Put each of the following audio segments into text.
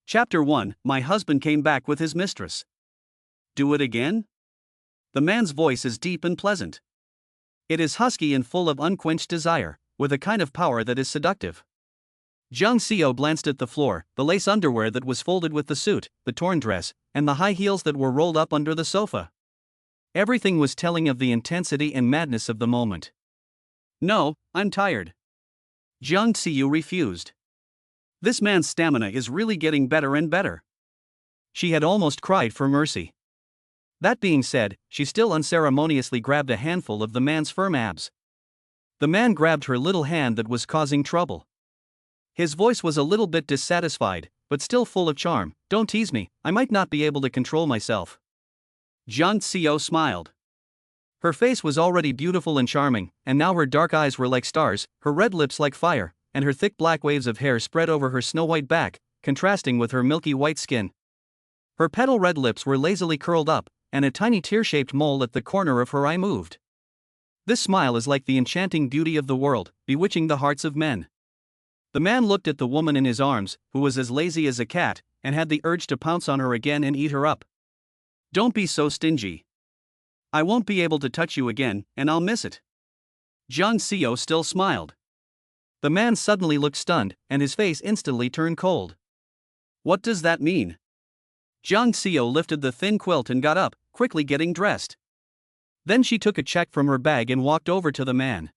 Chapter 1 My husband came back with his mistress. Do it again? The man's voice is deep and pleasant. It is husky and full of unquenched desire, with a kind of power that is seductive. Jiang Xiao glanced at the floor, the lace underwear that was folded with the suit, the torn dress, and the high heels that were rolled up under the sofa. Everything was telling of the intensity and madness of the moment. No, I'm tired. Jiang Xiao refused. This man's stamina is really getting better and better. She had almost cried for mercy. That being said, she still unceremoniously grabbed a handful of the man's firm abs. The man grabbed her little hand that was causing trouble. His voice was a little bit dissatisfied, but still full of charm. Don't tease me, I might not be able to control myself. Jiang Xiao smiled. Her face was already beautiful and charming, and now her dark eyes were like stars, her red lips like fire, and her thick black waves of hair spread over her snow-white back, contrasting with her milky white skin. Her petal-red lips were lazily curled up, and a tiny tear-shaped mole at the corner of her eye moved. This smile is like the enchanting beauty of the world, bewitching the hearts of men. The man looked at the woman in his arms, who was as lazy as a cat, and had the urge to pounce on her again and eat her up. Don't be so stingy. I won't be able to touch you again, and I'll miss it. Jiang Xiao still smiled. The man suddenly looked stunned, and his face instantly turned cold. What does that mean? Jiang Xiao lifted the thin quilt and got up, quickly getting dressed. Then she took a check from her bag and walked over to the man.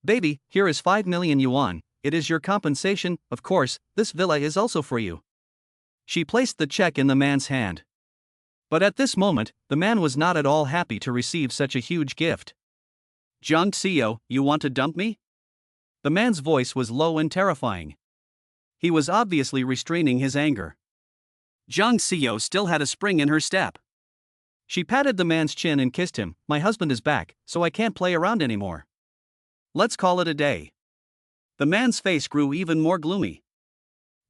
Baby, here is 5 million yuan, it is your compensation, of course, this villa is also for you. She placed the check in the man's hand. But at this moment, the man was not at all happy to receive such a huge gift. Jiang Xiao, you want to dump me? The man's voice was low and terrifying. He was obviously restraining his anger. Jiang Xiao still had a spring in her step. She patted the man's chin and kissed him. My husband is back, so I can't play around anymore. Let's call it a day. The man's face grew even more gloomy.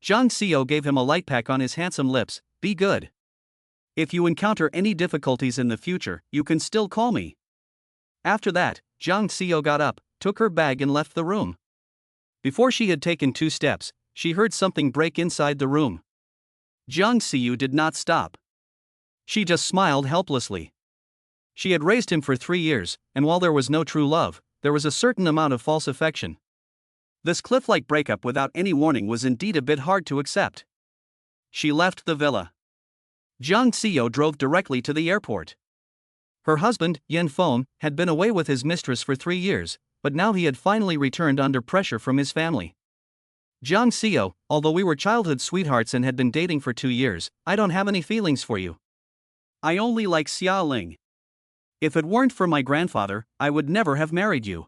Jiang Xiao gave him a light peck on his handsome lips. Be good. If you encounter any difficulties in the future, you can still call me. After that, Jiang Xiao got up, took her bag and left the room. Before she had taken 2 steps, she heard something break inside the room. Jiang Xiao did not stop. She just smiled helplessly. She had raised him for 3 years, and while there was no true love, there was a certain amount of false affection. This cliff-like breakup without any warning was indeed a bit hard to accept. She left the villa. Jiang Xiao drove directly to the airport. Her husband, Yan Feng, had been away with his mistress for 3 years, but now he had finally returned under pressure from his family. Jiang Xiao, although we were childhood sweethearts and had been dating for 2 years, I don't have any feelings for you. I only like Xia Ling. If it weren't for my grandfather, I would never have married you.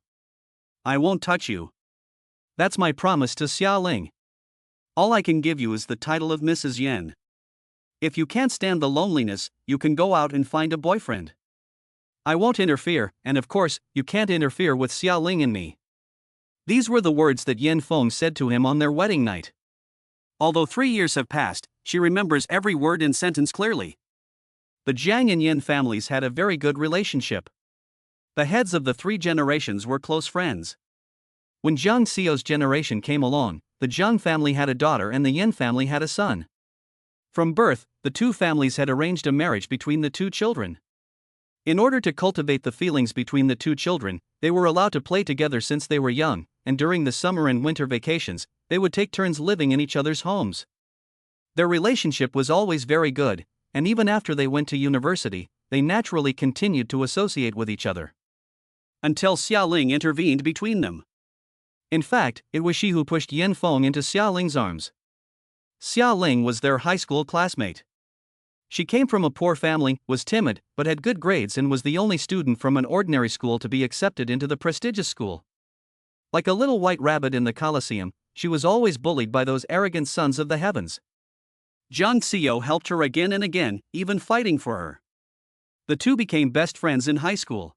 I won't touch you. That's my promise to Xia Ling. All I can give you is the title of Mrs. Yan. If you can't stand the loneliness, you can go out and find a boyfriend. I won't interfere, and of course, you can't interfere with Xia Ling and me. These were the words that Yan Feng said to him on their wedding night. Although 3 years have passed, she remembers every word and sentence clearly. The Jiang and Yan families had a very good relationship. The heads of the 3 generations were close friends. When Jiang Xiao's generation came along, the Jiang family had a daughter and the Yan family had a son. From birth, the 2 families had arranged a marriage between the 2 children. In order to cultivate the feelings between the 2 children, they were allowed to play together since they were young, and during the summer and winter vacations, they would take turns living in each other's homes. Their relationship was always very good, and even after they went to university, they naturally continued to associate with each other. Until Xia Ling intervened between them. In fact, it was she who pushed Yan Feng into Xia Ling's arms. Xia Ling was their high school classmate. She came from a poor family, was timid, but had good grades and was the only student from an ordinary school to be accepted into the prestigious school. Like a little white rabbit in the Colosseum, she was always bullied by those arrogant sons of the heavens. Jiang Xiao helped her again and again, even fighting for her. The 2 became best friends in high school.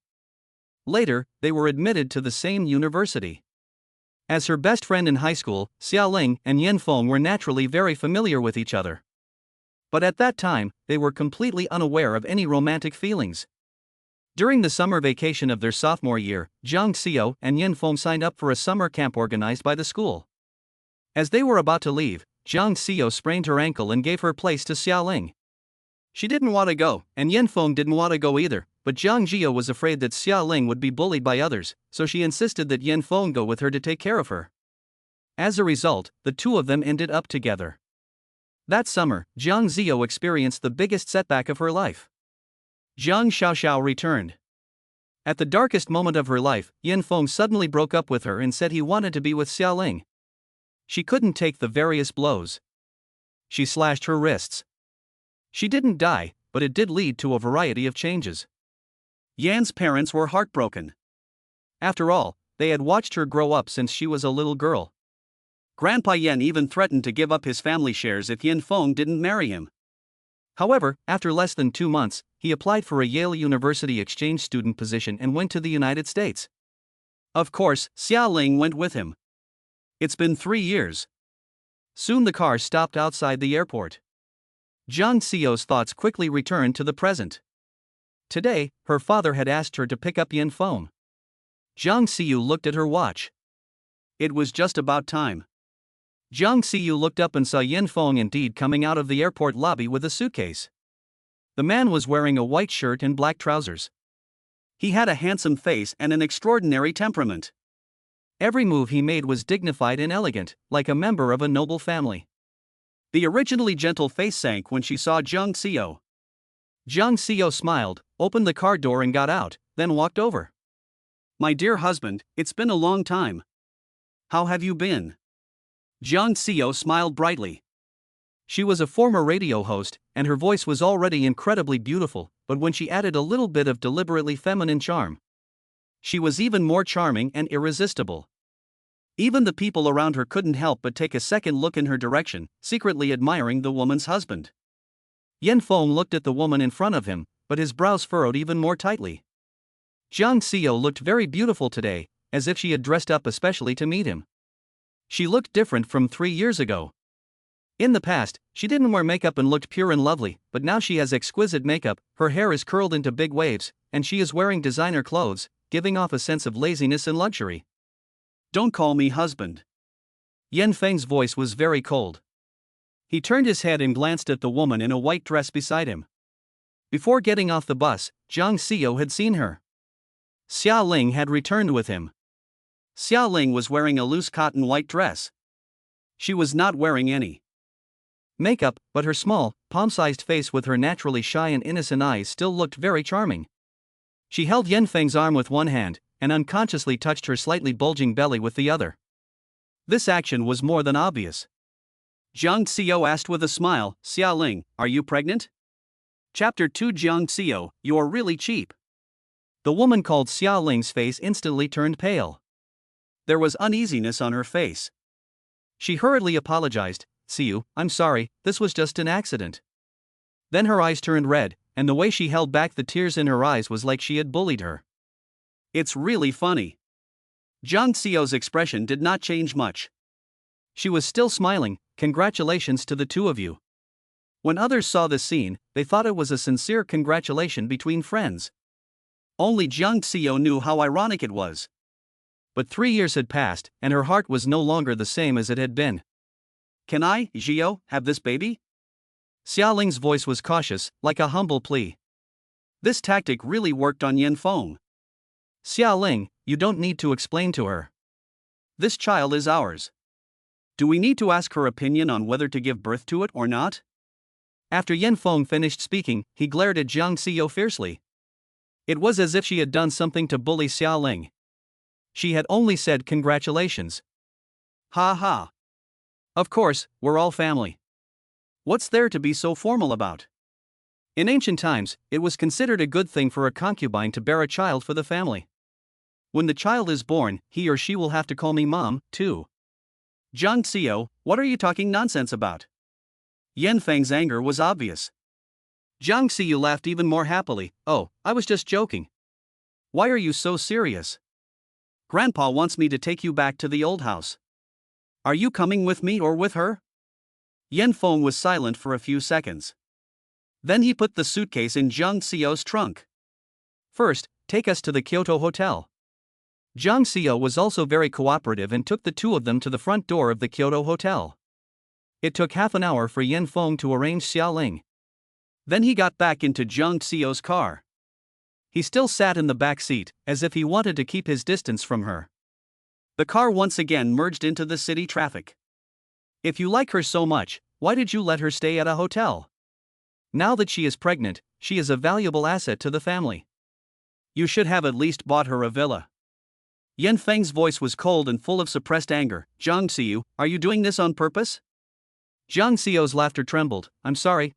Later, they were admitted to the same university. As her best friend in high school, Xia Ling and Yan Feng were naturally very familiar with each other. But at that time, they were completely unaware of any romantic feelings. During the summer vacation of their sophomore year, Jiang Xiao and Yan Feng signed up for a summer camp organized by the school. As they were about to leave, Jiang Xiao sprained her ankle and gave her place to Xiaoling. She didn't want to go, and Yanfeng didn't want to go either, but Jiang Jia was afraid that Xiaoling would be bullied by others, so she insisted that Yanfeng go with her to take care of her. As a result, the two of them ended up together. That summer, Jiang Xiao experienced the biggest setback of her life. Jiang Xiaoxiao returned. At the darkest moment of her life, Yanfeng suddenly broke up with her and said he wanted to be with Xiaoling. She couldn't take the various blows. She slashed her wrists. She didn't die, but it did lead to a variety of changes. Yan's parents were heartbroken. After all, they had watched her grow up since she was a little girl. Grandpa Yan even threatened to give up his family shares if Yanfeng didn't marry him. However, after less than 2 months, he applied for a Yale University exchange student position and went to the United States. Of course, Xiaoling went with him. It's been 3 years. Soon the car stopped outside the airport. Jiang Xiao's thoughts quickly returned to the present. Today, her father had asked her to pick up Yanfeng. Jiang Xiao looked at her watch. It was just about time. Jiang Xiao looked up and saw Yanfeng indeed coming out of the airport lobby with a suitcase. The man was wearing a white shirt and black trousers. He had a handsome face and an extraordinary temperament. Every move he made was dignified and elegant, like a member of a noble family. The originally gentle face sank when she saw Jiang Xiao. Jiang Xiao smiled, opened the car door and got out, then walked over. "My dear husband, it's been a long time. How have you been?" Jiang Xiao smiled brightly. She was a former radio host, and her voice was already incredibly beautiful, but when she added a little bit of deliberately feminine charm, she was even more charming and irresistible. Even the people around her couldn't help but take a second look in her direction, secretly admiring the woman's husband. Yanfeng looked at the woman in front of him, but his brows furrowed even more tightly. Jiang Xiao looked very beautiful today, as if she had dressed up especially to meet him. She looked different from 3 years ago. In the past, she didn't wear makeup and looked pure and lovely, but now she has exquisite makeup, her hair is curled into big waves, and she is wearing designer clothes, giving off a sense of laziness and luxury. "Don't call me husband." Yanfeng's voice was very cold. He turned his head and glanced at the woman in a white dress beside him. Before getting off the bus, Jiang Xiao had seen her. Xiaoling had returned with him. Xiaoling was wearing a loose cotton white dress. She was not wearing any makeup, but her small, palm-sized face with her naturally shy and innocent eyes still looked very charming. She held Yanfeng's arm with one hand, and unconsciously touched her slightly bulging belly with the other. This action was more than obvious. Jiang Xiao asked with a smile, "Xiaoling, are you pregnant?" Chapter 2. Jiang Xiao, you're really cheap. The woman called Xiaoling's face instantly turned pale. There was uneasiness on her face. She hurriedly apologized, "Xiao, I'm sorry, this was just an accident." Then her eyes turned red, and the way she held back the tears in her eyes was like she had bullied her. "It's really funny." Jiang Xiao's expression did not change much. She was still smiling. "Congratulations to the two of you." When others saw this scene, they thought it was a sincere congratulation between friends. Only Jiang Xiao knew how ironic it was. But 3 years had passed, and her heart was no longer the same as it had been. "Can I, Xiao, have this baby?" Xiaoling's voice was cautious, like a humble plea. This tactic really worked on Yanfeng. "Xiaoling, you don't need to explain to her. This child is ours. Do we need to ask her opinion on whether to give birth to it or not?" After Yanfeng finished speaking, he glared at Jiang Xiao fiercely. It was as if she had done something to bully Xiaoling. She had only said congratulations. "Ha ha. Of course, we're all family. What's there to be so formal about?" In ancient times, it was considered a good thing for a concubine to bear a child for the family. "When the child is born, he or she will have to call me mom, too." "Jiang Xiao, what are you talking nonsense about?" Yanfeng's anger was obvious. Jiang Xiao laughed even more happily. "Oh, I was just joking. Why are you so serious?" "Grandpa wants me to take you back to the old house. Are you coming with me or with her?" Yanfeng was silent for a few seconds. Then he put the suitcase in Jiang Xiao's trunk. "First, take us to the Kyoto hotel." Jiang Xiao was also very cooperative and took the two of them to the front door of the Kyoto hotel. It took half an hour for Yin Feng to arrange Xiaoling. Then he got back into Zhang Xiao's car. He still sat in the back seat, as if he wanted to keep his distance from her. The car once again merged into the city traffic. If you like her so much, why did you let her stay at a hotel? Now that she is pregnant, she is a valuable asset to the family. You should have at least bought her a villa. Yin Feng's voice was cold and full of suppressed anger. Zhang Xiu, are you doing this on purpose? Zhang Xiu's laughter trembled. I'm sorry,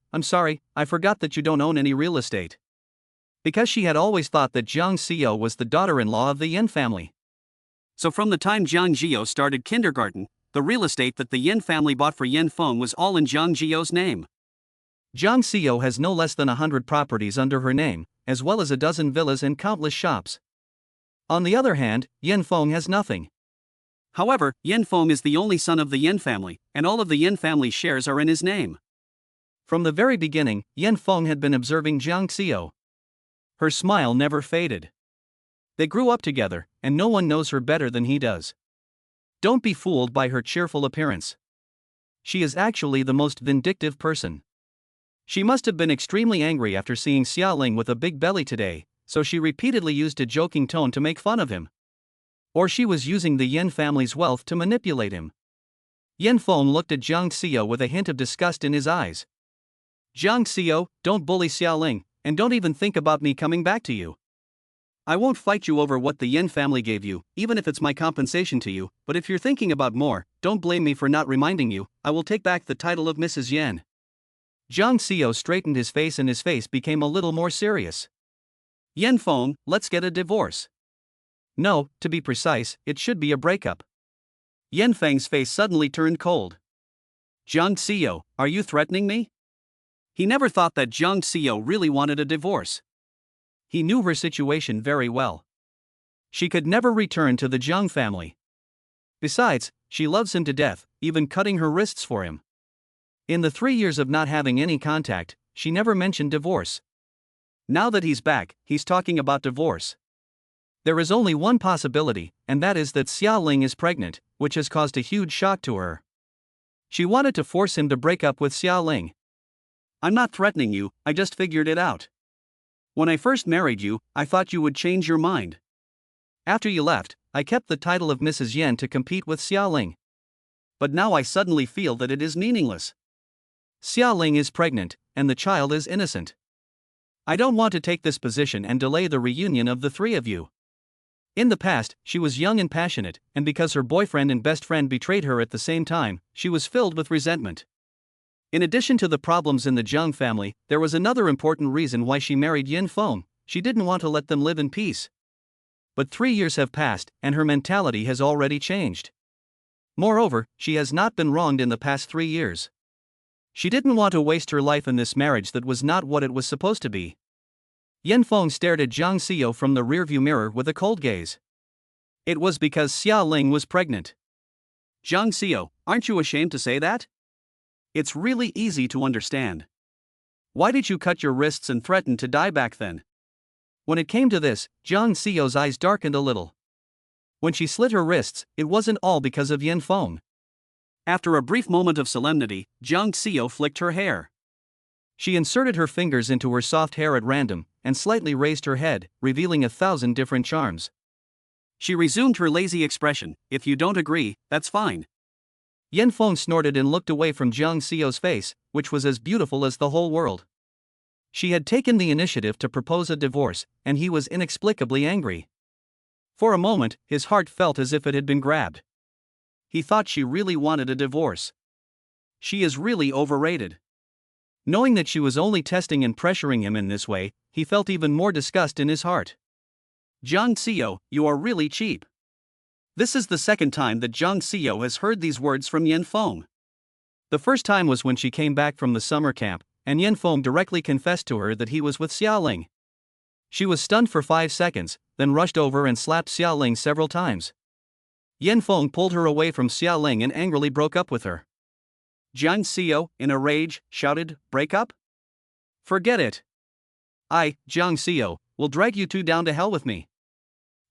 I forgot that you don't own any real estate. Because she had always thought that Zhang Xiu was the daughter-in-law of the Yin family. So from the time Zhang Xiu started kindergarten, the real estate that the Yin family bought for Yin Feng was all in Zhang Xiu's name. Zhang Xiu has no less than 100 properties under her name, as well as a dozen villas and countless shops. On the other hand, Yin Feng has nothing. However, Yin Feng is the only son of the Yin family, and all of the Yin family's shares are in his name. From the very beginning, Yin Feng had been observing Zhang Xiu. Her smile never faded. They grew up together, and no one knows her better than he does. Don't be fooled by her cheerful appearance. She is actually the most vindictive person. She must have been extremely angry after seeing Xiaoling with a big belly today, so she repeatedly used a joking tone to make fun of him. Or she was using the Yin family's wealth to manipulate him. Yin Feng looked at Zhang Xiu with a hint of disgust in his eyes. Zhang Xiu, don't bully Xiaoling, and don't even think about me coming back to you. I won't fight you over what the Yin family gave you, even if it's my compensation to you, but if you're thinking about more, don't blame me for not reminding you, I will take back the title of Mrs. Yin. Zhang Xiu straightened his face and his face became a little more serious. Yin Feng, let's get a divorce. No, to be precise, it should be a breakup. Yin Feng's face suddenly turned cold. Zhang Xiu, are you threatening me? He never thought that Zhang Xiu really wanted a divorce. He knew her situation very well. She could never return to the Zhang family. Besides, she loves him to death, even cutting her wrists for him. In the 3 years of not having any contact, she never mentioned divorce. Now that he's back, he's talking about divorce. There is only one possibility, and that is that Xiaoling is pregnant, which has caused a huge shock to her. She wanted to force him to break up with Xiaoling. I'm not threatening you, I just figured it out. When I first married you, I thought you would change your mind. After you left, I kept the title of Mrs. Yen to compete with Xiaoling. But now I suddenly feel that it is meaningless. Xiaoling is pregnant, and the child is innocent. I don't want to take this position and delay the reunion of the three of you. In the past, she was young and passionate, and because her boyfriend and best friend betrayed her at the same time, she was filled with resentment. In addition to the problems in the Zhang family, there was another important reason why she married Yin Feng. She didn't want to let them live in peace. But 3 years have passed, and her mentality has already changed. Moreover, she has not been wronged in the past 3 years. She didn't want to waste her life in this marriage that was not what it was supposed to be. Yin Feng stared at Zhang Xiu from the rearview mirror with a cold gaze. It was because Xiaoling was pregnant. Zhang Xiu, aren't you ashamed to say that? It's really easy to understand. Why did you cut your wrists and threaten to die back then? When it came to this, Zhang Xiu's eyes darkened a little. When she slit her wrists, it wasn't all because of Yin Feng. After a brief moment of solemnity, Zhang Xiu flicked her hair. She inserted her fingers into her soft hair at random, and slightly raised her head, revealing 1,000 different charms. She resumed her lazy expression. If you don't agree, that's fine. Yin Feng snorted and looked away from Zhang Xiu's face, which was as beautiful as the whole world. She had taken the initiative to propose a divorce, and he was inexplicably angry. For a moment, his heart felt as if it had been grabbed. He thought she really wanted a divorce. She is really overrated. Knowing that she was only testing and pressuring him in this way, he felt even more disgust in his heart. Zhang Xiu, you are really cheap. This is the second time that Zhang Xiu has heard these words from Yin Feng. The first time was when she came back from the summer camp, and Yin Feng directly confessed to her that he was with Xiaoling. She was stunned for 5 seconds, then rushed over and slapped Xiaoling several times. Yin Feng pulled her away from Xiaoling and angrily broke up with her. Zhang Xiu, in a rage, shouted, "Break up? Forget it. I, Zhang Xiu, will drag you two down to hell with me."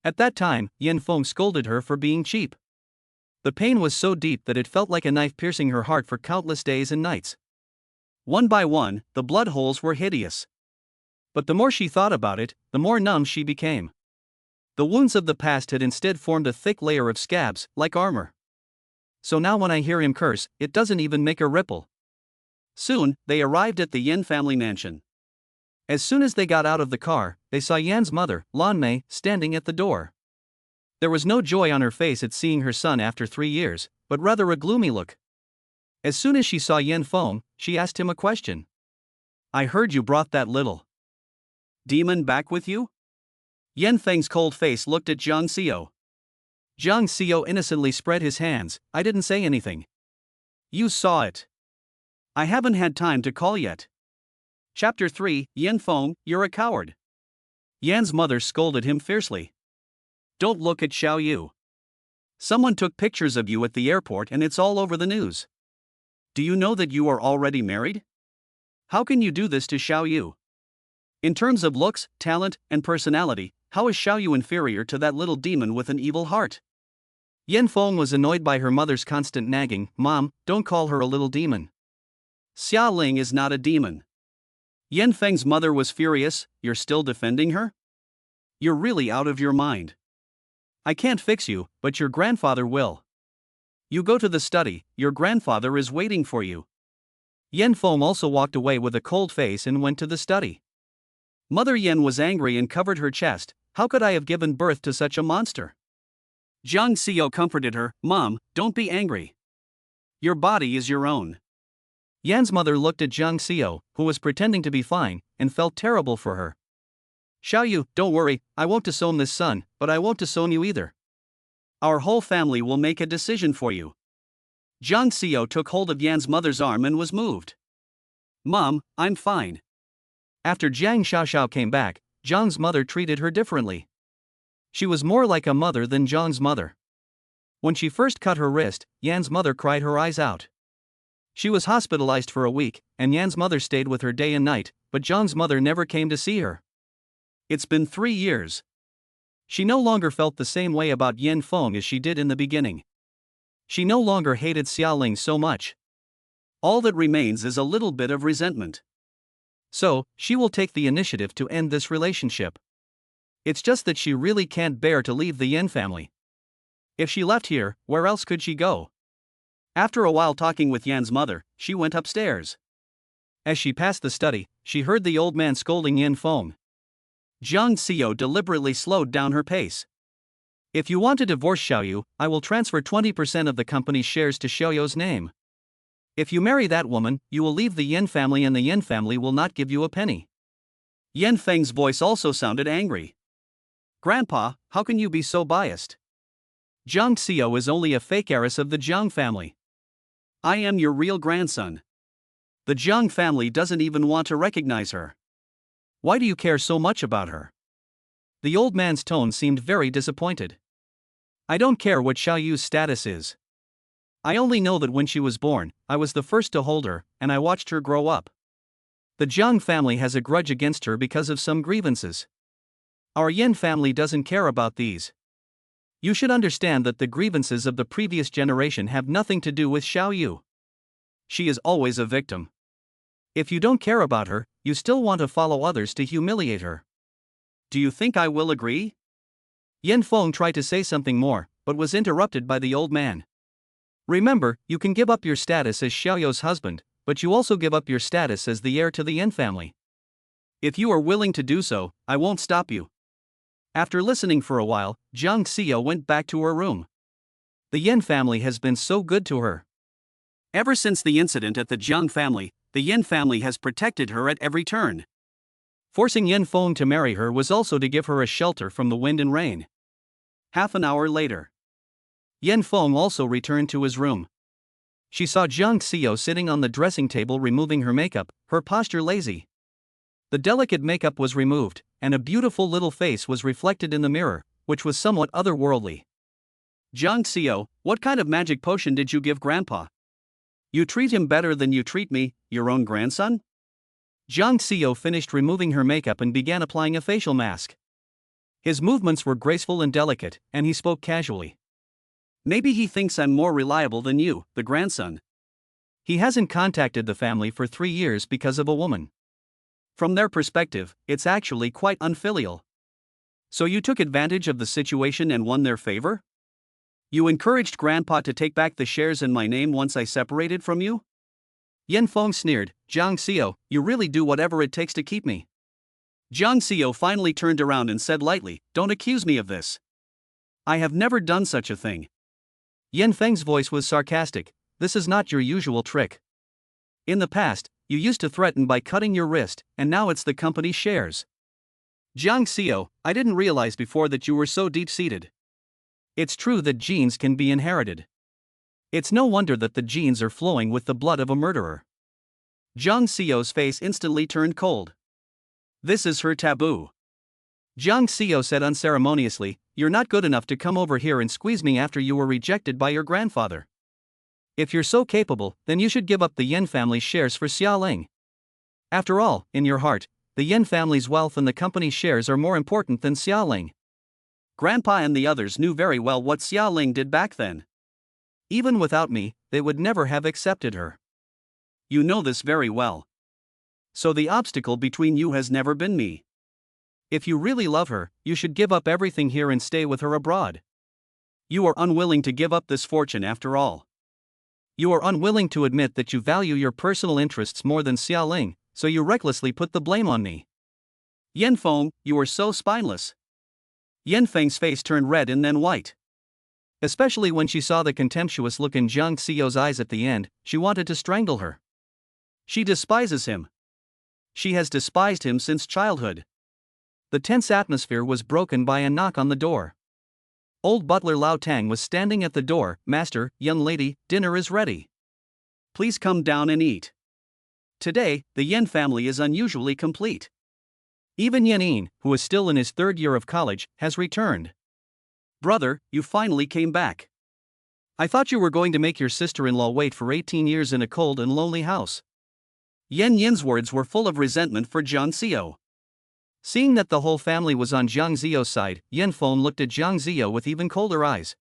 At that time, Yin Feng scolded her for being cheap. The pain was so deep that it felt like a knife piercing her heart for countless days and nights. One by one, the blood holes were hideous. But the more she thought about it, the more numb she became. The wounds of the past had instead formed a thick layer of scabs, like armor. So now when I hear him curse, it doesn't even make a ripple. Soon, they arrived at the Yin family mansion. As soon as they got out of the car, they saw Yan's mother, Lan Mei, standing at the door. There was no joy on her face at seeing her son after 3 years, but rather a gloomy look. As soon as she saw Yan Feng, she asked him a question. I heard you brought that little demon back with you? Yan Feng's cold face looked at Zhang Xiao. Zhang Xiao innocently spread his hands. I didn't say anything. You saw it. I haven't had time to call yet. Chapter 3, Yan Feng, you're a coward. Yan's mother scolded him fiercely. Don't look at Xiao Yu. Someone took pictures of you at the airport and it's all over the news. Do you know that you are already married? How can you do this to Xiao Yu? In terms of looks, talent, and personality, how is Xiao Yu inferior to that little demon with an evil heart? Yan Feng was annoyed by her mother's constant nagging. Mom, don't call her a little demon. Xia Ling is not a demon. Yan Feng's mother was furious. You're still defending her? You're really out of your mind. I can't fix you, but your grandfather will. You go to the study, your grandfather is waiting for you. Yan Feng also walked away with a cold face and went to the study. Mother Yan was angry and covered her chest. How could I have given birth to such a monster? Zhang Xiao comforted her. Mom, don't be angry. Your body is your own. Yan's mother looked at Zhang Xiao, who was pretending to be fine, and felt terrible for her. Xiao Yu, don't worry, I won't disown this son, but I won't disown you either. Our whole family will make a decision for you. Zhang Xiao took hold of Yan's mother's arm and was moved. Mom, I'm fine. After Jiang Xiaoxiao came back, Zhang's mother treated her differently. She was more like a mother than Zhang's mother. When she first cut her wrist, Yan's mother cried her eyes out. She was hospitalized for a week, and Yan's mother stayed with her day and night, but Zhang's mother never came to see her. It's been 3 years. She no longer felt the same way about Yan Feng as she did in the beginning. She no longer hated Xiaoling so much. All that remains is a little bit of resentment. So, she will take the initiative to end this relationship. It's just that she really can't bear to leave the Yan family. If she left here, where else could she go? After a while talking with Yan's mother, she went upstairs. As she passed the study, she heard the old man scolding Yan Feng. Zhang Xiao deliberately slowed down her pace. If you want to divorce Xiao Yu, I will transfer 20% of the company's shares to Xiao Yu's name. If you marry that woman, you will leave the Yan family and the Yan family will not give you a penny. Yan Feng's voice also sounded angry. Grandpa, how can you be so biased? Zhang Xiao is only a fake heiress of the Zhang family. I am your real grandson. The Zhang family doesn't even want to recognize her. Why do you care so much about her? The old man's tone seemed very disappointed. I don't care what Xiao Yu's status is. I only know that when she was born, I was the first to hold her, and I watched her grow up. The Zhang family has a grudge against her because of some grievances. Our Yan family doesn't care about these. You should understand that the grievances of the previous generation have nothing to do with Xiao Yu. She is always a victim. If you don't care about her, you still want to follow others to humiliate her. Do you think I will agree? Yan Feng tried to say something more, but was interrupted by the old man. Remember, you can give up your status as Xiao Yu's husband, but you also give up your status as the heir to the Yan family. If you are willing to do so, I won't stop you. After listening for a while, Zhang Xiao went back to her room. The Yan family has been so good to her. Ever since the incident at the Zhang family, the Yan family has protected her at every turn. Forcing Yan Feng to marry her was also to give her a shelter from the wind and rain. Half an hour later, Yan Feng also returned to his room. She saw Zhang Xiao sitting on the dressing table removing her makeup, her posture lazy. The delicate makeup was removed, and a beautiful little face was reflected in the mirror, which was somewhat otherworldly. Zhang Xiao, what kind of magic potion did you give Grandpa? You treat him better than you treat me, your own grandson? Zhang Xiao finished removing her makeup and began applying a facial mask. His movements were graceful and delicate, and he spoke casually. Maybe he thinks I'm more reliable than you, the grandson. He hasn't contacted the family for 3 years because of a woman. From their perspective, it's actually quite unfilial. So you took advantage of the situation and won their favor? You encouraged Grandpa to take back the shares in my name once I separated from you? Yan Feng sneered, Jiang Xiao, you really do whatever it takes to keep me. Jiang Xiao finally turned around and said lightly, don't accuse me of this. I have never done such a thing. Yan Feng's voice was sarcastic, this is not your usual trick. In the past, you used to threaten by cutting your wrist, and now it's the company's shares. Jiang Xiao, I didn't realize before that you were so deep-seated. It's true that genes can be inherited. It's no wonder that the genes are flowing with the blood of a murderer. Jiang Xiao's face instantly turned cold. This is her taboo. Jiang Xiao said unceremoniously, you're not good enough to come over here and squeeze me after you were rejected by your grandfather. If you're so capable, then you should give up the Yan family's shares for Xia Ling. After all, in your heart, the Yan family's wealth and the company's shares are more important than Xia Ling. Grandpa and the others knew very well what Xia Ling did back then. Even without me, they would never have accepted her. You know this very well. So the obstacle between you has never been me. If you really love her, you should give up everything here and stay with her abroad. You are unwilling to give up this fortune after all. You are unwilling to admit that you value your personal interests more than Xia Ling, so you recklessly put the blame on me. Yan Feng, you are so spineless. Yan Feng's face turned red and then white. Especially when she saw the contemptuous look in Jiang Xiao's eyes at the end, she wanted to strangle her. She despises him. She has despised him since childhood. The tense atmosphere was broken by a knock on the door. Old butler Lao Tang was standing at the door. Master, young lady, dinner is ready. Please come down and eat. Today, the Yan family is unusually complete. Even Yan Yin, who is still in his 3rd year of college, has returned. Brother, you finally came back. I thought you were going to make your sister-in-law wait for 18 years in a cold and lonely house. Yan Yin's words were full of resentment for Jiang Xiao. Seeing that the whole family was on Jiang Xiao's side, Yan Feng looked at Jiang Xiao with even colder eyes.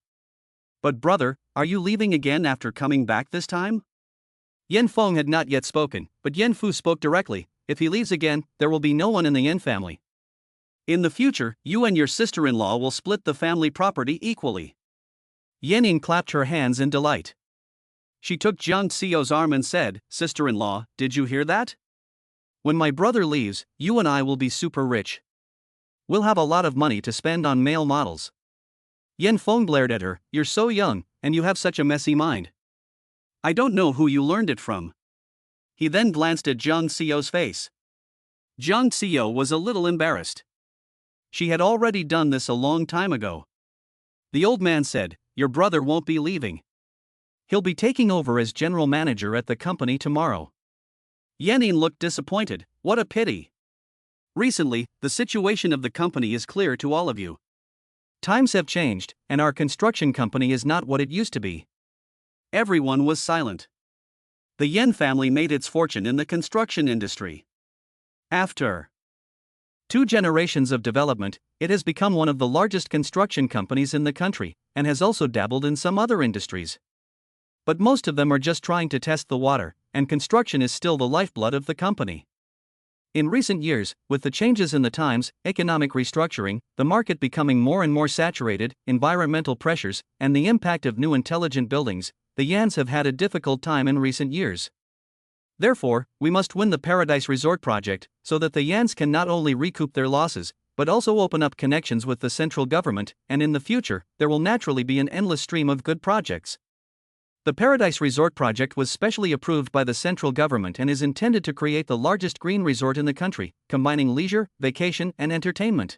But brother, are you leaving again after coming back this time? Yan Feng had not yet spoken, but Yan Fu spoke directly, if he leaves again, there will be no one in the Yan family. In the future, you and your sister-in-law will split the family property equally. Yan Yin clapped her hands in delight. She took Jiang Xiao's arm and said, Sister-in-law, did you hear that? When my brother leaves, you and I will be super rich. We'll have a lot of money to spend on male models. Yan Feng glared at her, you're so young, and you have such a messy mind. I don't know who you learned it from. He then glanced at Jiang Xiao's face. Jiang Xiao was a little embarrassed. She had already done this a long time ago. The old man said, your brother won't be leaving. He'll be taking over as general manager at the company tomorrow. Yanin looked disappointed, what a pity. Recently, the situation of the company is clear to all of you. Times have changed, and our construction company is not what it used to be. Everyone was silent. The Yan family made its fortune in the construction industry. After 2 generations of development, it has become one of the largest construction companies in the country, and has also dabbled in some other industries. But most of them are just trying to test the water, and construction is still the lifeblood of the company. In recent years, with the changes in the times, economic restructuring, the market becoming more and more saturated, environmental pressures, and the impact of new intelligent buildings, the Yans have had a difficult time in recent years. Therefore, we must win the Paradise Resort project, so that the Yans can not only recoup their losses, but also open up connections with the central government, and in the future, there will naturally be an endless stream of good projects. The Paradise Resort project was specially approved by the central government and is intended to create the largest green resort in the country, combining leisure, vacation, and entertainment.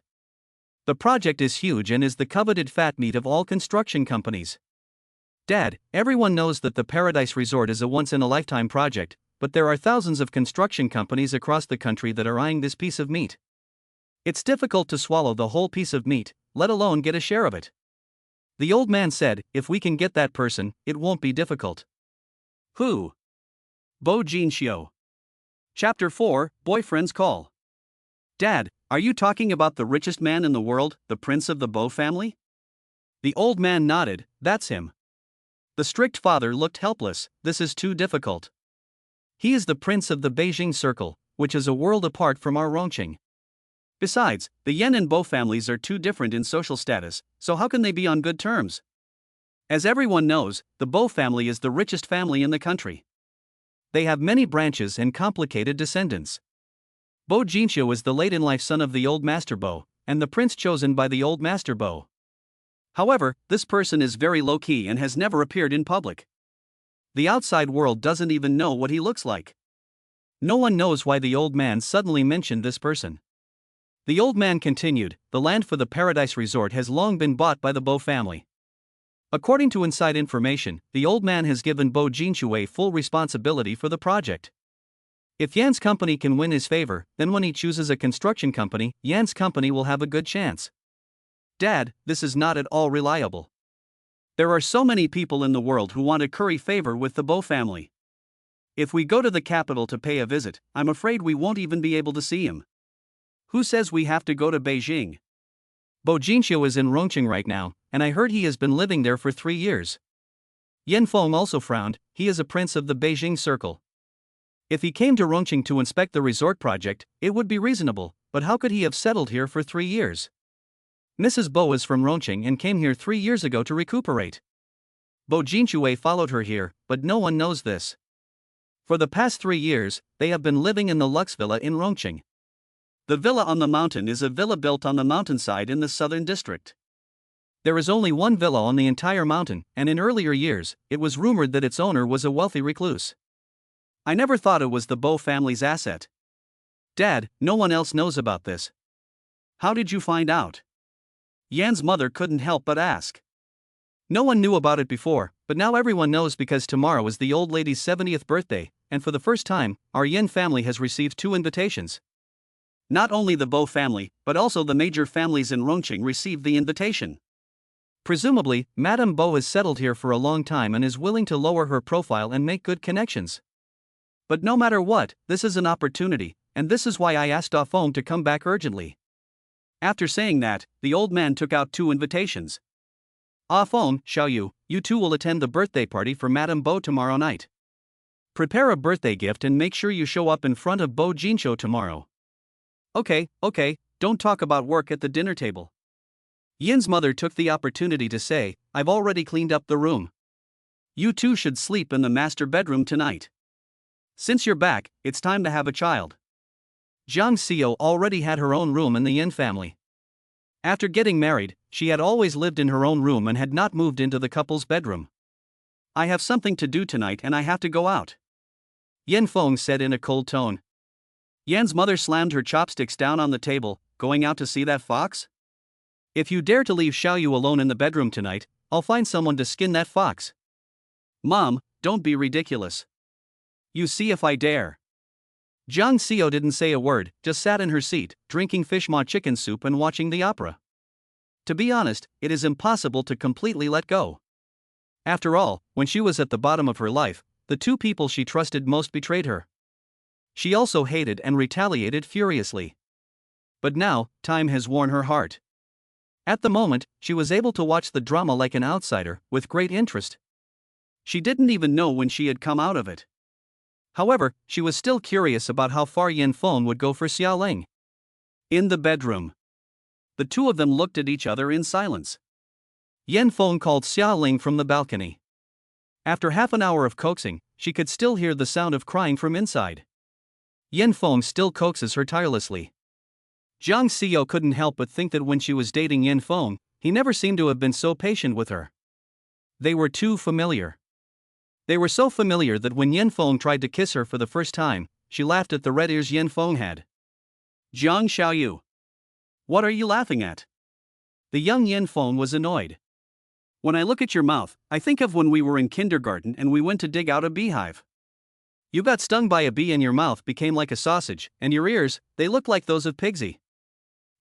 The project is huge and is the coveted fat meat of all construction companies. Dad, everyone knows that the Paradise Resort is a once-in-a-lifetime project, but there are thousands of construction companies across the country that are eyeing this piece of meat. It's difficult to swallow the whole piece of meat, let alone get a share of it. The old man said, if we can get that person, it won't be difficult. Who? Bo Jinxiu. Chapter 4, Boyfriend's Call. Dad, are you talking about the richest man in the world, the prince of the Bo family? The old man nodded. That's him. The strict father looked helpless. This is too difficult. He is the prince of the Beijing Circle, which is a world apart from our Rongqing. Besides, the Yan and Bo families are too different in social status, so how can they be on good terms? As everyone knows, the Bo family is the richest family in the country. They have many branches and complicated descendants. Bo Jinxiu is the late-in-life son of the old Master Bo, and the prince chosen by the old Master Bo. However, this person is very low-key and has never appeared in public. The outside world doesn't even know what he looks like. No one knows why the old man suddenly mentioned this person. The old man continued, the land for the Paradise Resort has long been bought by the Bo family. According to inside information, the old man has given Bo Jinxue full responsibility for the project. If Yan's company can win his favor, then when he chooses a construction company, Yan's company will have a good chance. Dad, this is not at all reliable. There are so many people in the world who want to curry favor with the Bo family. If we go to the capital to pay a visit, I'm afraid we won't even be able to see him. Who says we have to go to Beijing? Bo Jinxiu is in Rongqing right now, and I heard he has been living there for 3 years. Yan Feng also frowned. He is a prince of the Beijing Circle. If he came to Rongqing to inspect the resort project, it would be reasonable, but how could he have settled here for 3 years? Mrs. Bo is from Rongqing and came here 3 years ago to recuperate. Bo Jinxue followed her here, but no one knows this. For the past 3 years, they have been living in the Lux Villa in Rongqing. The villa on the mountain is a villa built on the mountainside in the southern district. There is only one villa on the entire mountain, and in earlier years, it was rumored that its owner was a wealthy recluse. I never thought it was the Bo family's asset. Dad, no one else knows about this. How did you find out? Yan's mother couldn't help but ask. No one knew about it before, but now everyone knows because tomorrow is the old lady's 70th birthday, and for the first time, our Yan family has received 2 invitations. Not only the Bo family, but also the major families in Rongqing received the invitation. Presumably, Madame Bo has settled here for a long time and is willing to lower her profile and make good connections. But no matter what, this is an opportunity, and this is why I asked Ah Feng to come back urgently. After saying that, the old man took out 2 invitations. Ah Feng, Xiaoyu, you two will attend the birthday party for Madame Bo tomorrow night. Prepare a birthday gift and make sure you show up in front of Bo Jinxiu tomorrow. Okay, don't talk about work at the dinner table. Yin's mother took the opportunity to say, I've already cleaned up the room. You two should sleep in the master bedroom tonight. Since you're back, it's time to have a child. Zhang Xiao already had her own room in the Yin family. After getting married, she had always lived in her own room and had not moved into the couple's bedroom. I have something to do tonight and I have to go out. Yan Feng said in a cold tone. Yan's mother slammed her chopsticks down on the table. Going out to see that fox? If you dare to leave Xiaoyu alone in the bedroom tonight, I'll find someone to skin that fox. Mom, don't be ridiculous. You see if I dare. Zhang Xiao didn't say a word, just sat in her seat, drinking fish maw chicken soup and watching the opera. To be honest, it is impossible to completely let go. After all, when she was at the bottom of her life, the 2 people she trusted most betrayed her. She also hated and retaliated furiously. But now, time has worn her heart. At the moment, she was able to watch the drama like an outsider, with great interest. She didn't even know when she had come out of it. However, she was still curious about how far Yan Feng would go for Xia Ling. In the bedroom, the 2 of them looked at each other in silence. Yan Feng called Xia Ling from the balcony. After half an hour of coaxing, she could still hear the sound of crying from inside. Yan Feng still coaxes her tirelessly. Zhang Xiao couldn't help but think that when she was dating Yan Feng, he never seemed to have been so patient with her. They were too familiar. They were so familiar that when Yan Feng tried to kiss her for the first time, she laughed at the red ears Yan Feng had. Zhang Xiaoyu. What are you laughing at? The young Yan Feng was annoyed. When I look at your mouth, I think of when we were in kindergarten and we went to dig out a beehive. You got stung by a bee and your mouth became like a sausage, and your ears, they look like those of Pigsy.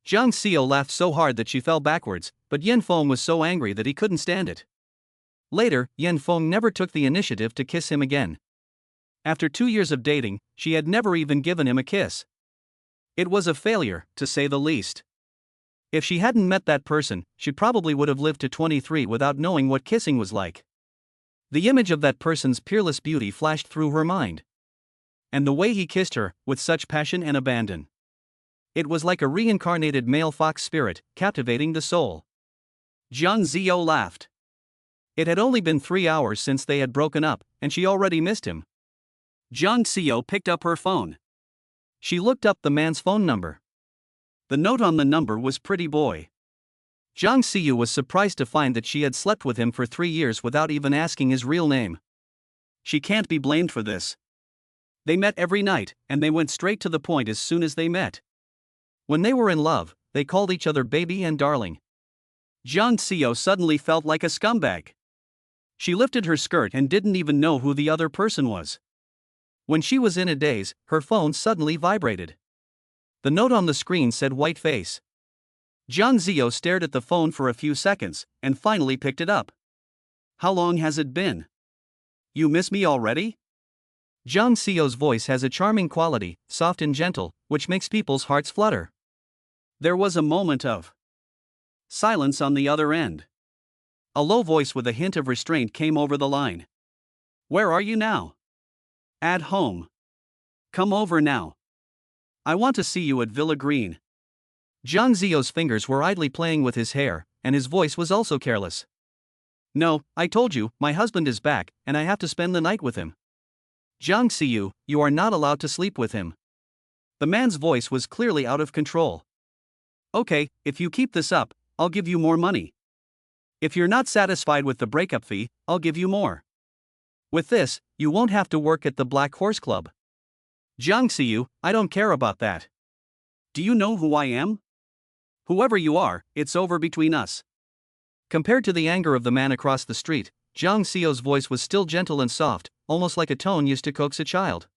Zhang Xiao laughed so hard that she fell backwards, but Yan Feng was so angry that he couldn't stand it. Later, Yan Feng never took the initiative to kiss him again. After 2 years of dating, she had never even given him a kiss. It was a failure, to say the least. If she hadn't met that person, she probably would have lived to 23 without knowing what kissing was like. The image of that person's peerless beauty flashed through her mind. And the way he kissed her, with such passion and abandon. It was like a reincarnated male fox spirit, captivating the soul. Jiang Ziyo laughed. It had only been 3 hours since they had broken up, and she already missed him. Jiang Ziyo picked up her phone. She looked up the man's phone number. The note on the number was "Pretty Boy." Jiang Ziyo was surprised to find that she had slept with him for 3 years without even asking his real name. She can't be blamed for this. They met every night, and they went straight to the point as soon as they met. When they were in love, they called each other baby and darling. Jiang Ziyo suddenly felt like a scumbag. She lifted her skirt and didn't even know who the other person was. When she was in a daze, her phone suddenly vibrated. The note on the screen said "White Face." Jiang Ziyo stared at the phone for a few seconds, and finally picked it up. "How long has it been? You miss me already?" Jiang Ziyo's voice has a charming quality, soft and gentle, which makes people's hearts flutter. There was a moment of silence on the other end. A low voice with a hint of restraint came over the line. "Where are you now?" "At home." "Come over now. I want to see you at Villa Green." Jiang Ziyo's fingers were idly playing with his hair, and his voice was also careless. "No, I told you, my husband is back, and I have to spend the night with him." "Jiang Ziyo, you are not allowed to sleep with him." The man's voice was clearly out of control. "Okay, if you keep this up, I'll give you more money. If you're not satisfied with the breakup fee, I'll give you more. With this, you won't have to work at the Black Horse Club." "Jiang Ziyo, I don't care about that. Do you know who I am? Whoever you are, it's over between us." Compared to the anger of the man across the street, Jiang Ziyo's voice was still gentle and soft, almost like a tone used to coax a child.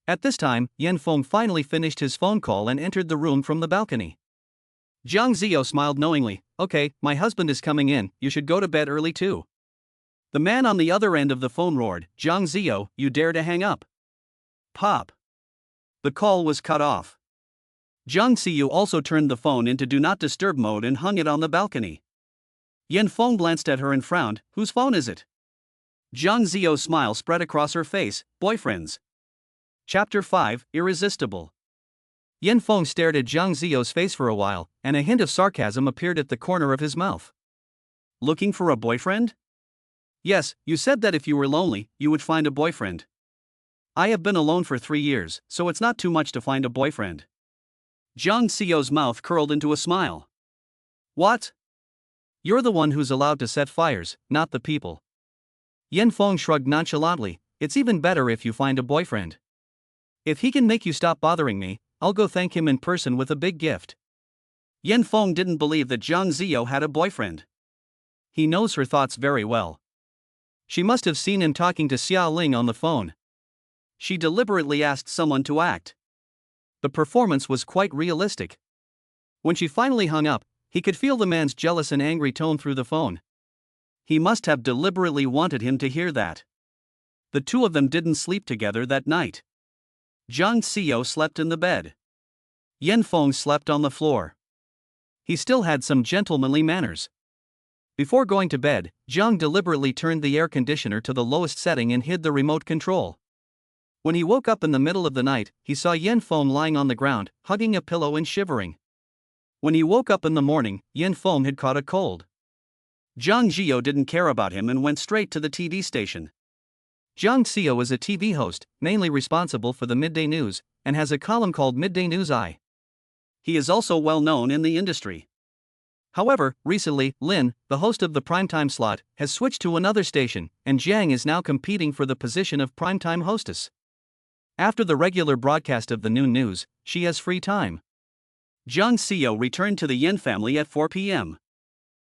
At this time, Yan Feng finally finished his phone call and entered the room from the balcony. Jiang Ziyo smiled knowingly. "Okay, my husband is coming in, you should go to bed early too." The man on the other end of the phone roared, "Jiang Ziyo, you dare to hang up?" Pop. The call was cut off. Jiang Ziyo also turned the phone into Do Not Disturb mode and hung it on the balcony. Yan Feng glanced at her and frowned. "Whose phone is it?" Jiang Ziyo's smile spread across her face. "Boyfriend's." Chapter 5, Irresistible. Yan Feng stared at Jiang Ziyo's face for a while, and a hint of sarcasm appeared at the corner of his mouth. "Looking for a boyfriend?" "Yes, you said that if you were lonely, you would find a boyfriend. I have been alone for 3 years, so it's not too much to find a boyfriend." Jiang Ziyo's mouth curled into a smile. "What? You're the one who's allowed to set fires, not the people." Yan Feng shrugged nonchalantly. "It's even better if you find a boyfriend. If he can make you stop bothering me, I'll go thank him in person with a big gift." Yan Feng didn't believe that Jiang Ziyo had a boyfriend. He knows her thoughts very well. She must have seen him talking to Xia Ling on the phone. She deliberately asked someone to act. The performance was quite realistic. When she finally hung up, he could feel the man's jealous and angry tone through the phone. He must have deliberately wanted him to hear that. The two of them didn't sleep together that night. Jiang Ziyo slept in the bed. Yan Feng slept on the floor. He still had some gentlemanly manners. Before going to bed, Jiang deliberately turned the air conditioner to the lowest setting and hid the remote control. When he woke up in the middle of the night, he saw Yan Feng lying on the ground, hugging a pillow and shivering. When he woke up in the morning, Yan Feng had caught a cold. Jiang Ziyo didn't care about him and went straight to the TV station. Jiang Ziyo is a TV host, mainly responsible for the midday news, and has a column called Midday News Eye. He is also well known in the industry. However, recently, Lin, the host of the primetime slot, has switched to another station, and Jiang is now competing for the position of primetime hostess. After the regular broadcast of the noon news, she has free time. Jiang Ziyo returned to the Yan family at 4 p.m.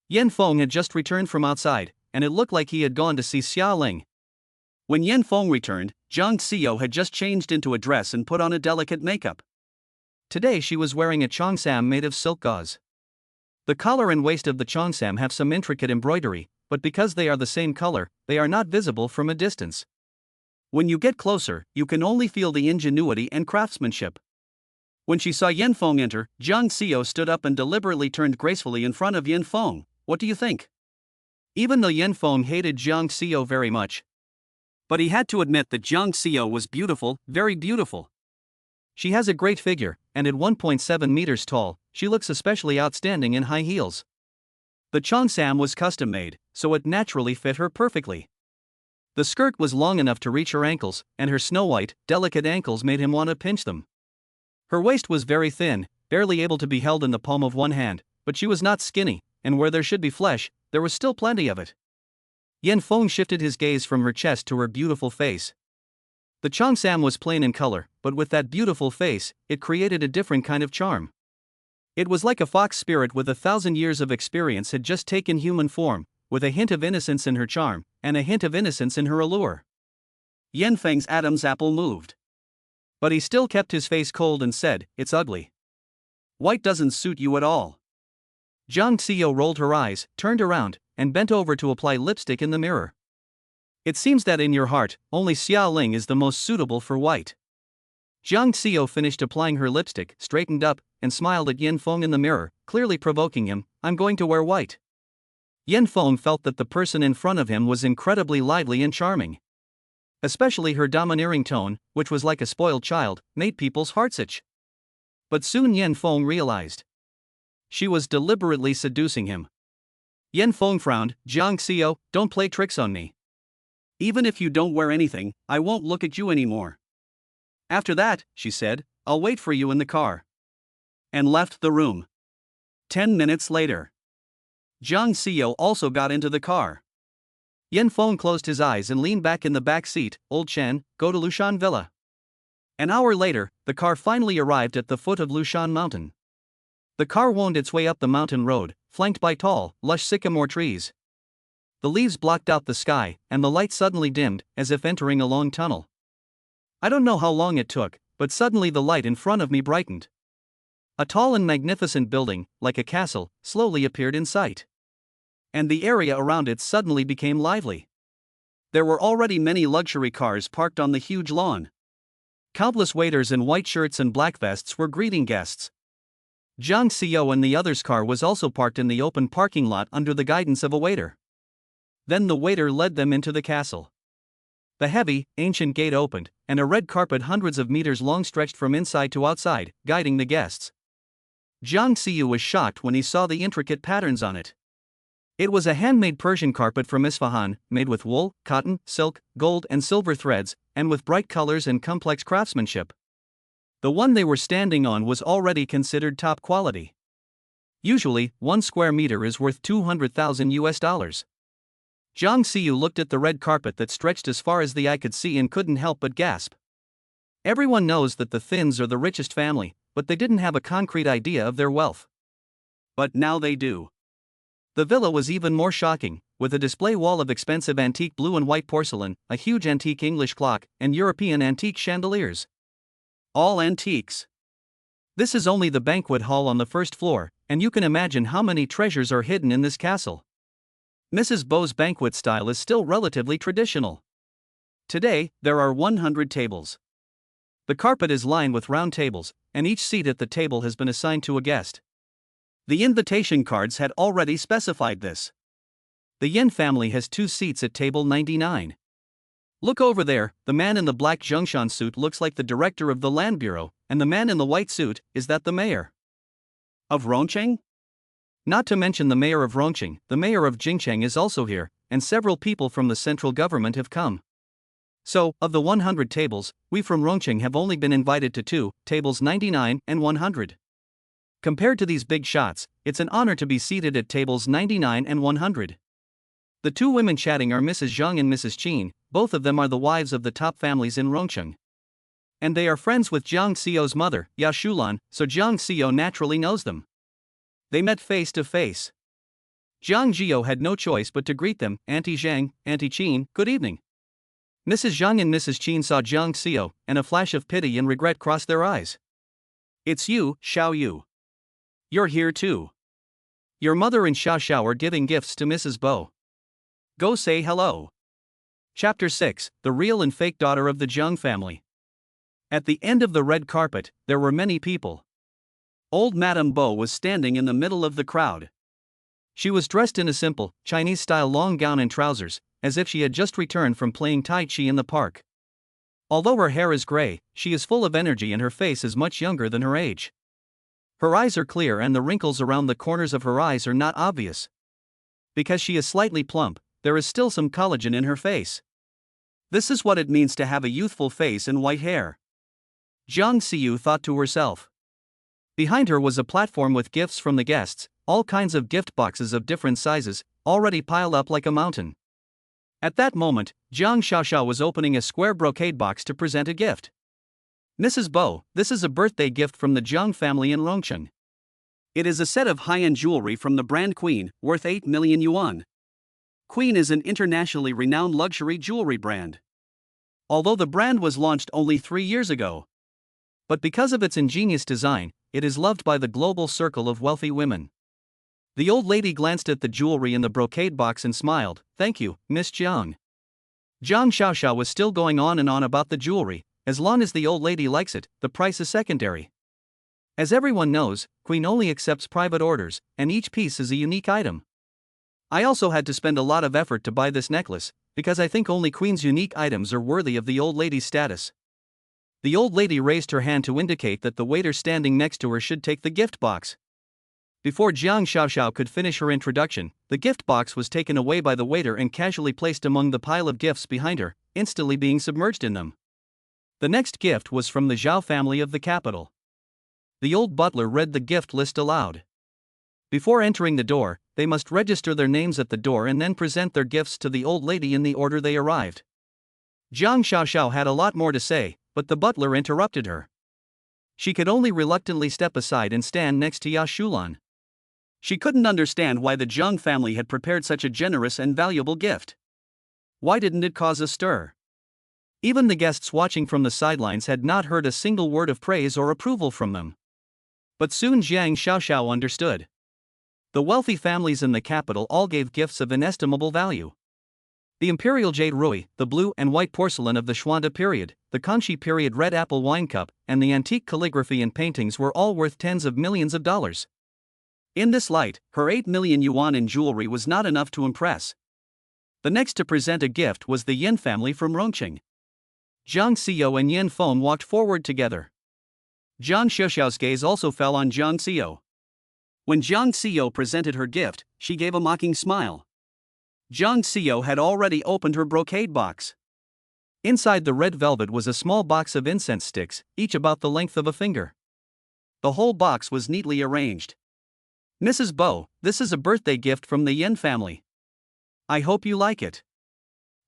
Yan Feng had just returned from outside, and it looked like he had gone to see Xia Ling. When Yan Feng returned, Jiang Ziyo had just changed into a dress and put on a delicate makeup. Today she was wearing a cheongsam made of silk gauze. The collar and waist of the cheongsam have some intricate embroidery, but because they are the same color, they are not visible from a distance. When you get closer, you can only feel the ingenuity and craftsmanship. When she saw Yan Feng enter, Jiang Xiao stood up and deliberately turned gracefully in front of Yan Feng. What do you think? Even though Yan Feng hated Jiang Xiao very much, but he had to admit that Jiang Xiao was beautiful, very beautiful. She has a great figure, and at 1.7 meters tall, she looks especially outstanding in high heels. The cheongsam was custom made, so it naturally fit her perfectly. The skirt was long enough to reach her ankles, and her snow-white, delicate ankles made him want to pinch them. Her waist was very thin, barely able to be held in the palm of one hand, but she was not skinny, and where there should be flesh, there was still plenty of it. Yan Feng shifted his gaze from her chest to her beautiful face. The cheongsam was plain in color, but with that beautiful face, it created a different kind of charm. It was like a fox spirit with 1,000 years of experience had just taken human form, with a hint of innocence in her charm, and a hint of innocence in her allure. Yan Feng's Adam's apple moved. But he still kept his face cold and said, "It's ugly. White doesn't suit you at all." Jiang Xiao rolled her eyes, turned around, and bent over to apply lipstick in the mirror. "It seems that in your heart, only Xia Ling is the most suitable for white." Jiang Xiao finished applying her lipstick, straightened up, and smiled at Yan Feng in the mirror, clearly provoking him. "I'm going to wear white." Yan Feng felt that the person in front of him was incredibly lively and charming. Especially her domineering tone, which was like a spoiled child, made people's hearts itch. But soon Yan Feng realized she was deliberately seducing him. Yan Feng frowned. "Jiang Xiao, don't play tricks on me. Even if you don't wear anything, I won't look at you anymore." "After that," she said, "I'll wait for you in the car." And left the room. 10 minutes later, Jiang Xiao also got into the car. Yan Feng closed his eyes and leaned back in the back seat. "Old Chen, go to Lushan Villa." An hour later, the car finally arrived at the foot of Lushan Mountain. The car wound its way up the mountain road, flanked by tall, lush sycamore trees. The leaves blocked out the sky, and the light suddenly dimmed, as if entering a long tunnel. I don't know how long it took, but suddenly the light in front of me brightened. A tall and magnificent building, like a castle, slowly appeared in sight. And the area around it suddenly became lively. There were already many luxury cars parked on the huge lawn. Countless waiters in white shirts and black vests were greeting guests. Jiang Xiao and the other's car was also parked in the open parking lot under the guidance of a waiter. Then the waiter led them into the castle. The heavy, ancient gate opened, and a red carpet hundreds of meters long stretched from inside to outside, guiding the guests. Jiang Xiao was shocked when he saw the intricate patterns on it. It was a handmade Persian carpet from Isfahan, made with wool, cotton, silk, gold and silver threads, and with bright colors and complex craftsmanship. The one they were standing on was already considered top quality. Usually, 1 square meter is worth $200,000. Jiang Xiao looked at the red carpet that stretched as far as the eye could see and couldn't help but gasp. Everyone knows that the Thins are the richest family, but they didn't have a concrete idea of their wealth. But now they do. The villa was even more shocking, with a display wall of expensive antique blue and white porcelain, a huge antique English clock, and European antique chandeliers. All antiques. This is only the banquet hall on the first floor, and you can imagine how many treasures are hidden in this castle. Mrs. Beau's banquet style is still relatively traditional. Today, there are 100 tables. The carpet is lined with round tables, and each seat at the table has been assigned to a guest. The invitation cards had already specified this. The Yen family has 2 seats at table 99. Look over there, the man in the black Zhongshan suit looks like the director of the Land Bureau, and the man in the white suit, is that the mayor of Rongcheng? Not to mention the mayor of Rongcheng, the mayor of Jingcheng is also here, and several people from the central government have come. So, of the 100 tables, we from Rongcheng have only been invited to 2, tables 99 and 100. Compared to these big shots, it's an honor to be seated at tables 99 and 100. The 2 women chatting are Mrs. Zhang and Mrs. Qin, both of them are the wives of the top families in Rongcheng. And they are friends with Jiang Xiao's mother, Ya Shulan, so Jiang Xiao naturally knows them. They met face to face. Jiang Xiao had no choice but to greet them. "Auntie Zhang, Auntie Qin, good evening." Mrs. Zhang and Mrs. Qin saw Jiang Xiao, and a flash of pity and regret crossed their eyes. "It's you, Xiao Yu. You're here too. Your mother and Xiao Xiao are giving gifts to Mrs. Bo. Go say hello." Chapter 6, The Real and Fake Daughter of the Zhang Family. At the end of the red carpet, there were many people. Old Madame Bo was standing in the middle of the crowd. She was dressed in a simple, Chinese-style long gown and trousers, as if she had just returned from playing Tai Chi in the park. Although her hair is gray, she is full of energy and her face is much younger than her age. Her eyes are clear and the wrinkles around the corners of her eyes are not obvious. Because she is slightly plump, there is still some collagen in her face. This is what it means to have a youthful face and white hair. Jiang Xiu thought to herself. Behind her was a platform with gifts from the guests, all kinds of gift boxes of different sizes, already piled up like a mountain. At that moment, Jiang Xiaoxiao was opening a square brocade box to present a gift. Mrs. Bo, this is a birthday gift from the Jiang family in Rongcheng. It is a set of high-end jewelry from the brand Queen, worth 8 million yuan. Queen is an internationally renowned luxury jewelry brand. Although the brand was launched only 3 years ago. But because of its ingenious design, it is loved by the global circle of wealthy women. The old lady glanced at the jewelry in the brocade box and smiled. Thank you, Miss Jiang. Jiang Xiaoxiao was still going on and on about the jewelry. As long as the old lady likes it, the price is secondary. As everyone knows, Queen only accepts private orders, and each piece is a unique item. I also had to spend a lot of effort to buy this necklace, because I think only Queen's unique items are worthy of the old lady's status. The old lady raised her hand to indicate that the waiter standing next to her should take the gift box. Before Jiang Xiaoxiao could finish her introduction, the gift box was taken away by the waiter and casually placed among the pile of gifts behind her, instantly being submerged in them. The next gift was from the Zhao family of the capital. The old butler read the gift list aloud. Before entering the door, they must register their names at the door and then present their gifts to the old lady in the order they arrived. Jiang Xiaoxiao had a lot more to say, but the butler interrupted her. She could only reluctantly step aside and stand next to Ya Shulan. She couldn't understand why the Jiang family had prepared such a generous and valuable gift. Why didn't it cause a stir? Even the guests watching from the sidelines had not heard a single word of praise or approval from them. But soon Jiang Xiaoxiao understood. The wealthy families in the capital all gave gifts of inestimable value. The imperial jade rui, the blue and white porcelain of the Xuanda period, the Kangxi period red apple wine cup, and the antique calligraphy and paintings were all worth tens of millions of dollars. In this light, her 8 million yuan in jewelry was not enough to impress. The next to present a gift was the Yin family from Rongcheng. Jiang Xiu and Yin Feng walked forward together. Jiang Xiaoxiao's gaze also fell on Jiang Xiu. When Jiang Xiu presented her gift, she gave a mocking smile. Jiang Xiu had already opened her brocade box. Inside the red velvet was a small box of incense sticks, each about the length of a finger. The whole box was neatly arranged. Mrs. Bo, this is a birthday gift from the Yin family. I hope you like it.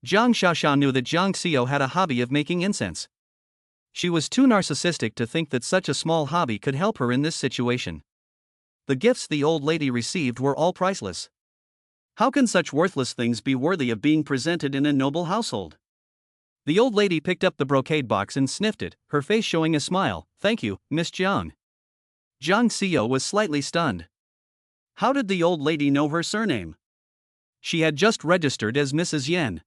Jiang Xiaoxiao knew that Jiang Xiu had a hobby of making incense. She was too narcissistic to think that such a small hobby could help her in this situation. The gifts the old lady received were all priceless. How can such worthless things be worthy of being presented in a noble household? The old lady picked up the brocade box and sniffed it, her face showing a smile. Thank you, Miss Jiang. Jiang Xiu was slightly stunned. How did the old lady know her surname? She had just registered as Mrs. Yen.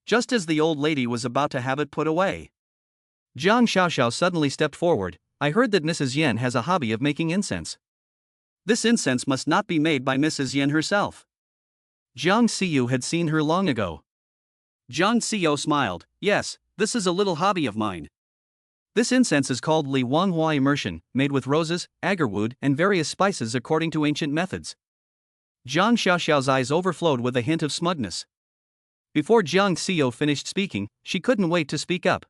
Just as the old lady was about to have it put away, Jiang Xiaoxiao suddenly stepped forward. I heard that Mrs. Yen has a hobby of making incense. This incense must not be made by Mrs. Yen herself. Jiang Xiu had seen her long ago. Jiang Xiu smiled. Yes, this is a little hobby of mine. This incense is called Li Wanghua immersion, made with roses, agarwood, and various spices according to ancient methods. Jiang Xiaoxiao's eyes overflowed with a hint of smugness. Before Jiang Xiu finished speaking, she couldn't wait to speak up.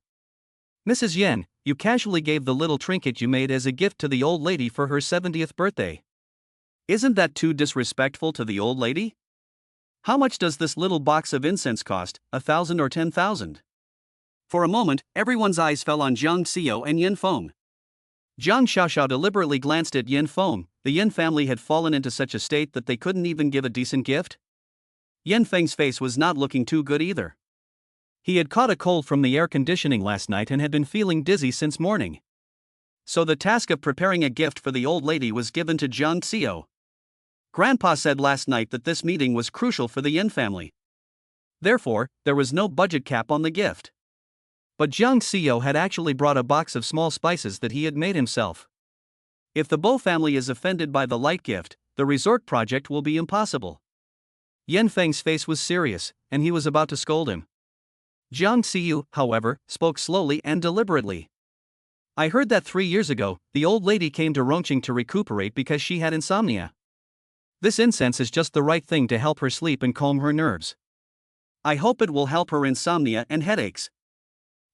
Mrs. Yen, you casually gave the little trinket you made as a gift to the old lady for her 70th birthday. Isn't that too disrespectful to the old lady? How much does this little box of incense cost, 1,000 or 10,000? For a moment, everyone's eyes fell on Jiang Xiu and Yin Feng. Jiang Xiaoxiao deliberately glanced at Yin Feng. The Yin family had fallen into such a state that they couldn't even give a decent gift. Yin Feng's face was not looking too good either. He had caught a cold from the air conditioning last night and had been feeling dizzy since morning. So the task of preparing a gift for the old lady was given to Jiang Xiu. Grandpa said last night that this meeting was crucial for the Yin family. Therefore, there was no budget cap on the gift. But Jiang Xiao had actually brought a box of small spices that he had made himself. If the Bo family is offended by the light gift, the resort project will be impossible. Yan Feng's face was serious, and he was about to scold him. Jiang Xiu, however, spoke slowly and deliberately. I heard that 3 years ago, the old lady came to Rongqing to recuperate because she had insomnia. This incense is just the right thing to help her sleep and calm her nerves. I hope it will help her insomnia and headaches.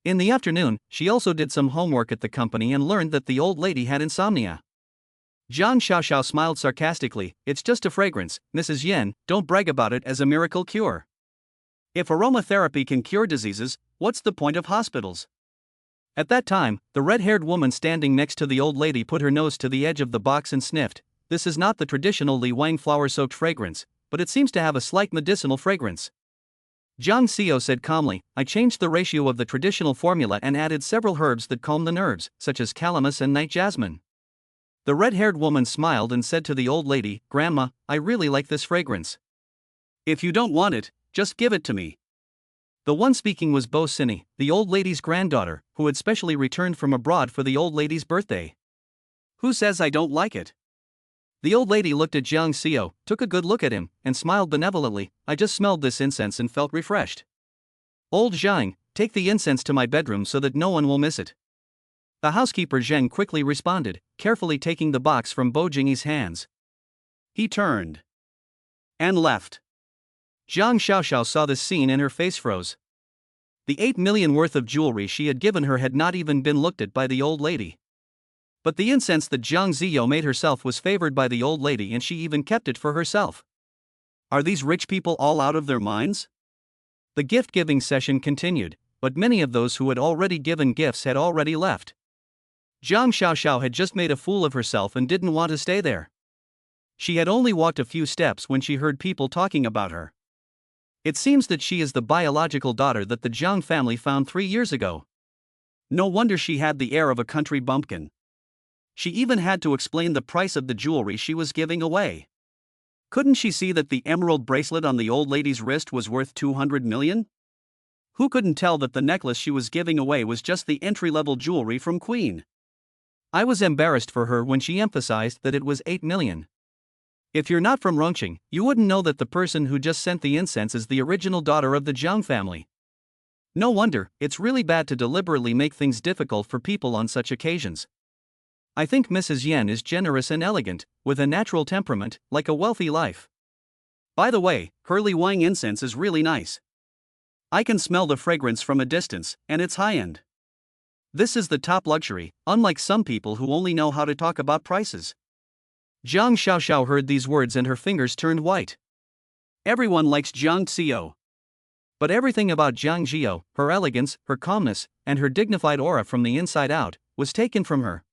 In the afternoon, she also did some homework at the company and learned that the old lady had insomnia. Zhang Xiaoxiao smiled sarcastically. It's just a fragrance, Mrs. Yen, don't brag about it as a miracle cure. If aromatherapy can cure diseases, what's the point of hospitals? At that time, the red-haired woman standing next to the old lady put her nose to the edge of the box and sniffed. This is not the traditional Li Wang flower-soaked fragrance, but it seems to have a slight medicinal fragrance. Jiang Xiao said calmly, I changed the ratio of the traditional formula and added several herbs that calm the nerves, such as calamus and night jasmine. The red-haired woman smiled and said to the old lady, Grandma, I really like this fragrance. If you don't want it, just give it to me. The one speaking was Bo Sini, the old lady's granddaughter, who had specially returned from abroad for the old lady's birthday. Who says I don't like it? The old lady looked at Jiang Xiao, took a good look at him, and smiled benevolently. I just smelled this incense and felt refreshed. Old Zhang, take the incense to my bedroom so that no one will miss it. The housekeeper Zheng quickly responded, carefully taking the box from Bo Jingyi's hands. He turned and left. Zhang Xiaoxiao saw this scene and her face froze. The 8 million worth of jewelry she had given her had not even been looked at by the old lady. But the incense that Jiang Ziyo made herself was favored by the old lady and she even kept it for herself. Are these rich people all out of their minds? The gift-giving session continued, but many of those who had already given gifts had already left. Zhang Xiaoxiao had just made a fool of herself and didn't want to stay there. She had only walked a few steps when she heard people talking about her. It seems that she is the biological daughter that the Jiang family found 3 years ago. No wonder she had the air of a country bumpkin. She even had to explain the price of the jewelry she was giving away. Couldn't she see that the emerald bracelet on the old lady's wrist was worth 200 million? Who couldn't tell that the necklace she was giving away was just the entry-level jewelry from Queen? I was embarrassed for her when she emphasized that it was 8 million. If you're not from Rongqing, you wouldn't know that the person who just sent the incense is the original daughter of the Jiang family. No wonder, it's really bad to deliberately make things difficult for people on such occasions. I think Mrs. Yan is generous and elegant, with a natural temperament, like a wealthy life. By the way, her Li Wang incense is really nice. I can smell the fragrance from a distance, and it's high-end. This is the top luxury, unlike some people who only know how to talk about prices. Zhang Xiaoxiao heard these words and her fingers turned white. Everyone likes Jiang Xiao. But everything about Jiang Xiao, her elegance, her calmness, and her dignified aura from the inside out, was taken from her.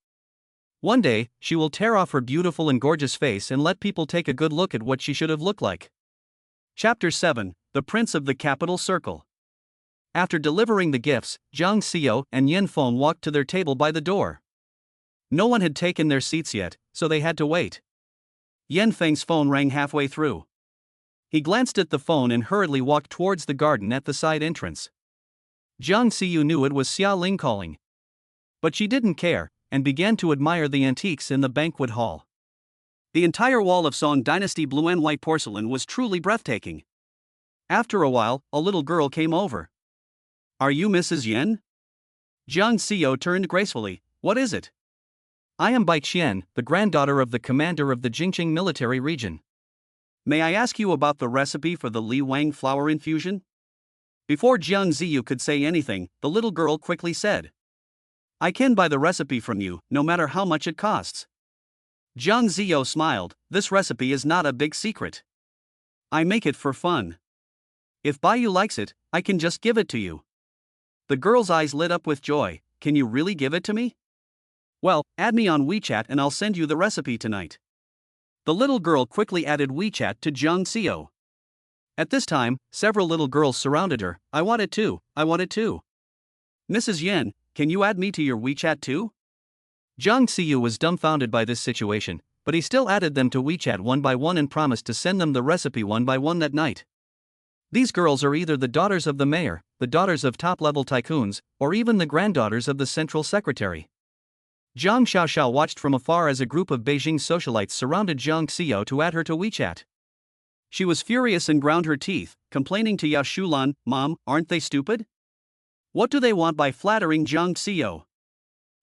One day, she will tear off her beautiful and gorgeous face and let people take a good look at what she should have looked like. Chapter 7, The Prince of the Capital Circle. After delivering the gifts, Jiang Xiao and Yin Feng walked to their table by the door. No one had taken their seats yet, so they had to wait. Yan Feng's phone rang halfway through. He glanced at the phone and hurriedly walked towards the garden at the side entrance. Jiang Xiu knew it was Xia Ling calling. But she didn't care, and began to admire the antiques in the banquet hall. The entire wall of Song Dynasty blue and white porcelain was truly breathtaking. After a while, a little girl came over. Are you Mrs. Yan? Jiang Xiu turned gracefully. What is it? I am Bai Qian, the granddaughter of the commander of the Jingqing military region. May I ask you about the recipe for the Li Wang flower infusion? Before Jiang Ziyu could say anything, the little girl quickly said. I can buy the recipe from you, no matter how much it costs. Jiang Ziyu smiled. This recipe is not a big secret. I make it for fun. If Baiyu likes it, I can just give it to you. The girl's eyes lit up with joy. Can you really give it to me? Well, add me on WeChat and I'll send you the recipe tonight. The little girl quickly added WeChat to Jiang Xiu. At this time, several little girls surrounded her. I want it too, I want it too. Mrs. Yan, can you add me to your WeChat too? Jiang Xiu was dumbfounded by this situation, but he still added them to WeChat one by one and promised to send them the recipe one by one that night. These girls are either the daughters of the mayor, the daughters of top-level tycoons, or even the granddaughters of the central secretary. Jiang Xiaoxiao watched from afar as a group of Beijing socialites surrounded Jiang Xiao to add her to WeChat. She was furious and ground her teeth, complaining to Yao Shulan, "Mom, aren't they stupid? What do they want by flattering Jiang Xiao?"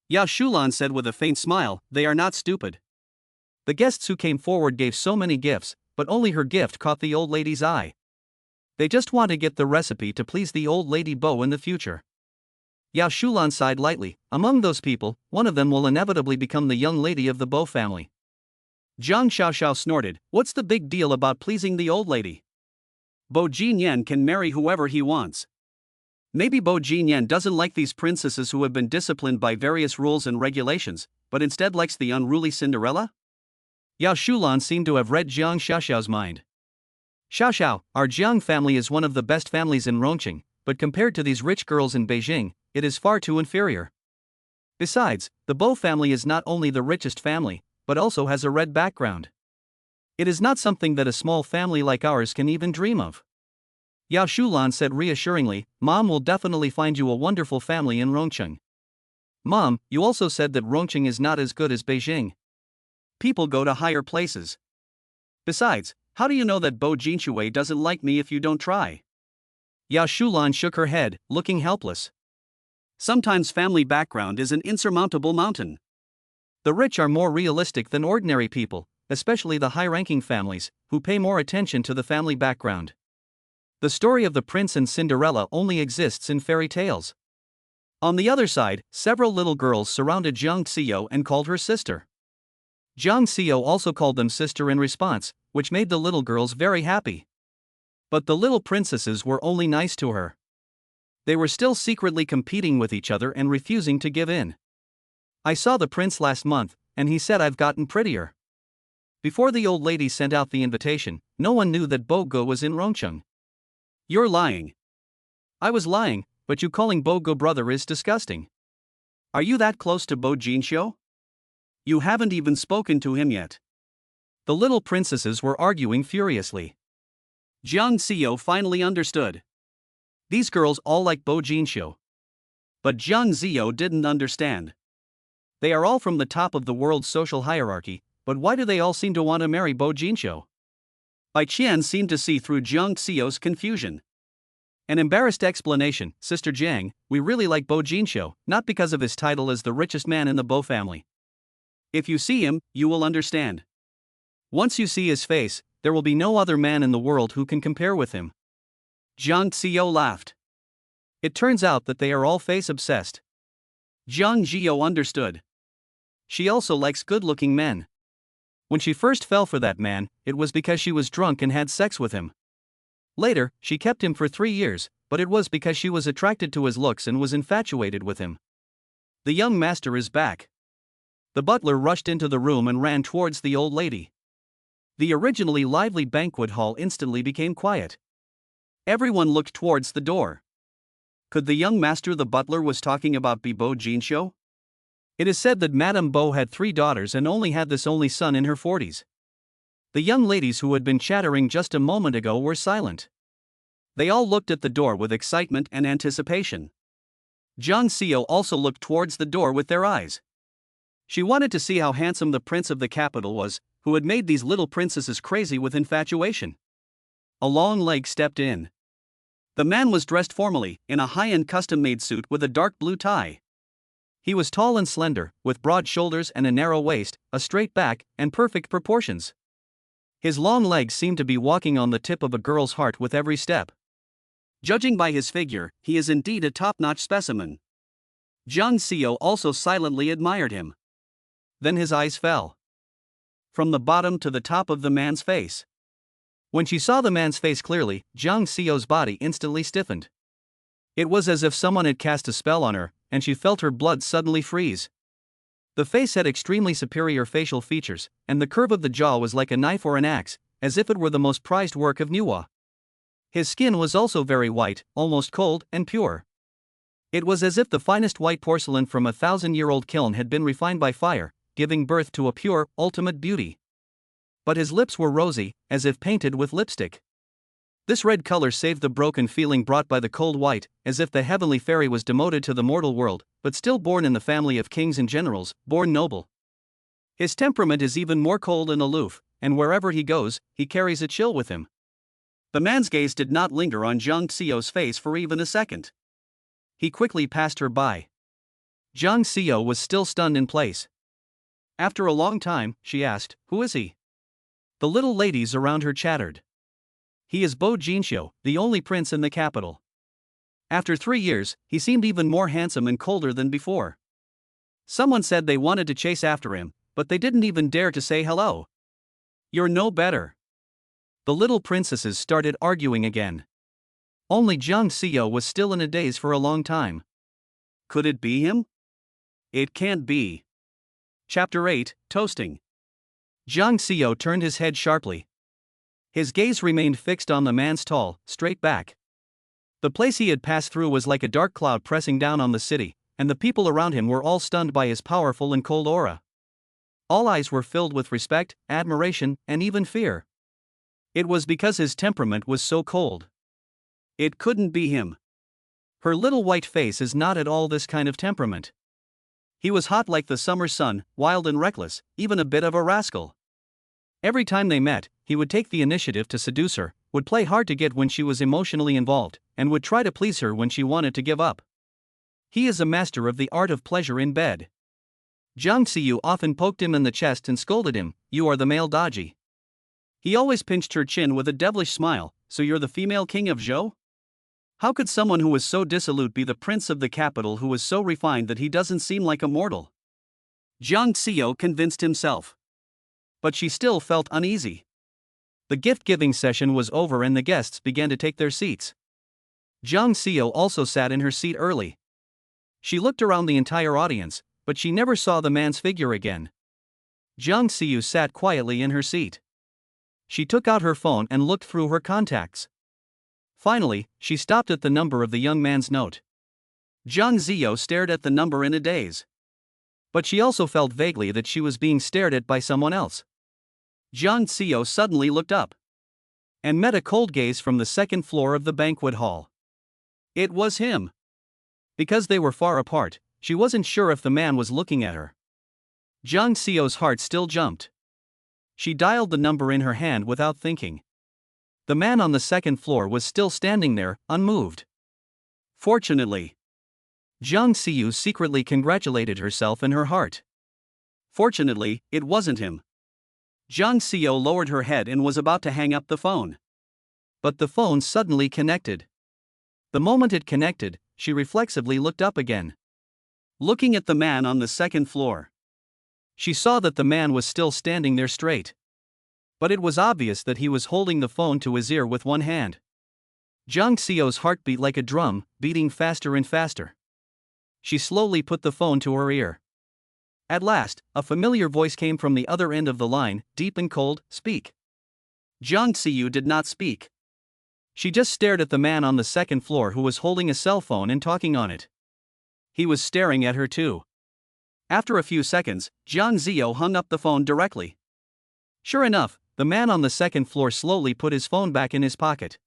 Yao Shulan said with a faint smile, "They are not stupid." The guests who came forward gave so many gifts, but only her gift caught the old lady's eye. They just want to get the recipe to please the old lady Bo in the future. Yao Shulan sighed lightly. Among those people, one of them will inevitably become the young lady of the Bo family. Jiang Xiaoxiao snorted, "What's the big deal about pleasing the old lady? Bo Jinyan can marry whoever he wants. Maybe Bo Jinyan doesn't like these princesses who have been disciplined by various rules and regulations, but instead likes the unruly Cinderella?" Yao Shulan seemed to have read Jiang Xiaoxiao's mind. "Xiaoxiao, our Jiang family is one of the best families in Rongqing, but compared to these rich girls in Beijing, it is far too inferior. Besides, the Bo family is not only the richest family, but also has a red background. It is not something that a small family like ours can even dream of." Yao Shulan said reassuringly, "Mom will definitely find you a wonderful family in Rongqing." "Mom, you also said that Rongqing is not as good as Beijing. People go to higher places. Besides, how do you know that Bo Jinshui doesn't like me if you don't try?" Yao Shulan shook her head, looking helpless. Sometimes family background is an insurmountable mountain. The rich are more realistic than ordinary people, especially the high-ranking families, who pay more attention to the family background. The story of the prince and Cinderella only exists in fairy tales. On the other side, several little girls surrounded Jiang Xiao and called her sister. Jiang Xiao also called them sister in response, which made the little girls very happy. But the little princesses were only nice to her. They were still secretly competing with each other and refusing to give in. "I saw the prince last month, and he said I've gotten prettier." Before the old lady sent out the invitation, no one knew that Bo Go was in Rongqing. "You're lying." "I was lying, but you calling Bo Go brother is disgusting. Are you that close to Bo Jinxiu? You haven't even spoken to him yet." The little princesses were arguing furiously. Jiang Xiao finally understood. These girls all like Bo Jinxiu. But Jiang Xiao didn't understand. They are all from the top of the world's social hierarchy, but why do they all seem to want to marry Bo Jinxiu? Bai Qian seemed to see through Jiang Xiao's confusion. An embarrassed explanation, "Sister Jiang, we really like Bo Jinxiu, not because of his title as the richest man in the Bo family. If you see him, you will understand. Once you see his face, there will be no other man in the world who can compare with him." Jiang Xiao laughed. It turns out that they are all face-obsessed. Jiang Xiao understood. She also likes good-looking men. When she first fell for that man, it was because she was drunk and had sex with him. Later, she kept him for 3 years, but it was because she was attracted to his looks and was infatuated with him. "The young master is back." The butler rushed into the room and ran towards the old lady. The originally lively banquet hall instantly became quiet. Everyone looked towards the door. Could the young master the butler was talking about be Bo Jinxiu? It is said that Madame Bo had 3 daughters and only had this only son in her 40s. The young ladies who had been chattering just a moment ago were silent. They all looked at the door with excitement and anticipation. Jiang Xiao also looked towards the door with their eyes. She wanted to see how handsome the prince of the capital was, who had made these little princesses crazy with infatuation. A long leg stepped in. The man was dressed formally, in a high-end custom-made suit with a dark blue tie. He was tall and slender, with broad shoulders and a narrow waist, a straight back, and perfect proportions. His long legs seemed to be walking on the tip of a girl's heart with every step. Judging by his figure, he is indeed a top-notch specimen. Jiang Xiao also silently admired him. Then his eyes fell from the bottom to the top of the man's face. When she saw the man's face clearly, Jiang Xiao's body instantly stiffened. It was as if someone had cast a spell on her, and she felt her blood suddenly freeze. The face had extremely superior facial features, and the curve of the jaw was like a knife or an axe, as if it were the most prized work of Nuwa. His skin was also very white, almost cold and pure. It was as if the finest white porcelain from a 1,000-year-old kiln had been refined by fire, giving birth to a pure, ultimate beauty. But his lips were rosy, as if painted with lipstick. This red color saved the broken feeling brought by the cold white, as if the heavenly fairy was demoted to the mortal world, but still born in the family of kings and generals, born noble. His temperament is even more cold and aloof, and wherever he goes, he carries a chill with him. The man's gaze did not linger on Jiang Xiao's face for even a second. He quickly passed her by. Jiang Xiao was still stunned in place. After a long time, she asked, "Who is he?" The little ladies around her chattered. "He is Bo Jinxiu, the only prince in the capital." After 3 years, he seemed even more handsome and colder than before. Someone said they wanted to chase after him, but they didn't even dare to say hello. "You're no better." The little princesses started arguing again. Only Jiang Xiao was still in a daze for a long time. Could it be him? It can't be. Chapter 8, Toasting. Jiang Xiao turned his head sharply. His gaze remained fixed on the man's tall, straight back. The place he had passed through was like a dark cloud pressing down on the city, and the people around him were all stunned by his powerful and cold aura. All eyes were filled with respect, admiration, and even fear. It was because his temperament was so cold. It couldn't be him. Her little white face is not at all this kind of temperament. He was hot like the summer sun, wild and reckless, even a bit of a rascal. Every time they met, he would take the initiative to seduce her, would play hard to get when she was emotionally involved, and would try to please her when she wanted to give up. He is a master of the art of pleasure in bed. Jiang Xiu often poked him in the chest and scolded him, "You are the male dodgy." He always pinched her chin with a devilish smile, "So you're the female king of Zhou?" How could someone who was so dissolute be the prince of the capital, who was so refined that he doesn't seem like a mortal? Jiang Xiu convinced himself. But she still felt uneasy. The gift-giving session was over and the guests began to take their seats. Jiang Xiu also sat in her seat early. She looked around the entire audience, but she never saw the man's figure again. Jiang Xiu sat quietly in her seat. She took out her phone and looked through her contacts. Finally, she stopped at the number of the young man's note. Jiang Xiu stared at the number in a daze. But she also felt vaguely that she was being stared at by someone else. Jiang Xiu suddenly looked up and met a cold gaze from the second floor of the banquet hall. It was him. Because they were far apart, she wasn't sure if the man was looking at her. Jiang Xiu's heart still jumped. She dialed the number in her hand without thinking. The man on the second floor was still standing there, unmoved. Fortunately. Jiang Xiu secretly congratulated herself in her heart. Fortunately, it wasn't him. Jiang Xiu lowered her head and was about to hang up the phone. But the phone suddenly connected. The moment it connected, she reflexively looked up again. Looking at the man on the second floor, she saw that the man was still standing there straight. But it was obvious that he was holding the phone to his ear with one hand. Jiang Xiu's heart beat like a drum, beating faster and faster. She slowly put the phone to her ear. At last, a familiar voice came from the other end of the line, deep and cold, "Speak." Jiang Xiu did not speak. She just stared at the man on the second floor who was holding a cell phone and talking on it. He was staring at her too. After a few seconds, Jiang Xiu hung up the phone directly. Sure enough, the man on the second floor slowly put his phone back in his pocket.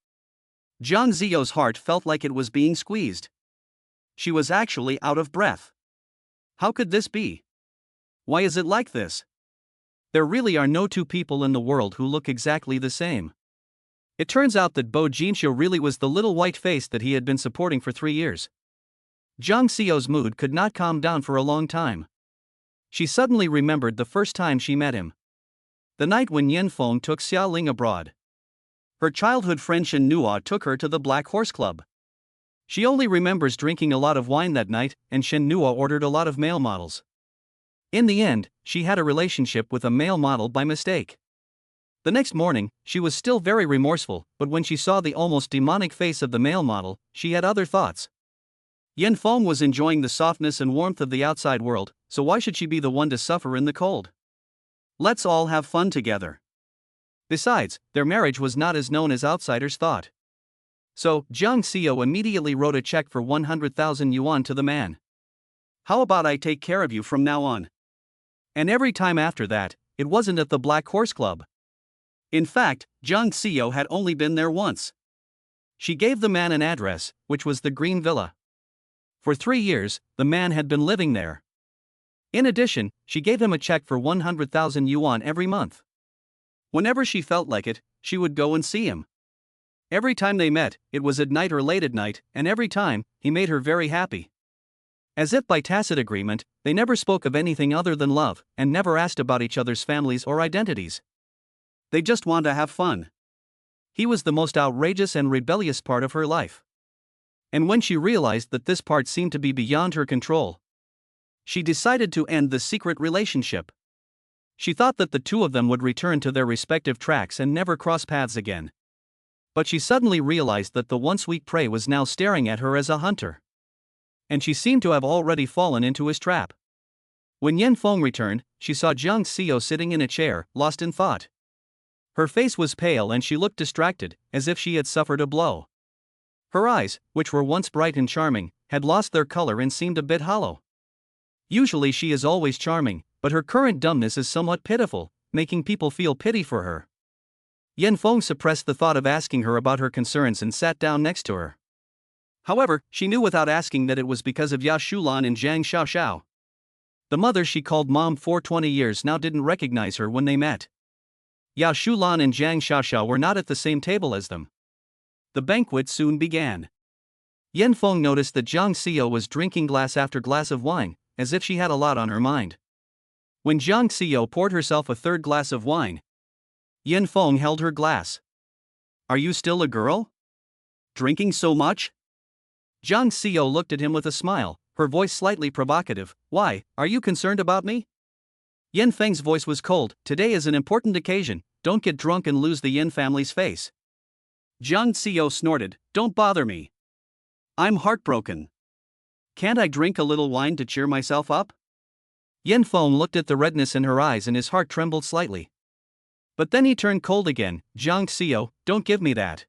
Jiang Xiu's heart felt like it was being squeezed. She was actually out of breath. How could this be? Why is it like this? There really are no two people in the world who look exactly the same. It turns out that Bo Jinxiu really was the little white face that he had been supporting for 3 years. Jiang Xiu's mood could not calm down for a long time. She suddenly remembered the first time she met him. The night when Yan Feng took Xia Ling abroad. Her childhood friend Shen Nuo took her to the Black Horse Club. She only remembers drinking a lot of wine that night, and Shen Nuo ordered a lot of male models. In the end, she had a relationship with a male model by mistake. The next morning, she was still very remorseful, but when she saw the almost demonic face of the male model, she had other thoughts. Yan Feng was enjoying the softness and warmth of the outside world, so why should she be the one to suffer in the cold? Let's all have fun together. Besides, their marriage was not as known as outsiders thought. So, Jiang Xiu immediately wrote a check for 100,000 yuan to the man. "How about I take care of you from now on?" And every time after that, it wasn't at the Black Horse Club. In fact, Jiang Xiu had only been there once. She gave the man an address, which was the Green Villa. For 3 years, the man had been living there. In addition, she gave him a check for 100,000 yuan every month. Whenever she felt like it, she would go and see him. Every time they met, it was at night or late at night, and every time, he made her very happy. As if by tacit agreement, they never spoke of anything other than love, and never asked about each other's families or identities. They just want to have fun. He was the most outrageous and rebellious part of her life. And when she realized that this part seemed to be beyond her control, she decided to end the secret relationship. She thought that the two of them would return to their respective tracks and never cross paths again. But she suddenly realized that the once weak prey was now staring at her as a hunter. And she seemed to have already fallen into his trap. When Yan Feng returned, she saw Jiang Xiao sitting in a chair, lost in thought. Her face was pale and she looked distracted, as if she had suffered a blow. Her eyes, which were once bright and charming, had lost their color and seemed a bit hollow. Usually she is always charming, but her current dumbness is somewhat pitiful, making people feel pity for her. Yan Feng suppressed the thought of asking her about her concerns and sat down next to her. However, she knew without asking that it was because of Ya Shulan and Zhang Xiaoxiao. The mother she called mom for 20 years now didn't recognize her when they met. Ya Shulan and Zhang Xiaoxiao were not at the same table as them. The banquet soon began. Yan Feng noticed that Jiang Xiao was drinking glass after glass of wine, as if she had a lot on her mind. When Jiang Xiao poured herself a third glass of wine, Yan Feng held her glass. "Are you still a girl? Drinking so much?" Jiang Xiao looked at him with a smile, her voice slightly provocative. "Why, are you concerned about me?" Yan Feng's voice was cold. "Today is an important occasion, don't get drunk and lose the Yan family's face." Jiang Xiao snorted, "Don't bother me. I'm heartbroken. Can't I drink a little wine to cheer myself up?" Yan Feng looked at the redness in her eyes and his heart trembled slightly. But then he turned cold again. "Jiang Xiao, don't give me that.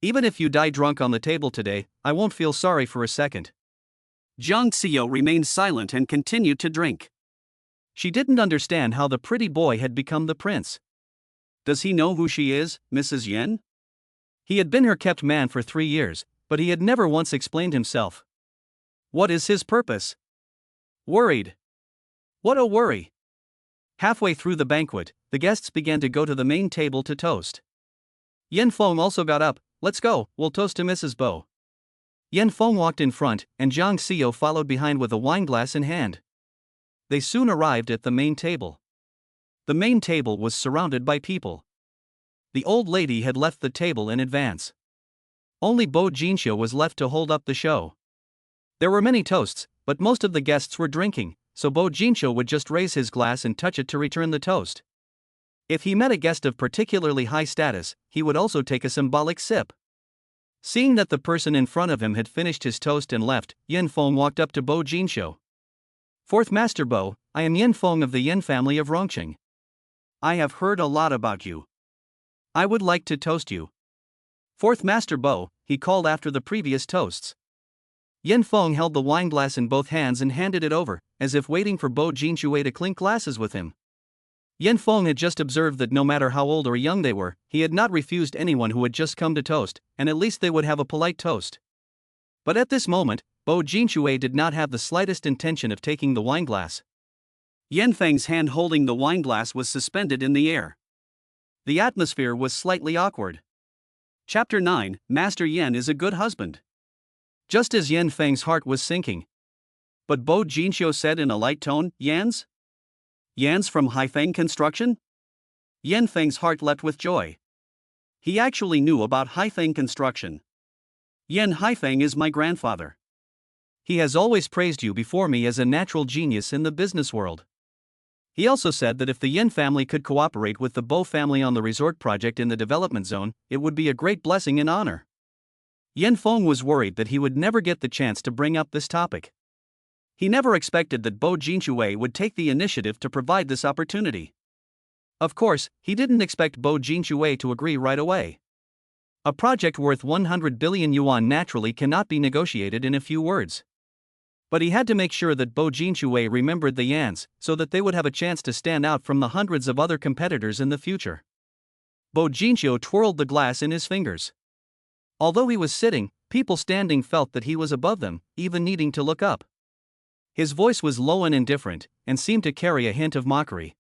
Even if you die drunk on the table today, I won't feel sorry for a second." Jiang Xiao remained silent and continued to drink. She didn't understand how the pretty boy had become the prince. Does he know who she is, Mrs. Yan? He had been her kept man for 3 years, but he had never once explained himself. What is his purpose? Worried. What a worry. Halfway through the banquet, the guests began to go to the main table to toast. Yan Feng also got up. "Let's go, we'll toast to Mrs. Bo." Yan Feng walked in front, and Jiang Xiao followed behind with a wineglass in hand. They soon arrived at the main table. The main table was surrounded by people. The old lady had left the table in advance. Only Bo Jinxiu was left to hold up the show. There were many toasts, but most of the guests were drinking, so Bo Jinxiu would just raise his glass and touch it to return the toast. If he met a guest of particularly high status, he would also take a symbolic sip. Seeing that the person in front of him had finished his toast and left, Yan Feng walked up to Bo Jinxiu. "Fourth Master Bo, I am Yan Feng of the Yan family of Rongqing. I have heard a lot about you. I would like to toast you." "Fourth Master Bo," he called after the previous toasts. Yan Feng held the wineglass in both hands and handed it over, as if waiting for Bo Jinxiu to clink glasses with him. Yan Feng had just observed that no matter how old or young they were, he had not refused anyone who had just come to toast, and at least they would have a polite toast. But at this moment, Bo Jinxiu did not have the slightest intention of taking the wineglass. Yan Feng's hand holding the wineglass was suspended in the air. The atmosphere was slightly awkward. Chapter 9, Master Yan is a good husband. Just as Yan Feng's heart was sinking. But Bo Jinxiu said in a light tone, "Yan's? Yan's from Haifeng Construction?" Yan Feng's heart leapt with joy. He actually knew about Haifeng Construction. "Yan Haifeng is my grandfather. He has always praised you before me as a natural genius in the business world." He also said that if the Yan family could cooperate with the Bo family on the resort project in the development zone, it would be a great blessing and honor. Yan Feng was worried that he would never get the chance to bring up this topic. He never expected that Bo Jinxiu would take the initiative to provide this opportunity. Of course, he didn't expect Bo Jinxiu to agree right away. A project worth 100 billion yuan naturally cannot be negotiated in a few words. But he had to make sure that Bo Jinxiu remembered the Yans, so that they would have a chance to stand out from the hundreds of other competitors in the future. Bo Jinxiu twirled the glass in his fingers. Although he was sitting, people standing felt that he was above them, even needing to look up. His voice was low and indifferent, and seemed to carry a hint of mockery.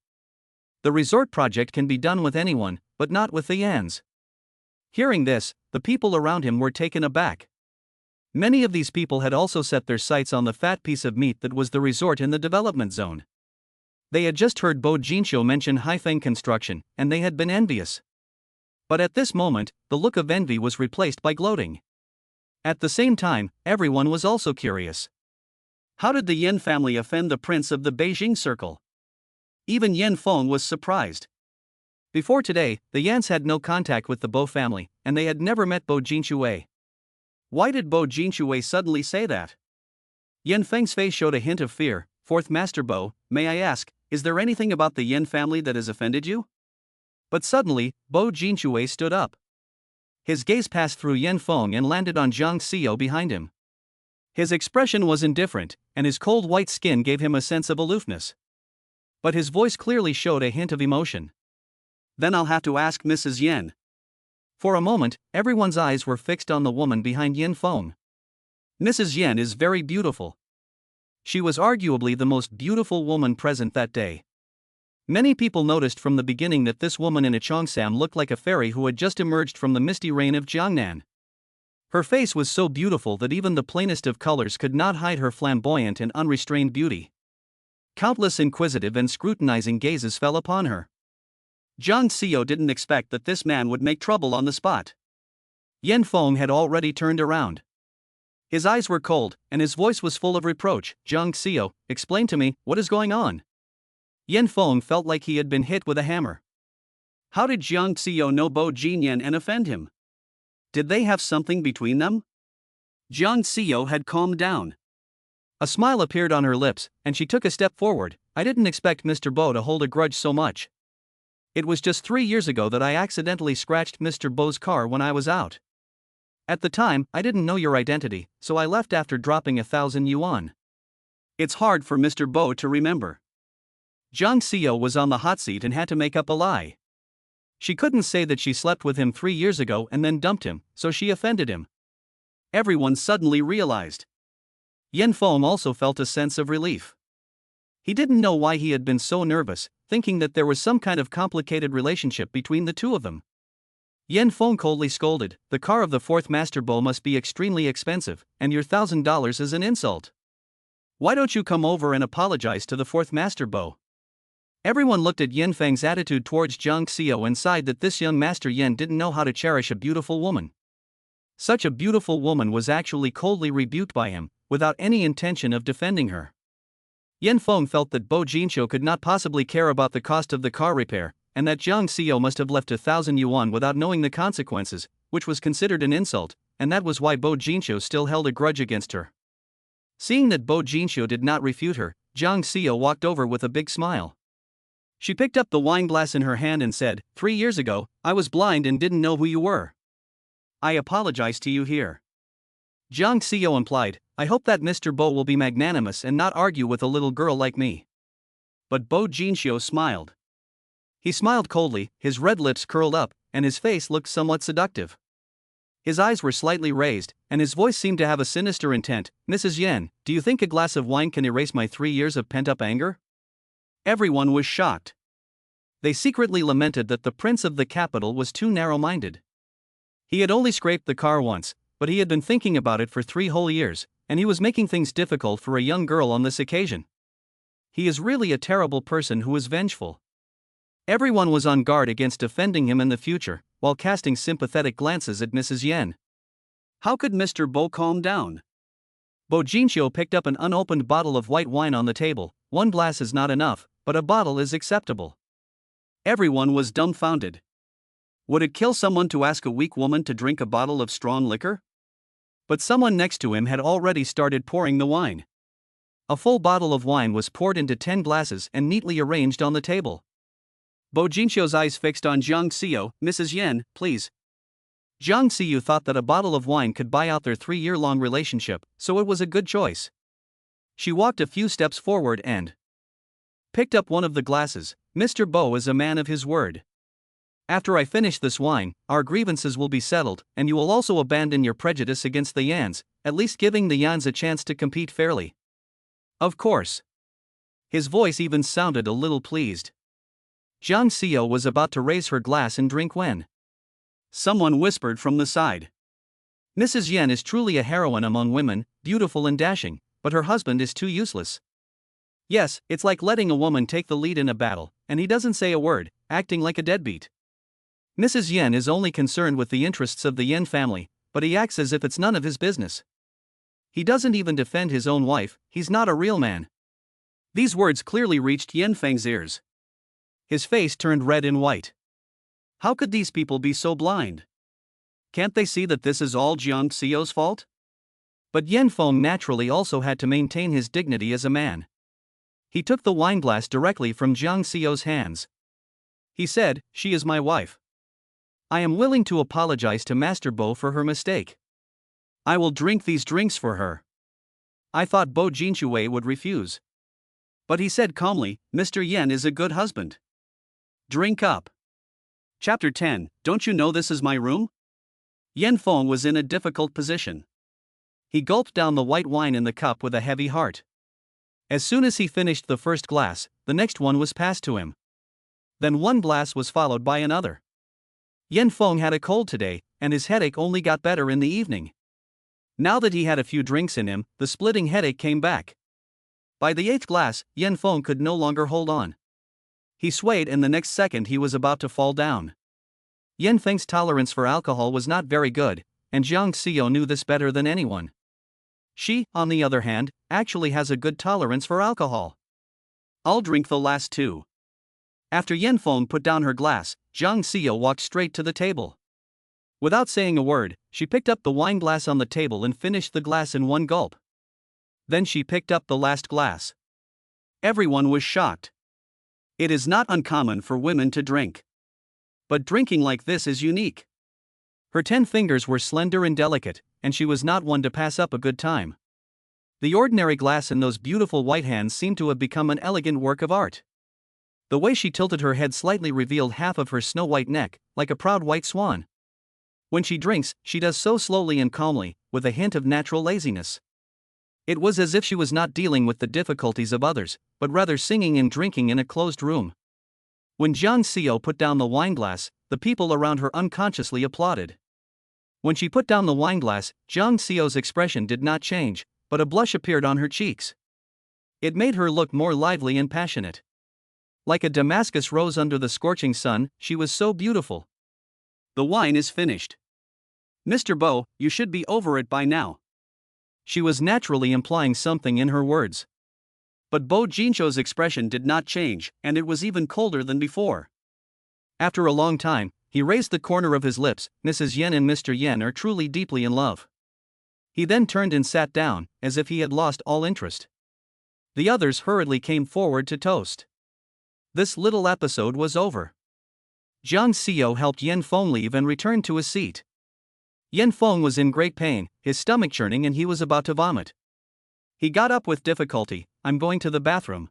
The resort project can be done with anyone, but not with the Yans. Hearing this, the people around him were taken aback. Many of these people had also set their sights on the fat piece of meat that was the resort in the development zone. They had just heard Bo Jinshou mention Haifeng construction, and they had been envious. But at this moment, the look of envy was replaced by gloating. At the same time, everyone was also curious. How did the Yan family offend the prince of the Beijing circle? Even Yan Feng was surprised. Before today, the Yans had no contact with the Bo family, and they had never met Bo Jinshue. Why did Bo Jinshue suddenly say that? Yan Feng's face showed a hint of fear. Fourth Master Bo, may I ask, is there anything about the Yan family that has offended you? But suddenly, Bo Jinshue stood up. His gaze passed through Yan Feng and landed on Zhang Xiao behind him. His expression was indifferent, and his cold white skin gave him a sense of aloofness. But his voice clearly showed a hint of emotion. Then I'll have to ask Mrs. Yan. For a moment, everyone's eyes were fixed on the woman behind Yan Feng. Mrs. Yan is very beautiful. She was arguably the most beautiful woman present that day. Many people noticed from the beginning that this woman in a cheongsam looked like a fairy who had just emerged from the misty rain of Jiangnan. Her face was so beautiful that even the plainest of colors could not hide her flamboyant and unrestrained beauty. Countless inquisitive and scrutinizing gazes fell upon her. Zhang Xiao didn't expect that this man would make trouble on the spot. Yan Feng had already turned around. His eyes were cold, and his voice was full of reproach. Zhang Xiao, explain to me, what is going on? Yan Feng felt like he had been hit with a hammer. How did Zhang Xiao know Bo Jinyan and offend him? Did they have something between them? Zhang Xiao had calmed down. A smile appeared on her lips, and she took a step forward. I didn't expect Mr. Bo to hold a grudge so much. It was just 3 years ago that I accidentally scratched Mr. Bo's car when I was out. At the time, I didn't know your identity, so I left after dropping 1,000 yuan. It's hard for Mr. Bo to remember. Zhang Xiao was on the hot seat and had to make up a lie. She couldn't say that she slept with him 3 years ago and then dumped him, so she offended him. Everyone suddenly realized. Yan Feng also felt a sense of relief. He didn't know why he had been so nervous, thinking that there was some kind of complicated relationship between the two of them. Yan Feng coldly scolded, the car of the fourth Master Bo must be extremely expensive, and your $1,000 is an insult. Why don't you come over and apologize to the fourth Master Bo? Everyone looked at Yan Feng's attitude towards Zhang Xiao and sighed that this young Master Yan didn't know how to cherish a beautiful woman. Such a beautiful woman was actually coldly rebuked by him, without any intention of defending her. Yan Feng felt that Bo Jinshou could not possibly care about the cost of the car repair, and that Zhang Xiao must have left 1,000 yuan without knowing the consequences, which was considered an insult, and that was why Bo Jinshou still held a grudge against her. Seeing that Bo Jinshou did not refute her, Zhang Xiao walked over with a big smile. She picked up the wine glass in her hand and said, 3 years ago, I was blind and didn't know who you were. I apologize to you here. Zhang Xiao implied, I hope that Mr. Bo will be magnanimous and not argue with a little girl like me. But Bo Jinshou smiled. He smiled coldly, his red lips curled up, and his face looked somewhat seductive. His eyes were slightly raised, and his voice seemed to have a sinister intent. Mrs. Yan, do you think a glass of wine can erase my 3 years of pent-up anger? Everyone was shocked. They secretly lamented that the prince of the capital was too narrow-minded. He had only scraped the car once, but he had been thinking about it for 3 whole years, and he was making things difficult for a young girl on this occasion. He is really a terrible person who is vengeful. Everyone was on guard against offending him in the future, while casting sympathetic glances at Mrs. Yan. How could Mr. Bo calm down? Bo Jinshou picked up an unopened bottle of white wine on the table. 1 glass is not enough, but a bottle is acceptable. Everyone was dumbfounded. Would it kill someone to ask a weak woman to drink a bottle of strong liquor? But someone next to him had already started pouring the wine. A full bottle of wine was poured into 10 glasses and neatly arranged on the table. Bo Jinshou's eyes fixed on Zhang Xiao. Mrs. Yan, please. Zhang Xiao thought that a bottle of wine could buy out their 3-year-long relationship, so it was a good choice. She walked a few steps forward and picked up one of the glasses. Mr. Bo is a man of his word. After I finish this wine, our grievances will be settled, and you will also abandon your prejudice against the Yans, at least giving the Yans a chance to compete fairly. Of course. His voice even sounded a little pleased. Jiang Xiao was about to raise her glass and drink when someone whispered from the side. Mrs. Yan is truly a heroine among women, beautiful and dashing, but her husband is too useless. Yes, it's like letting a woman take the lead in a battle, and he doesn't say a word, acting like a deadbeat. Mrs. Yan is only concerned with the interests of the Yan family, but he acts as if it's none of his business. He doesn't even defend his own wife, he's not a real man. These words clearly reached Yan Feng's ears. His face turned red and white. How could these people be so blind? Can't they see that this is all Jiang Xiao's fault? But Yan Feng naturally also had to maintain his dignity as a man. He took the wineglass directly from Jiang Xiao's hands. He said, "She is my wife. I am willing to apologize to Master Bo for her mistake. I will drink these drinks for her." I thought Bo Jinshui would refuse. But he said calmly, "Mr. Yan is a good husband. Drink up." Chapter 10, Don't you know this is my room? Yan Feng was in a difficult position. He gulped down the white wine in the cup with a heavy heart. As soon as he finished the first glass, the next one was passed to him. Then one glass was followed by another. Yan Feng had a cold today, and his headache only got better in the evening. Now that he had a few drinks in him, the splitting headache came back. By the 8th glass, Yan Feng could no longer hold on. He swayed, and the next second he was about to fall down. Yan Feng's tolerance for alcohol was not very good, and Jiang Xiao knew this better than anyone. She, on the other hand, actually has a good tolerance for alcohol. "I'll drink the last two." After Yan Feng put down her glass, Jiang Xiao walked straight to the table. Without saying a word, she picked up the wine glass on the table and finished the glass in one gulp. Then she picked up the last glass. Everyone was shocked. It is not uncommon for women to drink. But drinking like this is unique. Her 10 fingers were slender and delicate, and she was not one to pass up a good time. The ordinary glass in those beautiful white hands seemed to have become an elegant work of art. The way she tilted her head slightly revealed half of her snow-white neck, like a proud white swan. When she drinks, she does so slowly and calmly, with a hint of natural laziness. It was as if she was not dealing with the difficulties of others, but rather singing and drinking in a closed room. When Jiang Xiao put down the wineglass, the people around her unconsciously applauded. When she put down the wineglass, Jiang Xiao's expression did not change, but a blush appeared on her cheeks. It made her look more lively and passionate. Like a Damascus rose under the scorching sun, she was so beautiful. "The wine is finished. Mr. Bo, you should be over it by now." She was naturally implying something in her words. But Bo Jinshui's expression did not change, and it was even colder than before. After a long time, he raised the corner of his lips. "Mrs. Yan and Mr. Yan are truly deeply in love." He then turned and sat down, as if he had lost all interest. The others hurriedly came forward to toast. This little episode was over. Jiang Xiao helped Yan Feng leave and returned to his seat. Yan Feng was in great pain, his stomach churning, and he was about to vomit. He got up with difficulty. "I'm going to the bathroom."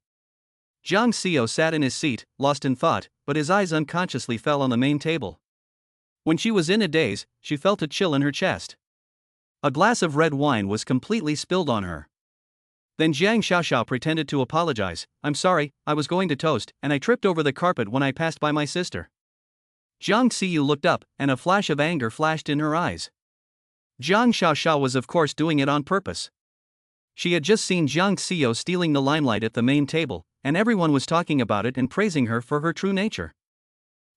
Jiang Xiao sat in his seat, lost in thought, but his eyes unconsciously fell on the main table. When she was in a daze, she felt a chill in her chest. A glass of red wine was completely spilled on her. Then Jiang Xiaoxiao pretended to apologize. "I'm sorry, I was going to toast, and I tripped over the carpet when I passed by my sister." Jiang Xiu looked up, and a flash of anger flashed in her eyes. Jiang Xiaoxiao was of course doing it on purpose. She had just seen Jiang Xiao stealing the limelight at the main table, and everyone was talking about it and praising her for her true nature.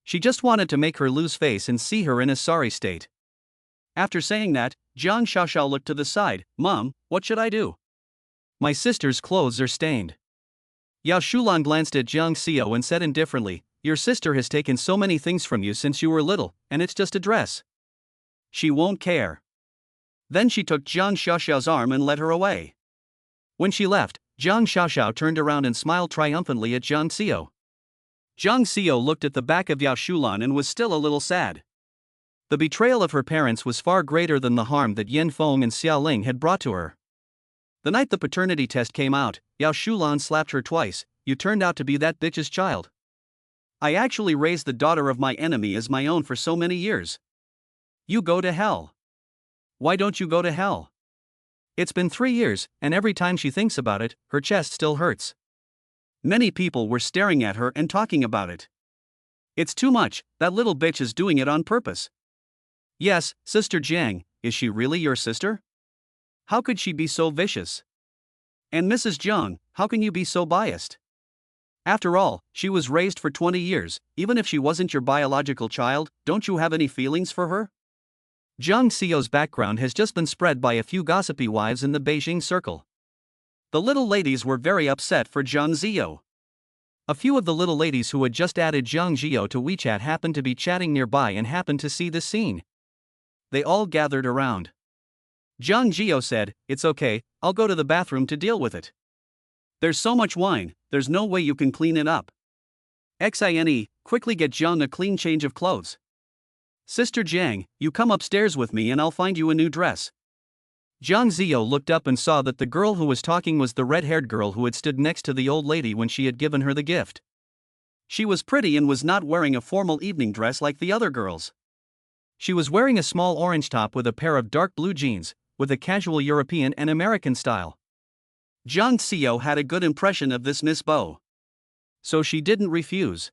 She just wanted to make her lose face and see her in a sorry state. After saying that, Jiang Xiaoxiao looked to the side. "Mom, what should I do? My sister's clothes are stained." Yao Shulan glanced at Jiang Xiao and said indifferently, "Your sister has taken so many things from you since you were little, and it's just a dress. She won't care." Then she took Jiang Xiaoxiao's arm and led her away. When she left, Jiang Xiaoxiao turned around and smiled triumphantly at Jiang Xiao. Jiang Xiao looked at the back of Yao Shulan and was still a little sad. The betrayal of her parents was far greater than the harm that Yan Feng and Xiao Ling had brought to her. The night the paternity test came out, Yao Shulan slapped her twice. "You turned out to be that bitch's child. I actually raised the daughter of my enemy as my own for so many years. You go to hell. Why don't you go to hell? It's been 3 years, and every time she thinks about it, her chest still hurts. Many people were staring at her and talking about it. It's too much, that little bitch is doing it on purpose. Yes, Sister Jiang, is she really your sister? How could she be so vicious? And Mrs. Jiang, how can you be so biased? After all, she was raised for 20 years, even if she wasn't your biological child, don't you have any feelings for her? Jiang Xiao's background has just been spread by a few gossipy wives in the Beijing circle. The little ladies were very upset for Jiang Xiao. A few of the little ladies who had just added Jiang Xiao to WeChat happened to be chatting nearby and happened to see this scene. They all gathered around. Jiang Xiao said, "It's okay, I'll go to the bathroom to deal with it. There's so much wine, there's no way you can clean it up. Xine, quickly get Jiang a clean change of clothes. Sister Jiang, you come upstairs with me and I'll find you a new dress." Jiang Xiao looked up and saw that the girl who was talking was the red-haired girl who had stood next to the old lady when she had given her the gift. She was pretty and was not wearing a formal evening dress like the other girls. She was wearing a small orange top with a pair of dark blue jeans, with a casual European and American style. Jiang Xiao had a good impression of this Miss Bo. So she didn't refuse.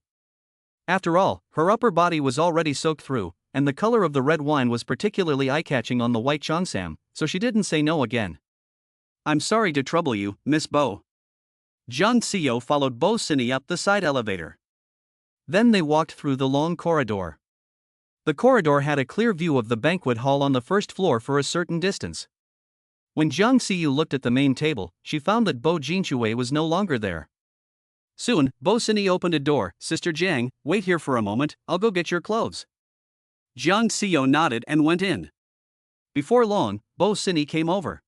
After all, her upper body was already soaked through, and the color of the red wine was particularly eye-catching on the white cheongsam, so she didn't say no again. "I'm sorry to trouble you, Miss Bo." Jiang Xiao followed Bo Cini up the side elevator. Then they walked through the long corridor. The corridor had a clear view of the banquet hall on the first floor for a certain distance. When Jiang Xiu looked at the main table, she found that Bo Jinxue was no longer there. Soon, Bo Cini opened a door. "Sister Jiang, wait here for a moment, I'll go get your clothes." Jiang Xiu nodded and went in. Before long, Bo Cini came over.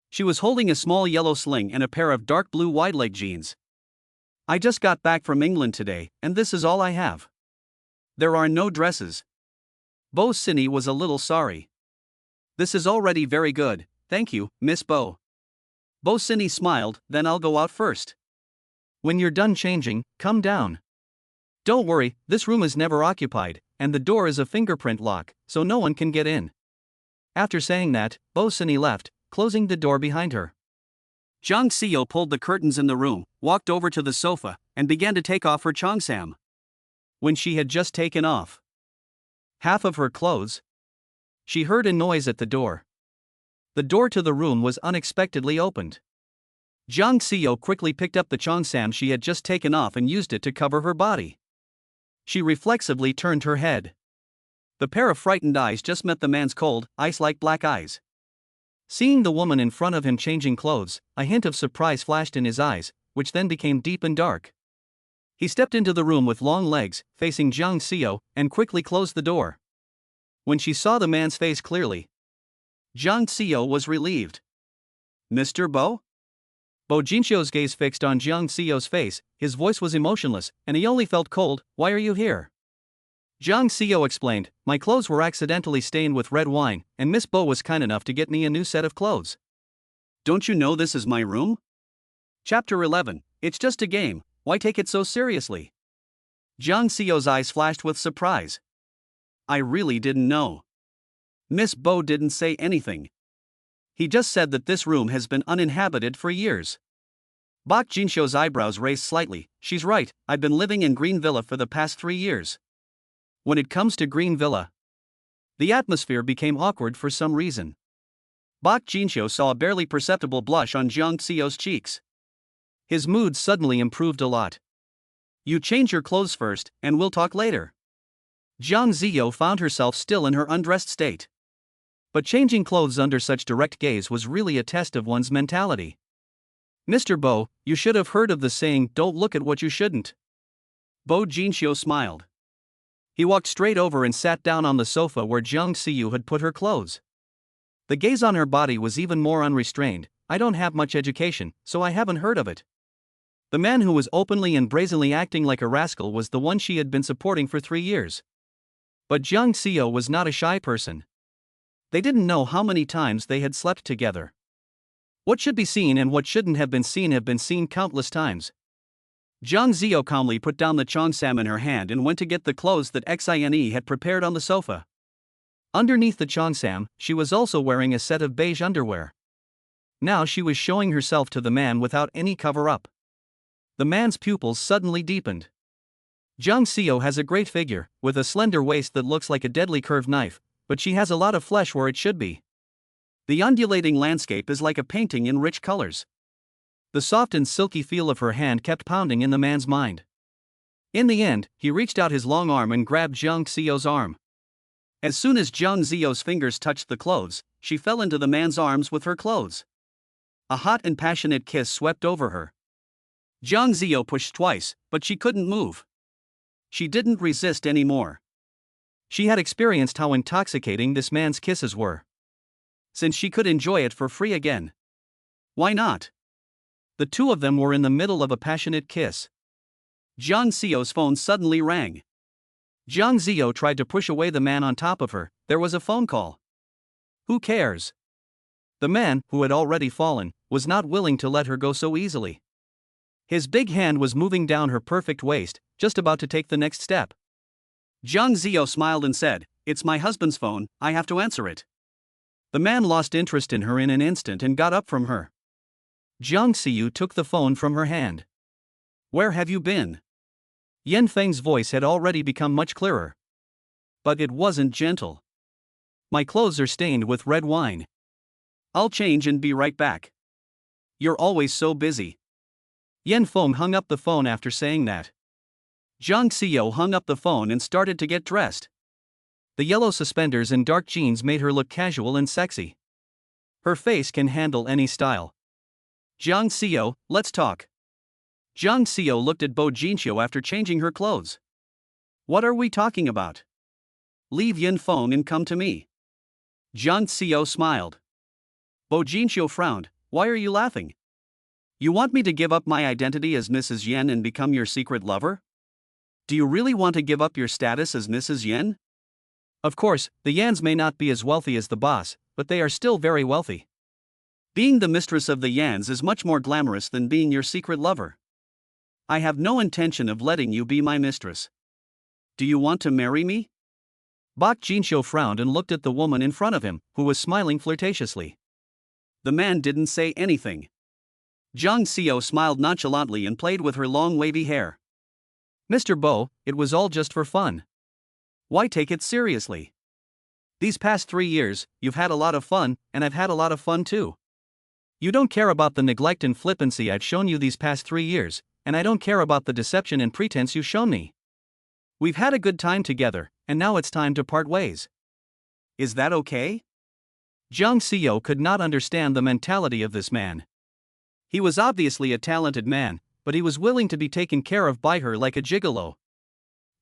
She was holding a small yellow sling and a pair of dark blue wide-leg jeans. "I just got back from England today, and this is all I have. There are no dresses." Bo Cini was a little sorry. "This is already very good, thank you, Miss Bo." Bo Cini smiled, "Then I'll go out first. When you're done changing, come down. Don't worry, this room is never occupied, and the door is a fingerprint lock, so no one can get in." After saying that, Bo Cini left, closing the door behind her. Jiang Xiao pulled the curtains in the room, walked over to the sofa, and began to take off her cheongsam. When she had just taken off half of her clothes, she heard a noise at the door. The door to the room was unexpectedly opened. Jiang Xiao quickly picked up the cheongsam she had just taken off and used it to cover her body. She reflexively turned her head. The pair of frightened eyes just met the man's cold, ice-like black eyes. Seeing the woman in front of him changing clothes, a hint of surprise flashed in his eyes, which then became deep and dark. He stepped into the room with long legs, facing Jiang Xiao, and quickly closed the door. When she saw the man's face clearly, Jiang Xiao was relieved. "Mr. Bo?" Bo Jinxiu's gaze fixed on Jiang Xiao's face, his voice was emotionless, and he only felt cold. "Why are you here?" Jiang Xiao explained, "My clothes were accidentally stained with red wine, and Miss Bo was kind enough to get me a new set of clothes." "Don't you know this is my room?" Chapter 11, It's just a game, why take it so seriously? Jiang Xiao's eyes flashed with surprise. "I really didn't know." Miss Bo didn't say anything. He just said that this room has been uninhabited for years. Bok Jinxiu's eyebrows raised slightly. "She's right, I've been living in Green Villa for the past 3 years. When it comes to Green Villa, the atmosphere became awkward for some reason." Bok Jinxiu saw a barely perceptible blush on Jiang Xiao's cheeks. His mood suddenly improved a lot. "You change your clothes first, and we'll talk later." Jiang Xiao found herself still in her undressed state. But changing clothes under such direct gaze was really a test of one's mentality. "Mr. Bo, you should have heard of the saying, don't look at what you shouldn't." Bo Jinxiu smiled. He walked straight over and sat down on the sofa where Jiang Xiu had put her clothes. The gaze on her body was even more unrestrained. "I don't have much education, so I haven't heard of it." The man who was openly and brazenly acting like a rascal was the one she had been supporting for 3 years. But Jiang Xiu was not a shy person. They didn't know how many times they had slept together. What should be seen and what shouldn't have been seen countless times. Jiang Zio calmly put down the cheongsam in her hand and went to get the clothes that Xine had prepared on the sofa. Underneath the cheongsam, she was also wearing a set of beige underwear. Now she was showing herself to the man without any cover-up. The man's pupils suddenly deepened. Jiang Zio has a great figure, with a slender waist that looks like a deadly curved knife, but she has a lot of flesh where it should be. The undulating landscape is like a painting in rich colors. The soft and silky feel of her hand kept pounding in the man's mind. In the end, he reached out his long arm and grabbed Jiang Zio's arm. As soon as Jiang Zio's fingers touched the clothes, she fell into the man's arms with her clothes. A hot and passionate kiss swept over her. Jiang Zio pushed twice, but she couldn't move. She didn't resist anymore. She had experienced how intoxicating this man's kisses were. Since she could enjoy it for free again, why not? The two of them were in the middle of a passionate kiss. Jiang Zio's phone suddenly rang. Jiang Zio tried to push away the man on top of her. There was a phone call. Who cares? The man, who had already fallen, was not willing to let her go so easily. His big hand was moving down her perfect waist, just about to take the next step. Jiang Zio smiled and said, "It's my husband's phone, I have to answer it." The man lost interest in her in an instant and got up from her. Jiang Zio took the phone from her hand. "Where have you been?" Yan Feng's voice had already become much clearer. But it wasn't gentle. "My clothes are stained with red wine. I'll change and be right back." "You're always so busy." Yan Feng hung up the phone after saying that. Jiang Zio hung up the phone and started to get dressed. The yellow suspenders and dark jeans made her look casual and sexy. Her face can handle any style. "Jiang Zio, let's talk." Jiang Zio looked at Bo Jinxiu after changing her clothes. "What are we talking about? Leave Yan Feng and come to me." Jiang Zio smiled. Bo Jinxiu frowned. "Why are you laughing? You want me to give up my identity as Mrs. Yan and become your secret lover? Do you really want to give up your status as Mrs. Yan?" Of course, the Yans may not be as wealthy as the boss, but they are still very wealthy. Being the mistress of the Yans is much more glamorous than being your secret lover. "I have no intention of letting you be my mistress. Do you want to marry me?" Bok Jinxiu frowned and looked at the woman in front of him, who was smiling flirtatiously. The man didn't say anything. Jiang Zio smiled nonchalantly and played with her long wavy hair. "Mr. Bo, it was all just for fun. Why take it seriously? These past 3 years, you've had a lot of fun, and I've had a lot of fun too. You don't care about the neglect and flippancy I've shown you these past 3 years, and I don't care about the deception and pretense you've shown me. We've had a good time together, and now it's time to part ways. Is that okay?" Jiang Zio could not understand the mentality of this man. He was obviously a talented man, but he was willing to be taken care of by her like a gigolo.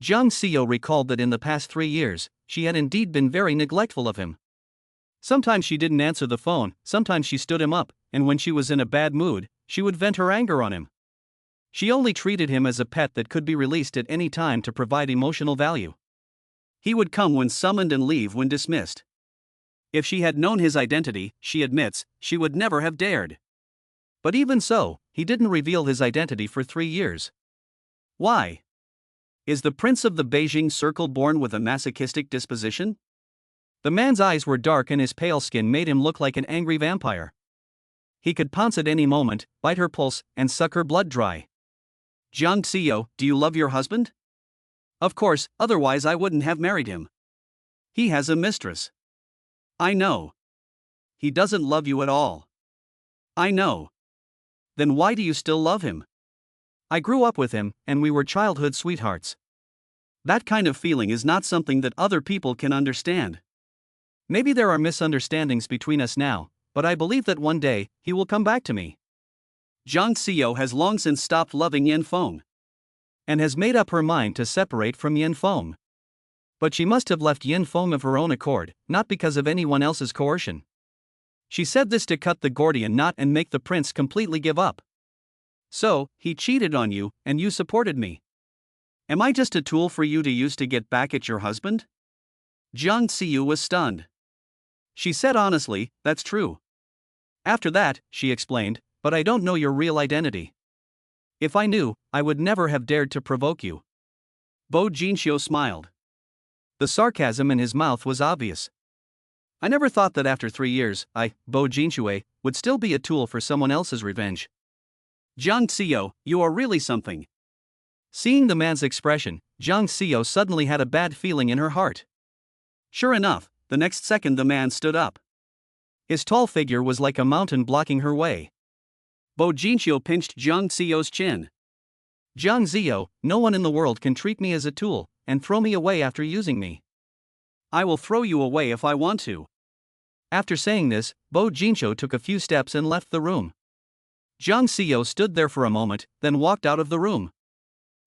Jiang Zio recalled that in the past 3 years, she had indeed been very neglectful of him. Sometimes she didn't answer the phone, sometimes she stood him up, and when she was in a bad mood, she would vent her anger on him. She only treated him as a pet that could be released at any time to provide emotional value. He would come when summoned and leave when dismissed. If she had known his identity, she admits, she would never have dared. But even so, he didn't reveal his identity for 3 years. Why? Is the prince of the Beijing circle born with a masochistic disposition? The man's eyes were dark and his pale skin made him look like an angry vampire. He could pounce at any moment, bite her pulse, and suck her blood dry. "Jiang Zio, do you love your husband?" "Of course, otherwise I wouldn't have married him. He has a mistress." "I know. He doesn't love you at all." "I know. Then why do you still love him?" "I grew up with him, and we were childhood sweethearts." That kind of feeling is not something that other people can understand. Maybe there are misunderstandings between us now, but I believe that one day, he will come back to me. Jiang Zio has long since stopped loving Yan Feng, and has made up her mind to separate from Yan Feng. But she must have left Yan Feng of her own accord, not because of anyone else's coercion. She said this to cut the Gordian knot and make the prince completely give up. "So, he cheated on you, and you supported me. Am I just a tool for you to use to get back at your husband?" Jiang Ziyu was stunned. She said honestly, "That's true." After that, she explained, "But I don't know your real identity." If I knew, I would never have dared to provoke you. Bo Jinxiu smiled. The sarcasm in his mouth was obvious. I never thought that after 3 years, Bo Jinxiu, would still be a tool for someone else's revenge. Jiang Xiao, you are really something. Seeing the man's expression, Jiang Xiao suddenly had a bad feeling in her heart. Sure enough, the next second the man stood up. His tall figure was like a mountain blocking her way. Bo Jinxiu pinched Jiang Xiao's chin. Jiang Xiao, no one in the world can treat me as a tool and throw me away after using me. I will throw you away if I want to. After saying this, Bo Jinxiu took a few steps and left the room. Jiang Xiao stood there for a moment, then walked out of the room.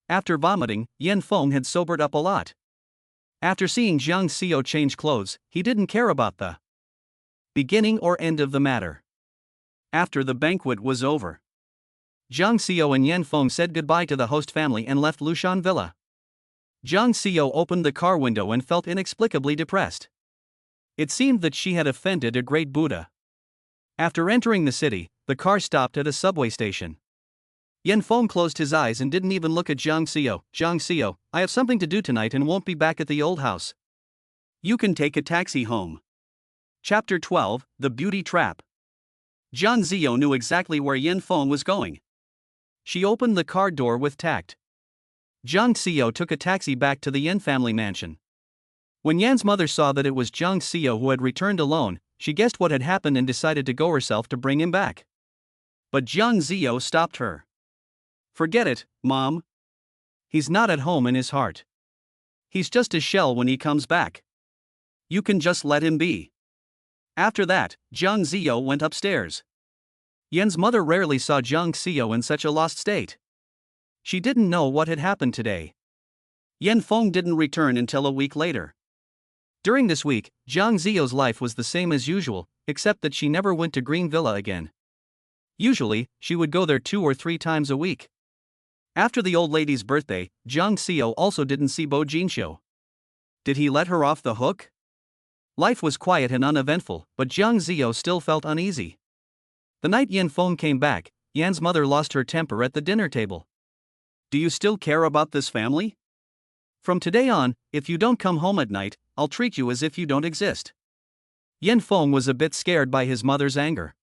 After vomiting, Yan Feng had sobered up a lot. After seeing Jiang Xiao change clothes, he didn't care about the beginning or end of the matter. After the banquet was over, Jiang Xiao and Yan Feng said goodbye to the host family and left Lushan Villa. Jiang Xiao opened the car window and felt inexplicably depressed. It seemed that she had offended a great Buddha. After entering the city, the car stopped at a subway station. Yan Feng closed his eyes and didn't even look at Jiang Xiao. Jiang Xiao, I have something to do tonight and won't be back at the old house. You can take a taxi home. Chapter 12, The Beauty Trap. Jiang Xiao knew exactly where Yan Feng was going. She opened the car door with tact. Jiang Xiao took a taxi back to the Yan family mansion. When Yan's mother saw that it was Jiang Xiao who had returned alone, she guessed what had happened and decided to go herself to bring him back. But Jiang Xiao stopped her. Forget it, Mom. He's not at home in his heart. He's just a shell when he comes back. You can just let him be. After that, Jiang Xiao went upstairs. Yan's mother rarely saw Jiang Xiao in such a lost state. She didn't know what had happened today. Yan Feng didn't return until a week later. During this week, Jiang Xiao's life was the same as usual, except that she never went to Green Villa again. Usually, she would go there 2 or 3 times a week. After the old lady's birthday, Jiang Xiao also didn't see Bo Jinxiu. Did he let her off the hook? Life was quiet and uneventful, but Jiang Xiao still felt uneasy. The night Yan Feng came back, Yan's mother lost her temper at the dinner table. Do you still care about this family? From today on, if you don't come home at night, I'll treat you as if you don't exist. Yan Feng was a bit scared by his mother's anger.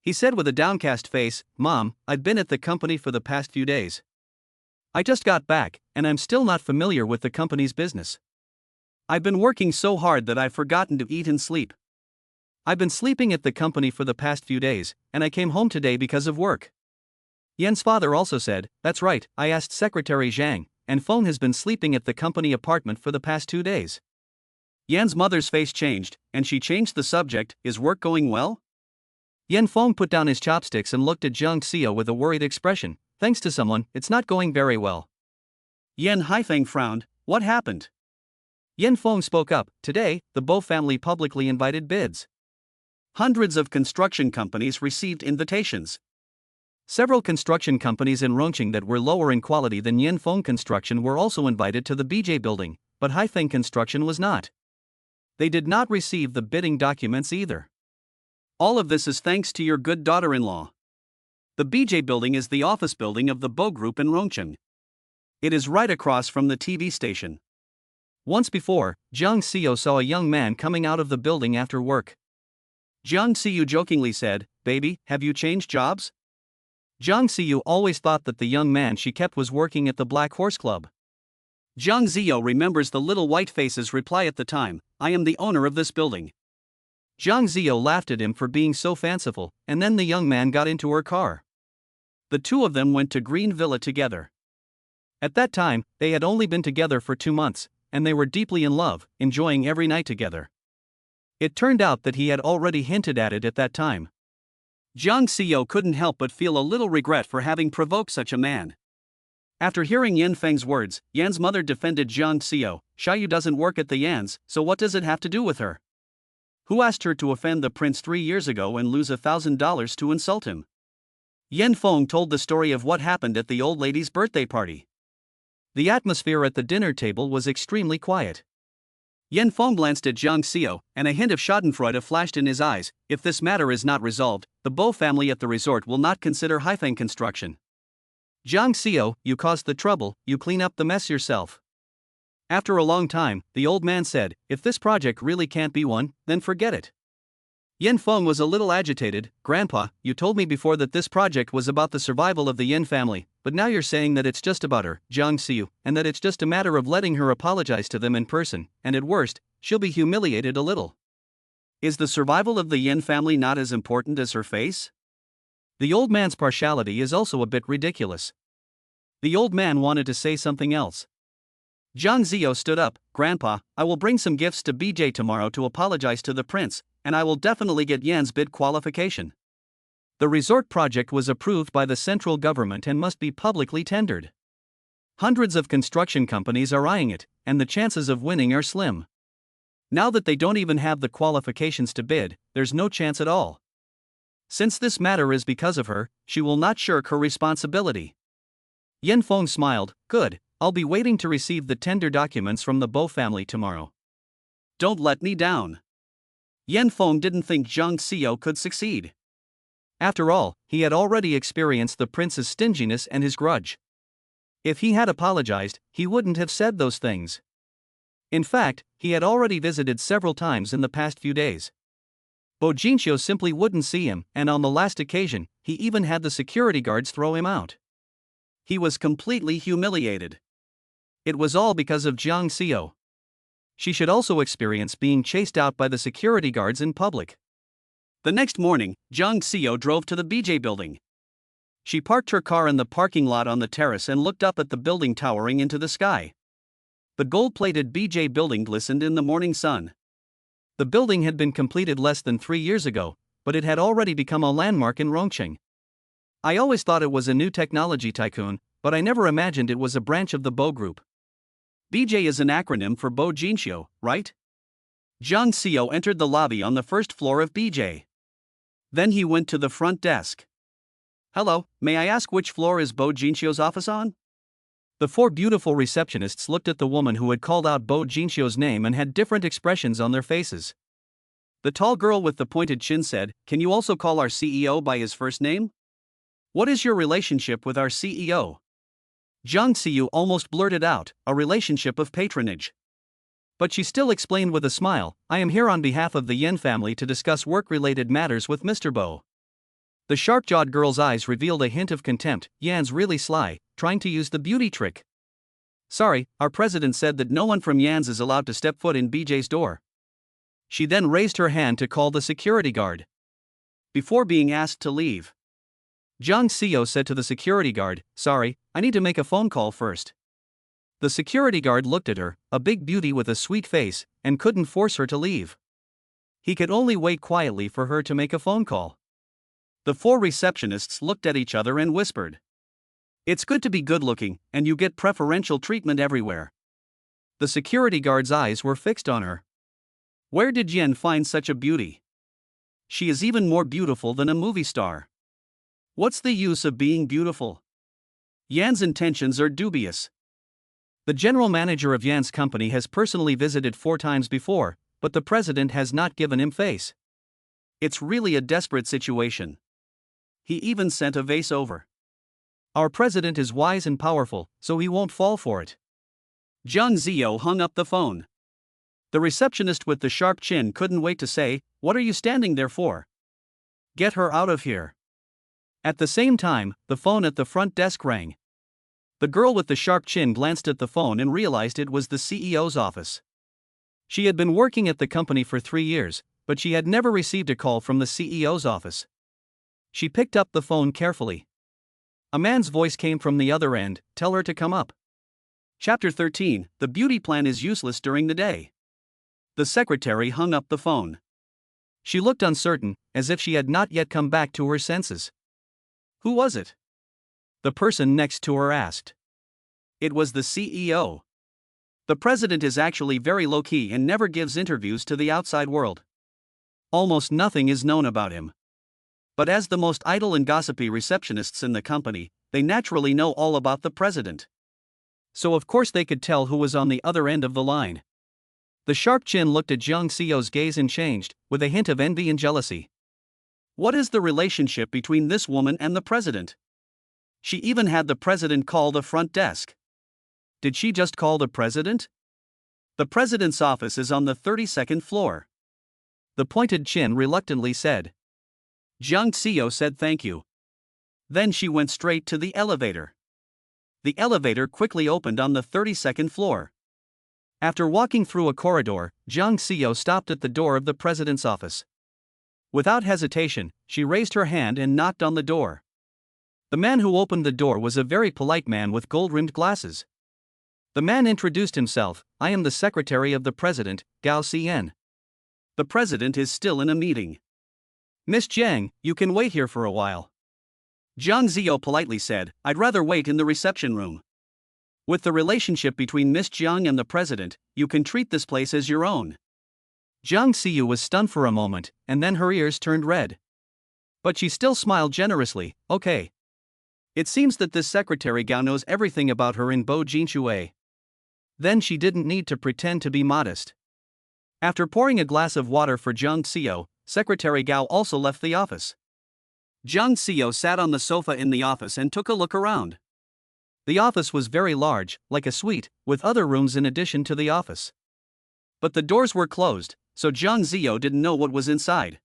He said with a downcast face, Mom, I've been at the company for the past few days. I just got back, and I'm still not familiar with the company's business. I've been working so hard that I've forgotten to eat and sleep. I've been sleeping at the company for the past few days, and I came home today because of work. Yan's father also said, That's right, I asked Secretary Zhang, and Feng has been sleeping at the company apartment for the past 2 days. Yan's mother's face changed, and she changed the subject, Is work going well? Yan Feng put down his chopsticks and looked at Jiang Xiao with a worried expression. Thanks to someone, it's not going very well. Yan Haifeng frowned. What happened? Yan Feng spoke up. Today, the Bo family publicly invited bids. Hundreds of construction companies received invitations. Several construction companies in Rongqing that were lower in quality than Yan Feng Construction were also invited to the BJ building, but Haifeng Construction was not. They did not receive the bidding documents either. All of this is thanks to your good daughter-in-law. The BJ building is the office building of the Bo Group in Rongqing. It is right across from the TV station. Once before, Jiang Xiao saw a young man coming out of the building after work. Jiang Xiao jokingly said, Baby, have you changed jobs? Jiang Xiao always thought that the young man she kept was working at the Black Horse Club. Jiang Xiao remembers the little white face's reply at the time, I am the owner of this building. Jiang Xiao laughed at him for being so fanciful, and then the young man got into her car. The two of them went to Green Villa together. At that time, they had only been together for 2 months, and they were deeply in love, enjoying every night together. It turned out that he had already hinted at it at that time. Jiang Xiao couldn't help but feel a little regret for having provoked such a man. After hearing Yan Feng's words, Yan's mother defended Jiang Xiao. Xiaoyu doesn't work at the Yan's, so what does it have to do with her? Who asked her to offend the prince 3 years ago and lose $1,000 to insult him? Yan Feng told the story of what happened at the old lady's birthday party. The atmosphere at the dinner table was extremely quiet. Yan Feng glanced at Jiang Xiao, and a hint of schadenfreude flashed in his eyes. If this matter is not resolved, the Bo family at the resort will not consider Haifeng Construction. Jiang Xiao, you caused the trouble, you clean up the mess yourself. After a long time, the old man said, if this project really can't be won, then forget it. Yin Feng was a little agitated. Grandpa, you told me before that this project was about the survival of the Yin family, but now you're saying that it's just about her, Jiang Xiu, and that it's just a matter of letting her apologize to them in person, and at worst, she'll be humiliated a little. Is the survival of the Yin family not as important as her face? The old man's partiality is also a bit ridiculous. The old man wanted to say something else. Jiang Xiu stood up. Grandpa, I will bring some gifts to BJ tomorrow to apologize to the prince, and I will definitely get Yan's bid qualification. The resort project was approved by the central government and must be publicly tendered. Hundreds of construction companies are eyeing it, and the chances of winning are slim. Now that they don't even have the qualifications to bid, there's no chance at all. Since this matter is because of her, she will not shirk her responsibility. Yin Feng smiled. Good, I'll be waiting to receive the tender documents from the Bo family tomorrow. Don't let me down. Yin Feng didn't think Jiang Xiu could succeed. After all, he had already experienced the prince's stinginess and his grudge. If he had apologized, he wouldn't have said those things. In fact, he had already visited several times in the past few days. Bo Jinxiu simply wouldn't see him, and on the last occasion, he even had the security guards throw him out. He was completely humiliated. It was all because of Jiang Xiu. She should also experience being chased out by the security guards in public. The next morning, Jiang Xiu drove to the BJ building. She parked her car in the parking lot on the terrace and looked up at the building towering into the sky. The gold-plated BJ building glistened in the morning sun. The building had been completed less than 3 years ago, but it had already become a landmark in Rongqing. I always thought it was a new technology tycoon, but I never imagined it was a branch of the Bo Group. BJ is an acronym for Bo Jinxiu, right? Jiang Xiu entered the lobby on the first floor of BJ. Then he went to the front desk. Hello, may I ask which floor is Bo Jinxiu's office on? The 4 beautiful receptionists looked at the woman who had called out Bo Jinxiu's name and had different expressions on their faces. The tall girl with the pointed chin said, Can you also call our CEO by his first name? What is your relationship with our CEO? Jiang Xiu almost blurted out, a relationship of patronage. But she still explained with a smile, I am here on behalf of the Yin family to discuss work-related matters with Mr. Bo. The sharp-jawed girl's eyes revealed a hint of contempt. Yan's really sly, trying to use the beauty trick. Sorry, our president said that no one from Yan's is allowed to step foot in BJ's door. She then raised her hand to call the security guard. Before being asked to leave, Jiang Xiu said to the security guard, Sorry, I need to make a phone call first. The security guard looked at her, a big beauty with a sweet face, and couldn't force her to leave. He could only wait quietly for her to make a phone call. The 4 receptionists looked at each other and whispered. It's good to be good-looking, and you get preferential treatment everywhere. The security guard's eyes were fixed on her. Where did Yin find such a beauty? She is even more beautiful than a movie star. What's the use of being beautiful? Yan's intentions are dubious. The general manager of Yan's company has personally visited 4 times before, but the president has not given him face. It's really a desperate situation. He even sent a vase over. Our president is wise and powerful, so he won't fall for it. Jiang Xiu hung up the phone. The receptionist with the sharp chin couldn't wait to say, What are you standing there for? Get her out of here. At the same time, the phone at the front desk rang. The girl with the sharp chin glanced at the phone and realized it was the CEO's office. She had been working at the company for 3 years, but she had never received a call from the CEO's office. She picked up the phone carefully. A man's voice came from the other end, Tell her to come up. Chapter 13, The beauty plan is useless during the day. The secretary hung up the phone. She looked uncertain, as if she had not yet come back to her senses. Who was it? The person next to her asked. It was the CEO. The president is actually very low-key and never gives interviews to the outside world. Almost nothing is known about him. But as the most idle and gossipy receptionists in the company, they naturally know all about the president. So of course they could tell who was on the other end of the line. The sharp chin looked at Jiang Xiu's gaze and changed, with a hint of envy and jealousy. What is the relationship between this woman and the president? She even had the president call the front desk. Did she just call the president? The president's office is on the 32nd floor. The pointed chin reluctantly said. Jiang Xiao said thank you. Then she went straight to the elevator. The elevator quickly opened on the 32nd floor. After walking through a corridor, Jiang Xiao stopped at the door of the president's office. Without hesitation, she raised her hand and knocked on the door. The man who opened the door was a very polite man with gold-rimmed glasses. The man introduced himself. I am the secretary of the president, Gao Xian. The president is still in a meeting. Miss Jiang, you can wait here for a while. Jiang Xiao politely said, I'd rather wait in the reception room. With the relationship between Miss Jiang and the president, you can treat this place as your own. Jiang Xiu was stunned for a moment, and then her ears turned red. But she still smiled generously. Okay. It seems that this secretary Gao knows everything about her in Bo Jinshui. Then she didn't need to pretend to be modest. After pouring a glass of water for Jiang Xiu, Secretary Gao also left the office. Jiang Xiu sat on the sofa in the office and took a look around. The office was very large, like a suite, with other rooms in addition to the office. But the doors were closed, so Jiang Xiu didn't know what was inside.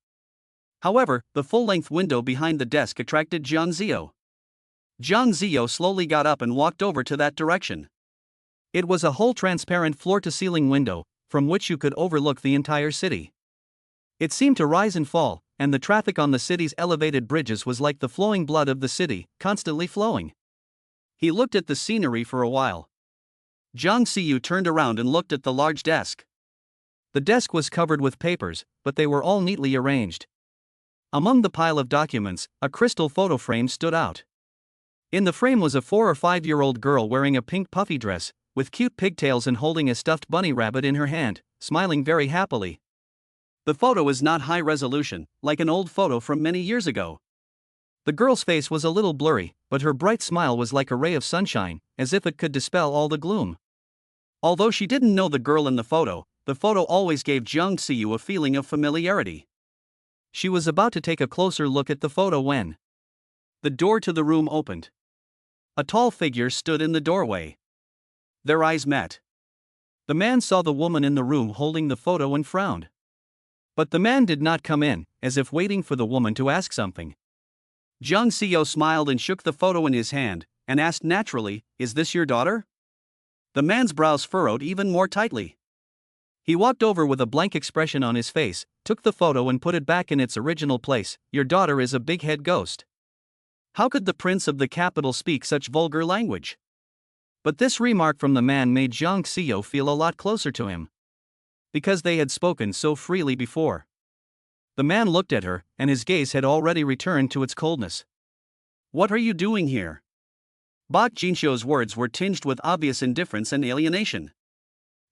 However, the full-length window behind the desk attracted Jiang Xiu. Jiang Xiu slowly got up and walked over to that direction. It was a whole transparent floor-to-ceiling window, from which you could overlook the entire city. It seemed to rise and fall, and the traffic on the city's elevated bridges was like the flowing blood of the city, constantly flowing. He looked at the scenery for a while. Jiang Xiu turned around and looked at the large desk. The desk was covered with papers, but they were all neatly arranged. Among the pile of documents, a crystal photo frame stood out. In the frame was a 4 or 5-year-old girl wearing a pink puffy dress, with cute pigtails and holding a stuffed bunny rabbit in her hand, smiling very happily. The photo is not high resolution, like an old photo from many years ago. The girl's face was a little blurry, but her bright smile was like a ray of sunshine, as if it could dispel all the gloom. Although she didn't know the girl in the photo always gave Jiang Xiu a feeling of familiarity. She was about to take a closer look at the photo when the door to the room opened. A tall figure stood in the doorway. Their eyes met. The man saw the woman in the room holding the photo and frowned. But the man did not come in, as if waiting for the woman to ask something. Jiang Xiu smiled and shook the photo in his hand, and asked naturally, Is this your daughter? The man's brows furrowed even more tightly. He walked over with a blank expression on his face, took the photo and put it back in its original place. Your daughter is a big-head ghost. How could the prince of the capital speak such vulgar language? But this remark from the man made Jiang Xiu feel a lot closer to him. Because they had spoken so freely before. The man looked at her, and his gaze had already returned to its coldness. What are you doing here? Bok Jinshuo's words were tinged with obvious indifference and alienation.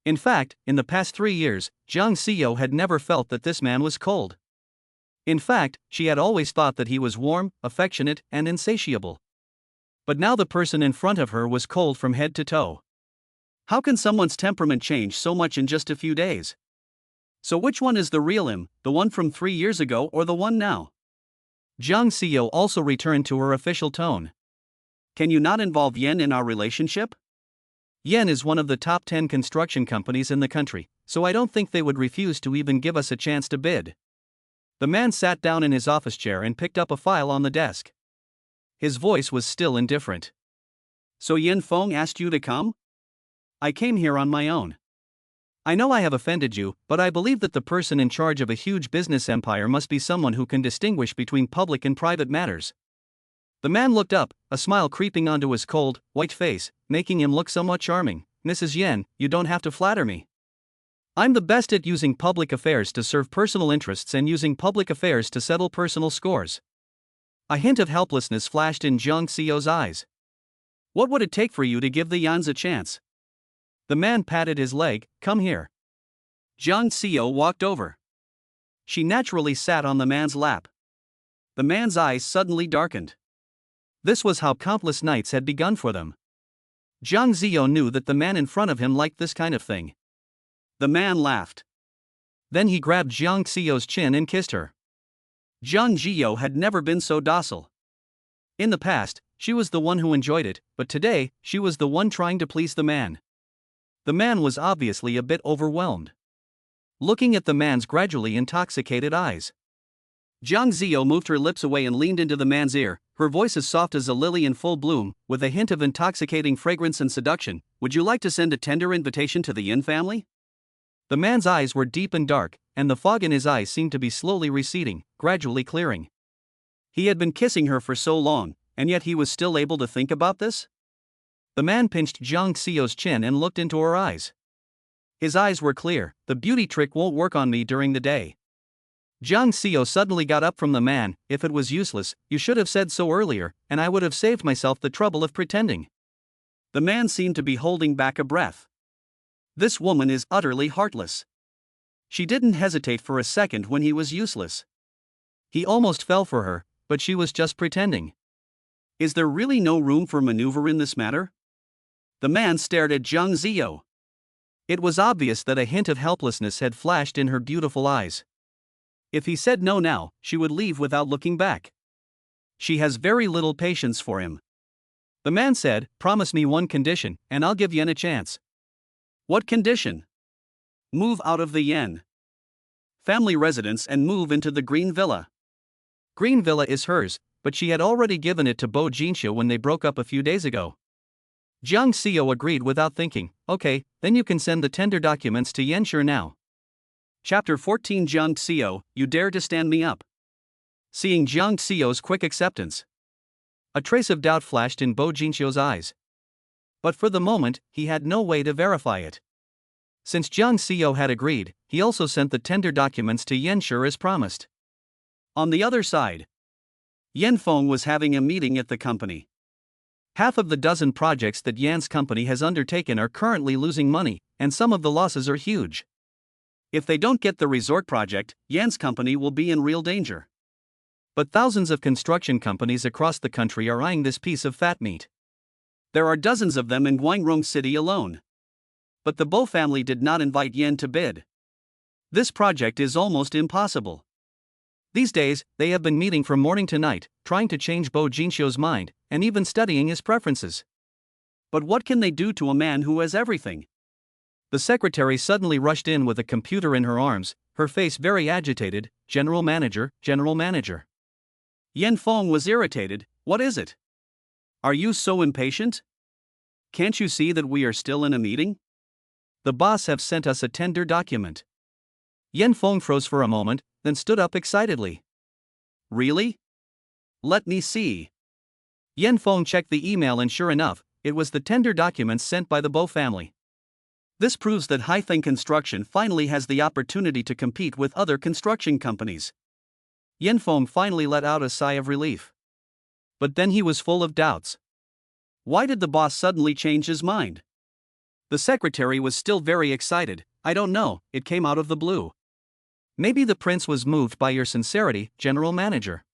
In fact, in the past 3 years, Jiang Xiu had never felt that this man was cold. In fact, she had always thought that he was warm, affectionate, and insatiable. But now the person in front of her was cold from head to toe. How can someone's temperament change so much in just a few days? So which one is the real him, the one from 3 years ago or the one now? Jiang Xiu also returned to her official tone. Can you not involve Yen in our relationship? Yen is one of the top 10 construction companies in the country, so I don't think they would refuse to even give us a chance to bid. The man sat down in his office chair and picked up a file on the desk. His voice was still indifferent. So Yin Feng asked you to come? I came here on my own. I know I have offended you, but I believe that the person in charge of a huge business empire must be someone who can distinguish between public and private matters. The man looked up, a smile creeping onto his cold, white face, making him look somewhat charming. Mrs. Yen, you don't have to flatter me. I'm the best at using public affairs to serve personal interests and using public affairs to settle personal scores. A hint of helplessness flashed in Jiang Xiu's eyes. What would it take for you to give the Yans a chance? The man patted his leg. Come here. Jiang Xiu walked over. She naturally sat on the man's lap. The man's eyes suddenly darkened. This was how countless nights had begun for them. Jiang Xiu knew that the man in front of him liked this kind of thing. The man laughed. Then he grabbed Jiang Xiu's chin and kissed her. Jiang Xiu had never been so docile. In the past, she was the one who enjoyed it, but today, she was the one trying to please the man. The man was obviously a bit overwhelmed. Looking at the man's gradually intoxicated eyes, Jiang Ziyou moved her lips away and leaned into the man's ear, her voice as soft as a lily in full bloom, with a hint of intoxicating fragrance and seduction. Would you like to send a tender invitation to the Yin family? The man's eyes were deep and dark, and the fog in his eyes seemed to be slowly receding, gradually clearing. He had been kissing her for so long, and yet he was still able to think about this? The man pinched Jiang Ziyou's chin and looked into her eyes. His eyes were clear. The beauty trick won't work on me during the day. Jiang Ziyou suddenly got up from the man. If it was useless, you should have said so earlier, and I would have saved myself the trouble of pretending. The man seemed to be holding back a breath. This woman is utterly heartless. She didn't hesitate for a second when he was useless. He almost fell for her, but she was just pretending. Is there really no room for maneuver in this matter? The man stared at Jiang Ziyou. It was obvious that a hint of helplessness had flashed in her beautiful eyes. If he said no now, she would leave without looking back. She has very little patience for him. The man said, "Promise me one condition, and I'll give Yen a chance." What condition? Move out of the Yen family residence and move into the Green Villa. Green Villa is hers, but she had already given it to Bo Jinxiu when they broke up a few days ago. Jiang Ziyou agreed without thinking. Okay, then you can send the tender documents to Yanshi now. Chapter 14. Jiang Ziyou, you dare to stand me up. Seeing Jiang Ziyou's quick acceptance, a trace of doubt flashed in Bo Jinxiu's eyes. But for the moment, he had no way to verify it. Since Jiang Ziyou had agreed, he also sent the tender documents to Yanshi as promised. On the other side, Yan Feng was having a meeting at the company. Half of the dozen projects that Yan's company has undertaken are currently losing money, and some of the losses are huge. If they don't get the resort project, Yan's company will be in real danger. But thousands of construction companies across the country are eyeing this piece of fat meat. There are dozens of them in Guangrong City alone. But the Bo family did not invite Yan to bid. This project is almost impossible. These days, they have been meeting from morning to night, trying to change Bo Jinxiu's mind, and even studying his preferences. But what can they do to a man who has everything? The secretary suddenly rushed in with a computer in her arms, her face very agitated. General manager, general manager. Yan Feng was irritated. What is it? Are you so impatient? Can't you see that we are still in a meeting? The boss have sent us a tender document. Yan Feng froze for a moment, then stood up excitedly. Really? Let me see. Yan Feng checked the email and sure enough, it was the tender documents sent by the Bo family. This proves that Haifeng Construction finally has the opportunity to compete with other construction companies. Yan Feng finally let out a sigh of relief. But then he was full of doubts. Why did the boss suddenly change his mind? The secretary was still very excited. I don't know, it came out of the blue. Maybe the prince was moved by your sincerity, general manager.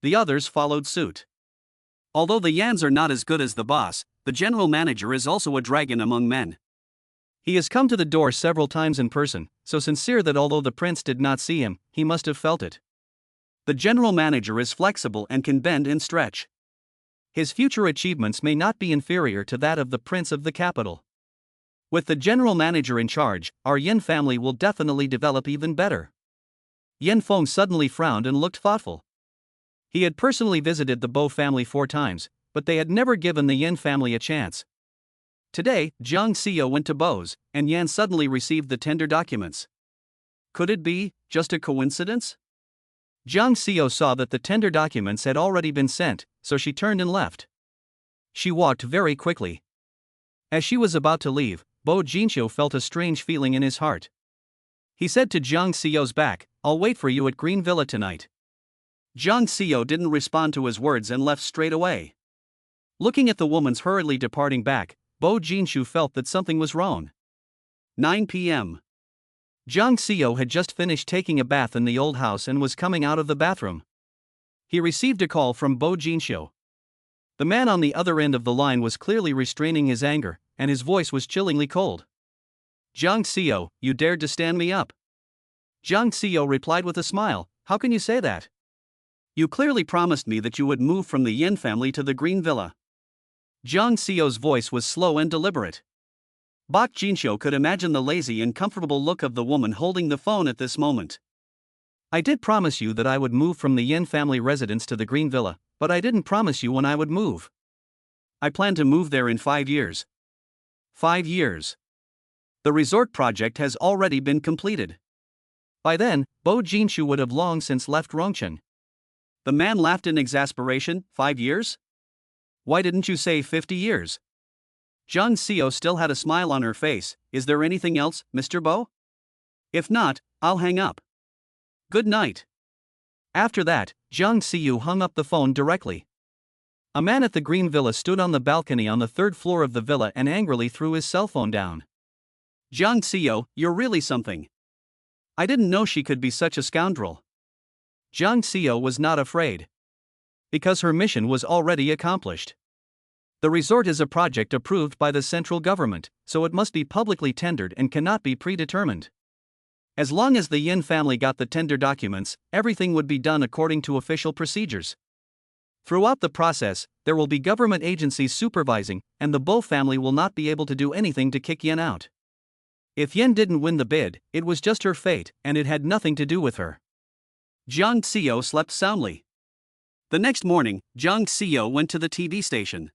The others followed suit. Although the Yans are not as good as the boss, the general manager is also a dragon among men. He has come to the door several times in person, so sincere that although the prince did not see him, he must have felt it. The general manager is flexible and can bend and stretch. His future achievements may not be inferior to that of the prince of the capital. With the general manager in charge, our Yin family will definitely develop even better. Yan Feng suddenly frowned and looked thoughtful. He had personally visited the Bo family 4 times, but they had never given the Yin family a chance. Today, Jiang Ziyou went to Bo's, and Yan suddenly received the tender documents. Could it be just a coincidence? Jiang Ziyou saw that the tender documents had already been sent, so she turned and left. She walked very quickly. As she was about to leave, Bo Jinxiu felt a strange feeling in his heart. He said to Jiang Ziyou's back, "I'll wait for you at Green Villa tonight." Jiang Ziyou didn't respond to his words and left straight away. Looking at the woman's hurriedly departing back, Bo Jinxiu felt that something was wrong. 9 p.m. Jiang Ziyou had just finished taking a bath in the old house and was coming out of the bathroom. He received a call from Bo Jinxiu. The man on the other end of the line was clearly restraining his anger, and his voice was chillingly cold. Jiang Ziyou, you dared to stand me up. Jiang Ziyou replied with a smile, how can you say that? You clearly promised me that you would move from the Yin family to the Green Villa. Jiang Xiao's voice was slow and deliberate. Bok Jinxiu could imagine the lazy and comfortable look of the woman holding the phone at this moment. I did promise you that I would move from the Yin family residence to the Green Villa, but I didn't promise you when I would move. I plan to move there in 5 years. 5 years. The resort project has already been completed. By then, Bo Jinshu would have long since left Rongcheng. The man laughed in exasperation. 5 years? Why didn't you say 50 years? Zhang Xiao still had a smile on her face. Is there anything else, Mr. Bo? If not, I'll hang up. Good night. After that, Zhang Xiu hung up the phone directly. A man at the Green Villa stood on the balcony on the 3rd floor of the villa and angrily threw his cell phone down. Zhang Xiu, you're really something. I didn't know she could be such a scoundrel. Zhang Xiu was not afraid. Because her mission was already accomplished. The resort is a project approved by the central government, so it must be publicly tendered and cannot be predetermined. As long as the Yin family got the tender documents, everything would be done according to official procedures. Throughout the process, there will be government agencies supervising, and the Bo family will not be able to do anything to kick Yin out. If Yin didn't win the bid, it was just her fate, and it had nothing to do with her. Jiang Xiao slept soundly. The next morning, Jiang Xiao went to the TV station.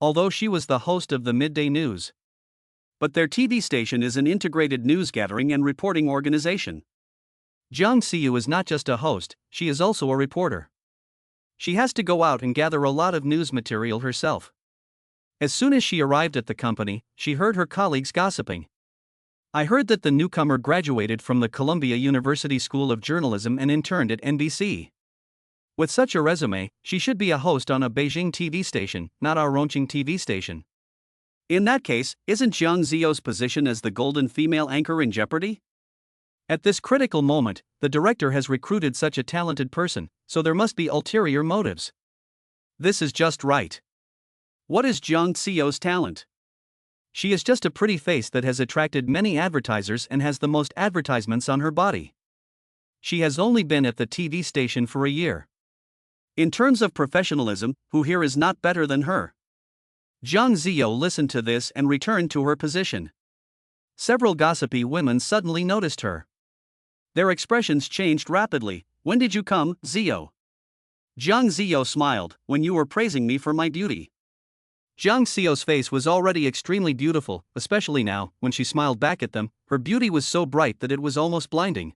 Although she was the host of the midday news. But their TV station is an integrated news gathering and reporting organization. Jiang Xiu is not just a host, she is also a reporter. She has to go out and gather a lot of news material herself. As soon as she arrived at the company, she heard her colleagues gossiping. I heard that the newcomer graduated from the Columbia University School of Journalism and interned at NBC. With such a resume, she should be a host on a Beijing TV station, not our Rongcheng TV station. In that case, isn't Zhang Xiao's position as the golden female anchor in jeopardy? At this critical moment, the director has recruited such a talented person, so there must be ulterior motives. This is just right. What is Zhang Xiao's talent? She is just a pretty face that has attracted many advertisers and has the most advertisements on her body. She has only been at the TV station for a year. In terms of professionalism, who here is not better than her? Zhang Xiao listened to this and returned to her position. Several gossipy women suddenly noticed her. Their expressions changed rapidly. When did you come, Xiao? Zhang Xiao smiled. When you were praising me for my beauty. Zhang Xiao's face was already extremely beautiful, especially now, when she smiled back at them. Her beauty was so bright that it was almost blinding.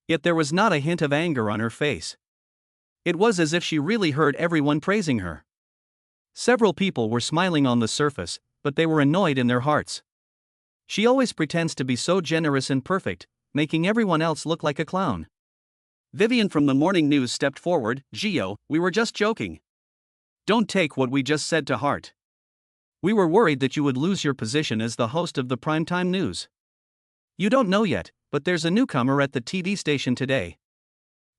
Yet there was not a hint of anger on her face. It was as if she really heard everyone praising her. Several people were smiling on the surface, but they were annoyed in their hearts. She always pretends to be so generous and perfect, making everyone else look like a clown. Vivian from the morning news stepped forward. Gio, we were just joking. Don't take what we just said to heart. We were worried that you would lose your position as the host of the primetime news. You don't know yet, but there's a newcomer at the TV station today.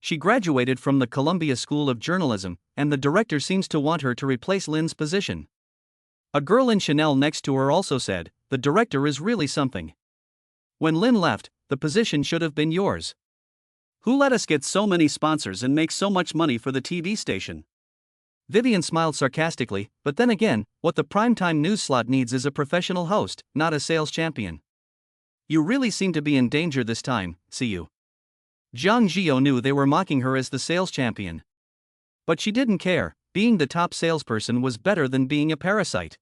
She graduated from the Columbia School of Journalism, and the director seems to want her to replace Lin's position. A girl in Chanel next to her also said, the director is really something. When Lin left, the position should have been yours. Who let us get so many sponsors and make so much money for the TV station? Vivian smiled sarcastically, but then again, what the primetime news slot needs is a professional host, not a sales champion. You really seem to be in danger this time, see you. Zhang Xiao knew they were mocking her as the sales champion. But she didn't care, being the top salesperson was better than being a parasite.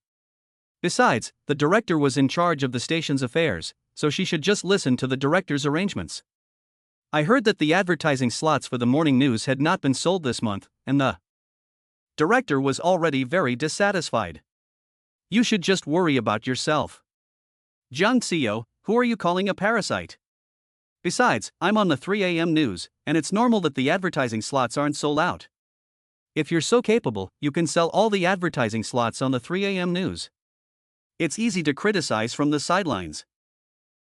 Besides, the director was in charge of the station's affairs, so she should just listen to the director's arrangements. I heard that the advertising slots for the morning news had not been sold this month, and the director was already very dissatisfied. You should just worry about yourself. Zhang Xiao, who are you calling a parasite? Besides, I'm on the 3 a.m. news, and it's normal that the advertising slots aren't sold out. If you're so capable, you can sell all the advertising slots on the 3 a.m. news. It's easy to criticize from the sidelines.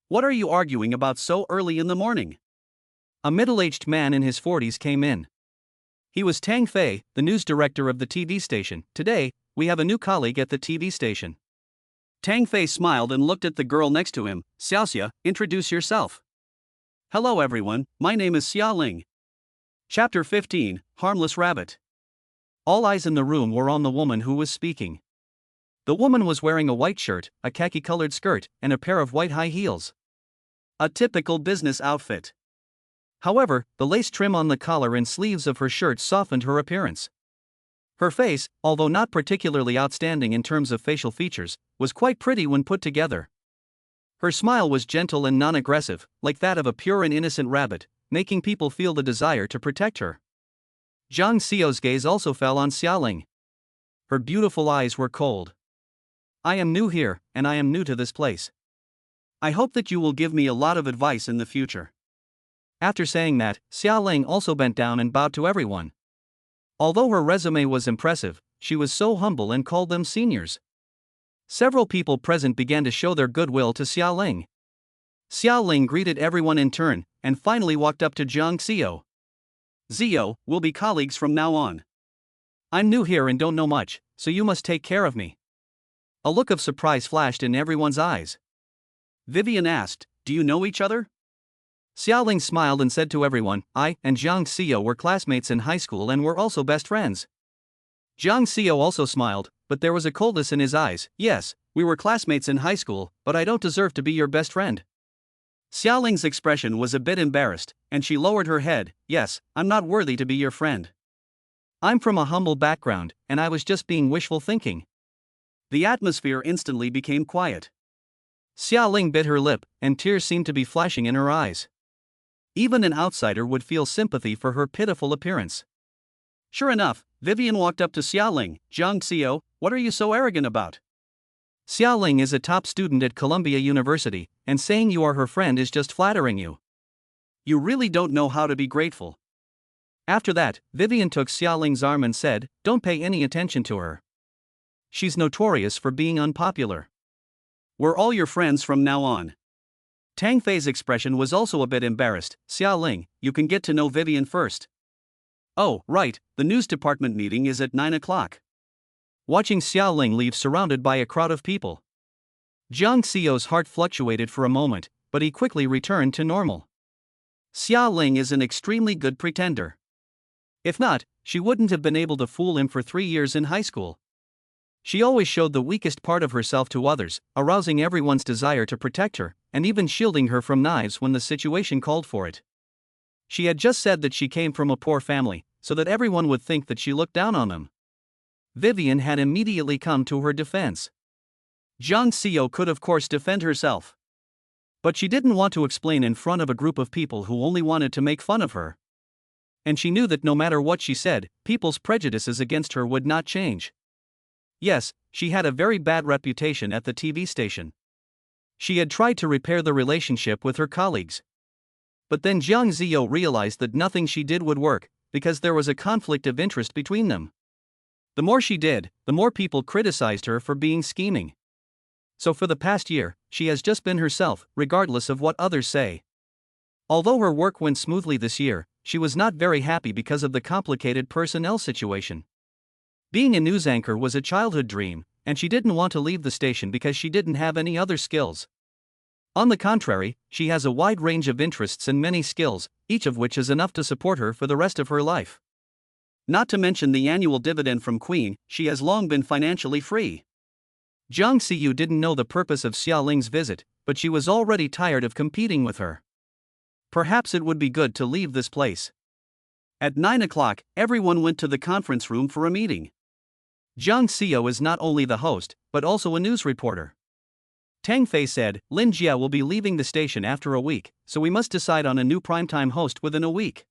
What are you arguing about so early in the morning? A middle-aged man in his 40s came in. He was Tang Fei, the news director of the TV station. Today, we have a new colleague at the TV station. Tang Fei smiled and looked at the girl next to him. Xiaoxia, introduce yourself. Hello everyone, my name is Xia Ling. Chapter 15, Harmless Rabbit. All eyes in the room were on the woman who was speaking. The woman was wearing a white shirt, a khaki-colored skirt, and a pair of white high heels. A typical business outfit. However, the lace trim on the collar and sleeves of her shirt softened her appearance. Her face, although not particularly outstanding in terms of facial features, was quite pretty when put together. Her smile was gentle and non-aggressive, like that of a pure and innocent rabbit, making people feel the desire to protect her. Zhang Xiao's gaze also fell on Xiaoling. Her beautiful eyes were cold. I am new here, and I am new to this place. I hope that you will give me a lot of advice in the future. After saying that, Xiaoling also bent down and bowed to everyone. Although her resume was impressive, she was so humble and called them seniors. Several people present began to show their goodwill to Xiaoling. Xiaoling greeted everyone in turn, and finally walked up to Zhang Xiao. Xiao, we'll be colleagues from now on. I'm new here and don't know much, so you must take care of me. A look of surprise flashed in everyone's eyes. Vivian asked, do you know each other? Xiaoling smiled and said to everyone, I and Zhang Xiao were classmates in high school and were also best friends. Zhang Xiao also smiled, but there was a coldness in his eyes. Yes, we were classmates in high school, but I don't deserve to be your best friend. Xiaoling's expression was a bit embarrassed, and she lowered her head. Yes, I'm not worthy to be your friend. I'm from a humble background, and I was just being wishful thinking. The atmosphere instantly became quiet. Xiaoling bit her lip, and tears seemed to be flashing in her eyes. Even an outsider would feel sympathy for her pitiful appearance. Sure enough, Vivian walked up to Xiaoling. Zhang Xiao, what are you so arrogant about? Xiaoling is a top student at Columbia University, and saying you are her friend is just flattering you. You really don't know how to be grateful. After that, Vivian took Xiaoling's arm and said, don't pay any attention to her. She's notorious for being unpopular. We're all your friends from now on. Tang Fei's expression was also a bit embarrassed. Xiaoling, you can get to know Vivian first. Oh, right, the news department meeting is at 9 o'clock. Watching Xiaoling leave surrounded by a crowd of people. Zhang Xiao's heart fluctuated for a moment, but he quickly returned to normal. Xiaoling is an extremely good pretender. If not, she wouldn't have been able to fool him for 3 years in high school. She always showed the weakest part of herself to others, arousing everyone's desire to protect her, and even shielding her from knives when the situation called for it. She had just said that she came from a poor family, so that everyone would think that she looked down on them. Vivian had immediately come to her defense. Zhang Xiao could of course defend herself. But she didn't want to explain in front of a group of people who only wanted to make fun of her. And she knew that no matter what she said, people's prejudices against her would not change. Yes, she had a very bad reputation at the TV station. She had tried to repair the relationship with her colleagues. But then Zhang Xiao realized that nothing she did would work, because there was a conflict of interest between them. The more she did, the more people criticized her for being scheming. So for the past year, she has just been herself, regardless of what others say. Although her work went smoothly this year, she was not very happy because of the complicated personnel situation. Being a news anchor was a childhood dream, and she didn't want to leave the station because she didn't have any other skills. On the contrary, she has a wide range of interests and many skills, each of which is enough to support her for the rest of her life. Not to mention the annual dividend from Queen, she has long been financially free. Zhang Xiyu didn't know the purpose of Xiaoling's visit, but she was already tired of competing with her. Perhaps it would be good to leave this place. At 9 o'clock, everyone went to the conference room for a meeting. Zhang Xiao is not only the host, but also a news reporter. Tang Fei said, Lin Jia will be leaving the station after a week, so we must decide on a new primetime host within a week.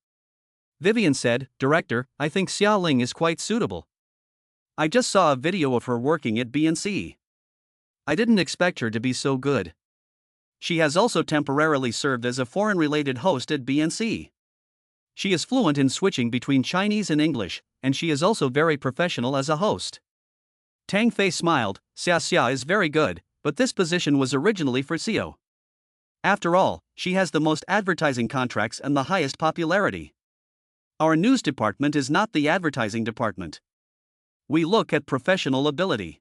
Vivian said, Director, I think Xiaoling is quite suitable. I just saw a video of her working at BNC. I didn't expect her to be so good. She has also temporarily served as a foreign-related host at BNC. She is fluent in switching between Chinese and English, and she is also very professional as a host. Tang Fei smiled. Xia is very good, but this position was originally for Xiao. After all, she has the most advertising contracts and the highest popularity. Our news department is not the advertising department. We look at professional ability.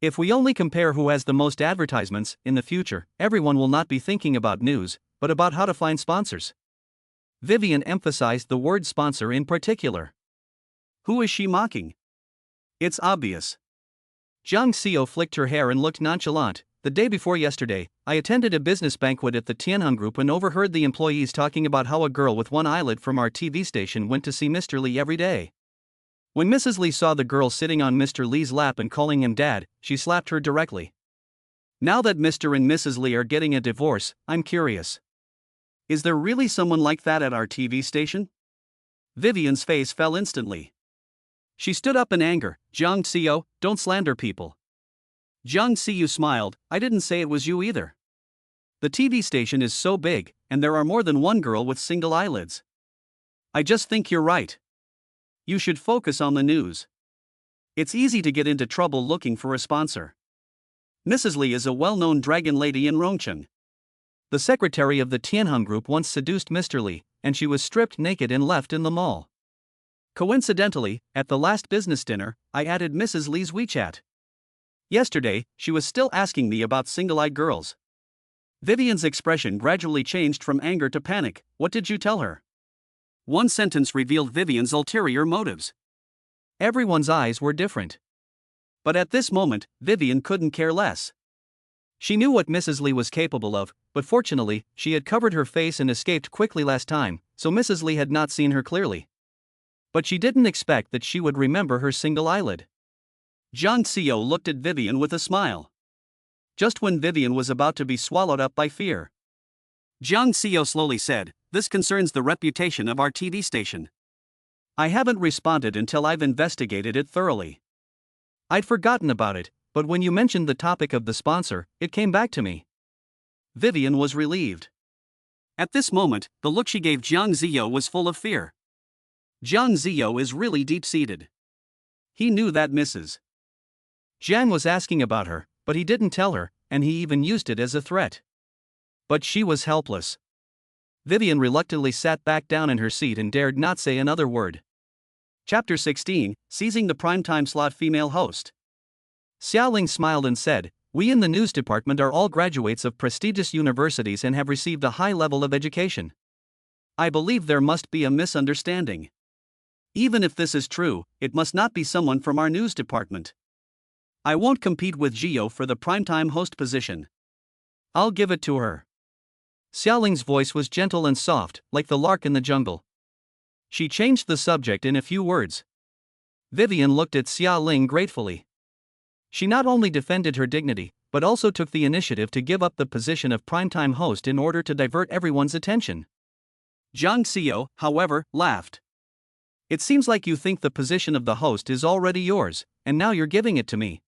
If we only compare who has the most advertisements, in the future, everyone will not be thinking about news, but about how to find sponsors. Vivian emphasized the word sponsor in particular. Who is she mocking? It's obvious. Jiang Xiao flicked her hair and looked nonchalant. The day before yesterday, I attended a business banquet at the Tianheng Group and overheard the employees talking about how a girl with one eyelid from our TV station went to see Mr. Li every day. When Mrs. Li saw the girl sitting on Mr. Li's lap and calling him dad, she slapped her directly. Now that Mr. and Mrs. Li are getting a divorce, I'm curious. Is there really someone like that at our TV station? Vivian's face fell instantly. She stood up in anger. Jiang Xiao, don't slander people. Jiang Xiao smiled. I didn't say it was you either. The TV station is so big, and there are more than one girl with single eyelids. I just think you're right. You should focus on the news. It's easy to get into trouble looking for a sponsor. Mrs. Li is a well-known dragon lady in Rongcheng. The secretary of the Tianheng Group once seduced Mr. Li, and she was stripped naked and left in the mall. Coincidentally, at the last business dinner, I added Mrs. Li's WeChat. Yesterday, she was still asking me about single-eyed girls. Vivian's expression gradually changed from anger to panic. What did you tell her? One sentence revealed Vivian's ulterior motives. Everyone's eyes were different. But at this moment, Vivian couldn't care less. She knew what Mrs. Li was capable of, but fortunately, she had covered her face and escaped quickly last time, so Mrs. Li had not seen her clearly. But she didn't expect that she would remember her single eyelid. Jiang Xiao looked at Vivian with a smile. Just when Vivian was about to be swallowed up by fear, Jiang Xiao slowly said, "This concerns the reputation of our TV station. I haven't responded until I've investigated it thoroughly. I'd forgotten about it, but when you mentioned the topic of the sponsor, it came back to me." Vivian was relieved. At this moment, the look she gave Jiang Xiao was full of fear. Jiang Xiao is really deep-seated. He knew that Mrs. Jiang was asking about her, but he didn't tell her, and he even used it as a threat. But she was helpless. Vivian reluctantly sat back down in her seat and dared not say another word. Chapter 16, Seizing the Primetime Slot Female Host. Xiaoling smiled and said, "We in the news department are all graduates of prestigious universities and have received a high level of education. I believe there must be a misunderstanding. Even if this is true, it must not be someone from our news department. I won't compete with Gio for the primetime host position. I'll give it to her." Xiaoling's voice was gentle and soft, like the lark in the jungle. She changed the subject in a few words. Vivian looked at Xiaoling gratefully. She not only defended her dignity, but also took the initiative to give up the position of primetime host in order to divert everyone's attention. Jiang Xiao, however, laughed. "It seems like you think the position of the host is already yours, and now you're giving it to me.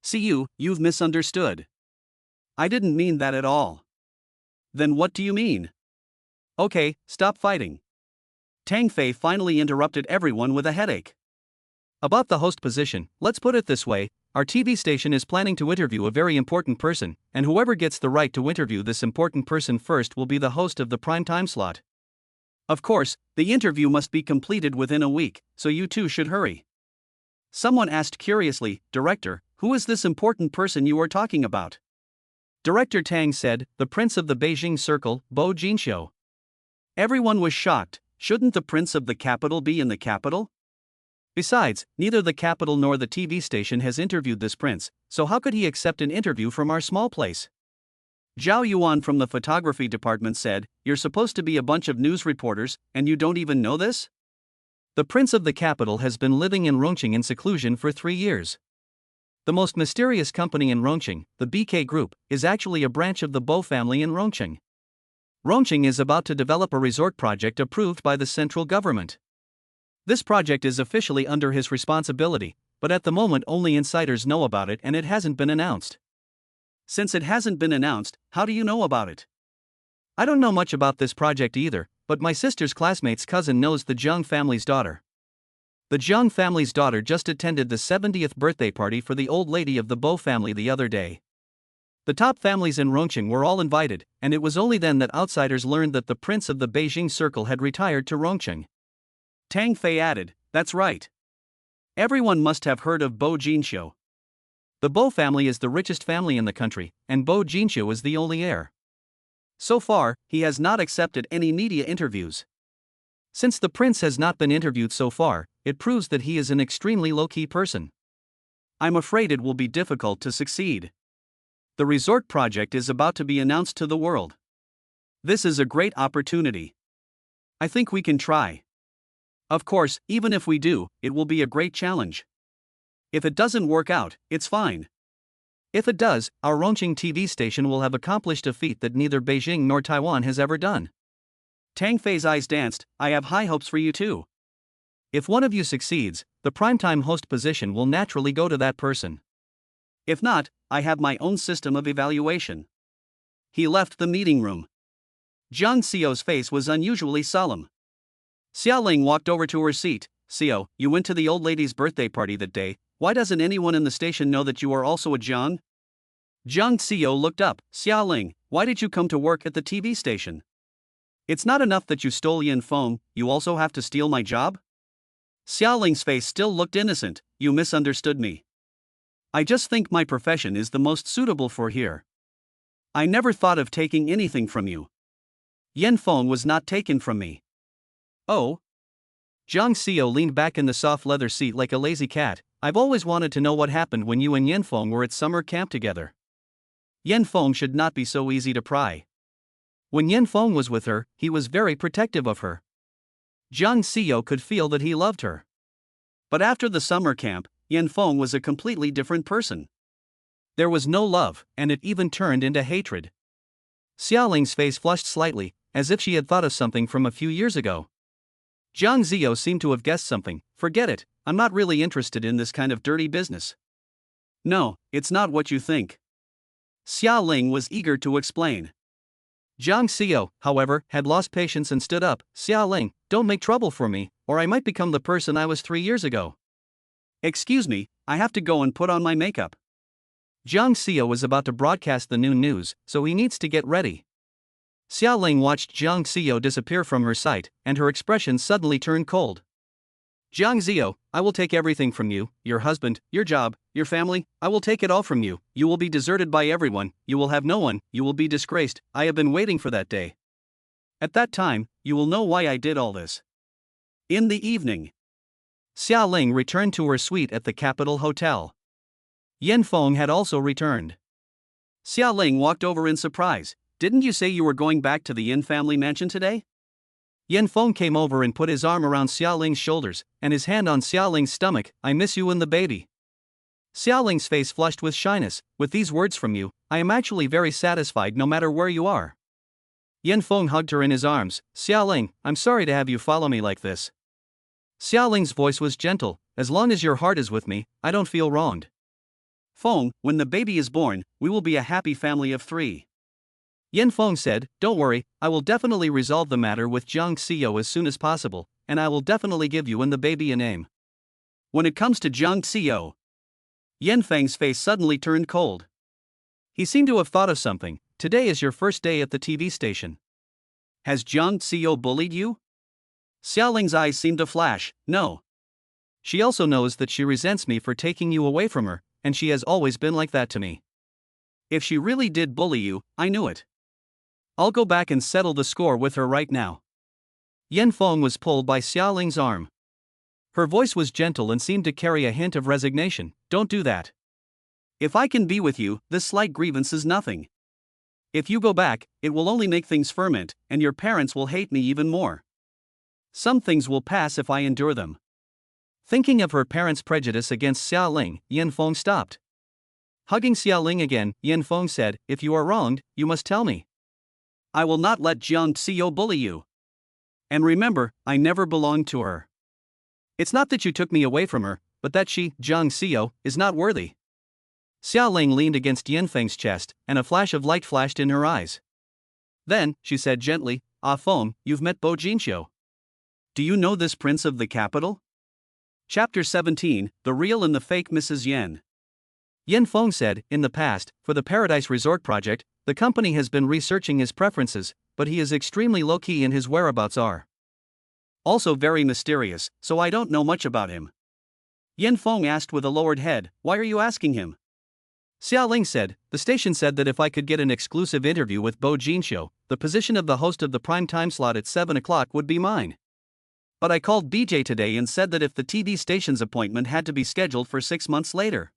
See you've misunderstood. I didn't mean that at all." "Then what do you mean?" "Okay, stop fighting." Tang Fei finally interrupted everyone with a headache. "About the host position, let's put it this way, our TV station is planning to interview a very important person, and whoever gets the right to interview this important person first will be the host of the prime time slot. Of course, the interview must be completed within a week, so you two should hurry." Someone asked curiously, "Director, who is this important person you are talking about?" Director Tang said, "The Prince of the Beijing Circle, Bo Jinxiu." Everyone was shocked. Shouldn't the Prince of the Capital be in the capital? Besides, neither the capital nor the TV station has interviewed this prince, so how could he accept an interview from our small place? Zhao Yuan from the photography department said, "You're supposed to be a bunch of news reporters, and you don't even know this?" The Prince of the Capital has been living in Rongqing in seclusion for 3 years. The most mysterious company in Rongqing, the BK Group, is actually a branch of the Bo family in Rongqing. Rongqing is about to develop a resort project approved by the central government. This project is officially under his responsibility, but at the moment only insiders know about it and it hasn't been announced. Since it hasn't been announced, how do you know about it? I don't know much about this project either, but my sister's classmate's cousin knows the Zhang family's daughter. The Zhang family's daughter just attended the 70th birthday party for the old lady of the Bo family the other day. The top families in Rongqing were all invited, and it was only then that outsiders learned that the Prince of the Beijing Circle had retired to Rongqing. Tang Fei added, "That's right. Everyone must have heard of Bo Jinxiu. The Bo family is the richest family in the country, and Bo Jinxiu is the only heir. So far, he has not accepted any media interviews. Since the prince has not been interviewed so far, it proves that he is an extremely low-key person. I'm afraid it will be difficult to succeed. The resort project is about to be announced to the world. This is a great opportunity. I think we can try. Of course, even if we do, it will be a great challenge. If it doesn't work out, it's fine. If it does, our Rongqing TV station will have accomplished a feat that neither Beijing nor Taiwan has ever done. Tang Fei's eyes danced. I have high hopes for you too. If one of you succeeds, the primetime host position will naturally go to that person. If not, I have my own system of evaluation. He left the meeting room. Jiang Xiao's face was unusually solemn. Xiaoling walked over to her seat. Xiao, you went to the old lady's birthday party that day. Why doesn't anyone in the station know that you are also a Jiang? Jiang Xiao looked up. Xiaoling, why did you come to work at the TV station? It's not enough that you stole Yin Feng, you also have to steal my job? Xiaoling's face still looked innocent. You misunderstood me. I just think my profession is the most suitable for here. I never thought of taking anything from you. Yin Feng was not taken from me. Oh? Jiang Xiao leaned back in the soft leather seat like a lazy cat. I've always wanted to know what happened when you and Yin Feng were at summer camp together. Yin Feng should not be so easy to pry. When Yin Feng was with her, he was very protective of her. Jiang Xiao could feel that he loved her. But after the summer camp, Yin Feng was a completely different person. There was no love, and it even turned into hatred. Xiaoling's face flushed slightly, as if she had thought of something from a few years ago. Jiang Xiao seemed to have guessed something. Forget it, I'm not really interested in this kind of dirty business. No, it's not what you think. Xiaoling was eager to explain. Jiang Xiao, however, had lost patience and stood up. Xiaoling, don't make trouble for me, or I might become the person I was 3 years ago. Excuse me, I have to go and put on my makeup. Jiang Xiao was about to broadcast the noon news, so he needs to get ready. Xiaoling watched Jiang Xiao disappear from her sight, and her expression suddenly turned cold. Jiang Xiao, I will take everything from you, your husband, your job, your family, I will take it all from you. You will be deserted by everyone, you will have no one, you will be disgraced. I have been waiting for that day. At that time, you will know why I did all this. In the evening, Xiaoling returned to her suite at the Capital Hotel. Yin Feng had also returned. Xiaoling walked over in surprise. Didn't you say you were going back to the Yin family mansion today? Yin Feng came over and put his arm around Xiaoling's shoulders, and his hand on Xiaoling's stomach. I miss you and the baby. Xiaoling's face flushed with shyness. With these words from you, I am actually very satisfied no matter where you are. Yin Feng hugged her in his arms. Xiaoling, I'm sorry to have you follow me like this. Xiaoling's voice was gentle. As long as your heart is with me, I don't feel wronged. Feng, when the baby is born, we will be a happy family of 3. Yin Feng said, don't worry, I will definitely resolve the matter with Jiang Xiao as soon as possible, and I will definitely give you and the baby a name. When it comes to Jiang Xiao, Yin Feng's face suddenly turned cold. He seemed to have thought of something. Today is your first day at the TV station. Has Jiang Xiao bullied you? Xiaoling's eyes seemed to flash. No. She also knows that she resents me for taking you away from her, and she has always been like that to me. If she really did bully you, I knew it. I'll go back and settle the score with her right now. Yin Feng was pulled by Xiaoling's arm. Her voice was gentle and seemed to carry a hint of resignation. Don't do that. If I can be with you, this slight grievance is nothing. If you go back, it will only make things ferment, and your parents will hate me even more. Some things will pass if I endure them. Thinking of her parents' prejudice against Xiaoling, Yin Feng stopped. Hugging Xiaoling again, Yin Feng said, if you are wronged, you must tell me. I will not let Jiang Xiao bully you. And remember, I never belonged to her. It's not that you took me away from her, but that she, Jiang Xiao, is not worthy. Xiaoling leaned against Yin Feng's chest, and a flash of light flashed in her eyes. Then, she said gently, Ah Feng, you've met Bo Jinxiu. Do you know this prince of the capital? Chapter 17, The Real and the Fake Mrs. Yen. Yin Feng said, in the past, for the Paradise Resort project, the company has been researching his preferences, but he is extremely low-key and his whereabouts are also very mysterious, so I don't know much about him. Yin Feng asked with a lowered head, why are you asking him? Xiaoling said, the station said that if I could get an exclusive interview with Bo Jinxiu, the position of the host of the prime time slot at 7 o'clock would be mine. But I called BJ today and said that if the TV station's appointment had to be scheduled for 6 months later.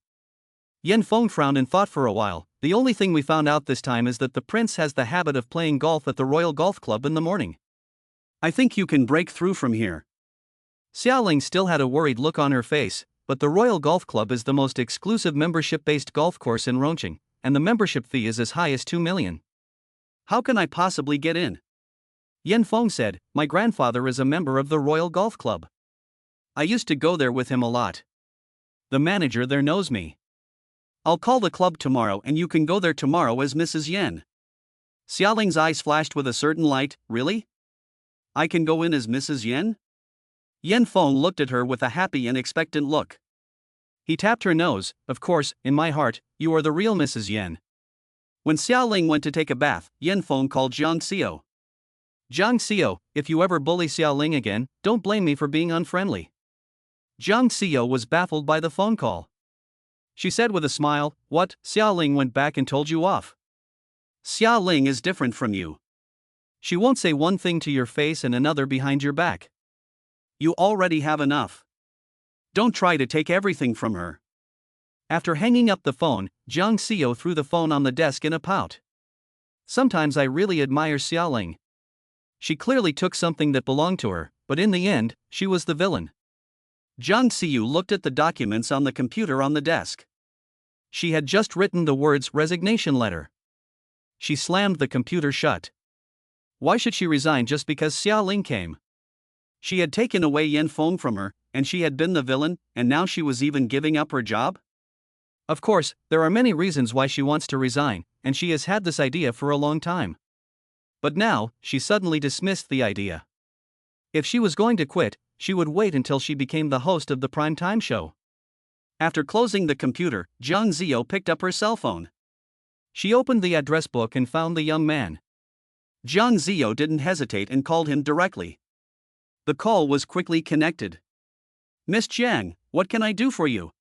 Yan Feng frowned and thought for a while. The only thing we found out this time is that the prince has the habit of playing golf at the Royal Golf Club in the morning. I think you can break through from here. Xiaoling still had a worried look on her face, but the Royal Golf Club is the most exclusive membership-based golf course in Rongqing, and the membership fee is as high as 2 million. How can I possibly get in? Yan Feng said, my grandfather is a member of the Royal Golf Club. I used to go there with him a lot. The manager there knows me. I'll call the club tomorrow and you can go there tomorrow as Mrs. Yan. Xiaoling's eyes flashed with a certain light. Really? I can go in as Mrs. Yan? Yan Feng looked at her with a happy and expectant look. He tapped her nose. Of course, in my heart, you are the real Mrs. Yan. When Xiaoling went to take a bath, Yan Feng called Zhang Xiao. Zhang Xiao, if you ever bully Xiaoling again, don't blame me for being unfriendly. Zhang Xiao was baffled by the phone call. She said with a smile, what, Xiaoling went back and told you off? Xiaoling is different from you. She won't say one thing to your face and another behind your back. You already have enough. Don't try to take everything from her. After hanging up the phone, Zhang Xiao threw the phone on the desk in a pout. Sometimes I really admire Xiaoling. She clearly took something that belonged to her, but in the end, she was the villain. Zhang Xiao looked at the documents on the computer on the desk. She had just written the words resignation letter. She slammed the computer shut. Why should she resign just because Xiaoling came? She had taken away Yan Feng from her, and she had been the villain, and now she was even giving up her job? Of course, there are many reasons why she wants to resign, and she has had this idea for a long time. But now, she suddenly dismissed the idea. If she was going to quit, she would wait until she became the host of the prime time show. After closing the computer, Zhang Xiao picked up her cell phone. She opened the address book and found the young man. Zhang Xiao didn't hesitate and called him directly. The call was quickly connected. Miss Jiang, what can I do for you?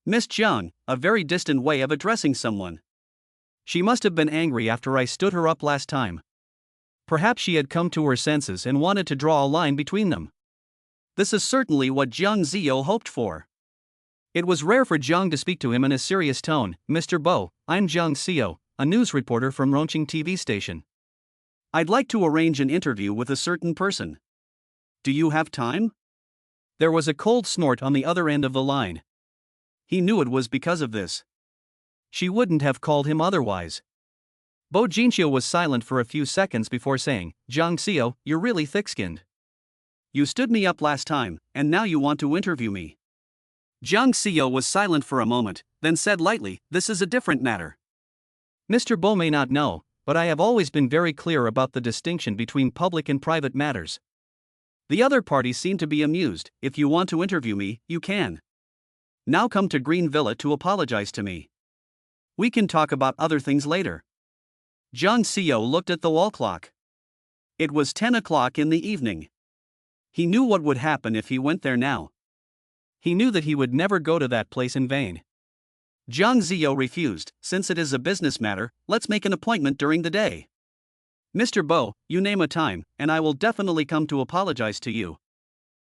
Miss Jiang, a very distant way of addressing someone. She must have been angry after I stood her up last time. Perhaps she had come to her senses and wanted to draw a line between them. This is certainly what Zhang Xiao hoped for. It was rare for Zhang to speak to him in a serious tone. Mr. Bo, I'm Zhang Xiao, a news reporter from Rongqing TV station. I'd like to arrange an interview with a certain person. Do you have time? There was a cold snort on the other end of the line. He knew it was because of this. She wouldn't have called him otherwise. Bo Jinxiu was silent for a few seconds before saying, Zhang Xiao, you're really thick-skinned. You stood me up last time, and now you want to interview me. Zhang Xiao was silent for a moment, then said lightly, this is a different matter. Mr. Bo may not know, but I have always been very clear about the distinction between public and private matters. The other party seemed to be amused. If you want to interview me, you can. Now come to Green Villa to apologize to me. We can talk about other things later. Zhang Xiao looked at the wall clock. It was 10 o'clock in the evening. He knew what would happen if he went there now. He knew that he would never go to that place in vain. Zhang Xiao refused. Since it is a business matter, let's make an appointment during the day. Mr. Bo, you name a time, and I will definitely come to apologize to you.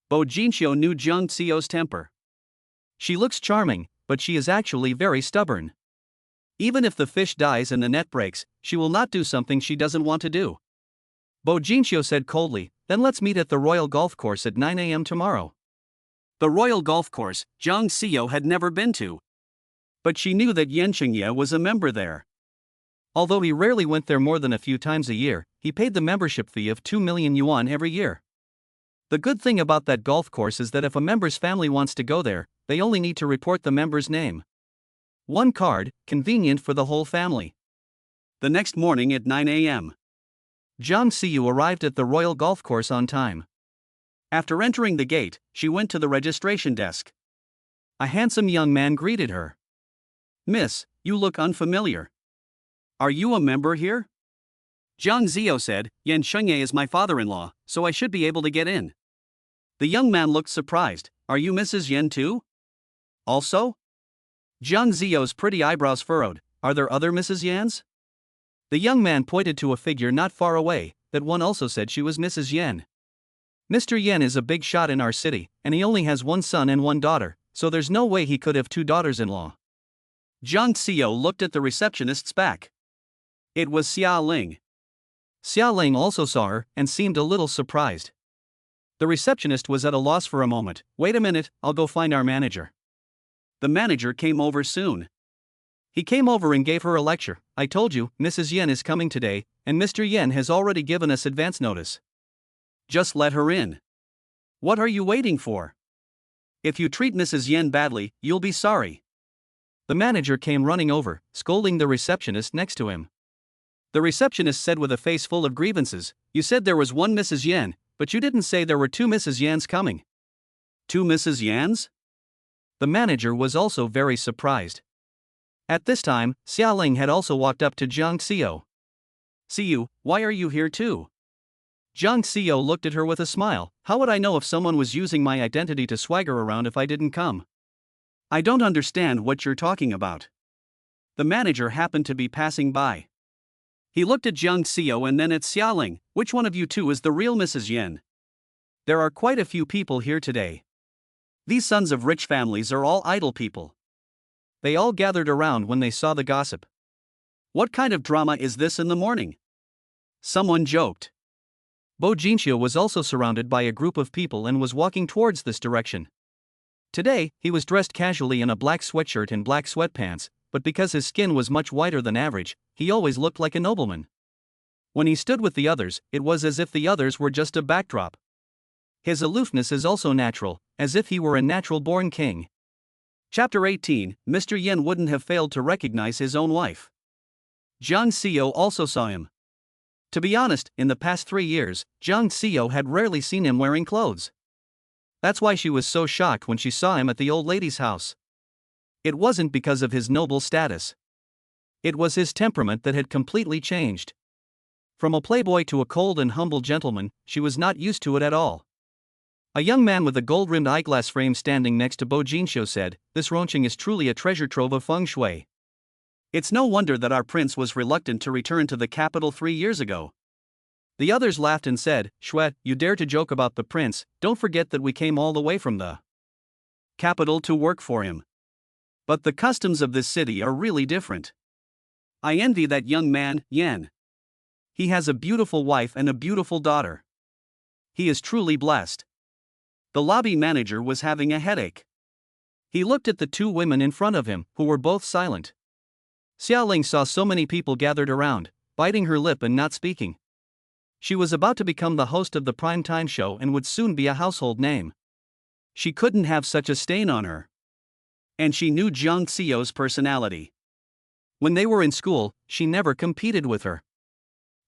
Bo Jinxiu knew Zhang Xiao's temper. She looks charming, but she is actually very stubborn. Even if the fish dies and the net breaks, she will not do something she doesn't want to do. Bo Jinxiu said coldly, then let's meet at the Royal Golf Course at 9 a.m. tomorrow. The Royal Golf Course, Zhang Xiao had never been to. But she knew that Yan Qingye was a member there. Although he rarely went there more than a few times a year, he paid the membership fee of 2 million yuan every year. The good thing about that golf course is that if a member's family wants to go there, they only need to report the member's name. One card, convenient for the whole family. The next morning at 9 a.m. Zhang Xiao arrived at the Royal Golf Course on time. After entering the gate, she went to the registration desk. A handsome young man greeted her. Miss, you look unfamiliar. Are you a member here? Zhang Xiao said, Yan Shengye is my father-in-law, so I should be able to get in. The young man looked surprised. Are you Mrs. Yan too? Also? Jiang Zio's pretty eyebrows furrowed. Are there other Mrs. Yans? The young man pointed to a figure not far away, that one also said she was Mrs. Yan. Mr. Yan is a big shot in our city, and he only has one son and one daughter, so there's no way he could have two daughters-in-law. Jiang Zio looked at the receptionist's back. It was Xia Ling. Xia Ling also saw her, and seemed a little surprised. The receptionist was at a loss for a moment. Wait a minute, I'll go find our manager. The manager came over soon. He came over and gave her a lecture. I told you, Mrs. Yen is coming today, and Mr. Yen has already given us advance notice. Just let her in. What are you waiting for? If you treat Mrs. Yen badly, you'll be sorry. The manager came running over, scolding the receptionist next to him. The receptionist said with a face full of grievances, You said there was one Mrs. Yen, but you didn't say there were two Mrs. Yans coming. Two Mrs. Yans? The manager was also very surprised. At this time, Xia Ling had also walked up to Jiang Zio. Xiu, why are you here too? Jiang Zio looked at her with a smile. How would I know if someone was using my identity to swagger around if I didn't come? I don't understand what you're talking about. The manager happened to be passing by. He looked at Jiang Zio and then at Xia Ling. Which one of you two is the real Mrs. Yen? There are quite a few people here today. These sons of rich families are all idle people. They all gathered around when they saw the gossip. What kind of drama is this in the morning? Someone joked. Bo Jinxiu was also surrounded by a group of people and was walking towards this direction. Today, he was dressed casually in a black sweatshirt and black sweatpants, but because his skin was much whiter than average, he always looked like a nobleman. When he stood with the others, it was as if the others were just a backdrop. His aloofness is also natural, as if he were a natural-born king. Chapter 18, Mr. Yen wouldn't have failed to recognize his own wife. Jiang Zio also saw him. To be honest, in the past 3 years, Jiang Zio had rarely seen him wearing clothes. That's why she was so shocked when she saw him at the old lady's house. It wasn't because of his noble status. It was his temperament that had completely changed. From a playboy to a cold and humble gentleman, she was not used to it at all. A young man with a gold-rimmed eyeglass frame standing next to Bo Jinxiu said, This Ronqing is truly a treasure trove of feng shui. It's no wonder that our prince was reluctant to return to the capital 3 years ago. The others laughed and said, Shui, you dare to joke about the prince, don't forget that we came all the way from the capital to work for him. But the customs of this city are really different. I envy that young man, Yan. He has a beautiful wife and a beautiful daughter. He is truly blessed. The lobby manager was having a headache. He looked at the two women in front of him, who were both silent. Xia Ling saw so many people gathered around, biting her lip and not speaking. She was about to become the host of the primetime show and would soon be a household name. She couldn't have such a stain on her. And she knew Jiang Zio's personality. When they were in school, she never competed with her.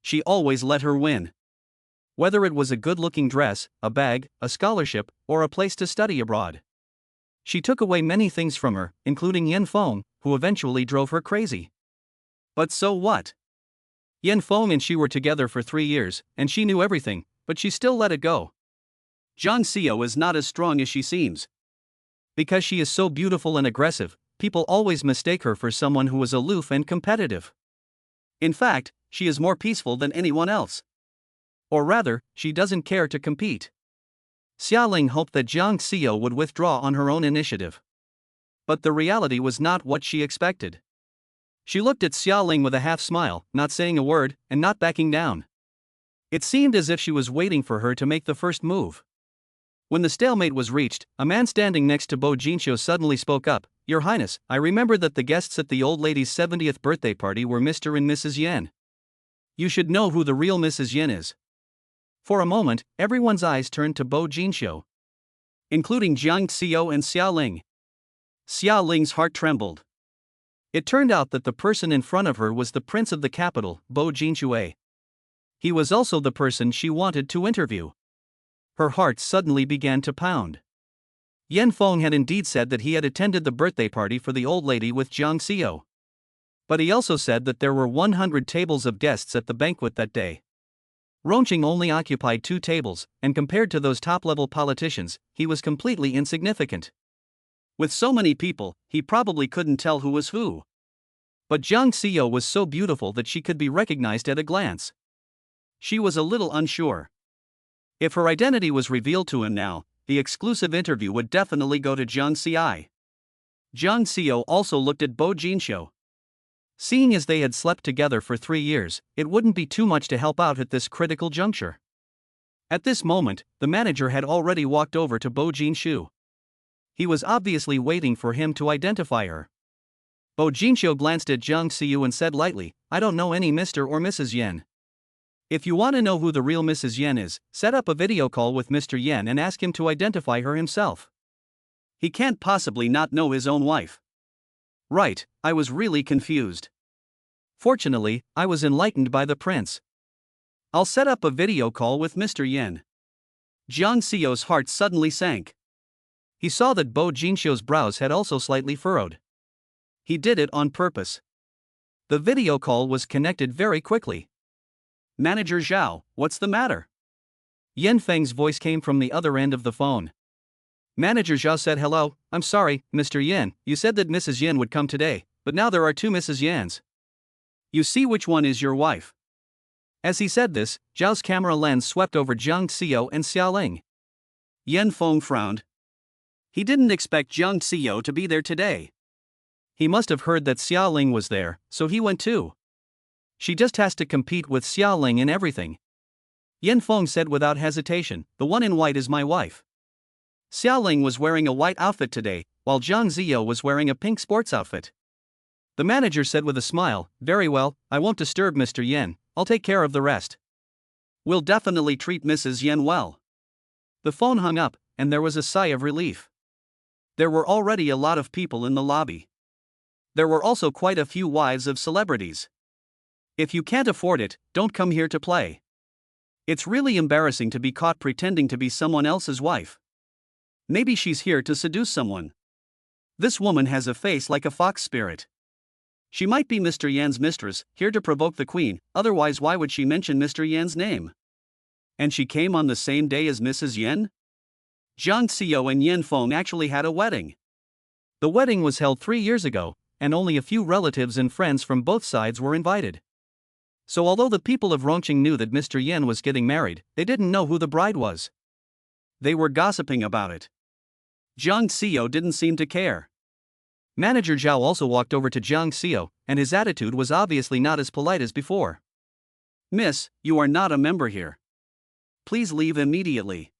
She always let her win. Whether it was a good-looking dress, a bag, a scholarship, or a place to study abroad. She took away many things from her, including Yan Feng, who eventually drove her crazy. But so what? Yan Feng and she were together for 3 years, and she knew everything, but she still let it go. Jiang Zio is not as strong as she seems. Because she is so beautiful and aggressive, people always mistake her for someone who is aloof and competitive. In fact, she is more peaceful than anyone else. Or rather, she doesn't care to compete. Xia Ling hoped that Jiang Zio would withdraw on her own initiative. But the reality was not what she expected. She looked at Xia Ling with a half-smile, not saying a word, and not backing down. It seemed as if she was waiting for her to make the first move. When the stalemate was reached, a man standing next to Bo Jinxiu suddenly spoke up, Your Highness, I remember that the guests at the old lady's 70th birthday party were Mr. and Mrs. Yan. You should know who the real Mrs. Yan is. For a moment, everyone's eyes turned to Bo Jinxiu, including Jiang Zio and Xia Ling. Xia Ling's heart trembled. It turned out that the person in front of her was the prince of the capital, Bo Jinxiu. He was also the person she wanted to interview. Her heart suddenly began to pound. Yan Feng had indeed said that he had attended the birthday party for the old lady with Jiang Zio. But he also said that there were 100 tables of guests at the banquet that day. Ronqing only occupied 2 tables, and compared to those top-level politicians, he was completely insignificant. With so many people, he probably couldn't tell who was who. But Jiang Xiao was so beautiful that she could be recognized at a glance. She was a little unsure. If her identity was revealed to him now, the exclusive interview would definitely go to Jiang Xiai. Jiang Xiao also looked at Bo Jinxiu. Seeing as they had slept together for 3 years, it wouldn't be too much to help out at this critical juncture. At this moment, the manager had already walked over to Bo Jinxiu. He was obviously waiting for him to identify her. Bo Jinxiu glanced at Jiang Xiu and said lightly, "I don't know any Mr. or Mrs. Yen. If you want to know who the real Mrs. Yen is, set up a video call with Mr. Yen and ask him to identify her himself. He can't possibly not know his own wife." Right, I was really confused. Fortunately, I was enlightened by the prince. I'll set up a video call with Mr. Yen. Jiang Xiu's heart suddenly sank. He saw that Bo Jinxiu's brows had also slightly furrowed. He did it on purpose. The video call was connected very quickly. "Manager Zhao, what's the matter?" Yan Feng's voice came from the other end of the phone. Manager Zhao said, "Hello, I'm sorry, Mr. Yen, you said that Mrs. Yen would come today, but now there are 2 Mrs. Yens. You see which one is your wife." As he said this, Zhao's camera lens swept over Jiang Xiao and Xiaoling. Yan Feng frowned. He didn't expect Jiang Xiao to be there today. He must have heard that Xiaoling was there, so he went too. She just has to compete with Xiaoling in everything. Yan Feng said without hesitation, "The one in white is my wife." Xiaoling was wearing a white outfit today, while Jiang Xiao was wearing a pink sports outfit. The manager said with a smile, "Very well, I won't disturb Mr. Yen, I'll take care of the rest. We'll definitely treat Mrs. Yen well." The phone hung up, and there was a sigh of relief. There were already a lot of people in the lobby. There were also quite a few wives of celebrities. If you can't afford it, don't come here to play. It's really embarrassing to be caught pretending to be someone else's wife. Maybe she's here to seduce someone. This woman has a face like a fox spirit. She might be Mr. Yan's mistress, here to provoke the queen, otherwise why would she mention Mr. Yan's name? And she came on the same day as Mrs. Yen? Jiang Xiao and Yan Feng actually had a wedding. The wedding was held 3 years ago, and only a few relatives and friends from both sides were invited. So although the people of Rongqing knew that Mr. Yen was getting married, they didn't know who the bride was. They were gossiping about it. Jiang Xiao didn't seem to care. Manager Zhao also walked over to Jiang Xiao, and his attitude was obviously not as polite as before. "Miss, you are not a member here. Please leave immediately."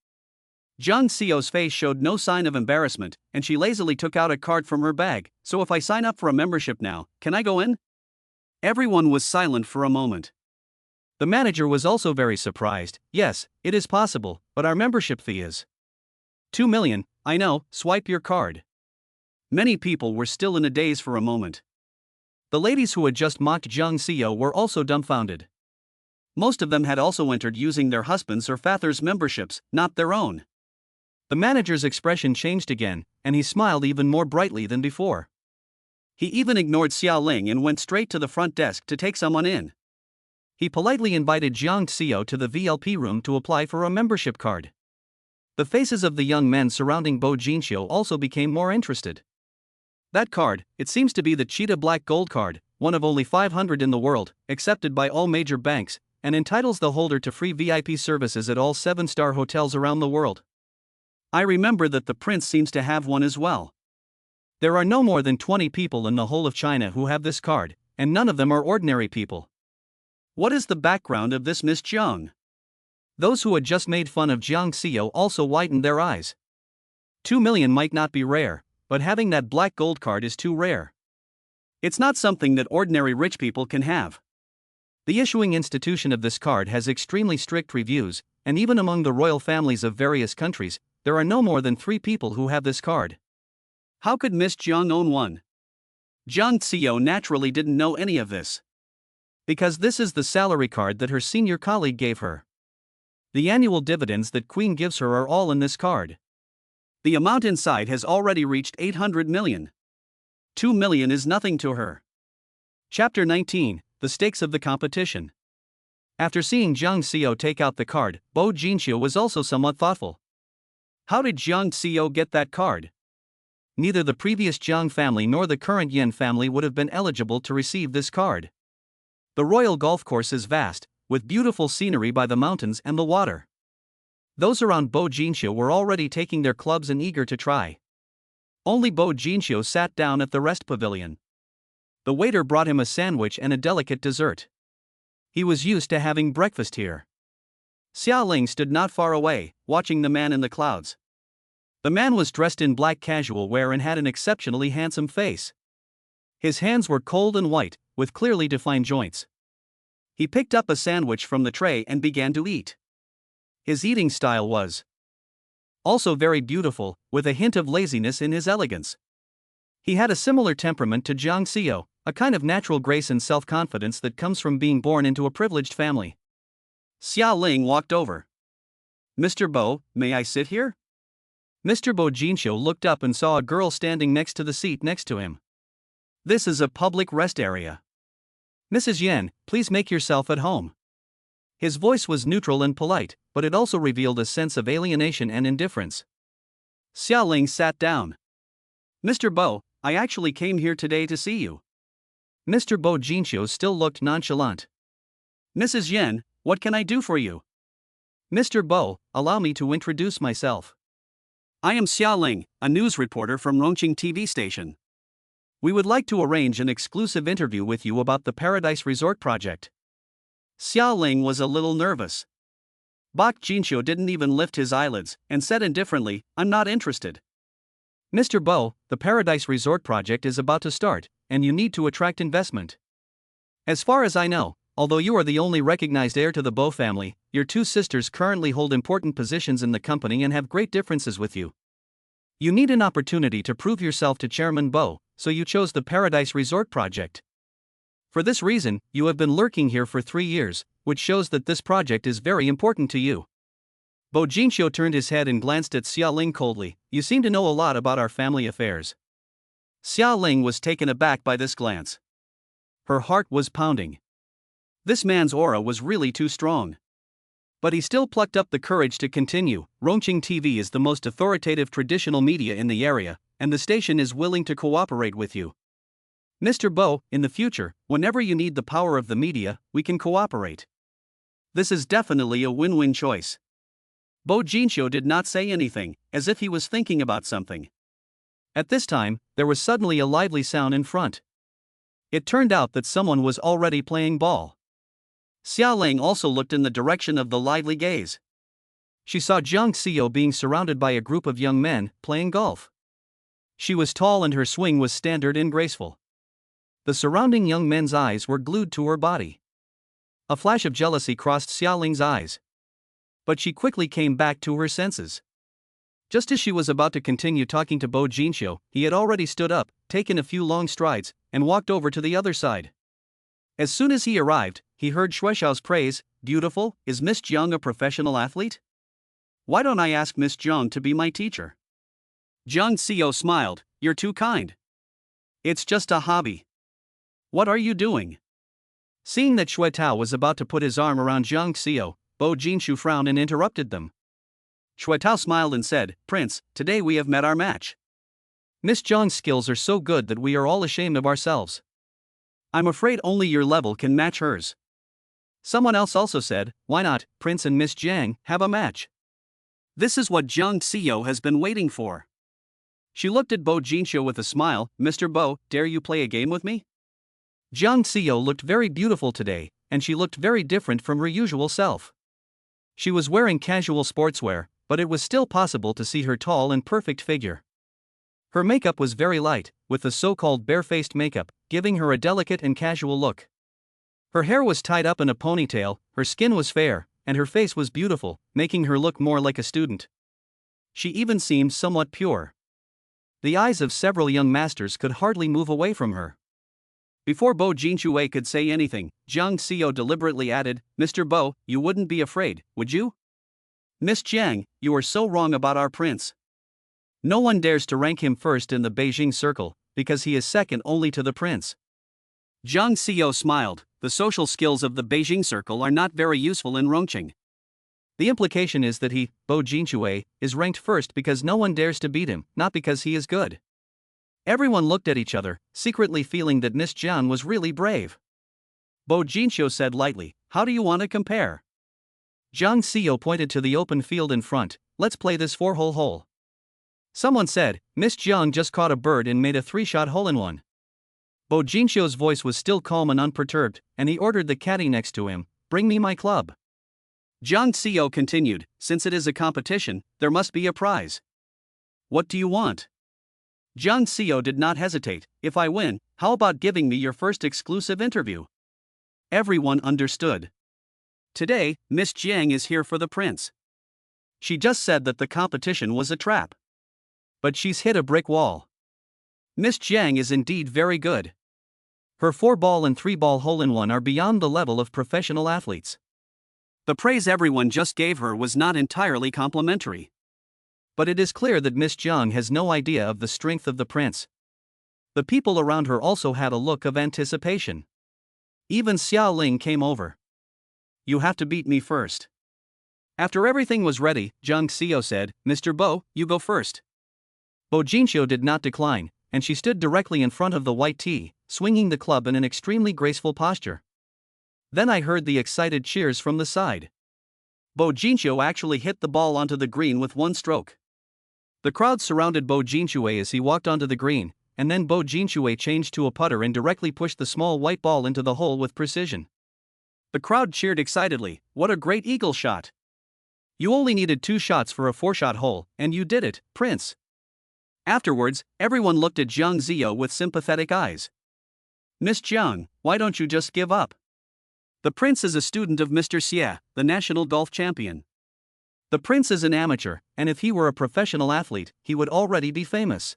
Jiang Xiao's face showed no sign of embarrassment, and she lazily took out a card from her bag. "So if I sign up for a membership now, can I go in?" Everyone was silent for a moment. The manager was also very surprised. "Yes, it is possible, but our membership fee is 2 million, I know, swipe your card." Many people were still in a daze for a moment. The ladies who had just mocked Jiang Xiao were also dumbfounded. Most of them had also entered using their husbands' or fathers' memberships, not their own. The manager's expression changed again, and he smiled even more brightly than before. He even ignored Xiaoling and went straight to the front desk to take someone in. He politely invited Jiang Xiao to the VLP room to apply for a membership card. The faces of the young men surrounding Bo Jinxiu also became more interested. That card, it seems to be the Cheetah Black Gold card, one of only 500 in the world, accepted by all major banks, and entitles the holder to free VIP services at all 7-star hotels around the world. I remember that the prince seems to have one as well. There are no more than 20 people in the whole of China who have this card, and none of them are ordinary people. What is the background of this Miss Jiang? Those who had just made fun of Jiang Xiao also widened their eyes. 2 million might not be rare, but having that black gold card is too rare. It's not something that ordinary rich people can have. The issuing institution of this card has extremely strict reviews, and even among the royal families of various countries, there are no more than 3 people who have this card. How could Miss Jiang own one? Jiang Xiao naturally didn't know any of this. Because this is the salary card that her senior colleague gave her. The annual dividends that Queen gives her are all in this card. The amount inside has already reached 800 million. 2 million is nothing to her. Chapter 19, The Stakes of the Competition. After seeing Jiang Xiao take out the card, Bo Jinxiu was also somewhat thoughtful. How did Jiang Xiao get that card? neither the previous Jiang family nor the current Yin family would have been eligible to receive this card. The royal golf course is vast, with beautiful scenery by the mountains and the water. Those around Bo Jinxiu were already taking their clubs and eager to try. Only Bo Jinxiu sat down at the rest pavilion. The waiter brought him a sandwich and a delicate dessert. He was used to having breakfast here. Xia Ling stood not far away, watching the man in the clouds. The man was dressed in black casual wear and had an exceptionally handsome face. His hands were cold and white, with clearly defined joints. He picked up a sandwich from the tray and began to eat. His eating style was also very beautiful, with a hint of laziness in his elegance. He had a similar temperament to Jiang Xiao, a kind of natural grace and self-confidence that comes from being born into a privileged family. Xia Ling walked over. "Mr. Bo, may I sit here?" Mr. Bo Jinxiu looked up and saw a girl standing next to the seat next to him. "This is a public rest area. Mrs. Yan, please make yourself at home." His voice was neutral and polite, but it also revealed a sense of alienation and indifference. Xia Ling sat down. "Mr. Bo, I actually came here today to see you." Mr. Bo Jinxiu still looked nonchalant. "Mrs. Yan, what can I do for you?" "Mr. Bo, allow me to introduce myself. I am Xia Ling, a news reporter from Rongqing TV station. We would like to arrange an exclusive interview with you about the Paradise Resort project." Xia Ling was a little nervous. Bok Jinxiu didn't even lift his eyelids, and said indifferently, "I'm not interested." "Mr. Bo, the Paradise Resort project is about to start, and you need to attract investment. As far as I know, although you are the only recognized heir to the Bo family, your two sisters currently hold important positions in the company and have great differences with you. You need an opportunity to prove yourself to Chairman Bo, so you chose the Paradise Resort project. For this reason, you have been lurking here for 3 years, which shows that this project is very important to you." Bo Jinxiu turned his head and glanced at Xia Ling coldly. "You seem to know a lot about our family affairs." Xia Ling was taken aback by this glance. Her heart was pounding. This man's aura was really too strong. But he still plucked up the courage to continue. "Rongqing TV is the most authoritative traditional media in the area, and the station is willing to cooperate with you. Mr. Bo, in the future, whenever you need the power of the media, we can cooperate. This is definitely a win-win choice." Bo Jinxiu did not say anything, as if he was thinking about something. At this time, there was suddenly a lively sound in front. It turned out that someone was already playing ball. Xia Ling also looked in the direction of the lively gaze. She saw Jiang Xiao being surrounded by a group of young men, playing golf. She was tall and her swing was standard and graceful. The surrounding young men's eyes were glued to her body. A flash of jealousy crossed Xia Ling's eyes. But she quickly came back to her senses. Just as she was about to continue talking to Bo Jinxiu, he had already stood up, taken a few long strides, and walked over to the other side. As soon as he arrived, he heard Shueishao's praise. "Beautiful, is Miss Jiang a professional athlete? Why don't I ask Miss Jiang to be my teacher?" Jiang Xiao smiled. "You're too kind. It's just a hobby. What are you doing?" Seeing that Shui Tao was about to put his arm around Jiang Xiao, Bo Jinxiu frowned and interrupted them. Shui Tao smiled and said, "Prince, today we have met our match. Miss Jiang's skills are so good that we are all ashamed of ourselves. I'm afraid only your level can match hers." Someone else also said, "Why not, Prince and Miss Jiang, have a match? This is what Jiang Xiao has been waiting for." She looked at Bo Jinxiu with a smile. "Mr. Bo, dare you play a game with me?" Jiang Xiao looked very beautiful today, and she looked very different from her usual self. She was wearing casual sportswear, but it was still possible to see her tall and perfect figure. Her makeup was very light, with the so-called barefaced makeup, giving her a delicate and casual look. Her hair was tied up in a ponytail, her skin was fair, and her face was beautiful, making her look more like a student. She even seemed somewhat pure. The eyes of several young masters could hardly move away from her. Before Bo Jinxiu could say anything, Jiang Xiao deliberately added, "Mr. Bo, you wouldn't be afraid, would you? Miss Jiang, you are so wrong about our prince. No one dares to rank him first in the Beijing circle, because he is second only to the prince." Jiang Xiao smiled. "The social skills of the Beijing circle are not very useful in Rongqing. The implication is that he, Bo Jinxiu, is ranked first because no one dares to beat him, not because he is good. Everyone looked at each other, secretly feeling that Miss Jiang was really brave. Bo Jinxiu said lightly, "How do you want to compare?" Jiang Xiu pointed to the open field in front. "Let's play this 4-hole hole." Someone said, "Miss Jiang just caught a bird and made a 3-shot hole-in-one." Bo Jinxiu's voice was still calm and unperturbed, and he ordered the caddy next to him, "Bring me my club." Jiang Xiu continued, "Since it is a competition, there must be a prize. What do you want?" Jiang Xiu did not hesitate. "If I win, how about giving me your first exclusive interview?" Everyone understood. Today, Miss Jiang is here for the prince. She just said that the competition was a trap. But she's hit a brick wall. Miss Jiang is indeed very good. Her 4-ball and 3-ball hole-in-one are beyond the level of professional athletes. The praise everyone just gave her was not entirely complimentary. But it is clear that Miss Jiang has no idea of the strength of the prince. The people around her also had a look of anticipation. Even Xiao Ling came over. "You have to beat me first." After everything was ready, Jiang Xiu said, "Mr. Bo, you go first." Bo Jinxiu did not decline, and she stood directly in front of the white tee, swinging the club in an extremely graceful posture. Then I heard the excited cheers from the side. Bo Jinxiu actually hit the ball onto the green with one stroke. The crowd surrounded Bo Jinxiu as he walked onto the green, and then Bo Jinxiu changed to a putter and directly pushed the small white ball into the hole with precision. The crowd cheered excitedly, "What a great eagle shot! You only needed 2 shots for a 4-shot hole, and you did it, Prince." Afterwards, everyone looked at Jiang Xiu with sympathetic eyes. "Miss Jiang, why don't you just give up? The prince is a student of Mr. Xie, the national golf champion. The prince is an amateur, and if he were a professional athlete, he would already be famous.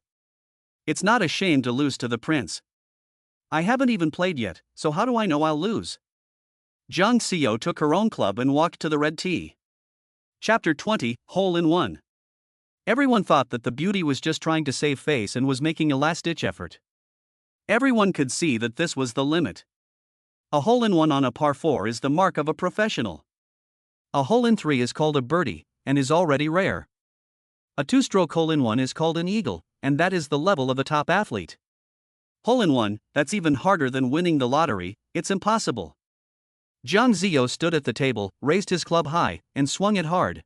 It's not a shame to lose to the prince. I haven't even played yet, so how do I know I'll lose?" Jiang Xiu took her own club and walked to the red tee. Chapter 20, Hole-in-One. Everyone thought that the beauty was just trying to save face and was making a last-ditch effort. Everyone could see that this was the limit. A hole-in-one on a par 4 is the mark of a professional. A hole-in-3 is called a birdie, and is already rare. A 2-stroke hole-in-one is called an eagle, and that is the level of a top athlete. Hole-in-one, that's even harder than winning the lottery, it's impossible. Jiang Xiu stood at the table, raised his club high, and swung it hard.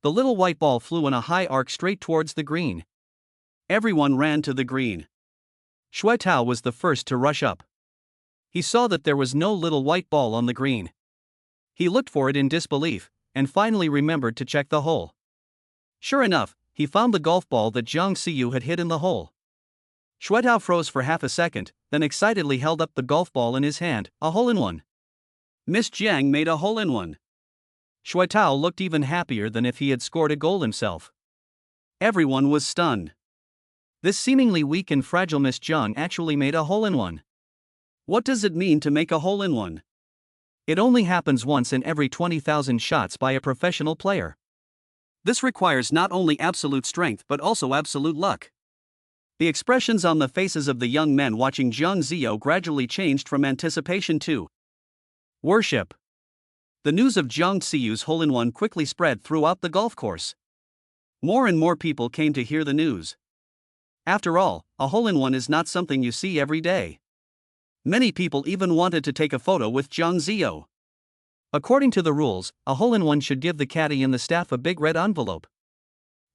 The little white ball flew in a high arc straight towards the green. Everyone ran to the green. Shui Tao was the first to rush up. He saw that there was no little white ball on the green. He looked for it in disbelief, and finally remembered to check the hole. Sure enough, he found the golf ball that Jiang Xiu had hit in the hole. Shui Tao froze for half a second, then excitedly held up the golf ball in his hand, a hole-in-one. Miss Jiang made a hole-in-one. Shui Tao looked even happier than if he had scored a goal himself. Everyone was stunned. This seemingly weak and fragile Miss Jiang actually made a hole-in-one. What does it mean to make a hole-in-one? It only happens once in every 20,000 shots by a professional player. This requires not only absolute strength but also absolute luck. The expressions on the faces of the young men watching Jiang Xiu gradually changed from anticipation to worship. The news of Jiang Xiu's hole-in-one quickly spread throughout the golf course. More and more people came to hear the news. After all, a hole-in-one is not something you see every day. Many people even wanted to take a photo with Jiang Xiu. According to the rules, a hole-in-one should give the caddy and the staff a big red envelope.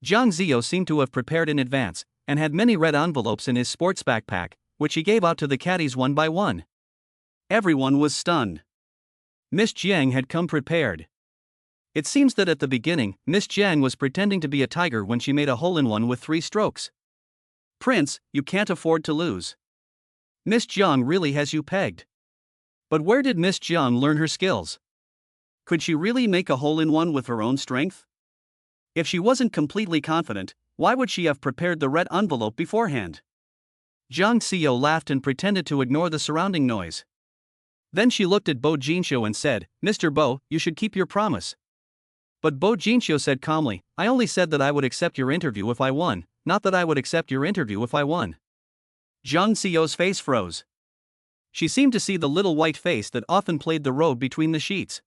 Jiang Xiu seemed to have prepared in advance, and had many red envelopes in his sports backpack, which he gave out to the caddies one by one. Everyone was stunned. Miss Jiang had come prepared. It seems that at the beginning, Miss Jiang was pretending to be a tiger when she made a hole-in-one with 3 strokes. "Prince, you can't afford to lose. Miss Jiang really has you pegged." But where did Miss Jiang learn her skills? Could she really make a hole-in-one with her own strength? If she wasn't completely confident, why would she have prepared the red envelope beforehand? Jiang Xiu laughed and pretended to ignore the surrounding noise. Then she looked at Bo Jinxiu and said, "Mr. Bo, you should keep your promise." But Bo Jinxiu said calmly, "I only said that I would accept your interview if I won, not that I would accept your interview if I won." Jiang Xiu's face froze. She seemed to see the little white face that often played the road between the sheets.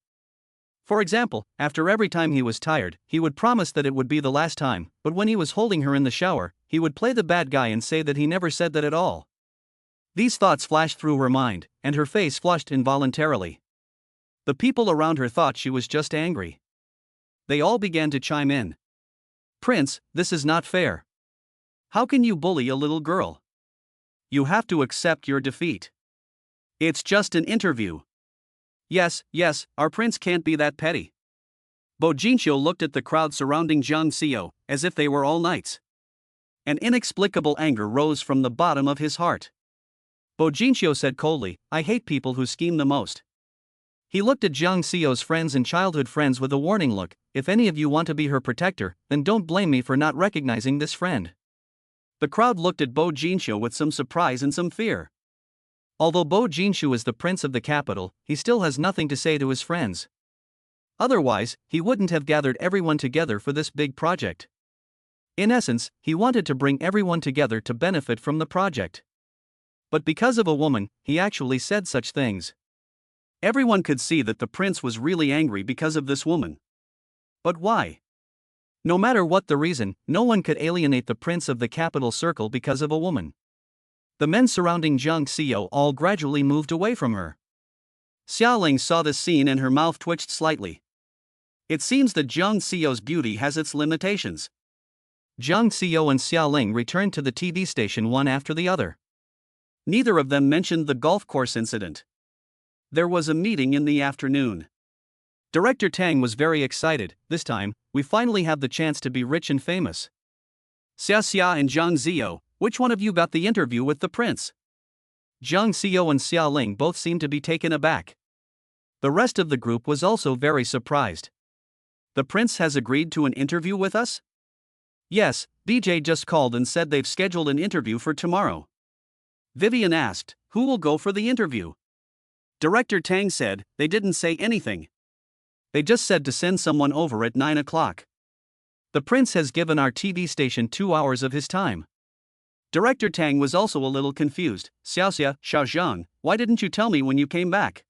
For example, after every time he was tired, he would promise that it would be the last time, but when he was holding her in the shower, he would play the bad guy and say that he never said that at all. These thoughts flashed through her mind, and her face flushed involuntarily. The people around her thought she was just angry. They all began to chime in. "Prince, this is not fair. How can you bully a little girl? You have to accept your defeat. It's just an interview." Yes, our prince can't be that petty." Bo Jinxiu looked at the crowd surrounding Jiang Xiao, as if they were all knights. An inexplicable anger rose from the bottom of his heart. Bo Jinxiu said coldly, "I hate people who scheme the most." He looked at Jiang Xiao's friends and childhood friends with a warning look. "If any of you want to be her protector, then don't blame me for not recognizing this friend." The crowd looked at Bo Jinxiu with some surprise and some fear. Although Bo Jinxiu is the prince of the capital, he still has nothing to say to his friends. Otherwise, he wouldn't have gathered everyone together for this big project. In essence, he wanted to bring everyone together to benefit from the project. But because of a woman, he actually said such things. Everyone could see that the prince was really angry because of this woman. But why? No matter what the reason, no one could alienate the prince of the capital circle because of a woman. The men surrounding Jiang Xiao all gradually moved away from her. Xiaoling saw this scene and her mouth twitched slightly. It seems that Jiang Xiao's beauty has its limitations. Jiang Xiao and Xiaoling returned to the TV station one after the other. Neither of them mentioned the golf course incident. There was a meeting in the afternoon. Director Tang was very excited. "This time, we finally have the chance to be rich and famous." "Xia and Jiang Xiao, which one of you got the interview with the prince?" Jiang Xiao and Xiaoling both seemed to be taken aback. The rest of the group was also very surprised. "The prince has agreed to an interview with us?" "Yes, BJ just called and said they've scheduled an interview for tomorrow." Vivian asked, "Who will go for the interview?" Director Tang said, "They didn't say anything. They just said to send someone over at 9 o'clock. The prince has given our TV station 2 hours of his time." Director Tang was also a little confused. "Xiaoxia, Xiaozhang, why didn't you tell me when you came back?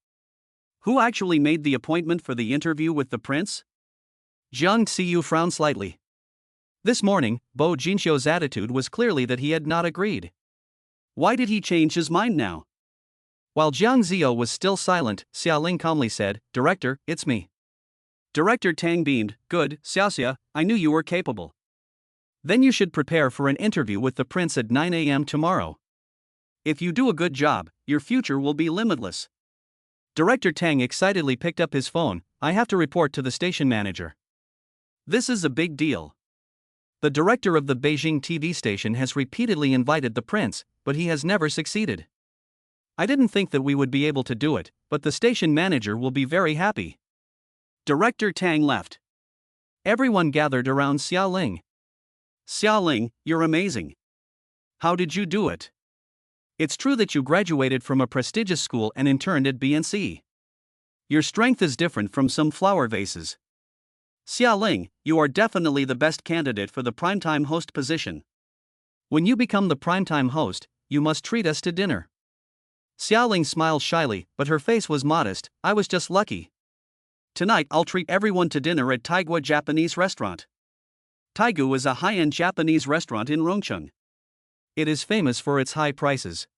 Who actually made the appointment for the interview with the prince?" Jiang Xiu frowned slightly. This morning, Bo Jinxiu's attitude was clearly that he had not agreed. Why did he change his mind now? While Jiang Xiao was still silent, Xiaoling calmly said, "Director, it's me." Director Tang beamed, "Good, Xiaoxia, I knew you were capable. Then you should prepare for an interview with the prince at 9 a.m. tomorrow. If you do a good job, your future will be limitless." Director Tang excitedly picked up his phone. "I have to report to the station manager. This is a big deal. The director of the Beijing TV station has repeatedly invited the prince, but he has never succeeded. I didn't think that we would be able to do it, but the station manager will be very happy." Director Tang left. Everyone gathered around Xiaoling. "Xiaoling, you're amazing. How did you do it? It's true that you graduated from a prestigious school and interned at BNC. Your strength is different from some flower vases. Xiaoling, you are definitely the best candidate for the primetime host position. When you become the primetime host, you must treat us to dinner." Xiaoling smiled shyly, but her face was modest. "I was just lucky. Tonight I'll treat everyone to dinner at Taigua Japanese restaurant." Taigu is a high-end Japanese restaurant in Rongcheng. It is famous for its high prices.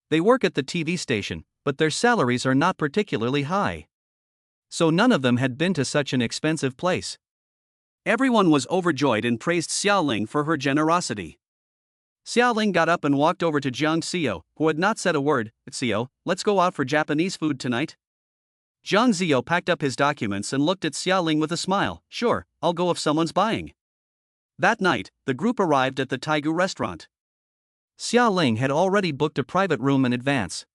They work at the TV station, but their salaries are not particularly high. So none of them had been to such an expensive place. Everyone was overjoyed and praised Xiaoling for her generosity. Xiaoling got up and walked over to Jiang Xiao, who had not said a word. "Xiao, let's go out for Japanese food tonight." Jiang Xiao packed up his documents and looked at Xiaoling with a smile. "Sure, I'll go if someone's buying." That night, the group arrived at the Taigu restaurant. Xiaoling had already booked a private room in advance.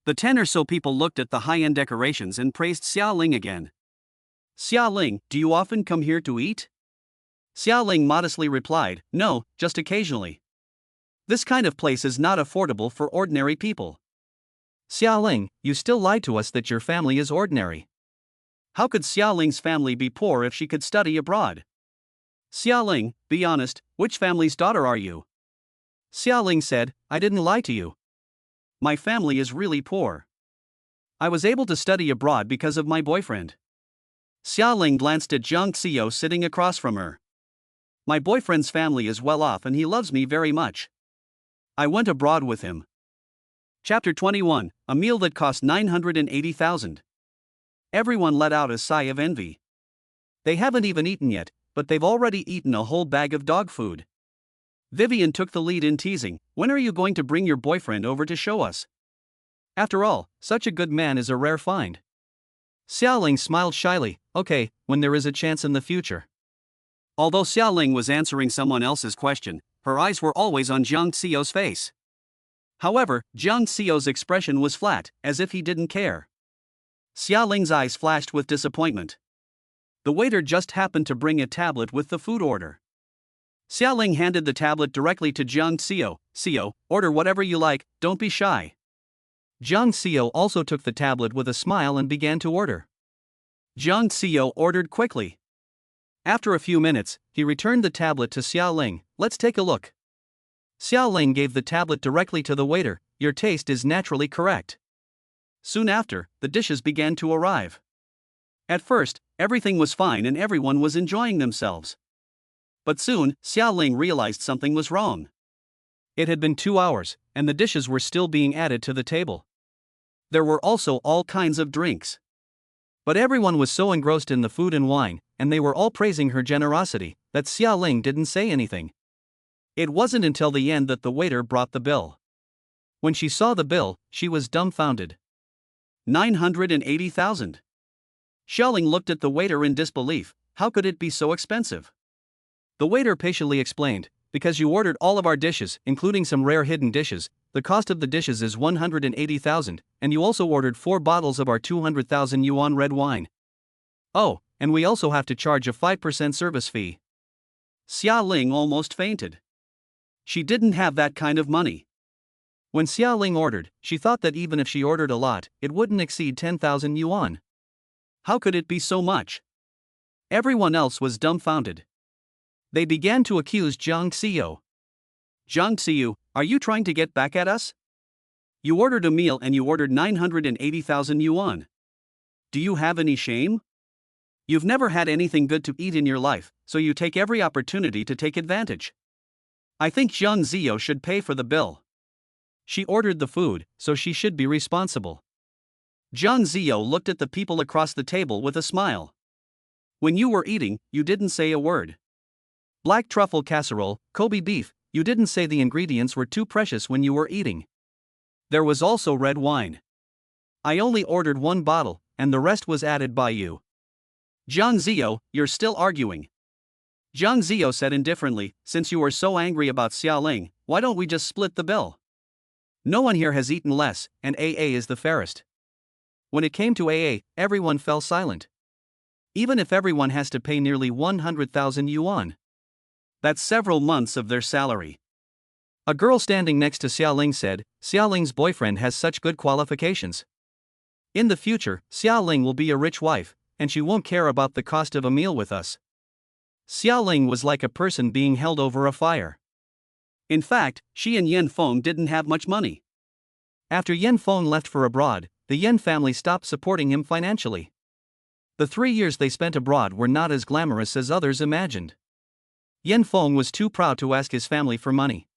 The 10 or so people looked at the high-end decorations and praised Xiaoling again. "Xiaoling, do you often come here to eat?" Xiaoling modestly replied, "No, just occasionally. This kind of place is not affordable for ordinary people." "Xiaoling, you still lied to us that your family is ordinary. How could Xiaoling's family be poor if she could study abroad?" "Xiaoling, be honest, which family's daughter are you?" Xiaoling said, "I didn't lie to you. My family is really poor. I was able to study abroad because of my boyfriend. Xia Ling glanced at Jiang Xiao sitting across from her. My boyfriend's family is well off and he loves me very much. I went abroad with him. Chapter 21, a meal that cost 980,000. Everyone let out a sigh of envy. They haven't even eaten yet, but they've already eaten a whole bag of dog food. Vivian took the lead in teasing, when are you going to bring your boyfriend over to show us? After all, such a good man is a rare find. Xiaoling smiled shyly, okay, when there is a chance in the future. Although Xiaoling was answering someone else's question, her eyes were always on Jiang Xiao's face. However, Jiang Xiao's expression was flat, as if he didn't care. Xiaoling's eyes flashed with disappointment. The waiter just happened to bring a tablet with the food order. Xiaoling handed the tablet directly to Jiang Xiao. Xiao, order whatever you like, don't be shy. Jiang Xiao also took the tablet with a smile and began to order. Jiang Xiao ordered quickly. After a few minutes, he returned the tablet to Xiaoling. Let's take a look. Xiaoling gave the tablet directly to the waiter. Your taste is naturally correct. Soon after, the dishes began to arrive. At first, everything was fine and everyone was enjoying themselves. But soon, Xiaoling realized something was wrong. It had been 2 hours, and the dishes were still being added to the table. There were also all kinds of drinks. But everyone was so engrossed in the food and wine, and they were all praising her generosity, that Xiaoling didn't say anything. It wasn't until the end that the waiter brought the bill. When she saw the bill, she was dumbfounded. 980,000. Xiaoling looked at the waiter in disbelief. How could it be so expensive? The waiter patiently explained, because you ordered all of our dishes, including some rare hidden dishes, the cost of the dishes is 180,000, and you also ordered 4 bottles of our 200,000 yuan red wine. Oh, and we also have to charge a 5% service fee. Xia Ling almost fainted. She didn't have that kind of money. When Xia Ling ordered, she thought that even if she ordered a lot, it wouldn't exceed 10,000 yuan. How could it be so much? Everyone else was dumbfounded. They began to accuse Jiang Xiao. Jiang Xiao, are you trying to get back at us? You ordered a meal and you ordered 980,000 yuan. Do you have any shame? You've never had anything good to eat in your life, so you take every opportunity to take advantage. I think Jiang Xiao should pay for the bill. She ordered the food, so she should be responsible. Jiang Xiao looked at the people across the table with a smile. When you were eating, you didn't say a word. Black truffle casserole, Kobe beef, you didn't say the ingredients were too precious when you were eating. There was also red wine. I only ordered 1 bottle, and the rest was added by you. Jiang Xiao, you're still arguing. Jiang Xiao said indifferently, since you are so angry about Xiaoling, why don't we just split the bill? No one here has eaten less, and AA is the fairest. When it came to AA, everyone fell silent. Even if everyone has to pay nearly 100,000 yuan. That's several months of their salary. A girl standing next to Xiaoling said, Xiaoling's boyfriend has such good qualifications. In the future, Xiaoling will be a rich wife, and she won't care about the cost of a meal with us. Xiaoling was like a person being held over a fire. In fact, she and Yan Feng didn't have much money. After Yan Feng left for abroad, the Yan family stopped supporting him financially. The 3 years they spent abroad were not as glamorous as others imagined. Yan Feng was too proud to ask his family for money.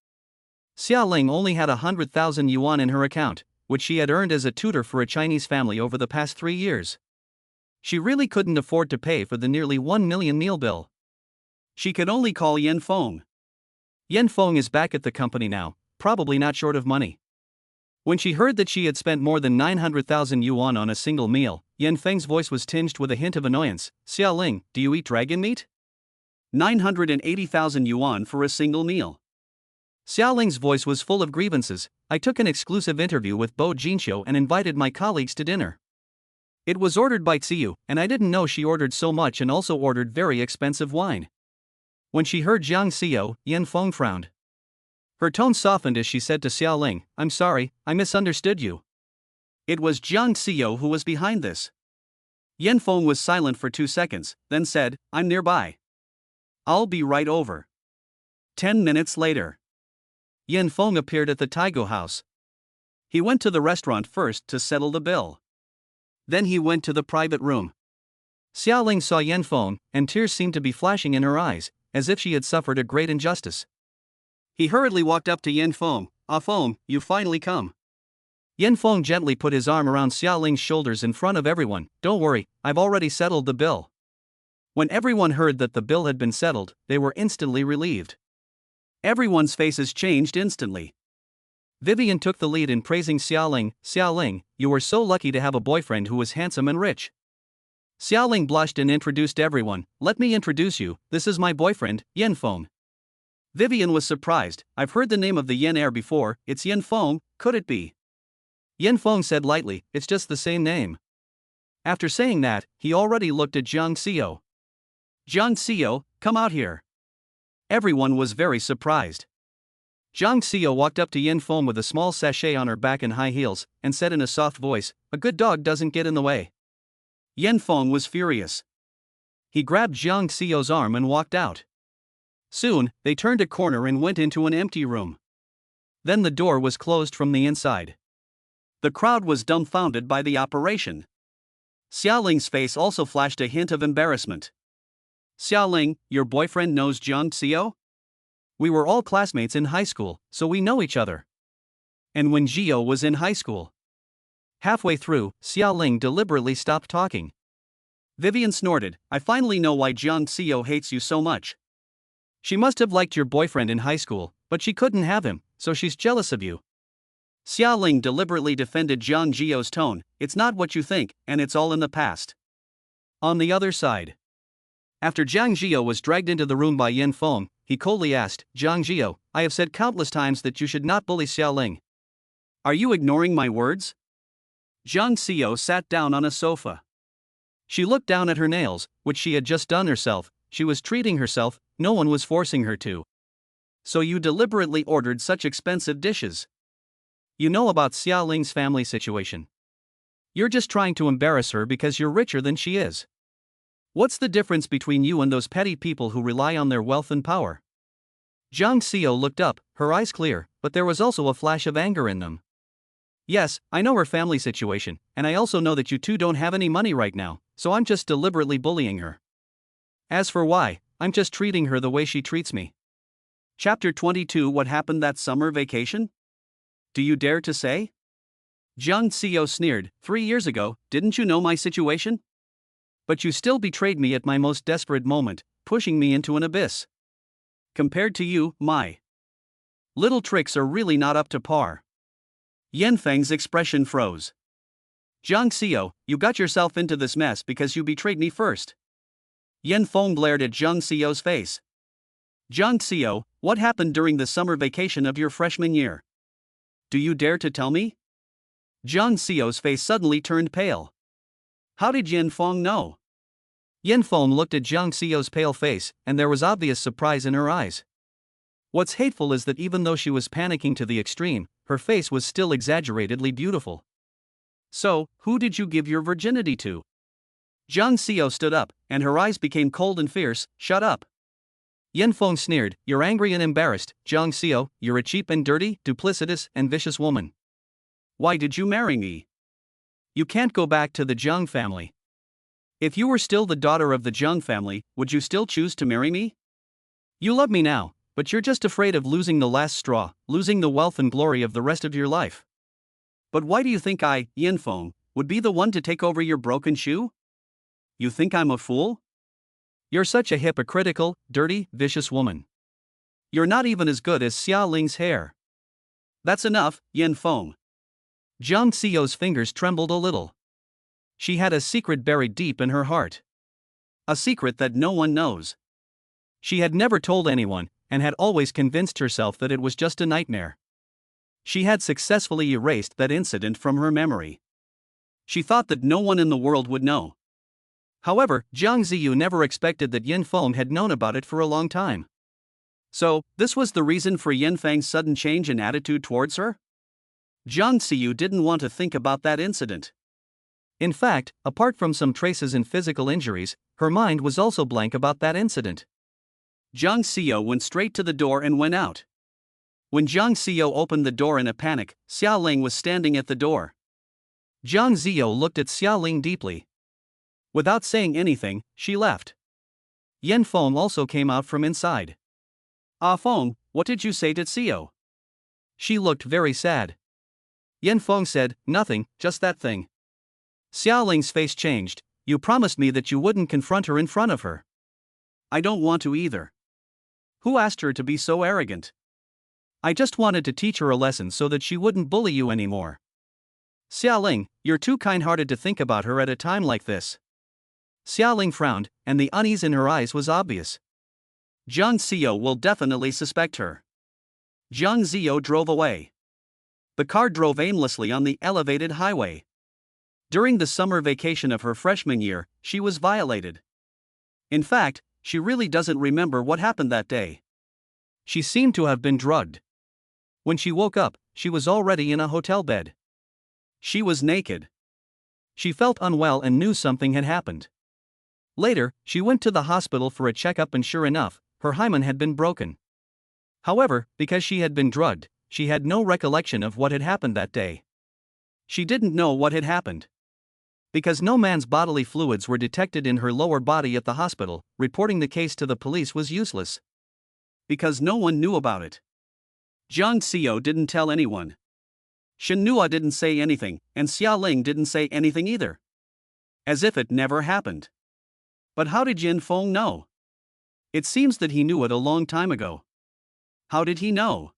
Xiaoling only had 100,000 yuan in her account, which she had earned as a tutor for a Chinese family over the past 3 years. She really couldn't afford to pay for the nearly 1 million meal bill. She could only call Yan Feng. Yan Feng is back at the company now, probably not short of money. When she heard that she had spent more than 900,000 yuan on a single meal, Yan Feng's voice was tinged with a hint of annoyance. Xiaoling, do you eat dragon meat? 980,000 yuan for a single meal. Xiaoling's voice was full of grievances. I took an exclusive interview with Bo Jinxiu and invited my colleagues to dinner. It was ordered by Xiu, and I didn't know she ordered so much and also ordered very expensive wine. When she heard Jiang Xiao, Yan Feng frowned. Her tone softened as she said to Xiaoling, I'm sorry, I misunderstood you. It was Jiang Xiao who was behind this. Yan Feng was silent for 2 seconds, then said, I'm nearby. I'll be right over. 10 minutes later. Yan Feng appeared at the Taigo house. He went to the restaurant first to settle the bill. Then he went to the private room. Xiao Ling saw Yan Feng, and tears seemed to be flashing in her eyes, as if she had suffered a great injustice. He hurriedly walked up to Yan Feng. "Ah Feng, you finally come." Yan Feng gently put his arm around Xiao Ling's shoulders in front of everyone. "Don't worry, I've already settled the bill." When everyone heard that the bill had been settled, they were instantly relieved. Everyone's faces changed instantly. Vivian took the lead in praising Xiao Ling. "Xiao Ling, you were so lucky to have a boyfriend who was handsome and rich." Xiao Ling blushed and introduced everyone. "Let me introduce you, this is my boyfriend, Yan Feng." Vivian was surprised. "I've heard the name of the Yan heir before, it's Yan Feng, could it be?" Yan Feng said lightly, "It's just the same name." After saying that, he already looked at Jiang Xiao. "Jiang Xiao, come out here." Everyone was very surprised. Jiang Xiao walked up to Yan Feng with a small sachet on her back and high heels, and said in a soft voice, "A good dog doesn't get in the way." Yan Feng was furious. He grabbed Jiang Xiao's arm and walked out. Soon, they turned a corner and went into an empty room. Then the door was closed from the inside. The crowd was dumbfounded by the operation. Xiao Ling's face also flashed a hint of embarrassment. "Xiao Ling, your boyfriend knows Jiang Xiao? We were all classmates in high school, so we know each other." And when Gio was in high school. Halfway through, Xiao Ling deliberately stopped talking. Vivian snorted, "I finally know why Jiang Xiao hates you so much. She must have liked your boyfriend in high school, but she couldn't have him, so she's jealous of you." Xiao Ling deliberately defended Jiang Gio's tone. "It's not what you think, and it's all in the past." On the other side. After Jiang Gio was dragged into the room by Yan Feng, he coldly asked, "Jiang Gio, I have said countless times that you should not bully Xiao Ling. Are you ignoring my words?" Jiang Xiao sat down on a sofa. She looked down at her nails, which she had just done herself. She was treating herself, no one was forcing her to. "So you deliberately ordered such expensive dishes. You know about Xiao Ling's family situation. You're just trying to embarrass her because you're richer than she is. What's the difference between you and those petty people who rely on their wealth and power?" Jiang Xiao looked up, her eyes clear, but there was also a flash of anger in them. "Yes, I know her family situation, and I also know that you two don't have any money right now, so I'm just deliberately bullying her. As for why, I'm just treating her the way she treats me." Chapter 22. What happened that summer vacation? Do you dare to say? Jiang Xiao sneered, 3 years ago, didn't you know my situation? But you still betrayed me at my most desperate moment, pushing me into an abyss. Compared to you, my little tricks are really not up to par." Yan Feng's expression froze. "Jiang Xiao, you got yourself into this mess because you betrayed me first." Yan Feng glared at Jiang Xiao's face. "Jiang Xiao, what happened during the summer vacation of your freshman year? Do you dare to tell me?" Jiang Xiao's face suddenly turned pale. How did Yan Feng know? Yan Feng looked at Jiang Xiao's pale face, and there was obvious surprise in her eyes. What's hateful is that even though she was panicking to the extreme, her face was still exaggeratedly beautiful. "So, who did you give your virginity to?" Jiang Xiao stood up, and her eyes became cold and fierce. "Shut up." Yan Feng sneered, "You're angry and embarrassed, Jiang Xiao, you're a cheap and dirty, duplicitous, and vicious woman. Why did you marry me? You can't go back to the Jiang family. If you were still the daughter of the Jiang family, would you still choose to marry me? You love me now, but you're just afraid of losing the last straw, losing the wealth and glory of the rest of your life. But why do you think I, Yan Feng, would be the one to take over your broken shoe? You think I'm a fool? You're such a hypocritical, dirty, vicious woman. You're not even as good as Xiao Ling's hair." "That's enough, Yan Feng." Jiang Xiao's fingers trembled a little. She had a secret buried deep in her heart. A secret that no one knows. She had never told anyone, and had always convinced herself that it was just a nightmare. She had successfully erased that incident from her memory. She thought that no one in the world would know. However, Jiang Ziyu never expected that Yan Feng had known about it for a long time. So, this was the reason for Yan Feng's sudden change in attitude towards her? Jiang Ziyu didn't want to think about that incident. In fact, apart from some traces in physical injuries, her mind was also blank about that incident. Jiang Xiao went straight to the door and went out. When Jiang Xiao opened the door in a panic, Xiao Ling was standing at the door. Jiang Ziyu looked at Xiao Ling deeply. Without saying anything, she left. Yen Feng also came out from inside. Ah Feng, what did you say to Xiao? She looked very sad. Yen Feng said, nothing, just that thing. Xiaoling's face changed. You promised me that you wouldn't confront her in front of her. I don't want to either. Who asked her to be so arrogant? I just wanted to teach her a lesson so that she wouldn't bully you anymore. Xiaoling, you're too kind-hearted to think about her at a time like this. Xiaoling frowned, and the unease in her eyes was obvious. Jiang Xiao will definitely suspect her. Jiang Xiao drove away. The car drove aimlessly on the elevated highway. During the summer vacation of her freshman year, she was violated. In fact, she really doesn't remember what happened that day. She seemed to have been drugged. When she woke up, she was already in a hotel bed. She was naked. She felt unwell and knew something had happened. Later, she went to the hospital for a checkup and sure enough, her hymen had been broken. However, because she had been drugged, she had no recollection of what had happened that day. She didn't know what had happened. Because no man's bodily fluids were detected in her lower body at the hospital, reporting the case to the police was useless. Because no one knew about it. Jiang Xiao didn't tell anyone. Shen Nua didn't say anything, and Xiaoling didn't say anything either. As if it never happened. But how did Yen Feng know? It seems that he knew it a long time ago. How did he know?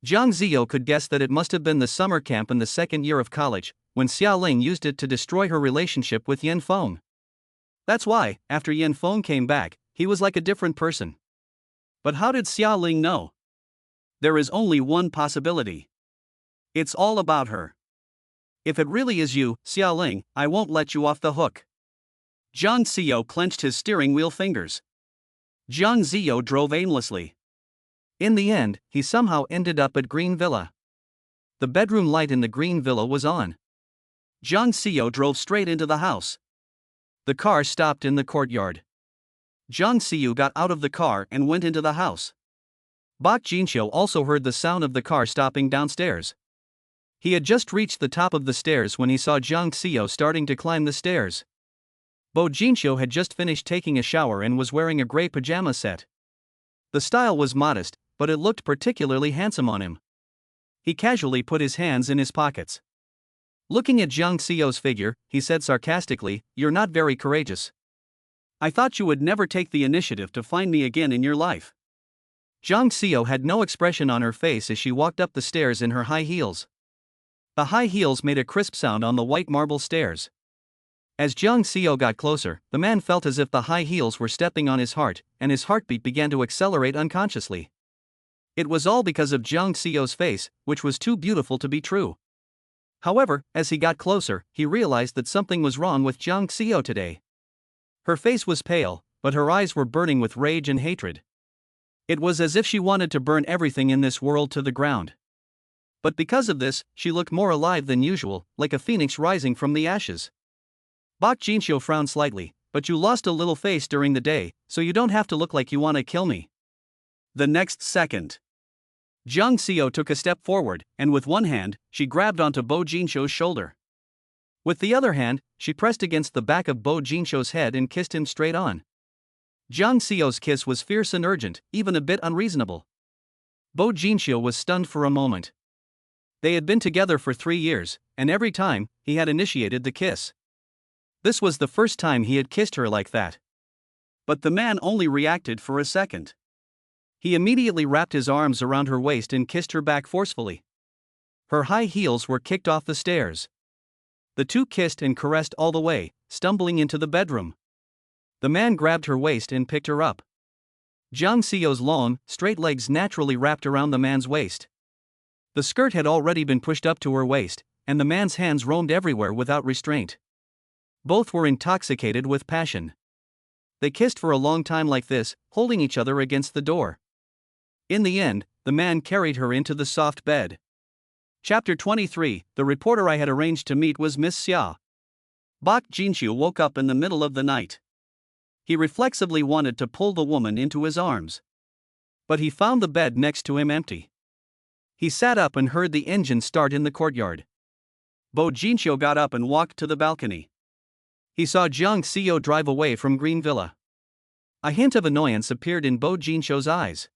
Jiang Xiao could guess that it must have been the summer camp in the second year of college, when Xiaoling used it to destroy her relationship with Yen Feng. That's why, after Yen Feng came back, he was like a different person. But how did Xiaoling know? There is only one possibility. It's all about her. If it really is you, Xiaoling, I won't let you off the hook. Jiang Xiao clenched his steering wheel fingers. Jiang Xiao drove aimlessly. In the end, he somehow ended up at Green Villa. The bedroom light in the Green Villa was on. Jiang Xiao drove straight into the house. The car stopped in the courtyard. Jiang Xiao got out of the car and went into the house. Bak Jinxiu also heard the sound of the car stopping downstairs. He had just reached the top of the stairs when he saw Jiang Xiao starting to climb the stairs. Bo Jinxiu had just finished taking a shower and was wearing a gray pajama set. The style was modest, but it looked particularly handsome on him. He casually put his hands in his pockets. Looking at Jiang Xiao's figure, he said sarcastically, "You're not very courageous. I thought you would never take the initiative to find me again in your life." Jiang Xiao had no expression on her face as she walked up the stairs in her high heels. The high heels made a crisp sound on the white marble stairs. As Jiang Xiao got closer, the man felt as if the high heels were stepping on his heart, and his heartbeat began to accelerate unconsciously. It was all because of Jiang Xiao's face, which was too beautiful to be true. However, as he got closer, he realized that something was wrong with Jiang Xiao today. Her face was pale, but her eyes were burning with rage and hatred. It was as if she wanted to burn everything in this world to the ground. But because of this, she looked more alive than usual, like a phoenix rising from the ashes. Bak Jinxiu frowned slightly, "But you lost a little face during the day, so you don't have to look like you want to kill me." The next second, Jiang Xiao took a step forward, and with one hand, she grabbed onto Bo Jinxiu's shoulder. With the other hand, she pressed against the back of Bo Jinxiu's head and kissed him straight on. Jiang Xiao's kiss was fierce and urgent, even a bit unreasonable. Bo Jinxiu was stunned for a moment. They had been together for 3 years, and every time, he had initiated the kiss. This was the first time he had kissed her like that. But the man only reacted for a second. He immediately wrapped his arms around her waist and kissed her back forcefully. Her high heels were kicked off the stairs. The two kissed and caressed all the way, stumbling into the bedroom. The man grabbed her waist and picked her up. Jiang Xiao's long, straight legs naturally wrapped around the man's waist. The skirt had already been pushed up to her waist, and the man's hands roamed everywhere without restraint. Both were intoxicated with passion. They kissed for a long time like this, holding each other against the door. In the end, the man carried her into the soft bed. Chapter 23, the reporter I had arranged to meet was Miss Xia. Bak Jinxiu woke up in the middle of the night. He reflexively wanted to pull the woman into his arms. But he found the bed next to him empty. He sat up and heard the engine start in the courtyard. Bo Jinxiu got up and walked to the balcony. He saw Jiang Xiao drive away from Green Villa. A hint of annoyance appeared in Bo Jinshou's eyes.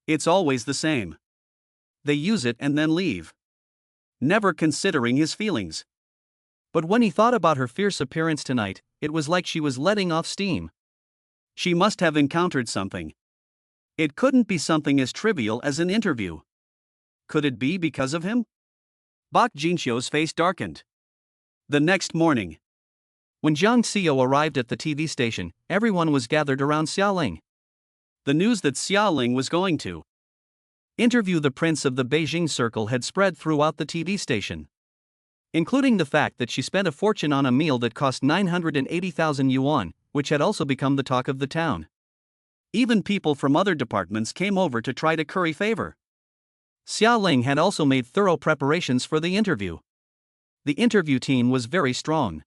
It's always the same. They use it and then leave, never considering his feelings. But when he thought about her fierce appearance tonight, it was like she was letting off steam. She must have encountered something. It couldn't be something as trivial as an interview. Could it be because of him? Bok Jinshou's face darkened. The next morning, when Jiang Xiao arrived at the TV station, everyone was gathered around Xiaoling. The news that Xiaoling was going to interview the prince of the Beijing circle had spread throughout the TV station, including the fact that she spent a fortune on a meal that cost 980,000 yuan, which had also become the talk of the town. Even people from other departments came over to try to curry favor. Xiaoling had also made thorough preparations for the interview. The interview team was very strong.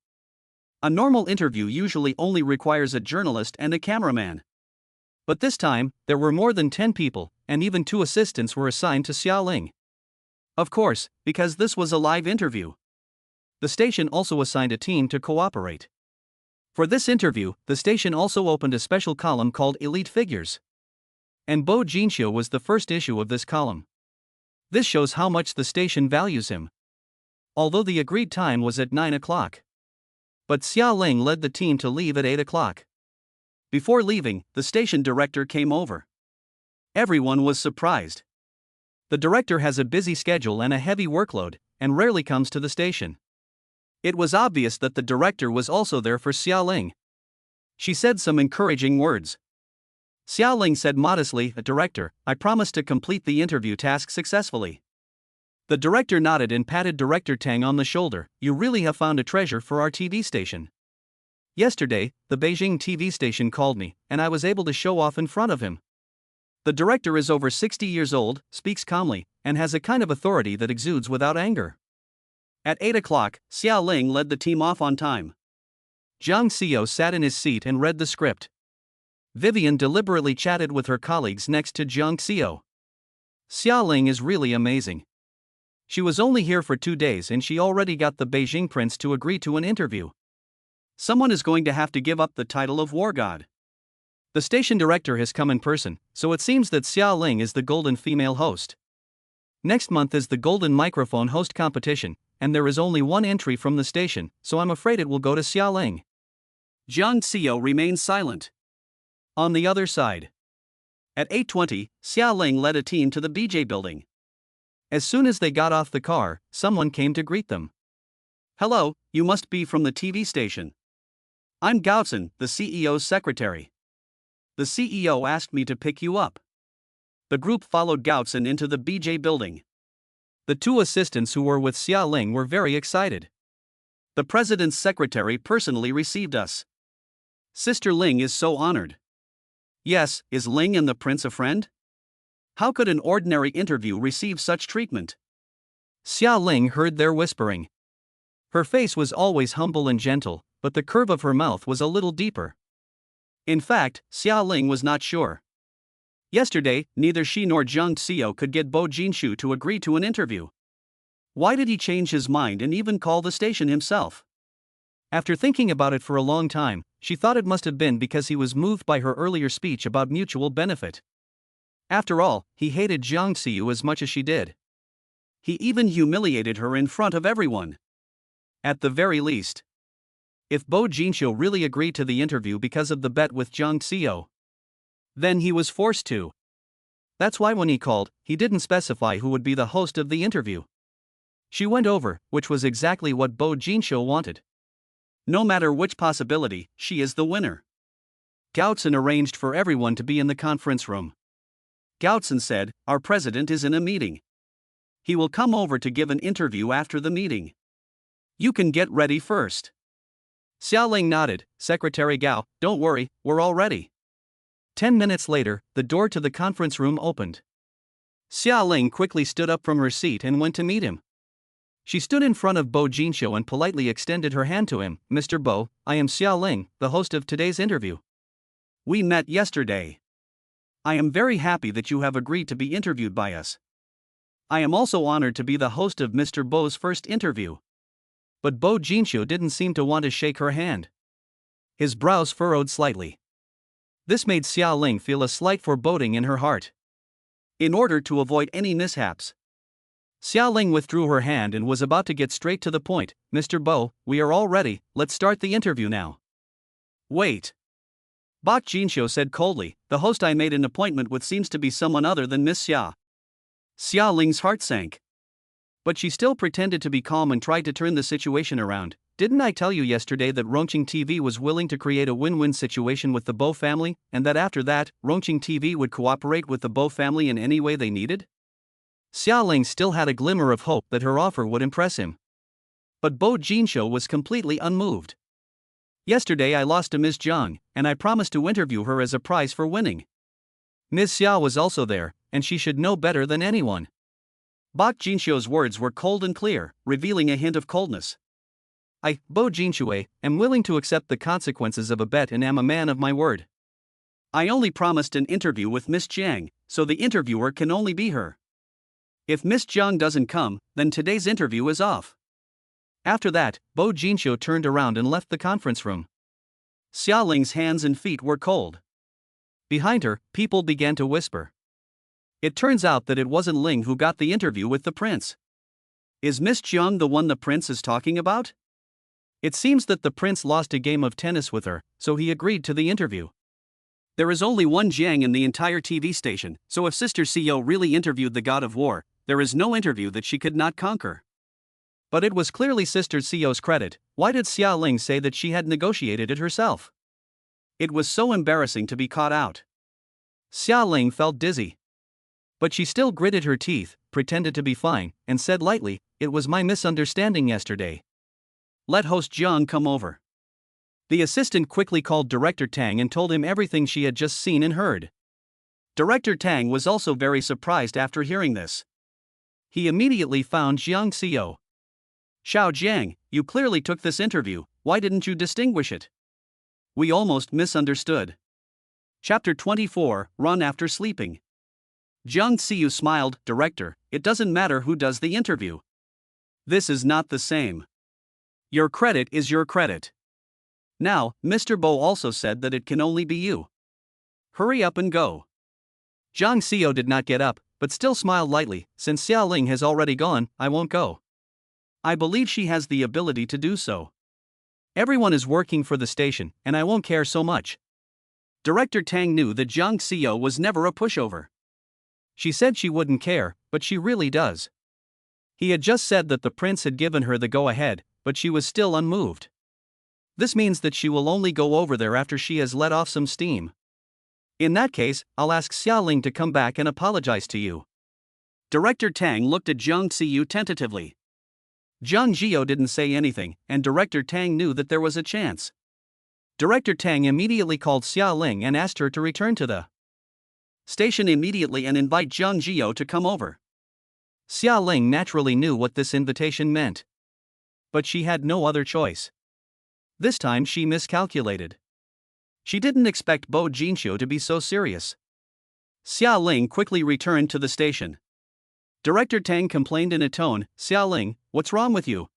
A normal interview usually only requires a journalist and a cameraman. But this time, there were more than 10 people, and even 2 assistants were assigned to Xiaoling. Of course, because this was a live interview. The station also assigned a team to cooperate. For this interview, the station also opened a special column called Elite Figures. And Bo Jinshou was the first issue of this column. This shows how much the station values him. Although the agreed time was at 9 o'clock. But Xiaoling led the team to leave at 8 o'clock. Before leaving, the station director came over. Everyone was surprised. The director has a busy schedule and a heavy workload, and rarely comes to the station. It was obvious that the director was also there for Xiaoling. She said some encouraging words. Xiaoling said modestly, "Director, I promise to complete the interview task successfully." The director nodded and patted Director Tang on the shoulder. "You really have found a treasure for our TV station. Yesterday, the Beijing TV station called me, and I was able to show off in front of him." The director is over 60 years old, speaks calmly, and has a kind of authority that exudes without anger. At 8 o'clock, Xiaoling led the team off on time. Jiang Xiao sat in his seat and read the script. Vivian deliberately chatted with her colleagues next to Jiang Xiao. Xiaoling is really amazing. She was only here for 2 days and she already got the Beijing prince to agree to an interview. Someone is going to have to give up the title of war god. The station director has come in person, so it seems that Xiaoling is the golden female host. Next month is the golden microphone host competition, and there is only one entry from the station, so I'm afraid it will go to Xiaoling. Jiang Xiao remains silent. On the other side, at 8:20, Xiaoling led a team to the BJ building. As soon as they got off the car, someone came to greet them. "Hello, you must be from the TV station. I'm Gaotzen, the CEO's secretary. The CEO asked me to pick you up." The group followed Gaotzen into the BJ building. The 2 assistants who were with Xiaoling were very excited. "The president's secretary personally received us. Sister Ling is so honored." "Yes, is Ling and the prince a friend? How could an ordinary interview receive such treatment?" Xiaoling heard their whispering. Her face was always humble and gentle, but the curve of her mouth was a little deeper. In fact, Xiaoling was not sure. Yesterday, neither she nor Jiang Xiao could get Bo Jinshou to agree to an interview. Why did he change his mind and even call the station himself? After thinking about it for a long time, she thought it must have been because he was moved by her earlier speech about mutual benefit. After all, he hated Jiang Xiao as much as she did. He even humiliated her in front of everyone. At the very least, if Bo Jinshou really agreed to the interview because of the bet with Jiang Xiao, then he was forced to. That's why when he called, he didn't specify who would be the host of the interview. She went over, which was exactly what Bo Jinshou wanted. No matter which possibility, she is the winner. Gaotzen arranged for everyone to be in the conference room. Gaotzen said, "Our president is in a meeting. He will come over to give an interview after the meeting. You can get ready first." Xiaoling nodded. "Secretary Gao, don't worry, we're all ready." 10 minutes later, the door to the conference room opened. Xiaoling quickly stood up from her seat and went to meet him. She stood in front of Bo Jinshou and politely extended her hand to him. "Mr. Bo, I am Xiaoling, the host of today's interview. We met yesterday. I am very happy that you have agreed to be interviewed by us. I am also honored to be the host of Mr. Bo's first interview." But Bo Jinshou didn't seem to want to shake her hand. His brows furrowed slightly. This made Xia Ling feel a slight foreboding in her heart. In order to avoid any mishaps, Xia Ling withdrew her hand and was about to get straight to the point. "Mr. Bo, we are all ready, let's start the interview now." "Wait." Bok Jinsho said coldly, "The host I made an appointment with seems to be someone other than Miss Xia." Xia Ling's heart sank. But she still pretended to be calm and tried to turn the situation around. "Didn't I tell you yesterday that Rongqing TV was willing to create a win-win situation with the Bo family, and that after that, Rongqing TV would cooperate with the Bo family in any way they needed?" Xia Ling still had a glimmer of hope that her offer would impress him. But Bo Jinsho was completely unmoved. "Yesterday I lost to Ms. Jiang, and I promised to interview her as a prize for winning. Ms. Xia was also there, and she should know better than anyone." Bok Jinsho's words were cold and clear, revealing a hint of coldness. "I, Bo Jinshue, am willing to accept the consequences of a bet and am a man of my word. I only promised an interview with Miss Jiang, so the interviewer can only be her. If Miss Jiang doesn't come, then today's interview is off." After that, Bo Jinsho turned around and left the conference room. Xia Ling's hands and feet were cold. Behind her, people began to whisper. It turns out that it wasn't Ling who got the interview with the prince. Is Miss Jiang the one the prince is talking about? It seems that the prince lost a game of tennis with her, so he agreed to the interview. There is only one Jiang in the entire TV station, so if Sister Xiao really interviewed the god of war, there is no interview that she could not conquer. But it was clearly Sister Xiao's credit. Why did Xia Ling say that she had negotiated it herself? It was so embarrassing to be caught out. Xia Ling felt dizzy. But she still gritted her teeth, pretended to be fine, and said lightly, "It was my misunderstanding yesterday. Let host Jiang come over." The assistant quickly called Director Tang and told him everything she had just seen and heard. Director Tang was also very surprised after hearing this. He immediately found Jiang Xiao. "Xiao Jiang, you clearly took this interview, why didn't you distinguish it? We almost misunderstood." Chapter 24, Run After Sleeping. Jiang Xiu smiled, "Director, it doesn't matter who does the interview. This is not the same. Your credit is your credit. Now, Mr. Bo also said that it can only be you. Hurry up and go." Jiang Xiu did not get up, but still smiled lightly. "Since Xia Ling has already gone, I won't go. I believe she has the ability to do so. Everyone is working for the station, and I won't care so much." Director Tang knew that Jiang Xiu was never a pushover. She said she wouldn't care, but she really does. He had just said that the prince had given her the go-ahead, but she was still unmoved. This means that she will only go over there after she has let off some steam. "In that case, I'll ask Xia Ling to come back and apologize to you." Director Tang looked at Jiang Xiu tentatively. Jiang Jiao didn't say anything, and Director Tang knew that there was a chance. Director Tang immediately called Xia Ling and asked her to return to the station immediately and invite Jiang Jiao to come over. Xia Ling naturally knew what this invitation meant. But she had no other choice. This time she miscalculated. She didn't expect Bo Jinsho to be so serious. Xia Ling quickly returned to the station. Director Tang complained in a tone, "Xia Ling, what's wrong with you?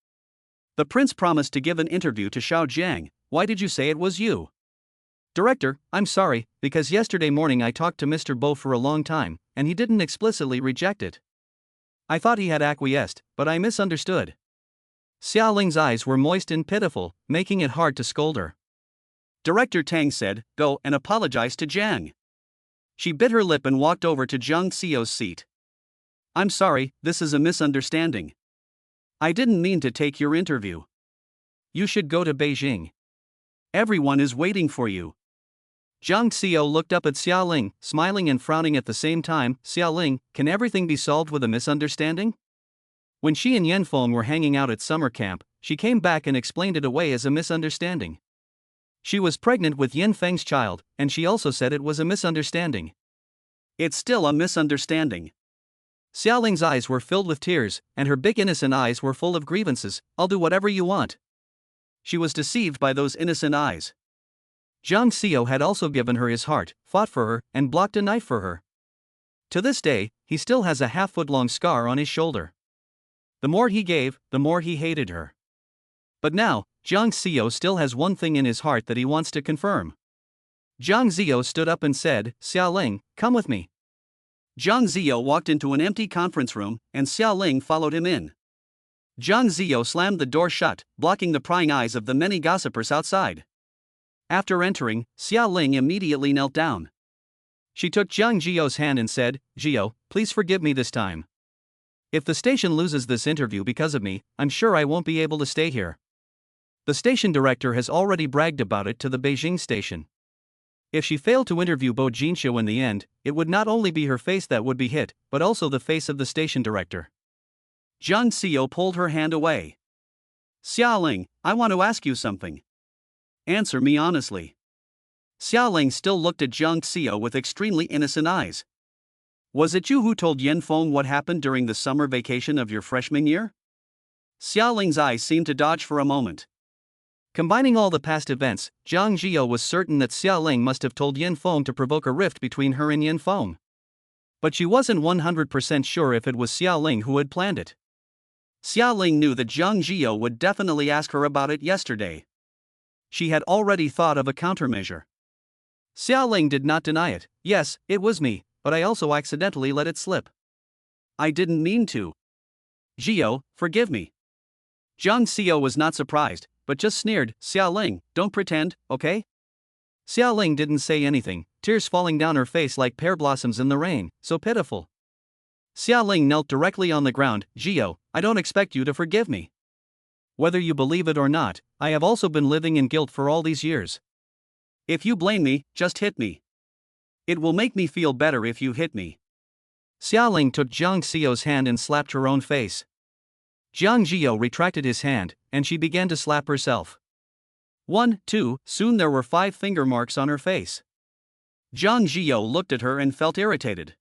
The prince promised to give an interview to Xiao Jiang, why did you say it was you?" "Director, I'm sorry, because yesterday morning I talked to Mr. Bo for a long time, and he didn't explicitly reject it. I thought he had acquiesced, but I misunderstood." Xia Ling's eyes were moist and pitiful, making it hard to scold her. Director Tang said, "Go and apologize to Jiang." She bit her lip and walked over to Jiang Xiu's seat. "I'm sorry, this is a misunderstanding. I didn't mean to take your interview. You should go to Beijing. Everyone is waiting for you." Jiang Xiu looked up at Xia Ling, smiling and frowning at the same time. "Xia Ling, can everything be solved with a misunderstanding?" When she and Yanfeng were hanging out at summer camp, she came back and explained it away as a misunderstanding. She was pregnant with Yanfeng's child, and she also said it was a misunderstanding. "It's still a misunderstanding." Xia Ling's eyes were filled with tears, and her big innocent eyes were full of grievances. "I'll do whatever you want." She was deceived by those innocent eyes. Jiang Xiu had also given her his heart, fought for her, and blocked a knife for her. To this day, he still has a half-foot-long scar on his shoulder. The more he gave, the more he hated her. But now, Jiang Xiao still has one thing in his heart that he wants to confirm. Jiang Xiao stood up and said, Xiaoling, come with me. Jiang Xiao walked into an empty conference room, and Xiaoling followed him in. Jiang Xiao slammed the door shut, blocking the prying eyes of the many gossipers outside. After entering, Xiaoling immediately knelt down. She took Jiang Xiao's hand and said, Xiao, please forgive me this time. If the station loses this interview because of me, I'm sure I won't be able to stay here. The station director has already bragged about it to the Beijing station. If she failed to interview Bo Jinxiu in the end, it would not only be her face that would be hit, but also the face of the station director. Jiang Xiao pulled her hand away. Xiaoling, I want to ask you something. Answer me honestly. Xiaoling still looked at Jiang Xiao with extremely innocent eyes. Was it you who told Yan Feng what happened during the summer vacation of your freshman year? Xiaoling's eyes seemed to dodge for a moment. Combining all the past events, Jiang Xiao was certain that Xiaoling must have told Yan Feng to provoke a rift between her and Yan Feng. But she wasn't 100% sure if it was Xiaoling who had planned it. Xiaoling knew that Jiang Xiao would definitely ask her about it yesterday. She had already thought of a countermeasure. Xiaoling did not deny it. Yes, it was me, but I also accidentally let it slip. I didn't mean to. Xiao, forgive me. Jiang Xiao was not surprised, but just sneered, Xiaoling, don't pretend, okay? Xiaoling didn't say anything, tears falling down her face like pear blossoms in the rain, so pitiful. Xiaoling knelt directly on the ground. Xiao, I don't expect you to forgive me. Whether you believe it or not, I have also been living in guilt for all these years. If you blame me, just hit me. It will make me feel better if you hit me. Xiaoling took Jiang Xiao's hand and slapped her own face. Jiang Xiao retracted his hand, and she began to slap herself. 1, 2, soon there were 5 finger marks on her face. Jiang Xiao looked at her and felt irritated.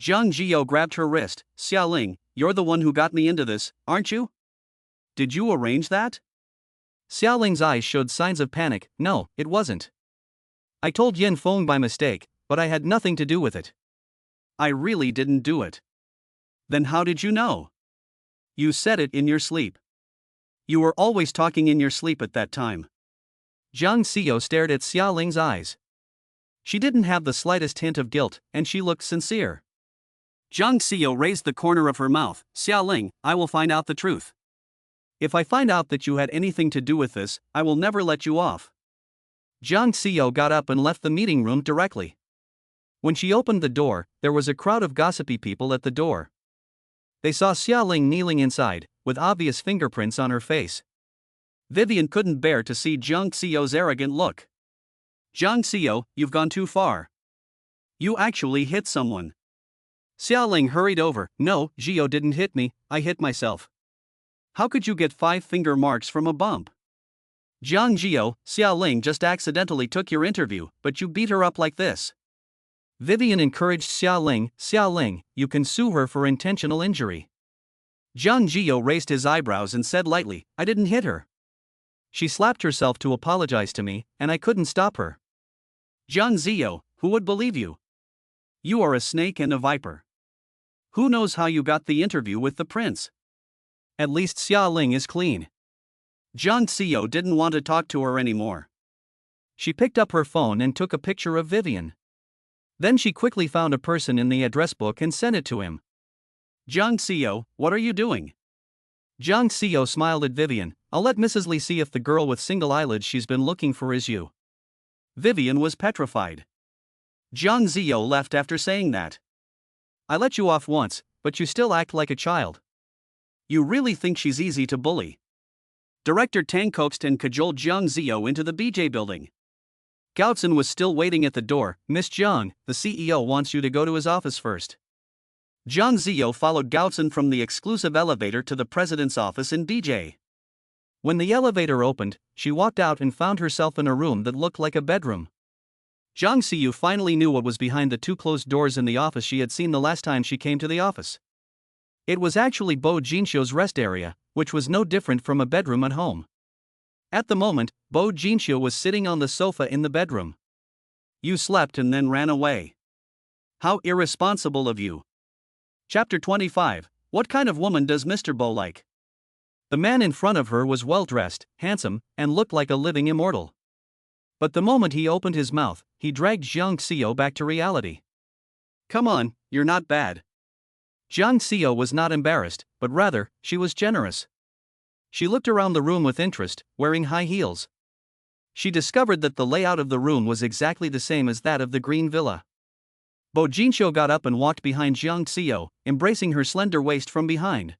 Jiang Xiao grabbed her wrist. Xiaoling, you're the one who got me into this, aren't you? Did you arrange that? Xiaoling's eyes showed signs of panic. No, it wasn't. I told Yan Feng by mistake, but I had nothing to do with it. I really didn't do it. Then how did you know? You said it in your sleep. You were always talking in your sleep at that time. Jiang Xiao stared at Xiaoling's eyes. She didn't have the slightest hint of guilt, and she looked sincere. Jiang Xiao raised the corner of her mouth. Xiaoling, I will find out the truth. If I find out that you had anything to do with this, I will never let you off. Jiang Xiao got up and left the meeting room directly. When she opened the door, there was a crowd of gossipy people at the door. They saw Xiaoling kneeling inside, with obvious fingerprints on her face. Vivian couldn't bear to see Jiang Xiao's arrogant look. Jiang Xiao, you've gone too far. You actually hit someone. Xiaoling hurried over. No, Xiao didn't hit me, I hit myself. How could you get 5 finger marks from a bump? Jiang Xiao, Xiaoling just accidentally took your interview, but you beat her up like this. Vivian encouraged Xiaoling. Xiaoling, you can sue her for intentional injury. Jiang Xiao raised his eyebrows and said lightly, I didn't hit her. She slapped herself to apologize to me, and I couldn't stop her. Jiang Xiao, who would believe you? You are a snake and a viper. Who knows how you got the interview with the prince? At least Xiaoling is clean. Jiang Xiao didn't want to talk to her anymore. She picked up her phone and took a picture of Vivian. Then she quickly found a person in the address book and sent it to him. Jiang Xiao, what are you doing? Jiang Xiao smiled at Vivian. I'll let Mrs. Li see if the girl with single eyelids she's been looking for is you. Vivian was petrified. Jiang Xiao left after saying that. I let you off once, but you still act like a child. You really think she's easy to bully? Director Tang coaxed and cajoled Jiang Xiao into the BJ building. Gaotzen was still waiting at the door. Miss Jiang, the CEO wants you to go to his office first. Jiang Xiao followed Gaotzen from the exclusive elevator to the president's office in BJ. When the elevator opened, she walked out and found herself in a room that looked like a bedroom. Jiang Xiao finally knew what was behind the 2 closed doors in the office she had seen the last time she came to the office. It was actually Bo Jinxiu's rest area, which was no different from a bedroom at home. At the moment, Bo Jinxiu was sitting on the sofa in the bedroom. You slept and then ran away. How irresponsible of you. Chapter 25. What kind of woman does Mr. Bo like? The man in front of her was well-dressed, handsome, and looked like a living immortal. But the moment he opened his mouth, he dragged Jiang Xiao back to reality. "Come on, you're not bad." Jiang Xiao was not embarrassed, but rather, she was generous. She looked around the room with interest, wearing high heels. She discovered that the layout of the room was exactly the same as that of the Green Villa. Bo Jinxiu got up and walked behind Jiang Xiao, embracing her slender waist from behind.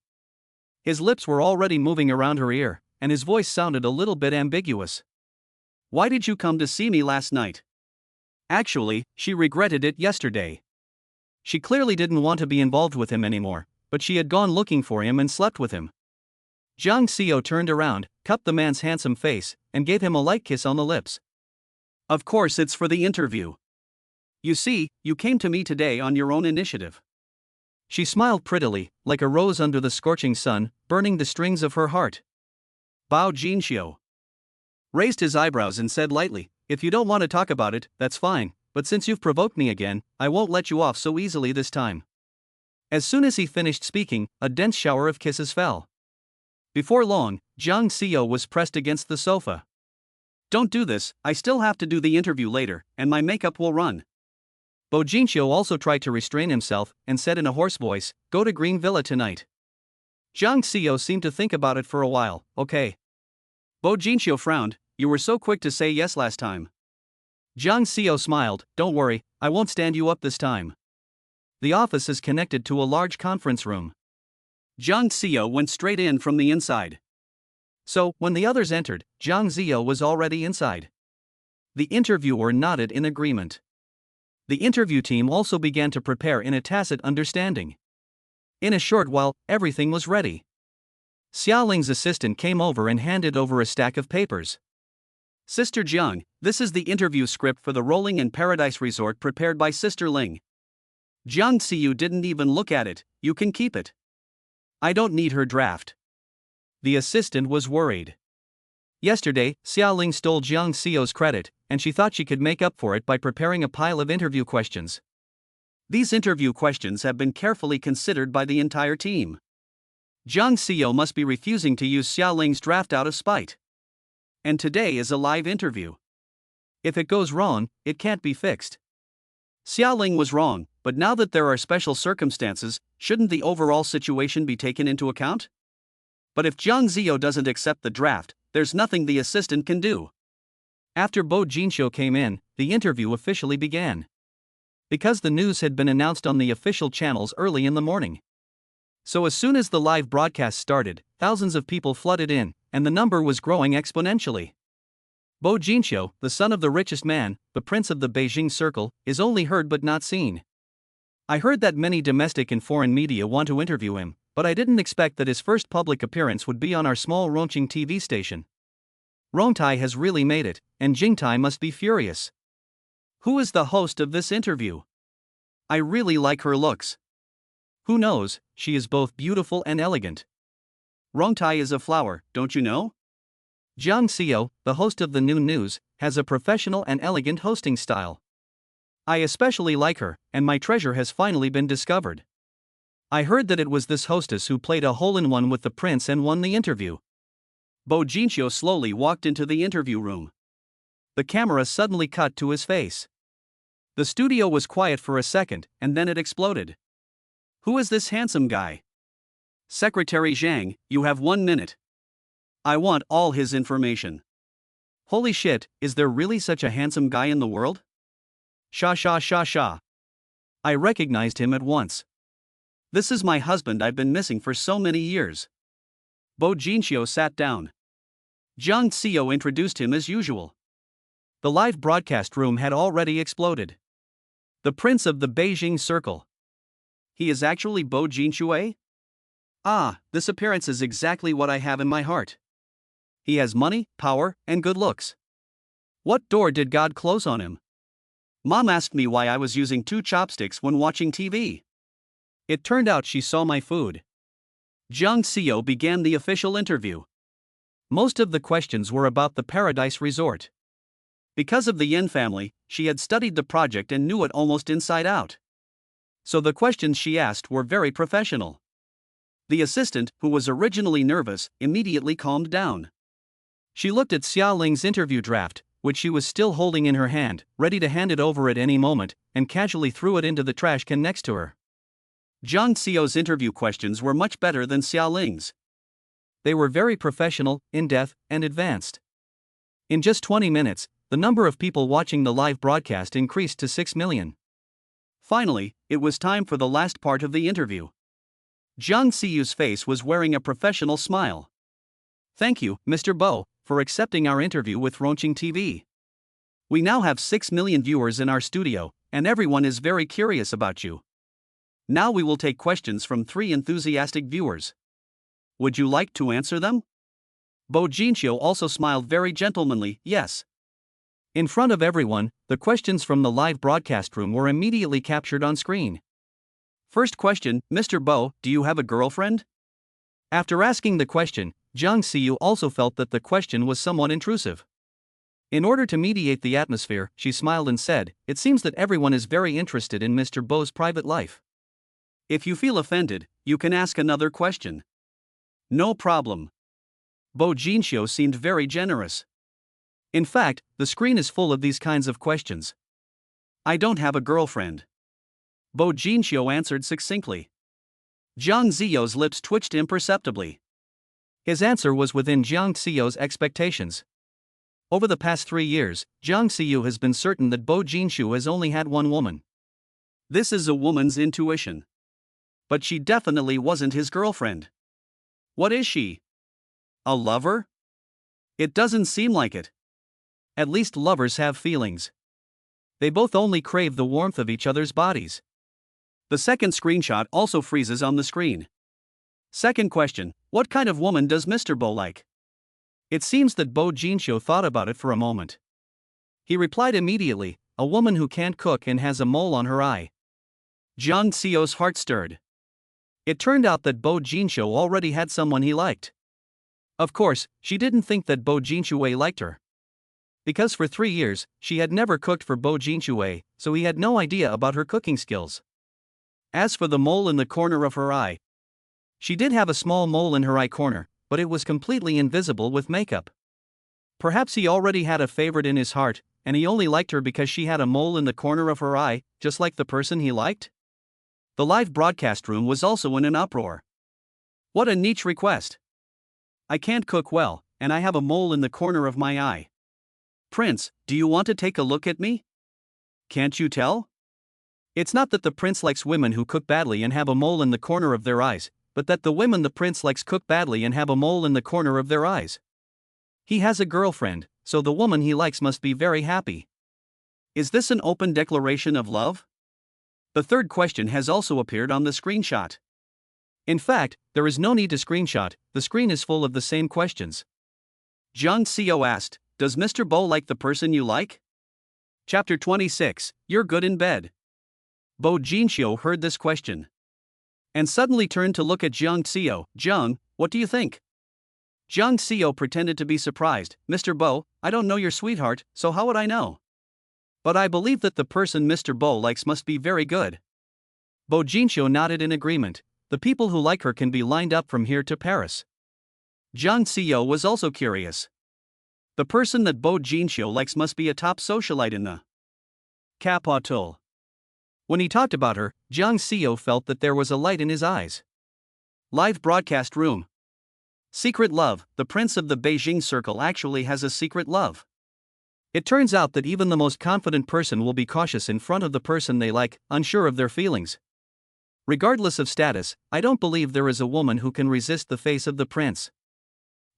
His lips were already moving around her ear, and his voice sounded a little bit ambiguous. "Why did you come to see me last night?" Actually, she regretted it yesterday. She clearly didn't want to be involved with him anymore, but she had gone looking for him and slept with him. Jiang Xiao turned around, cupped the man's handsome face, and gave him a light kiss on the lips. "Of course it's for the interview. You see, you came to me today on your own initiative." She smiled prettily, like a rose under the scorching sun, burning the strings of her heart. Bao Jinxiu raised his eyebrows and said lightly, "If you don't want to talk about it, that's fine, but since you've provoked me again, I won't let you off so easily this time." As soon as he finished speaking, a dense shower of kisses fell. Before long, Jiang Xiao was pressed against the sofa. "Don't do this, I still have to do the interview later, and my makeup will run." Bo Jinxiu also tried to restrain himself and said in a hoarse voice, "Go to Green Villa tonight." Jiang Xiao seemed to think about it for a while. "Okay." Bo Jinxiu frowned, "You were so quick to say yes last time." Jiang Xiao smiled, "Don't worry, I won't stand you up this time." The office is connected to a large conference room. Jiang Xiao went straight in from the inside. So, when the others entered, Jiang Xiao was already inside. The interviewer nodded in agreement. The interview team also began to prepare in a tacit understanding. In a short while, everything was ready. Xiaoling's assistant came over and handed over a stack of papers. "Sister Jiang, this is the interview script for the Rolling in Paradise Resort prepared by Sister Ling." Jiang Xiu didn't even look at it. "You can keep it. I don't need her draft." The assistant was worried. Yesterday, Xiaoling stole Jiang Xiu's credit, and she thought she could make up for it by preparing a pile of interview questions. These interview questions have been carefully considered by the entire team. Jiang Xiu must be refusing to use Xiaoling's draft out of spite. And today is a live interview. If it goes wrong, it can't be fixed. Xiaoling was wrong, but now that there are special circumstances, shouldn't the overall situation be taken into account? But if Jiang Xiu doesn't accept the draft, there's nothing the assistant can do. After Bo Jinxiu came in, the interview officially began. Because the news had been announced on the official channels early in the morning. So as soon as the live broadcast started, thousands of people flooded in, and the number was growing exponentially. Bo Jinxiu, the son of the richest man, the prince of the Beijing circle, is only heard but not seen. I heard that many domestic and foreign media want to interview him, but I didn't expect that his first public appearance would be on our small Rongqing TV station. Rongtai has really made it, and Jingtai must be furious. Who is the host of this interview? I really like her looks. Who knows, she is both beautiful and elegant. Rongtai is a flower, don't you know? Jiang Xiu, the host of the noon news, has a professional and elegant hosting style. I especially like her, and my treasure has finally been discovered. I heard that it was this hostess who played a hole-in-one with the prince and won the interview. Bo Jinxiu slowly walked into the interview room. The camera suddenly cut to his face. The studio was quiet for a second, and then it exploded. Who is this handsome guy? Secretary Zhang, you have 1 minute. I want all his information. Holy shit, is there really such a handsome guy in the world? Sha sha sha sha. I recognized him at once. This is my husband I've been missing for so many years. Bo Jinxiu sat down. Jiang Xiu introduced him as usual. The live broadcast room had already exploded. The prince of the Beijing circle. He is actually Bo Jinxiu? Ah, this appearance is exactly what I have in my heart. He has money, power, and good looks. What door did God close on him? Mom asked me why I was using 2 chopsticks when watching TV. It turned out she saw my food. Jiang Xiu began the official interview. Most of the questions were about the Paradise Resort. Because of the Yin family, she had studied the project and knew it almost inside out. So the questions she asked were very professional. The assistant, who was originally nervous, immediately calmed down. She looked at Xia Ling's interview draft, which she was still holding in her hand, ready to hand it over at any moment, and casually threw it into the trash can next to her. Zhang Xiao's interview questions were much better than Xia Ling's. They were very professional, in-depth, and advanced. In just 20 minutes, the number of people watching the live broadcast increased to 6 million. Finally, it was time for the last part of the interview. Zhang Xiao's face was wearing a professional smile. "Thank you, Mr. Bo, for accepting our interview with Ronqing TV. We now have 6 million viewers in our studio, and everyone is very curious about you. Now we will take questions from 3 enthusiastic viewers. Would you like to answer them?" Bo Jinxiu also smiled very gentlemanly, yes. In front of everyone, the questions from the live broadcast room were immediately captured on screen. First question, "Mr. Bo, do you have a girlfriend?" After asking the question, Zhang Xiu also felt that the question was somewhat intrusive. In order to mediate the atmosphere, she smiled and said, "It seems that everyone is very interested in Mr. Bo's private life. If you feel offended, you can ask another question." "No problem." Bo Jinxiu seemed very generous. In fact, the screen is full of these kinds of questions. "I don't have a girlfriend." Bo Jinxiu answered succinctly. Zhang Xiu's lips twitched imperceptibly. His answer was within Zhang Xiu's expectations. Over the past 3 years, Zhang Xiu has been certain that Bo Jinxiu has only had one woman. This is a woman's intuition. But she definitely wasn't his girlfriend. What is she? A lover? It doesn't seem like it. At least lovers have feelings. They both only crave the warmth of each other's bodies. The second screenshot also freezes on the screen. Second question, what kind of woman does Mr. Bo like? It seems that Bo Jinxiu thought about it for a moment. He replied immediately, a woman who can't cook and has a mole on her eye. Zhang Xiu's heart stirred. It turned out that Bo Jinxiu already had someone he liked. Of course, she didn't think that Bo Jinxiu liked her. Because for 3 years, she had never cooked for Bo Jinxiu, so he had no idea about her cooking skills. As for the mole in the corner of her eye, she did have a small mole in her eye corner, but it was completely invisible with makeup. Perhaps he already had a favorite in his heart, and he only liked her because she had a mole in the corner of her eye, just like the person he liked? The live broadcast room was also in an uproar. What a niche request! I can't cook well, and I have a mole in the corner of my eye. Prince, do you want to take a look at me? Can't you tell? It's not that the prince likes women who cook badly and have a mole in the corner of their eyes, but that the women the prince likes cook badly and have a mole in the corner of their eyes. He has a girlfriend, so the woman he likes must be very happy. Is this an open declaration of love? The third question has also appeared on the screenshot. In fact, there is no need to screenshot, the screen is full of the same questions. Zhang Xiu asked, does Mr. Bo like the person you like? Chapter 26, You're good in bed. Bo Jinxiu heard this question and suddenly turned to look at Zhang Xiu. Zhang, what do you think? Zhang Xiu pretended to be surprised. Mr. Bo, I don't know your sweetheart, so how would I know? But I believe that the person Mr. Bo likes must be very good. Bo Jinxiu nodded in agreement. The people who like her can be lined up from here to Paris. Zhang Xiu was also curious. The person that Bo Jinxiu likes must be a top socialite in the capital. When he talked about her, Zhang Xiu felt that there was a light in his eyes. Live broadcast room. Secret love. The prince of the Beijing circle actually has a secret love. It turns out that even the most confident person will be cautious in front of the person they like, unsure of their feelings. Regardless of status, I don't believe there is a woman who can resist the face of the prince.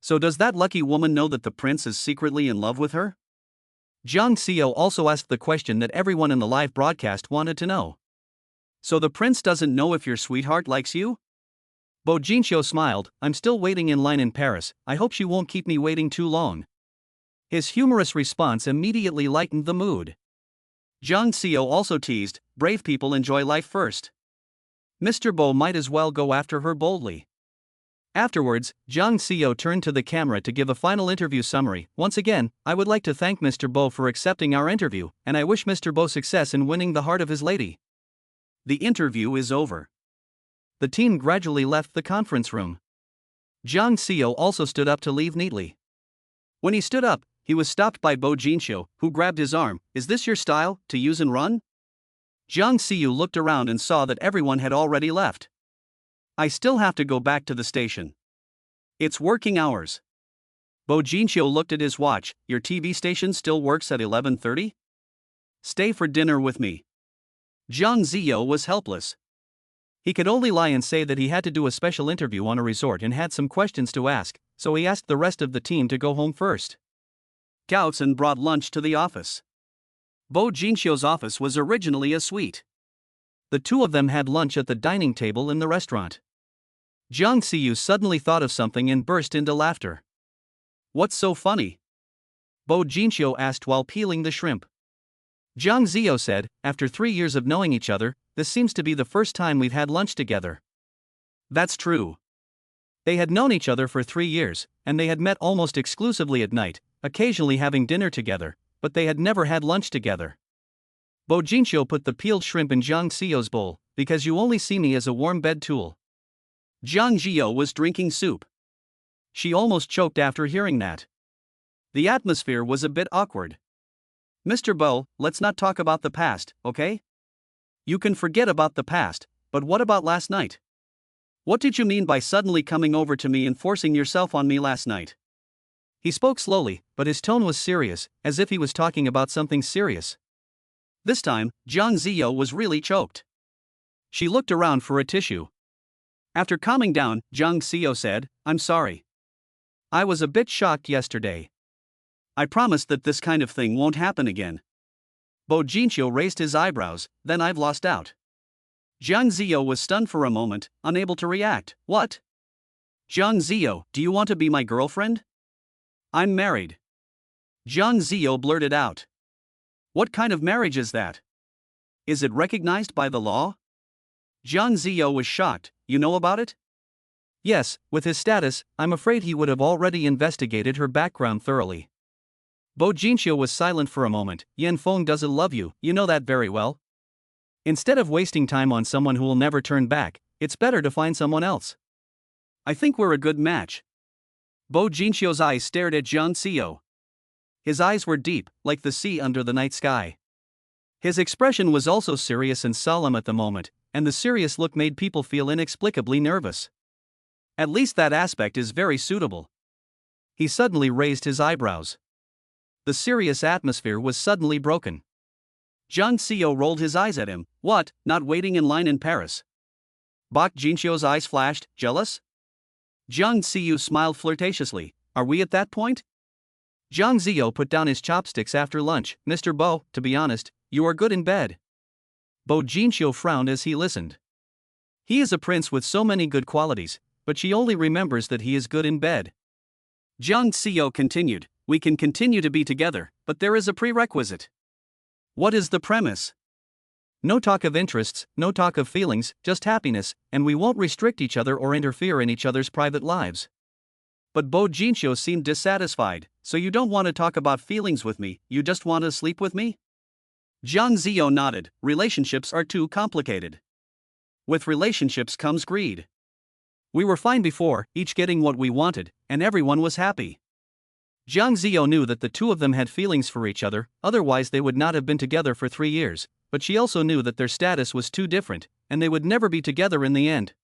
So does that lucky woman know that the prince is secretly in love with her? Zhang Xiu also asked the question that everyone in the live broadcast wanted to know. So the prince doesn't know if your sweetheart likes you? Bo Jinxiu smiled, I'm still waiting in line in Paris, I hope she won't keep me waiting too long. His humorous response immediately lightened the mood. Zhang Xiu also teased, brave people enjoy life first. Mr. Bo might as well go after her boldly. Afterwards, Zhang Xiu turned to the camera to give a final interview summary. Once again, I would like to thank Mr. Bo for accepting our interview, and I wish Mr. Bo success in winning the heart of his lady. The interview is over. The team gradually left the conference room. Jiang Xiao also stood up to leave neatly. When he stood up, he was stopped by Bo Jinxiu, who grabbed his arm. "Is this your style, to use and run?" Jiang Xiu looked around and saw that everyone had already left. "I still have to go back to the station. It's working hours." Bo Jinxiu looked at his watch. "Your TV station still works at 11:30? Stay for dinner with me." Jiang Xiu was helpless. He could only lie and say that he had to do a special interview on a resort and had some questions to ask, so he asked the rest of the team to go home first. Gaocan brought lunch to the office. Bo Jinxiu's office was originally a suite. The two of them had lunch at the dining table in the restaurant. Jiang Xiu suddenly thought of something and burst into laughter. "What's so funny?" Bo Jinxiu asked while peeling the shrimp. Jiang Xiu said, "After 3 years of knowing each other, this seems to be the first time we've had lunch together." That's true. They had known each other for 3 years, and they had met almost exclusively at night, occasionally having dinner together, but they had never had lunch together. Bo Jinxiu put the peeled shrimp in Jiang Xiu's bowl. "Because you only see me as a warm bed tool." Jiang Xiu was drinking soup. She almost choked after hearing that. The atmosphere was a bit awkward. "Mr. Bo, let's not talk about the past, okay? You can forget about the past, but what about last night? What did you mean by suddenly coming over to me and forcing yourself on me last night?" He spoke slowly, but his tone was serious, as if he was talking about something serious. This time, Jiang Xiu was really choked. She looked around for a tissue. After calming down, Jiang Xiu said, "I'm sorry. I was a bit shocked yesterday. I promise that this kind of thing won't happen again." Bo Jinxiu raised his eyebrows. "Then I've lost out." Jiang Xiu was stunned for a moment, unable to react. "What? Jiang Xiu, do you want to be my girlfriend?" "I'm married." Jiang Xiu blurted out. "What kind of marriage is that? Is it recognized by the law?" Jiang Xiu was shocked. "You know about it?" Yes, with his status, I'm afraid he would have already investigated her background thoroughly. Bo Jinxiu was silent for a moment. "Yan Feng doesn't love you, you know that very well. Instead of wasting time on someone who will never turn back, it's better to find someone else. I think we're a good match." Bo Jinxiu's eyes stared at Jiang Xiu. His eyes were deep, like the sea under the night sky. His expression was also serious and solemn at the moment, and the serious look made people feel inexplicably nervous. "At least that aspect is very suitable." He suddenly raised his eyebrows. The serious atmosphere was suddenly broken. Jiang Xiu rolled his eyes at him. "What, not waiting in line in Paris?" Bo Jinxiu's eyes flashed. "Jealous?" Jiang Xiu smiled flirtatiously. "Are we at that point?" Jiang Xiu put down his chopsticks after lunch. "Mr. Bo, to be honest, you are good in bed." Bo Jinxiu frowned as he listened. He is a prince with so many good qualities, but she only remembers that he is good in bed. Jiang Xiu continued, "We can continue to be together, but there is a prerequisite." "What is the premise?" "No talk of interests, no talk of feelings, just happiness, and we won't restrict each other or interfere in each other's private lives." But Bo Jinxiu seemed dissatisfied. "So you don't want to talk about feelings with me, you just want to sleep with me?" Jiang Xiu nodded. "Relationships are too complicated. With relationships comes greed. We were fine before, each getting what we wanted, and everyone was happy." Jiang Xiu knew that the two of them had feelings for each other, otherwise they would not have been together for 3 years, but she also knew that their status was too different, and they would never be together in the end.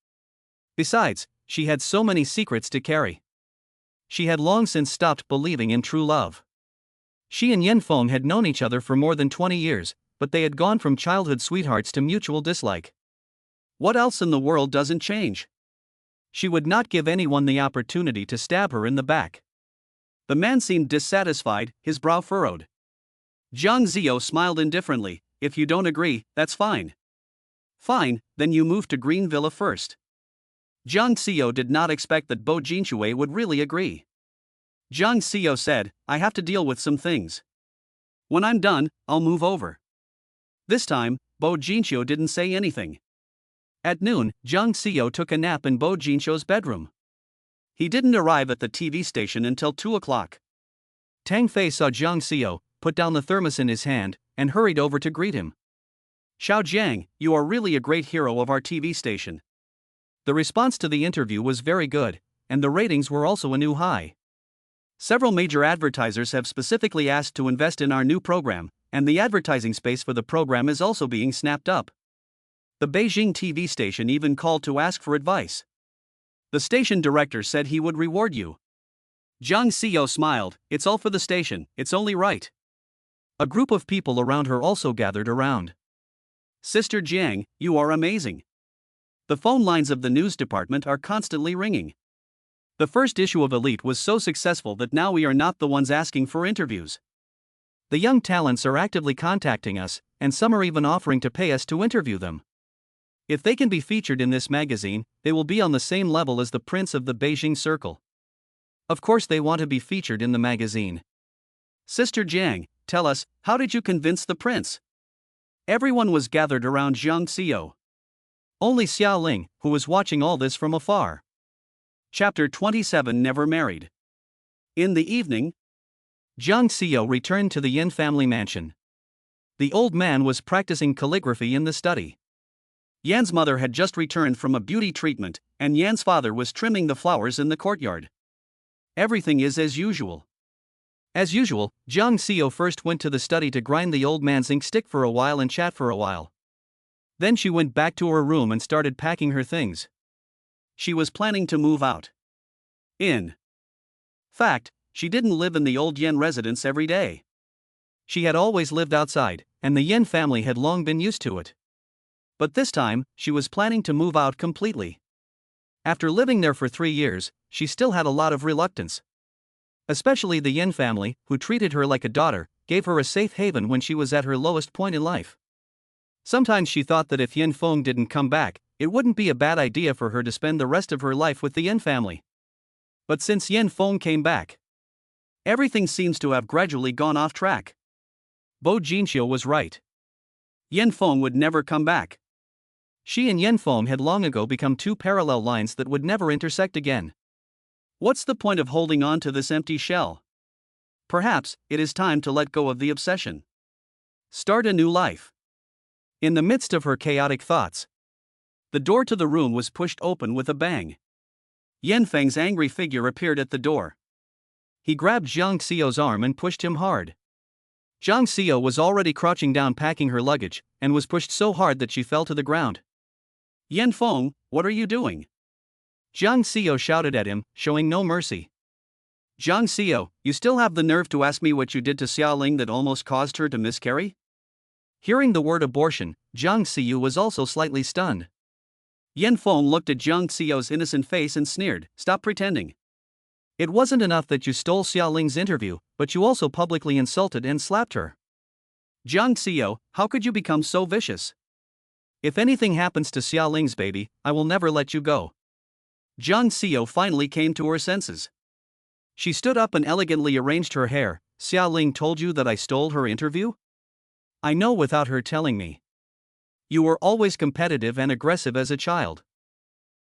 Besides, she had so many secrets to carry. She had long since stopped believing in true love. She and Yan Feng had known each other for more than 20 years, but they had gone from childhood sweethearts to mutual dislike. What else in the world doesn't change? She would not give anyone the opportunity to stab her in the back. The man seemed dissatisfied, his brow furrowed. Jiang Xiu smiled indifferently. "If you don't agree, that's fine." "Fine, then you move to Green Villa first." Jiang Xiu did not expect that Bo Jinxiu would really agree. Jiang Xiu said, "I have to deal with some things. When I'm done, I'll move over." This time, Bo Jinxiu didn't say anything. At noon, Jiang Xiu took a nap in Bo Jinxiu's bedroom. He didn't arrive at the TV station until 2 o'clock. Tang Fei saw Jiang Xiu, put down the thermos in his hand, and hurried over to greet him. "Xiao Jiang, you are really a great hero of our TV station. The response to the interview was very good, and the ratings were also a new high. Several major advertisers have specifically asked to invest in our new program, and the advertising space for the program is also being snapped up. The Beijing TV station even called to ask for advice. The station director said he would reward you. Jiang Xiao smiled, "It's all for the station, it's only right." A group of people around her also gathered around. "Sister Jiang, you are amazing. The phone lines of the news department are constantly ringing. The first issue of Elite was so successful that now we are not the ones asking for interviews. The young talents are actively contacting us, and some are even offering to pay us to interview them. If they can be featured in this magazine, they will be on the same level as the prince of the Beijing Circle. Of course they want to be featured in the magazine. Sister Jiang, tell us, how did you convince the prince?" Everyone was gathered around Jiang Xiao. Only Xiao Ling, who was watching all this from afar. Chapter 27 Never Married. In the evening, Jiang Xiao returned to the Yin family mansion. The old man was practicing calligraphy in the study. Yan's mother had just returned from a beauty treatment, and Yan's father was trimming the flowers in the courtyard. Everything is as usual. As usual, Jiang Xiao first went to the study to grind the old man's ink stick for a while and chat for a while. Then she went back to her room and started packing her things. She was planning to move out. In fact, she didn't live in the old Yen residence every day. She had always lived outside, and the Yen family had long been used to it. But this time, she was planning to move out completely. After living there for 3 years, she still had a lot of reluctance. Especially the Yen family, who treated her like a daughter, gave her a safe haven when she was at her lowest point in life. Sometimes she thought that if Yin Feng didn't come back, it wouldn't be a bad idea for her to spend the rest of her life with the Yin family. But since Yin Feng came back, everything seems to have gradually gone off track. Bo Jinxiu was right. Yin Feng would never come back. She and Yin Feng had long ago become two parallel lines that would never intersect again. What's the point of holding on to this empty shell? Perhaps it is time to let go of the obsession. Start a new life. In the midst of her chaotic thoughts, the door to the room was pushed open with a bang. Yen Feng's angry figure appeared at the door. He grabbed Jiang Xiao's arm and pushed him hard. Jiang Xiao was already crouching down packing her luggage, and was pushed so hard that she fell to the ground. "Yen Feng, what are you doing?" Jiang Xiao shouted at him, showing no mercy. "Jiang Xiao, you still have the nerve to ask me what you did to Xiaoling that almost caused her to miscarry?" Hearing the word abortion, Jiang Xiao was also slightly stunned. Yen Feng looked at Jiang Xiao's innocent face and sneered, "Stop pretending. It wasn't enough that you stole Xiaoling's interview, but you also publicly insulted and slapped her. Jiang Xiao, how could you become so vicious? If anything happens to Xiaoling's baby, I will never let you go." Jiang Xiao finally came to her senses. She stood up and elegantly arranged her hair. "Xiaoling told you that I stole her interview? I know without her telling me. You were always competitive and aggressive as a child.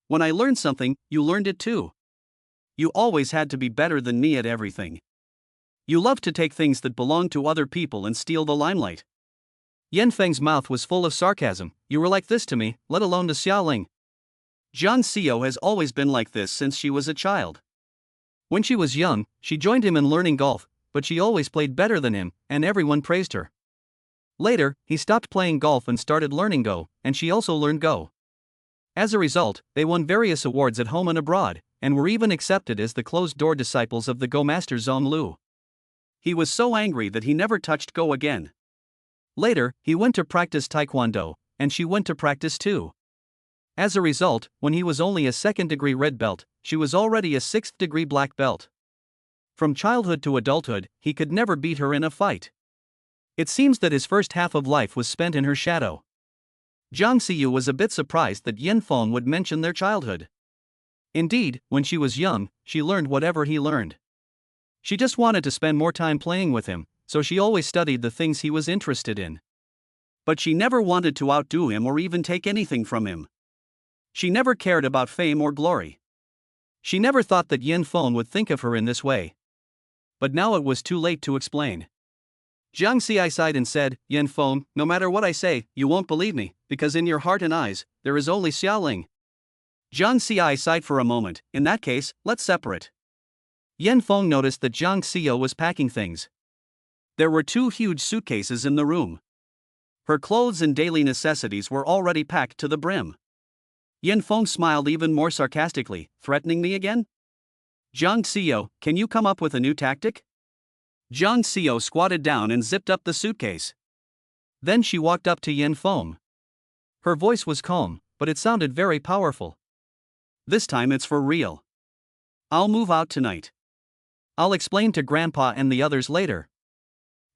When I learned something, you learned it too. You always had to be better than me at everything. You loved to take things that belonged to other people and steal the limelight." Yen Feng's mouth was full of sarcasm. "You were like this to me, let alone to Xiaoling." Jiang Xiao has always been like this since she was a child. When she was young, she joined him in learning golf, but she always played better than him, and everyone praised her. Later, he stopped playing golf and started learning Go, and she also learned Go. As a result, they won various awards at home and abroad, and were even accepted as the closed-door disciples of the Go master Zhong Lu. He was so angry that he never touched Go again. Later, he went to practice Taekwondo, and she went to practice too. As a result, when he was only a second-degree red belt, she was already a sixth-degree black belt. From childhood to adulthood, he could never beat her in a fight. It seems that his first half of life was spent in her shadow. Jiang Xiao was a bit surprised that Yin Feng would mention their childhood. Indeed, when she was young, she learned whatever he learned. She just wanted to spend more time playing with him, so she always studied the things he was interested in. But she never wanted to outdo him or even take anything from him. She never cared about fame or glory. She never thought that Yin Feng would think of her in this way. But now it was too late to explain. Jiang Xi sighed and said, "Yin Feng, no matter what I say, you won't believe me, because in your heart and eyes, there is only Xiaoling." Jiang Xi sighed for a moment. In that case, let's separate. Yan Feng noticed that Jiang Xi was packing things. There were 2 huge suitcases in the room. Her clothes and daily necessities were already packed to the brim. Yan Feng smiled even more sarcastically. Threatening me again? Jiang Xi, can you come up with a new tactic? Jiang Xi squatted down and zipped up the suitcase. Then she walked up to Yan Feng. Her voice was calm, but it sounded very powerful. This time it's for real. I'll move out tonight. I'll explain to Grandpa and the others later.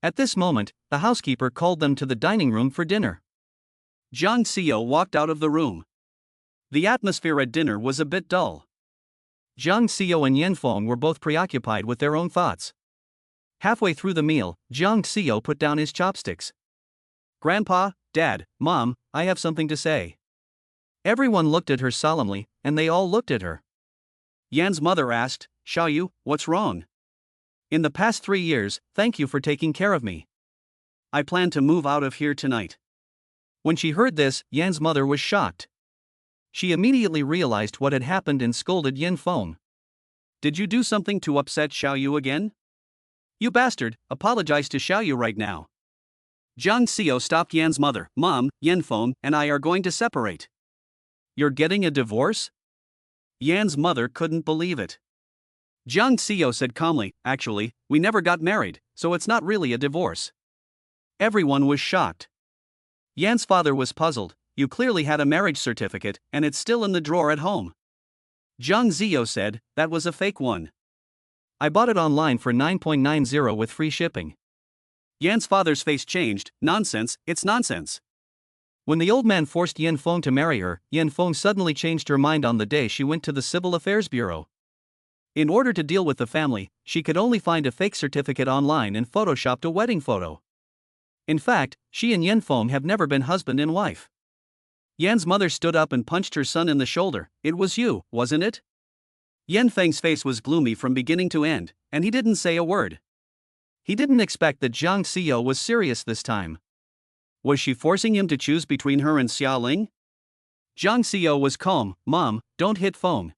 At this moment, the housekeeper called them to the dining room for dinner. Jiang Xi walked out of the room. The atmosphere at dinner was a bit dull. Jiang Xi and Yan Feng were both preoccupied with their own thoughts. Halfway through the meal, Jiang Xi put down his chopsticks. Grandpa, Dad, Mom, I have something to say. Everyone looked at her solemnly, and they all looked at her. Yan's mother asked, Xiaoyu, what's wrong? In the past 3 years, thank you for taking care of me. I plan to move out of here tonight. When she heard this, Yan's mother was shocked. She immediately realized what had happened and scolded Yan Feng. Did you do something to upset Xiaoyu again? You bastard, apologize to Xiaoyu right now. Jiang Xi stopped Yan's mother. Mom, Yan Feng and I are going to separate. You're getting a divorce? Yan's mother couldn't believe it. Jiang Xi said calmly, actually, we never got married, so it's not really a divorce. Everyone was shocked. Yan's father was puzzled. You clearly had a marriage certificate, and it's still in the drawer at home. Jiang Xi said, that was a fake one. I bought it online for 9.90 with free shipping. Yan's father's face changed. Nonsense, it's nonsense. When the old man forced Yan Feng to marry her, Yan Feng suddenly changed her mind on the day she went to the Civil Affairs Bureau. In order to deal with the family, she could only find a fake certificate online and photoshopped a wedding photo. In fact, she and Yan Feng have never been husband and wife. Yan's mother stood up and punched her son in the shoulder. It was you, wasn't it? Yan Feng's face was gloomy from beginning to end, and he didn't say a word. He didn't expect that Jiang Xi was serious this time. Was she forcing him to choose between her and Xiaoling? Jiang Xi was calm. Mom, don't hit Feng.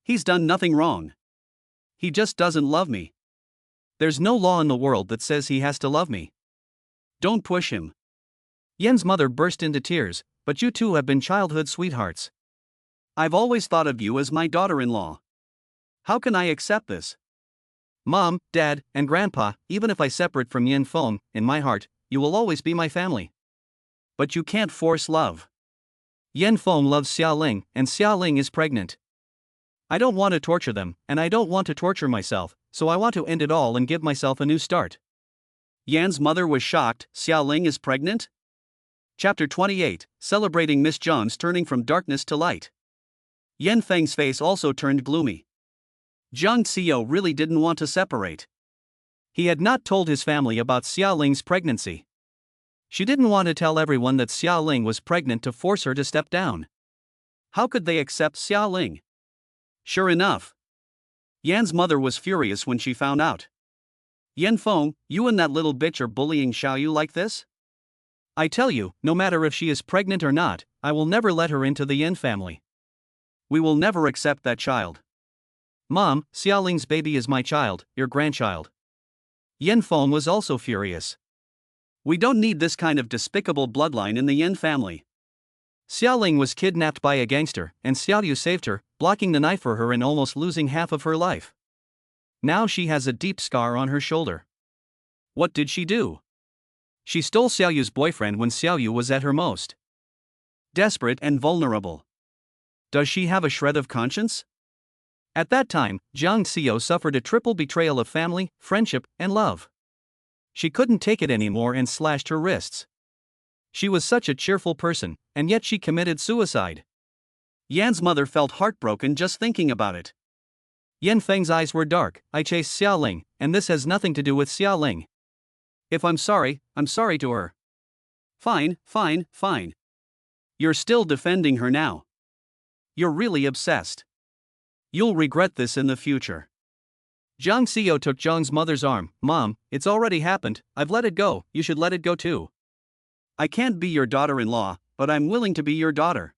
He's done nothing wrong. He just doesn't love me. There's no law in the world that says he has to love me. Don't push him. Yan's mother burst into tears, but you two have been childhood sweethearts. I've always thought of you as my daughter-in-law. How can I accept this? Mom, Dad, and Grandpa, even if I separate from Yan Feng, in my heart, you will always be my family. But you can't force love. Yan Feng loves Xiaoling, and Xiaoling is pregnant. I don't want to torture them, and I don't want to torture myself, so I want to end it all and give myself a new start. Yan's mother was shocked. Xiaoling is pregnant? Chapter 28, Celebrating Miss John's Turning from Darkness to Light. Yan Feng's face also turned gloomy. Jiang Xi really didn't want to separate. He had not told his family about Xiaoling's pregnancy. She didn't want to tell everyone that Xiaoling was pregnant to force her to step down. How could they accept Xiaoling? Sure enough, Yan's mother was furious when she found out. Yan Feng, you and that little bitch are bullying Xiaoyu like this? I tell you, no matter if she is pregnant or not, I will never let her into the Yan family. We will never accept that child. Mom, Xiaoling's baby is my child, your grandchild. Yan Feng was also furious. We don't need this kind of despicable bloodline in the Yan family. Xiaoling was kidnapped by a gangster, and Xiaoyu saved her, blocking the knife for her and almost losing half of her life. Now she has a deep scar on her shoulder. What did she do? She stole Xiaoyu's boyfriend when Xiaoyu was at her most desperate and vulnerable. Does she have a shred of conscience? At that time, Jiang Xi suffered a triple betrayal of family, friendship, and love. She couldn't take it anymore and slashed her wrists. She was such a cheerful person, and yet she committed suicide. Yan's mother felt heartbroken just thinking about it. Yan Feng's eyes were dark. I chased Xiaoling, and this has nothing to do with Xiaoling. If I'm sorry to her. Fine. You're still defending her now. You're really obsessed. You'll regret this in the future. Jiang Xi took Zhang's mother's arm. Mom, it's already happened, I've let it go, you should let it go too. I can't be your daughter-in-law, but I'm willing to be your daughter.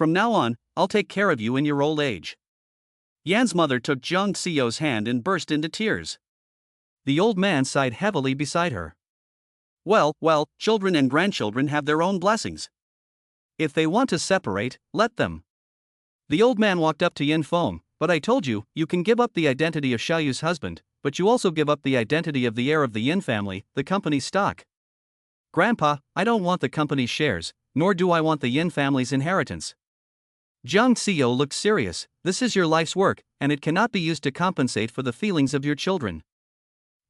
From now on, I'll take care of you in your old age. Yan's mother took Jiang Xiao's hand and burst into tears. The old man sighed heavily beside her. Well, children and grandchildren have their own blessings. If they want to separate, let them. The old man walked up to Yin Feng. But I told you, you can give up the identity of Xiaoyu's husband, but you also give up the identity of the heir of the Yin family, the company's stock. Grandpa, I don't want the company's shares, nor do I want the Yin family's inheritance. Jiang Xiao looked serious. This is your life's work, and it cannot be used to compensate for the feelings of your children.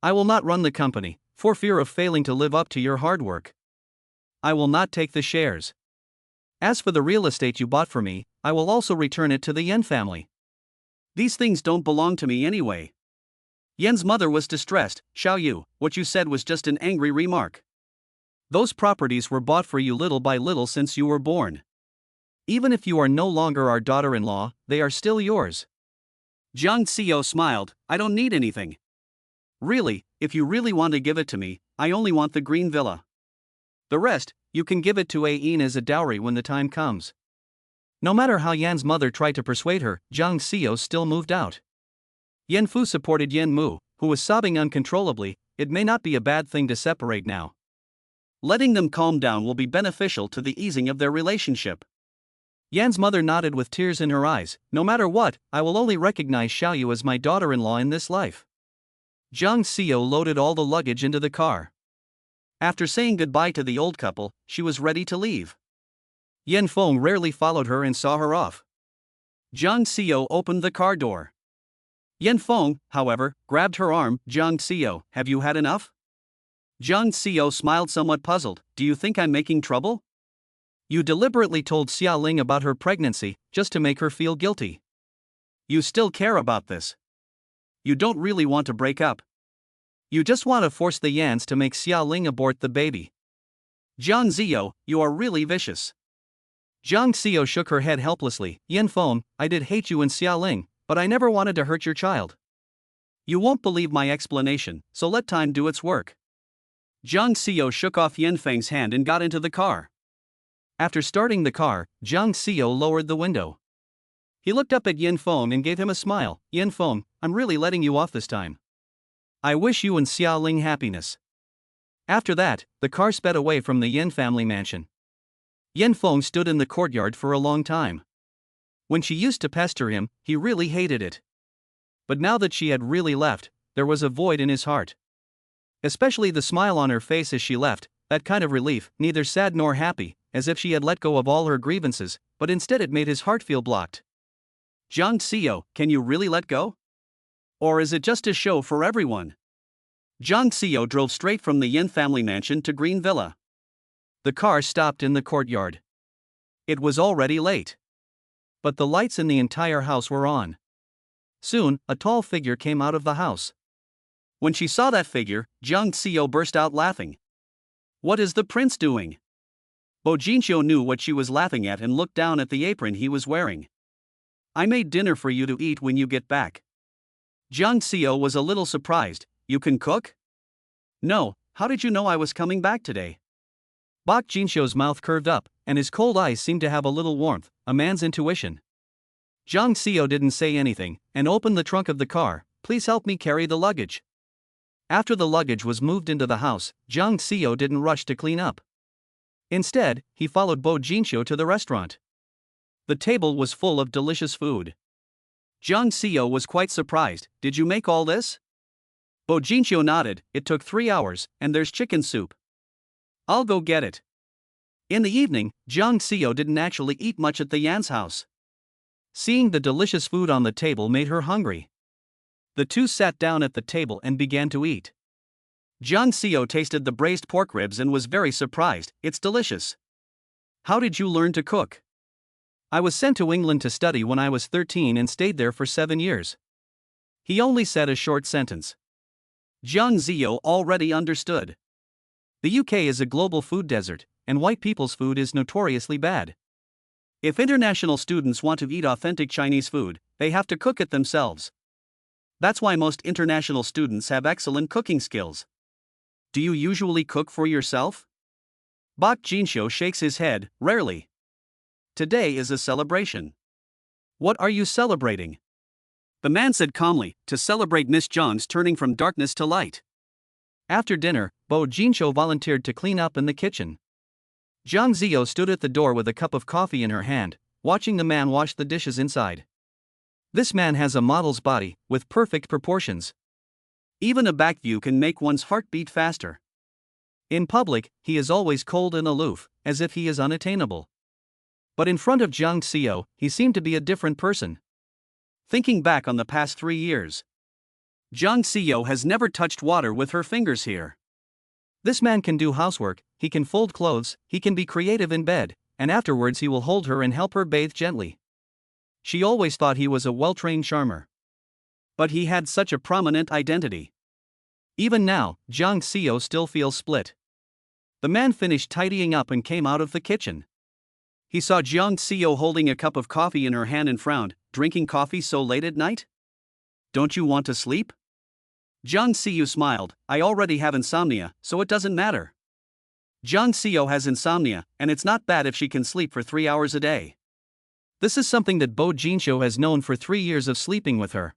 I will not run the company, for fear of failing to live up to your hard work. I will not take the shares. As for the real estate you bought for me, I will also return it to the Yin family. These things don't belong to me anyway. Yan's mother was distressed. Xiaoyu, what you said was just an angry remark. Those properties were bought for you little by little since you were born. Even if you are no longer our daughter-in-law, they are still yours. Jiang Xiao smiled. I don't need anything. Really, if you really want to give it to me, I only want the green villa. The rest, you can give it to Ain as a dowry when the time comes. No matter how Yan's mother tried to persuade her, Jiang Xiao still moved out. Yan Fu supported Yan Mu, who was sobbing uncontrollably. It may not be a bad thing to separate now. Letting them calm down will be beneficial to the easing of their relationship. Yan's mother nodded with tears in her eyes. No matter what, I will only recognize Xiaoyu as my daughter-in-law in this life. Jiang Xiao loaded all the luggage into the car. After saying goodbye to the old couple, she was ready to leave. Yan Feng rarely followed her and saw her off. Jiang Xiao opened the car door. Yan Feng, however, grabbed her arm. Jiang Xiao, have you had enough? Jiang Xiao smiled, somewhat puzzled. Do you think I'm making trouble? You deliberately told Xia Ling about her pregnancy, just to make her feel guilty. You still care about this. You don't really want to break up. You just want to force the Yans to make Xia Ling abort the baby. Jiang Xiao, you are really vicious. Jiang Xiao shook her head helplessly. Yan Feng, I did hate you and Xia Ling, but I never wanted to hurt your child. You won't believe my explanation, so let time do its work. Jiang Xiao shook off Yan Feng's hand and got into the car. After starting the car, Jiang Xiao lowered the window. He looked up at Yan Feng and gave him a smile. Yan Feng, I'm really letting you off this time. I wish you and Xia Ling happiness. After that, the car sped away from the Yan family mansion. Yan Feng stood in the courtyard for a long time. When she used to pester him, he really hated it. But now that she had really left, there was a void in his heart. Especially the smile on her face as she left, that kind of relief, neither sad nor happy, as if she had let go of all her grievances, but instead it made his heart feel blocked. Jiang Xiao, can you really let go? Or is it just a show for everyone? Jiang Xiao drove straight from the Yin family mansion to Green Villa. The car stopped in the courtyard. It was already late. But the lights in the entire house were on. Soon, a tall figure came out of the house. When she saw that figure, Jiang Xiao burst out laughing. What is the prince doing? Bo Jinxiu knew what she was laughing at and looked down at the apron he was wearing. I made dinner for you to eat when you get back. Jiang Xiao was a little surprised. You can cook? No, how did you know I was coming back today? Bok Jinxiu's mouth curved up, and his cold eyes seemed to have a little warmth, a man's intuition. Jiang Xiao didn't say anything, and opened the trunk of the car. Please help me carry the luggage. After the luggage was moved into the house, Jiang Xiao didn't rush to clean up. Instead, he followed Bo Jinxiu to the restaurant. The table was full of delicious food. Jiang Xiao was quite surprised. Did you make all this? Bo Jinxiu nodded. It took 3 hours, and there's chicken soup. I'll go get it. In the evening, Jiang Xiao didn't actually eat much at the Yan's house. Seeing the delicious food on the table made her hungry. The two sat down at the table and began to eat. Jiang Xiao tasted the braised pork ribs and was very surprised. It's delicious. How did you learn to cook? I was sent to England to study when I was 13 and stayed there for 7 years. He only said a short sentence. Jiang Xiao already understood. The UK is a global food desert, and white people's food is notoriously bad. If international students want to eat authentic Chinese food, they have to cook it themselves. That's why most international students have excellent cooking skills. Do you usually cook for yourself? Bok Jinxiu shakes his head. Rarely. Today is a celebration. What are you celebrating? The man said calmly, to celebrate Miss John's turning from darkness to light. After dinner, Bo Jinsho volunteered to clean up in the kitchen. Jiang Zio stood at the door with a cup of coffee in her hand, watching the man wash the dishes inside. This man has a model's body, with perfect proportions. Even a back view can make one's heart beat faster. In public, he is always cold and aloof, as if he is unattainable. But in front of Jiang Zio, he seemed to be a different person. Thinking back on the past 3 years, Jiang Zio has never touched water with her fingers here. This man can do housework, he can fold clothes, he can be creative in bed, and afterwards he will hold her and help her bathe gently. She always thought he was a well-trained charmer. But he had such a prominent identity. Even now, Jiang Zio still feels split. The man finished tidying up and came out of the kitchen. He saw Jiang Zio holding a cup of coffee in her hand and frowned. Drinking coffee so late at night? Don't you want to sleep? Jiang Zio smiled. I already have insomnia, so it doesn't matter. Jiang Zio has insomnia, and it's not bad if she can sleep for 3 hours a day. This is something that Bo Jinsho has known for 3 years of sleeping with her.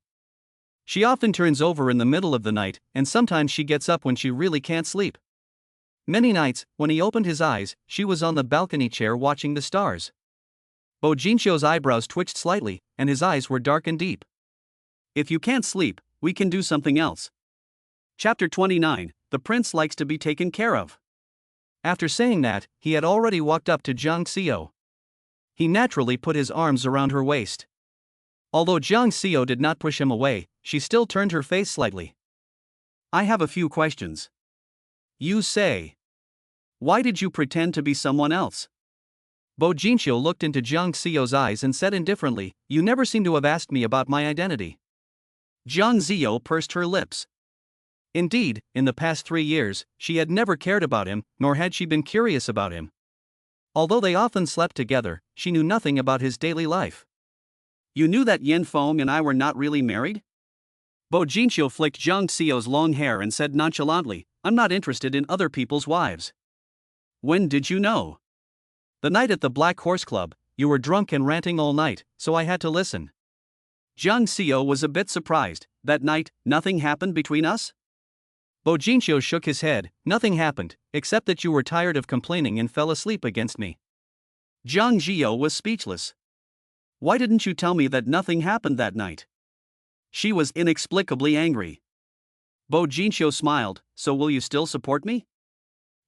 She often turns over in the middle of the night, and sometimes she gets up when she really can't sleep. Many nights, when he opened his eyes, she was on the balcony chair watching the stars. Bo Jinsho's eyebrows twitched slightly, and his eyes were dark and deep. If you can't sleep, we can do something else. Chapter 29, The Prince Likes to be Taken Care of. After saying that, he had already walked up to Jiang Zio. He naturally put his arms around her waist. Although Jiang Zio did not push him away, she still turned her face slightly. I have a few questions. You say. Why did you pretend to be someone else? Bo Jinsho looked into Jiang Zio's eyes and said indifferently, You never seem to have asked me about my identity. Jiang Zio pursed her lips. Indeed, in the past 3 years, she had never cared about him, nor had she been curious about him. Although they often slept together, she knew nothing about his daily life. You knew that Yen Feng and I were not really married? Bo Jinsho flicked Jiang Zio's long hair and said nonchalantly, I'm not interested in other people's wives. When did you know? The night at the Black Horse Club, you were drunk and ranting all night, so I had to listen. Jiang Zio was a bit surprised. That night, nothing happened between us? Bo Jinsho shook his head. Nothing happened, except that you were tired of complaining and fell asleep against me. Jiang Zio was speechless. Why didn't you tell me that nothing happened that night? She was inexplicably angry. Bo Jinsho smiled. So will you still support me?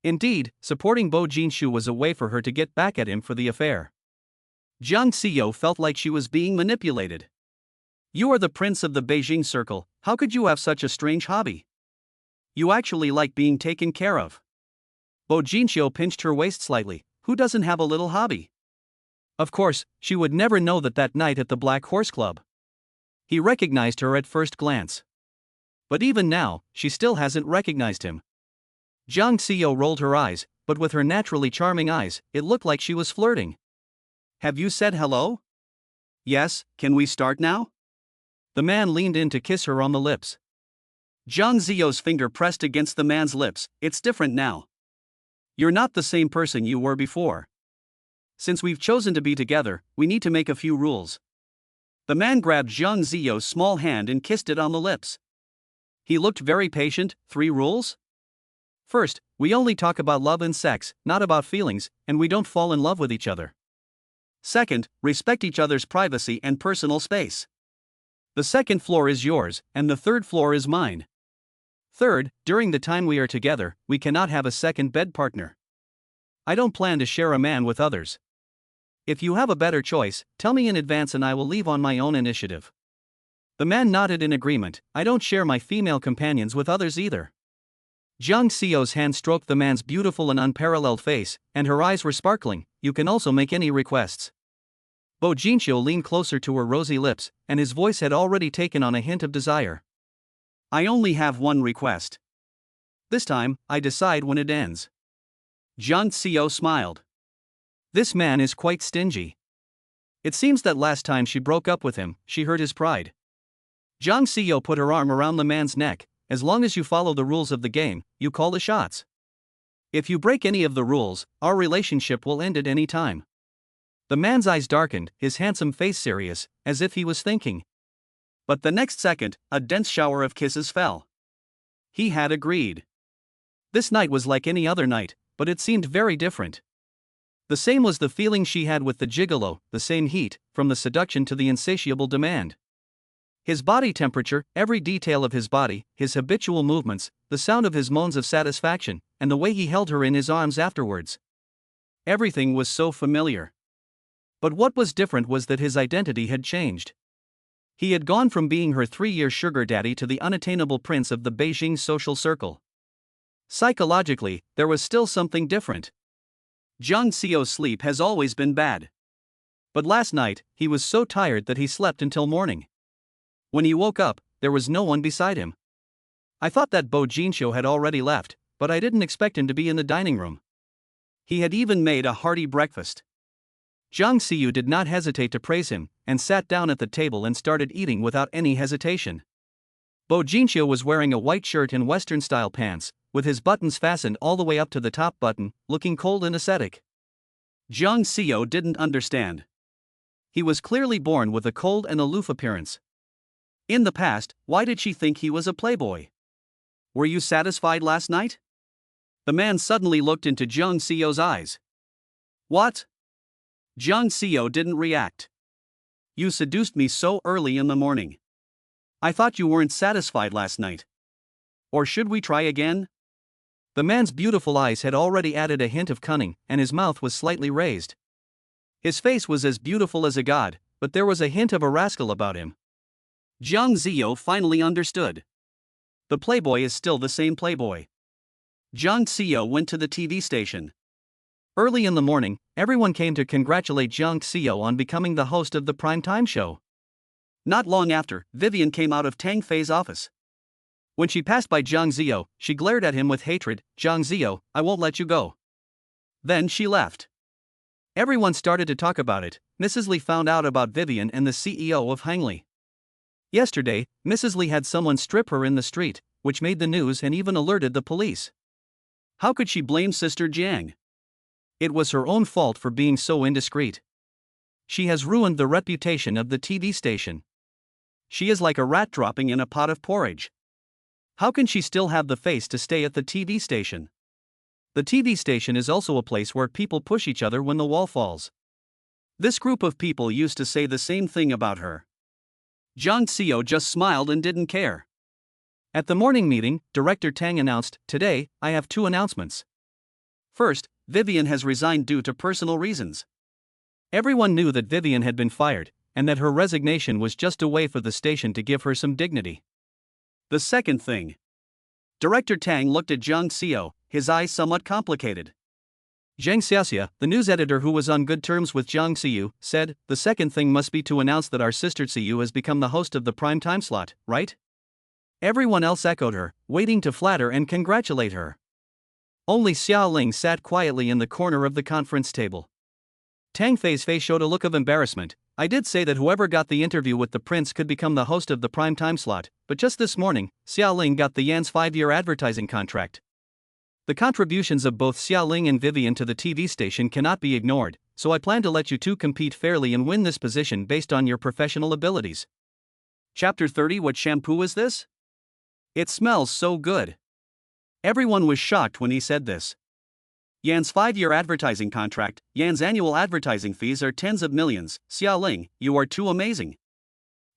Indeed, supporting Bo Jinsho was a way for her to get back at him for the affair. Jiang Zio felt like she was being manipulated. You are the prince of the Beijing circle, how could you have such a strange hobby? You actually like being taken care of. Bo Jinsho pinched her waist slightly. Who doesn't have a little hobby? Of course, she would never know that night at the Black Horse Club. He recognized her at first glance. But even now, she still hasn't recognized him. Jiang Zio rolled her eyes, but with her naturally charming eyes, it looked like she was flirting. Have you said hello? Yes, can we start now? The man leaned in to kiss her on the lips. Jiang Zio's finger pressed against the man's lips. It's different now. You're not the same person you were before. Since we've chosen to be together, we need to make a few rules. The man grabbed Jiang Zio's small hand and kissed it on the lips. He looked very patient. 3 rules? First, we only talk about love and sex, not about feelings, and we don't fall in love with each other. Second, respect each other's privacy and personal space. The second floor is yours, and the third floor is mine. Third, during the time we are together, we cannot have a second bed partner. I don't plan to share a man with others. If you have a better choice, tell me in advance and I will leave on my own initiative. The man nodded in agreement. I don't share my female companions with others either. Jiang Zio's hand stroked the man's beautiful and unparalleled face, and her eyes were sparkling. You can also make any requests. Bo Jinsho leaned closer to her rosy lips, and his voice had already taken on a hint of desire. I only have one request. This time, I decide when it ends. Jiang Zio smiled. This man is quite stingy. It seems that last time she broke up with him, she hurt his pride. Jiang Zio put her arm around the man's neck. As long as you follow the rules of the game, you call the shots. If you break any of the rules, our relationship will end at any time. The man's eyes darkened, his handsome face serious, as if he was thinking. But the next second, a dense shower of kisses fell. He had agreed. This night was like any other night, but it seemed very different. The same was the feeling she had with the gigolo, the same heat, from the seduction to the insatiable demand. His body temperature, every detail of his body, his habitual movements, the sound of his moans of satisfaction, and the way he held her in his arms afterwards. Everything was so familiar. But what was different was that his identity had changed. He had gone from being her 3-year sugar daddy to the unattainable prince of the Beijing social circle. Psychologically, there was still something different. Jiang Xiao's sleep has always been bad. But last night, he was so tired that he slept until morning. When he woke up, there was no one beside him. I thought that Bo Jinsho had already left, but I didn't expect him to be in the dining room. He had even made a hearty breakfast. Jiang Xiu did not hesitate to praise him, and sat down at the table and started eating without any hesitation. Bo Jinsho was wearing a white shirt and Western-style pants, with his buttons fastened all the way up to the top button, looking cold and ascetic. Jiang Xiu didn't understand. He was clearly born with a cold and aloof appearance. In the past, why did she think he was a playboy? Were you satisfied last night? The man suddenly looked into Jiang Xiu's eyes. What? Jiang Xiu didn't react. You seduced me so early in the morning. I thought you weren't satisfied last night. Or should we try again? The man's beautiful eyes had already added a hint of cunning, and his mouth was slightly raised. His face was as beautiful as a god, but there was a hint of a rascal about him. Jiang Xiu finally understood. The playboy is still the same playboy. Jiang Xiu went to the TV station. Early in the morning, everyone came to congratulate Jiang Xiu on becoming the host of the primetime show. Not long after, Vivian came out of Tang Fei's office. When she passed by Jiang Xiu, she glared at him with hatred. Jiang Xiu, I won't let you go. Then she left. Everyone started to talk about it. Mrs. Li found out about Vivian and the CEO of Hangli. Yesterday, Mrs. Li had someone strip her in the street, which made the news and even alerted the police. How could she blame Sister Jiang? It was her own fault for being so indiscreet. She has ruined the reputation of the TV station. She is like a rat dropping in a pot of porridge. How can she still have the face to stay at the TV station? The TV station is also a place where people push each other when the wall falls. This group of people used to say the same thing about her. Jiang Xiu just smiled and didn't care. At the morning meeting, Director Tang announced, "Today, I have 2 announcements. First, Vivian has resigned due to personal reasons." Everyone knew that Vivian had been fired, and that her resignation was just a way for the station to give her some dignity. The second thing. Director Tang looked at Jiang Xiu, his eyes somewhat complicated. Zhang Xiaxia, the news editor who was on good terms with Jiang Xiu, said, "The second thing must be to announce that our sister Xiu has become the host of the prime time slot, right?" Everyone else echoed her, waiting to flatter and congratulate her. Only Xia Ling sat quietly in the corner of the conference table. Tang Fei's face showed a look of embarrassment. "I did say that whoever got the interview with the prince could become the host of the prime time slot, but just this morning, Xia Ling got the Yan's 5-year advertising contract. The contributions of both Xia Ling and Vivian to the TV station cannot be ignored, so I plan to let you 2 compete fairly and win this position based on your professional abilities." Chapter 30. What shampoo is this? It smells so good. Everyone was shocked when he said this. Yan's 5-year advertising contract. Yan's annual advertising fees are tens of millions. Xia Ling, you are too amazing.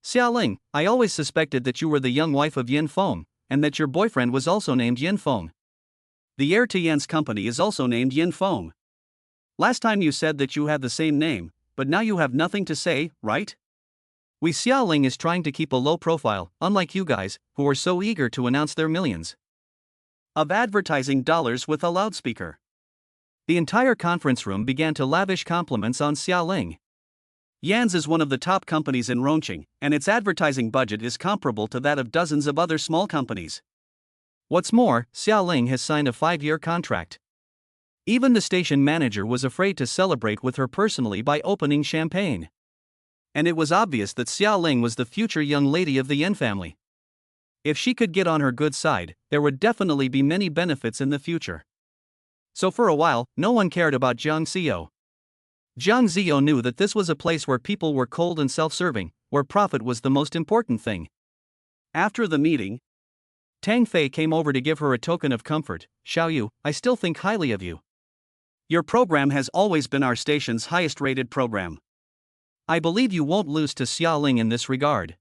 Xia Ling, I always suspected that you were the young wife of Yin Feng, and that your boyfriend was also named Yin Feng. The heir to Yan's company is also named Yin Feng. Last time you said that you had the same name, but now you have nothing to say, right? Xia Ling is trying to keep a low profile, unlike you guys, who are so eager to announce their millions of advertising dollars with a loudspeaker. The entire conference room began to lavish compliments on Xia Ling. Yan's is one of the top companies in Rongqing, and its advertising budget is comparable to that of dozens of other small companies. What's more, Xia Ling has signed a 5-year contract. Even the station manager was afraid to celebrate with her personally by opening champagne. And it was obvious that Xia Ling was the future young lady of the Yin family. If she could get on her good side, there would definitely be many benefits in the future. So for a while, no one cared about Jiang Xiu. Jiang Ziyo knew that this was a place where people were cold and self-serving, where profit was the most important thing. After the meeting, Tang Fei came over to give her a token of comfort. Xiao Yu, I still think highly of you. Your program has always been our station's highest-rated program. I believe you won't lose to Xia Ling in this regard.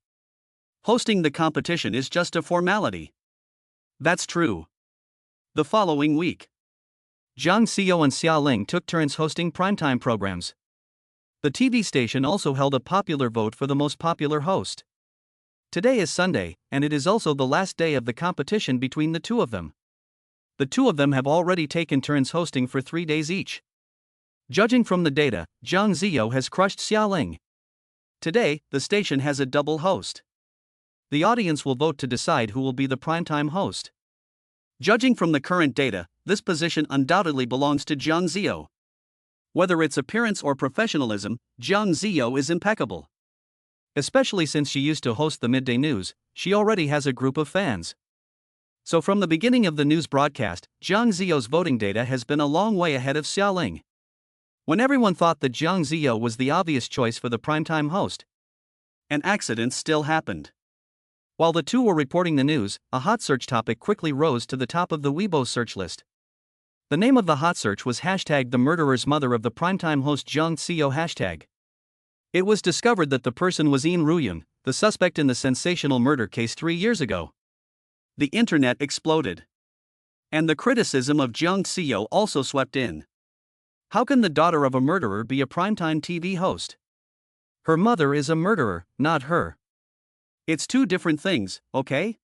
Hosting the competition is just a formality. That's true. The following week, Jiang Xiyo and Xia Ling took turns hosting primetime programs. The TV station also held a popular vote for the most popular host. Today is Sunday, and it is also the last day of the competition between the two of them. The two of them have already taken turns hosting for 3 days each. Judging from the data, Jiang Ziyo has crushed Xia Ling. Today, the station has a double host. The audience will vote to decide who will be the primetime host. Judging from the current data, this position undoubtedly belongs to Jiang Ziyo. Whether it's appearance or professionalism, Jiang Ziyo is impeccable. Especially since she used to host the midday news, she already has a group of fans. So from the beginning of the news broadcast, Jiang Ziyo's voting data has been a long way ahead of Xia Ling. When everyone thought that Jiang Ziyo was the obvious choice for the primetime host, an accident still happened. While the two were reporting the news, a hot search topic quickly rose to the top of the Weibo search list. The name of the hot search was hashtag the murderer's mother of the primetime host Jiang Ziyo hashtag. It was discovered that the person was Yin Ruyun, the suspect in the sensational murder case 3 years ago. The internet exploded. And the criticism of Jiang Ziyo also swept in. How can the daughter of a murderer be a primetime TV host? Her mother is a murderer, not her. It's two different things, okay?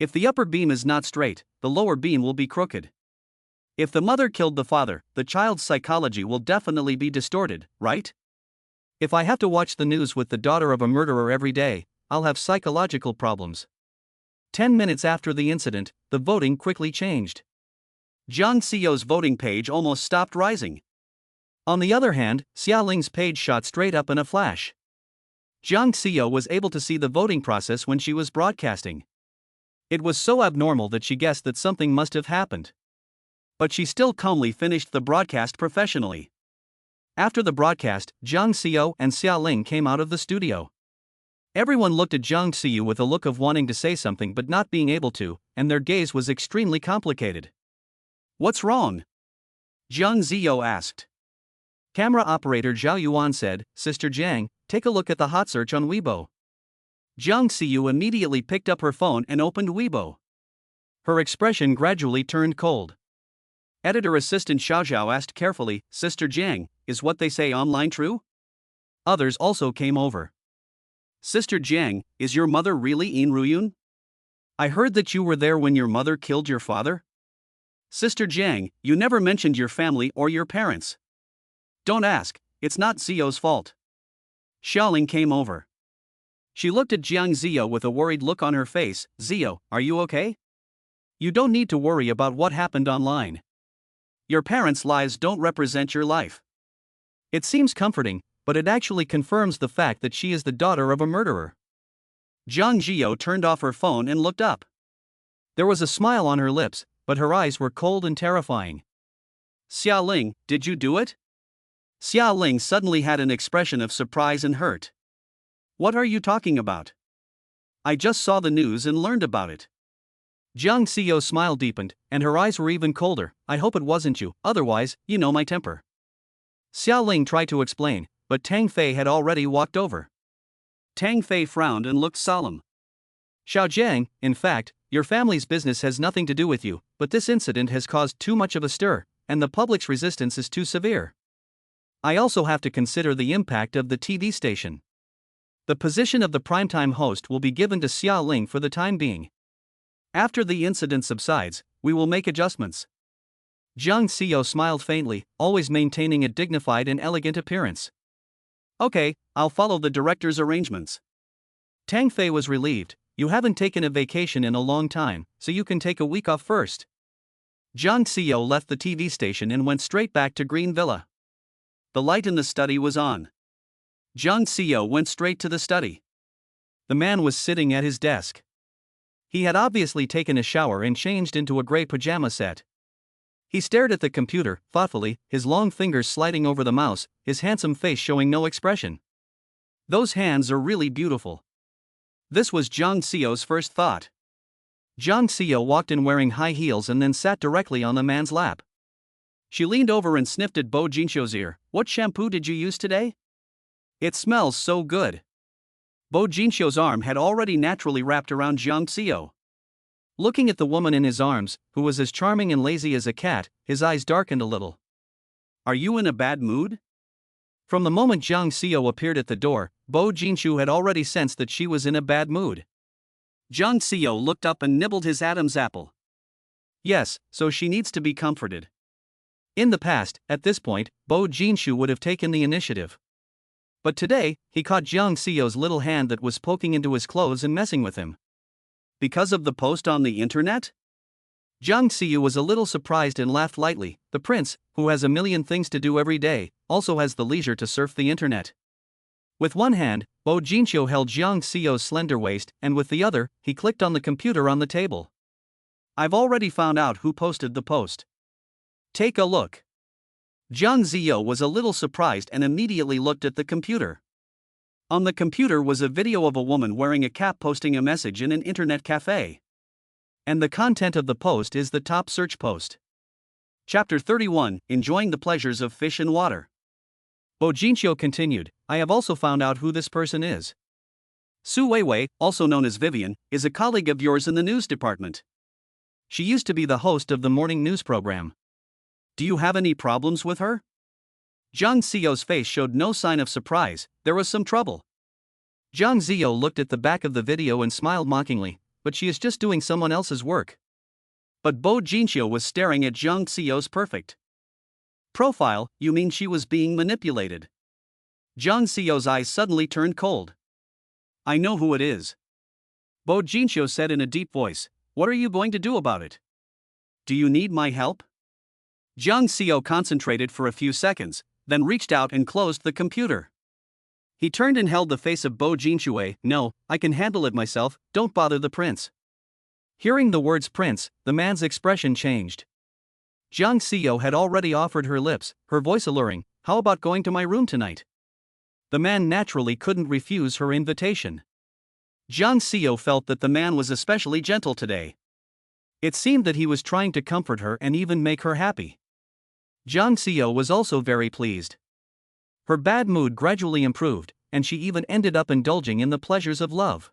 If the upper beam is not straight, the lower beam will be crooked. If the mother killed the father, the child's psychology will definitely be distorted, right? If I have to watch the news with the daughter of a murderer every day, I'll have psychological problems. 10 minutes after the incident, the voting quickly changed. Jiang Xiyo's voting page almost stopped rising. On the other hand, Xia Ling's page shot straight up in a flash. Jiang Xiyo was able to see the voting process when she was broadcasting. It was so abnormal that she guessed that something must have happened. But she still calmly finished the broadcast professionally. After the broadcast, Jiang Xiyo and Xia Ling came out of the studio. Everyone looked at Jiang Xiyo with a look of wanting to say something but not being able to, and their gaze was extremely complicated. What's wrong? Jiang Ziyo asked. Camera operator Zhao Yuan said, Sister Jiang, take a look at the hot search on Weibo. Jiang Xiyo immediately picked up her phone and opened Weibo. Her expression gradually turned cold. Editor assistant Xiao Zhao asked carefully, Sister Jiang, is what they say online true? Others also came over. Sister Jiang, is your mother really Yin Ruyun? I heard that you were there when your mother killed your father? Sister Jiang, you never mentioned your family or your parents. Don't ask, it's not Ziyo's fault. Xiaoling came over. She looked at Jiang Ziyo with a worried look on her face. Ziyo, are you okay? You don't need to worry about what happened online. Your parents' lives don't represent your life. It seems comforting, but it actually confirms the fact that she is the daughter of a murderer. Jiang Ziyo turned off her phone and looked up. There was a smile on her lips, but her eyes were cold and terrifying. Xia Ling, did you do it? Xia Ling suddenly had an expression of surprise and hurt. What are you talking about? I just saw the news and learned about it. Jiang Xiyo's smile deepened, and her eyes were even colder. I hope it wasn't you, otherwise, you know my temper. Xia Ling tried to explain, but Tang Fei had already walked over. Tang Fei frowned and looked solemn. Xiao Jiang, in fact, your family's business has nothing to do with you, but this incident has caused too much of a stir, and the public's resistance is too severe. I also have to consider the impact of the TV station. The position of the primetime host will be given to Xia Ling for the time being. After the incident subsides, we will make adjustments. Jiang Xiyo smiled faintly, always maintaining a dignified and elegant appearance. Okay, I'll follow the director's arrangements. Tang Fei was relieved. You haven't taken a vacation in a long time, so you can take a week off first. Jiang Xiyo left the TV station and went straight back to Green Villa. The light in the study was on. Jiang Xiyo went straight to the study. The man was sitting at his desk. He had obviously taken a shower and changed into a gray pajama set. He stared at the computer, thoughtfully, his long fingers sliding over the mouse, his handsome face showing no expression. Those hands are really beautiful. This was Jiang Xiao's first thought. Jiang Xiao walked in wearing high heels and then sat directly on the man's lap. She leaned over and sniffed at Bo Jinxiu's ear. What shampoo did you use today? It smells so good. Bo Jinxiu's arm had already naturally wrapped around Jiang Xiao. Looking at the woman in his arms, who was as charming and lazy as a cat, his eyes darkened a little. Are you in a bad mood? From the moment Jiang Xiao appeared at the door, Bo Jinxiu had already sensed that she was in a bad mood. Jiang Xiao looked up and nibbled his Adam's apple. Yes, so she needs to be comforted. In the past, at this point, Bo Jinxiu would have taken the initiative. But today, he caught Jiang Xiao's little hand that was poking into his clothes and messing with him. Because of the post on the internet? Jiang Xiu was a little surprised and laughed lightly. The prince, who has a million things to do every day, also has the leisure to surf the internet. With one hand, Bo Jinxiu held Jiang Xiao's slender waist, and with the other, he clicked on the computer on the table. I've already found out who posted the post. Take a look. Jiang Xiao was a little surprised and immediately looked at the computer. On the computer was a video of a woman wearing a cap posting a message in an internet cafe. And the content of the post is the top search post. Chapter 31, Enjoying the Pleasures of Fish and Water. Bo Jinxiu continued, I have also found out who this person is. Su Weiwei, also known as Vivian, is a colleague of yours in the news department. She used to be the host of the morning news program. Do you have any problems with her? Jiang Xiao's face showed no sign of surprise. There was some trouble. Jiang Xiao looked at the back of the video and smiled mockingly, but she is just doing someone else's work. But Bo Jinxiu was staring at Jiang Xiao's perfect profile. You mean she was being manipulated? Jiang Xiao's eyes suddenly turned cold. I know who it is. Bo Jinxiu said in a deep voice. What are you going to do about it? Do you need my help? Jiang Xiao concentrated for a few seconds, then reached out and closed the computer. He turned and held the face of Bo Jinxiu. No, I can handle it myself, don't bother the prince. Hearing the words prince, the man's expression changed. Jiang Xiao had already offered her lips, her voice alluring. How about going to my room tonight? The man naturally couldn't refuse her invitation. Jiang Xiao felt that the man was especially gentle today. It seemed that he was trying to comfort her and even make her happy. Jiang Xiao was also very pleased. Her bad mood gradually improved, and she even ended up indulging in the pleasures of love.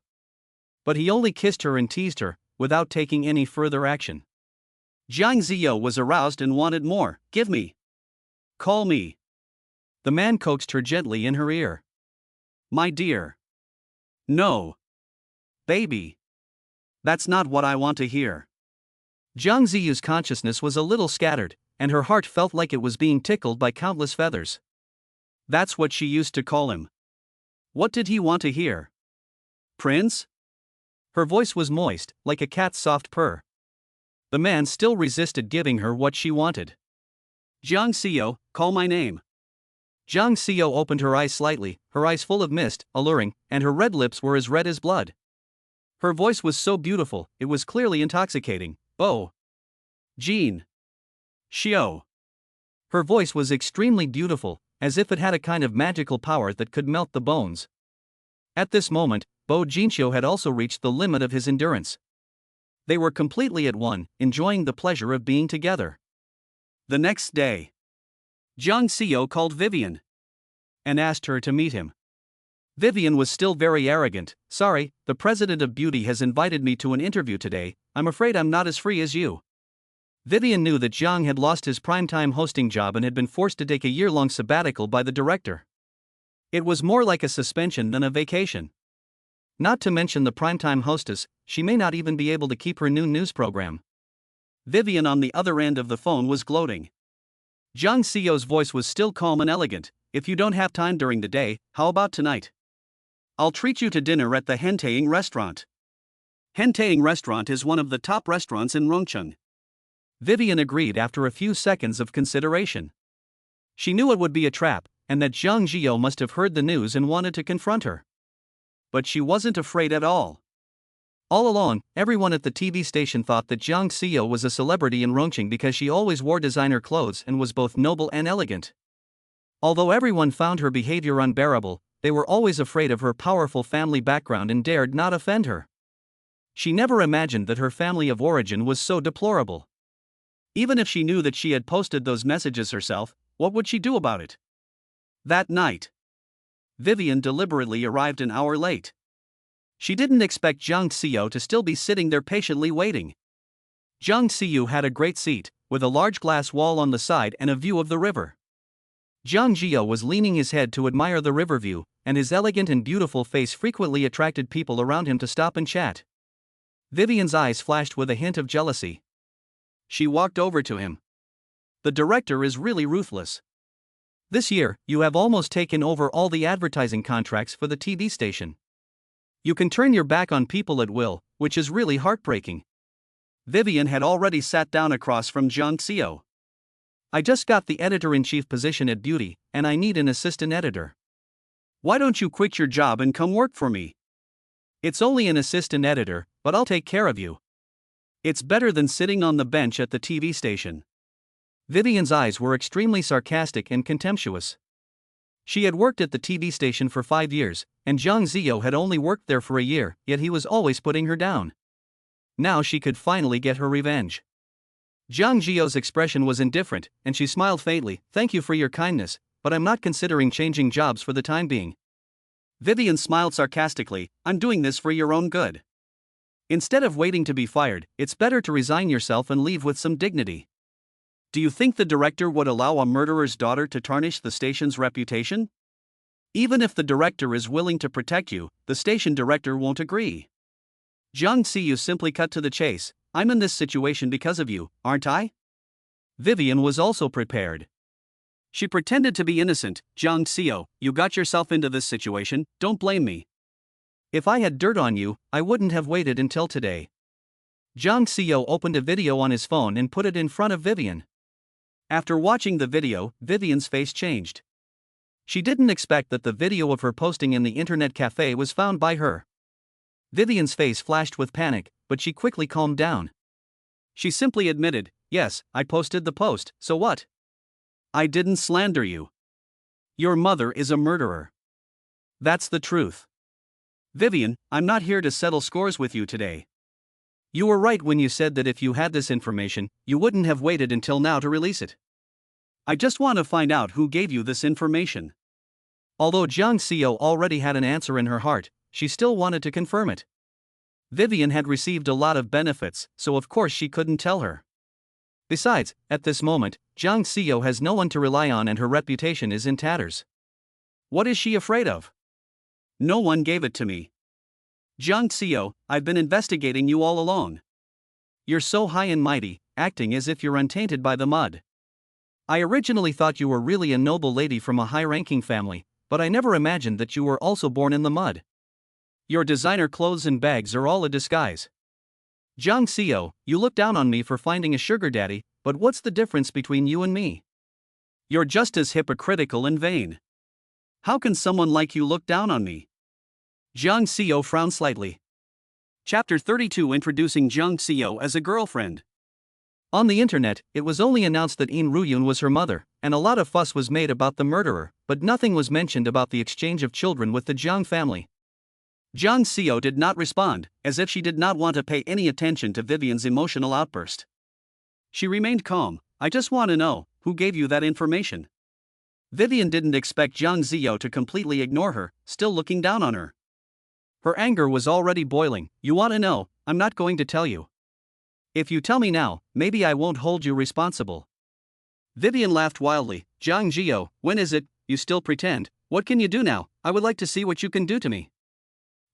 But he only kissed her and teased her, without taking any further action. Jiang Xiao was aroused and wanted more. Give me. Call me. The man coaxed her gently in her ear. My dear. No. Baby. That's not what I want to hear. Jiang Xiao's consciousness was a little scattered, and her heart felt like it was being tickled by countless feathers. That's what she used to call him. What did he want to hear? Prince? Her voice was moist, like a cat's soft purr. The man still resisted giving her what she wanted. Jiang Xiao, call my name. Jiang Xiao opened her eyes slightly, her eyes full of mist, alluring, and her red lips were as red as blood. Her voice was so beautiful, it was clearly intoxicating. Bo. Jean. Xiao. Her voice was extremely beautiful, as if it had a kind of magical power that could melt the bones. At this moment, Bo Jinxiu had also reached the limit of his endurance. They were completely at one, enjoying the pleasure of being together. The next day, Jiang Xiao called Vivian and asked her to meet him. Vivian was still very arrogant. Sorry, the president of beauty has invited me to an interview today. I'm afraid I'm not as free as you. Vivian knew that Jiang had lost his primetime hosting job and had been forced to take a year-long sabbatical by the director. It was more like a suspension than a vacation. Not to mention the primetime hostess, she may not even be able to keep her new news program. Vivian on the other end of the phone was gloating. Jiang Xiao's voice was still calm and elegant. If you don't have time during the day, how about tonight? I'll treat you to dinner at the Hentaying restaurant. Hentaying restaurant is one of the top restaurants in Rongcheng. Vivian agreed after a few seconds of consideration. She knew it would be a trap, and that Jiang Xiao must have heard the news and wanted to confront her. But she wasn't afraid at all. All along, everyone at the TV station thought that Jiang Xiao was a celebrity in Rongqing because she always wore designer clothes and was both noble and elegant. Although everyone found her behavior unbearable, they were always afraid of her powerful family background and dared not offend her. She never imagined that her family of origin was so deplorable. Even if she knew that she had posted those messages herself, what would she do about it? That night, Vivian deliberately arrived an hour late. She didn't expect Jiang Xiao to still be sitting there patiently waiting. Jiang Xiao had a great seat, with a large glass wall on the side and a view of the river. Jiang Xiao was leaning his head to admire the river view, and his elegant and beautiful face frequently attracted people around him to stop and chat. Vivian's eyes flashed with a hint of jealousy. She walked over to him. The director is really ruthless. This year, you have almost taken over all the advertising contracts for the TV station. You can turn your back on people at will, which is really heartbreaking. Vivian had already sat down across from Jiang Xiao. I just got the editor-in-chief position at Beauty, and I need an assistant editor. Why don't you quit your job and come work for me? It's only an assistant editor, but I'll take care of you. It's better than sitting on the bench at the TV station. Vivian's eyes were extremely sarcastic and contemptuous. She had worked at the TV station for 5 years, and Jiang Xiao had only worked there for a year, yet he was always putting her down. Now she could finally get her revenge. Jiang Xiao's expression was indifferent, and she smiled faintly. Thank you for your kindness, but I'm not considering changing jobs for the time being. Vivian smiled sarcastically. I'm doing this for your own good. Instead of waiting to be fired, it's better to resign yourself and leave with some dignity. Do you think the director would allow a murderer's daughter to tarnish the station's reputation? Even if the director is willing to protect you, the station director won't agree. Jiang Xiao simply cut to the chase. I'm in this situation because of you, aren't I? Vivian was also prepared. She pretended to be innocent. Jiang Xiao, you got yourself into this situation, don't blame me. If I had dirt on you, I wouldn't have waited until today. Jiang Xiao opened a video on his phone and put it in front of Vivian. After watching the video, Vivian's face changed. She didn't expect that the video of her posting in the internet cafe was found by her. Vivian's face flashed with panic, but she quickly calmed down. She simply admitted, yes, I posted the post, so what? I didn't slander you. Your mother is a murderer. That's the truth. Vivian, I'm not here to settle scores with you today. You were right when you said that if you had this information, you wouldn't have waited until now to release it. I just want to find out who gave you this information. Although Jiang Xiao already had an answer in her heart, she still wanted to confirm it. Vivian had received a lot of benefits, so of course she couldn't tell her. Besides, at this moment, Jiang Xiao has no one to rely on and her reputation is in tatters. What is she afraid of? No one gave it to me. Jiang Xiao, I've been investigating you all along. You're so high and mighty, acting as if you're untainted by the mud. I originally thought you were really a noble lady from a high-ranking family, but I never imagined that you were also born in the mud. Your designer clothes and bags are all a disguise. Jiang Xiao, you look down on me for finding a sugar daddy, but what's the difference between you and me? You're just as hypocritical and vain. How can someone like you look down on me? Jiang Xiao frowned slightly. Chapter 32 Introducing Jiang Xiao as a girlfriend. On the internet, it was only announced that Yin Ruyun was her mother, and a lot of fuss was made about the murderer, but nothing was mentioned about the exchange of children with the Jiang family. Jiang Xiao did not respond, as if she did not want to pay any attention to Vivian's emotional outburst. She remained calm. I just want to know, who gave you that information? Vivian didn't expect Jiang Xiao to completely ignore her, still looking down on her. Her anger was already boiling. You want to know? I'm not going to tell you. If you tell me now, maybe I won't hold you responsible. Vivian laughed wildly. Jiang Xiao, when is it? You still pretend. What can you do now? I would like to see what you can do to me.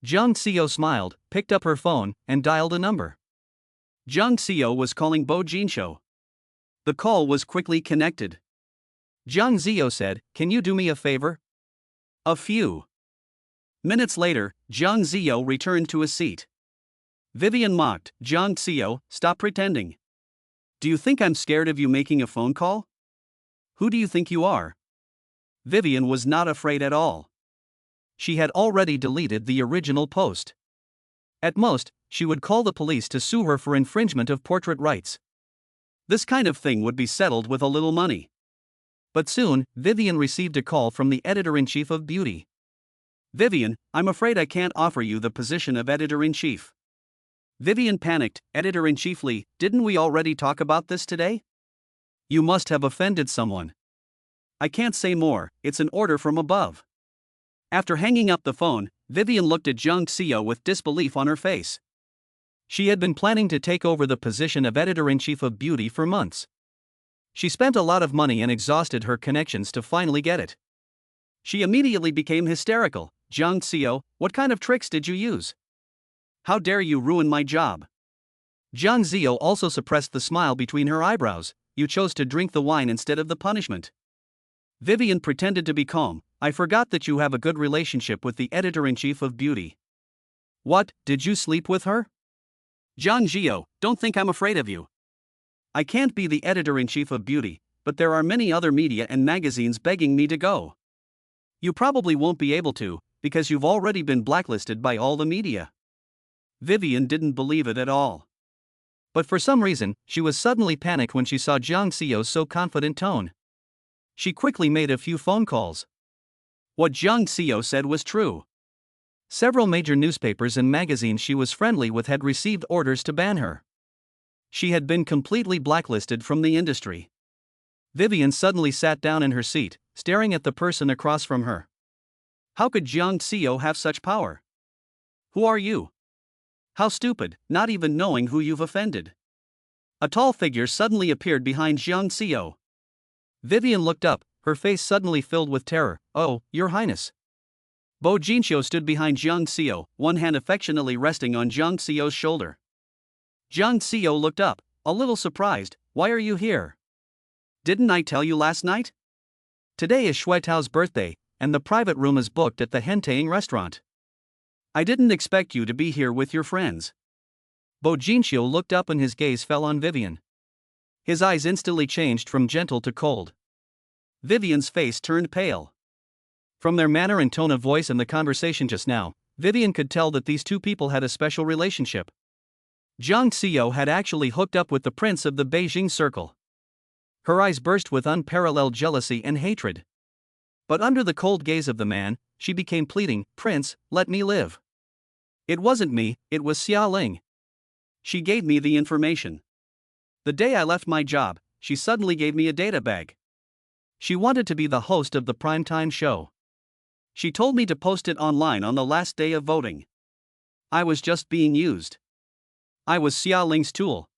Jiang Xiao smiled, picked up her phone, and dialed a number. Jiang Xiao was calling Bo Jinsho. The call was quickly connected. Jiang Xiao said, "Can you do me a favor?" A few minutes later, Jiang Xiao returned to his seat. Vivian mocked. Jiang Xiao, stop pretending. Do you think I'm scared of you making a phone call? Who do you think you are? Vivian was not afraid at all. She had already deleted the original post. At most, she would call the police to sue her for infringement of portrait rights. This kind of thing would be settled with a little money. But soon, Vivian received a call from the editor-in-chief of Beauty. "Vivian, I'm afraid I can't offer you the position of editor-in-chief." Vivian panicked. "Editor-in-chiefly, didn't we already talk about this today?" "You must have offended someone." "I can't say more, it's an order from above." After hanging up the phone, Vivian looked at Zhang Xiao with disbelief on her face. She had been planning to take over the position of editor-in-chief of Beauty for months. She spent a lot of money and exhausted her connections to finally get it. She immediately became hysterical. "Zhang Xiao, what kind of tricks did you use? How dare you ruin my job?" Zhang Xiao also suppressed the smile between her eyebrows. "You chose to drink the wine instead of the punishment." Vivian pretended to be calm. "I forgot that you have a good relationship with the editor-in-chief of Beauty." "What, did you sleep with her?" "Zhang Xiao, don't think I'm afraid of you. I can't be the editor-in-chief of Beauty, but there are many other media and magazines begging me to go. You probably won't be able to, because you've already been blacklisted by all the media." Vivian didn't believe it at all. But for some reason, she was suddenly panicked when she saw Zhang Xiao's so confident tone. She quickly made a few phone calls. What Zhang Xiao said was true. Several major newspapers and magazines she was friendly with had received orders to ban her. She had been completely blacklisted from the industry. Vivian suddenly sat down in her seat, staring at the person across from her. How could Zhang Xiao have such power? "Who are you? How stupid, not even knowing who you've offended." A tall figure suddenly appeared behind Zhang Xiao. Vivian looked up, her face suddenly filled with terror. "Oh, Your Highness." Bo Jinxiu stood behind Zhang Xiao, one hand affectionately resting on Zhang Xiao's shoulder. Zhang Xiao looked up, a little surprised. "Why are you here? Didn't I tell you last night? Today is Shui Tao's birthday, and the private room is booked at the Henteing restaurant. I didn't expect you to be here with your friends." Bo Jinxiu looked up and his gaze fell on Vivian. His eyes instantly changed from gentle to cold. Vivian's face turned pale. From their manner and tone of voice and the conversation just now, Vivian could tell that these two people had a special relationship. Zhang Xiao had actually hooked up with the prince of the Beijing circle. Her eyes burst with unparalleled jealousy and hatred. But under the cold gaze of the man, she became pleading. "Prince, let me live. It wasn't me, it was Xia Ling. She gave me the information. The day I left my job, she suddenly gave me a data bag. She wanted to be the host of the primetime show. She told me to post it online on the last day of voting. I was just being used. I was Xia Ling's tool."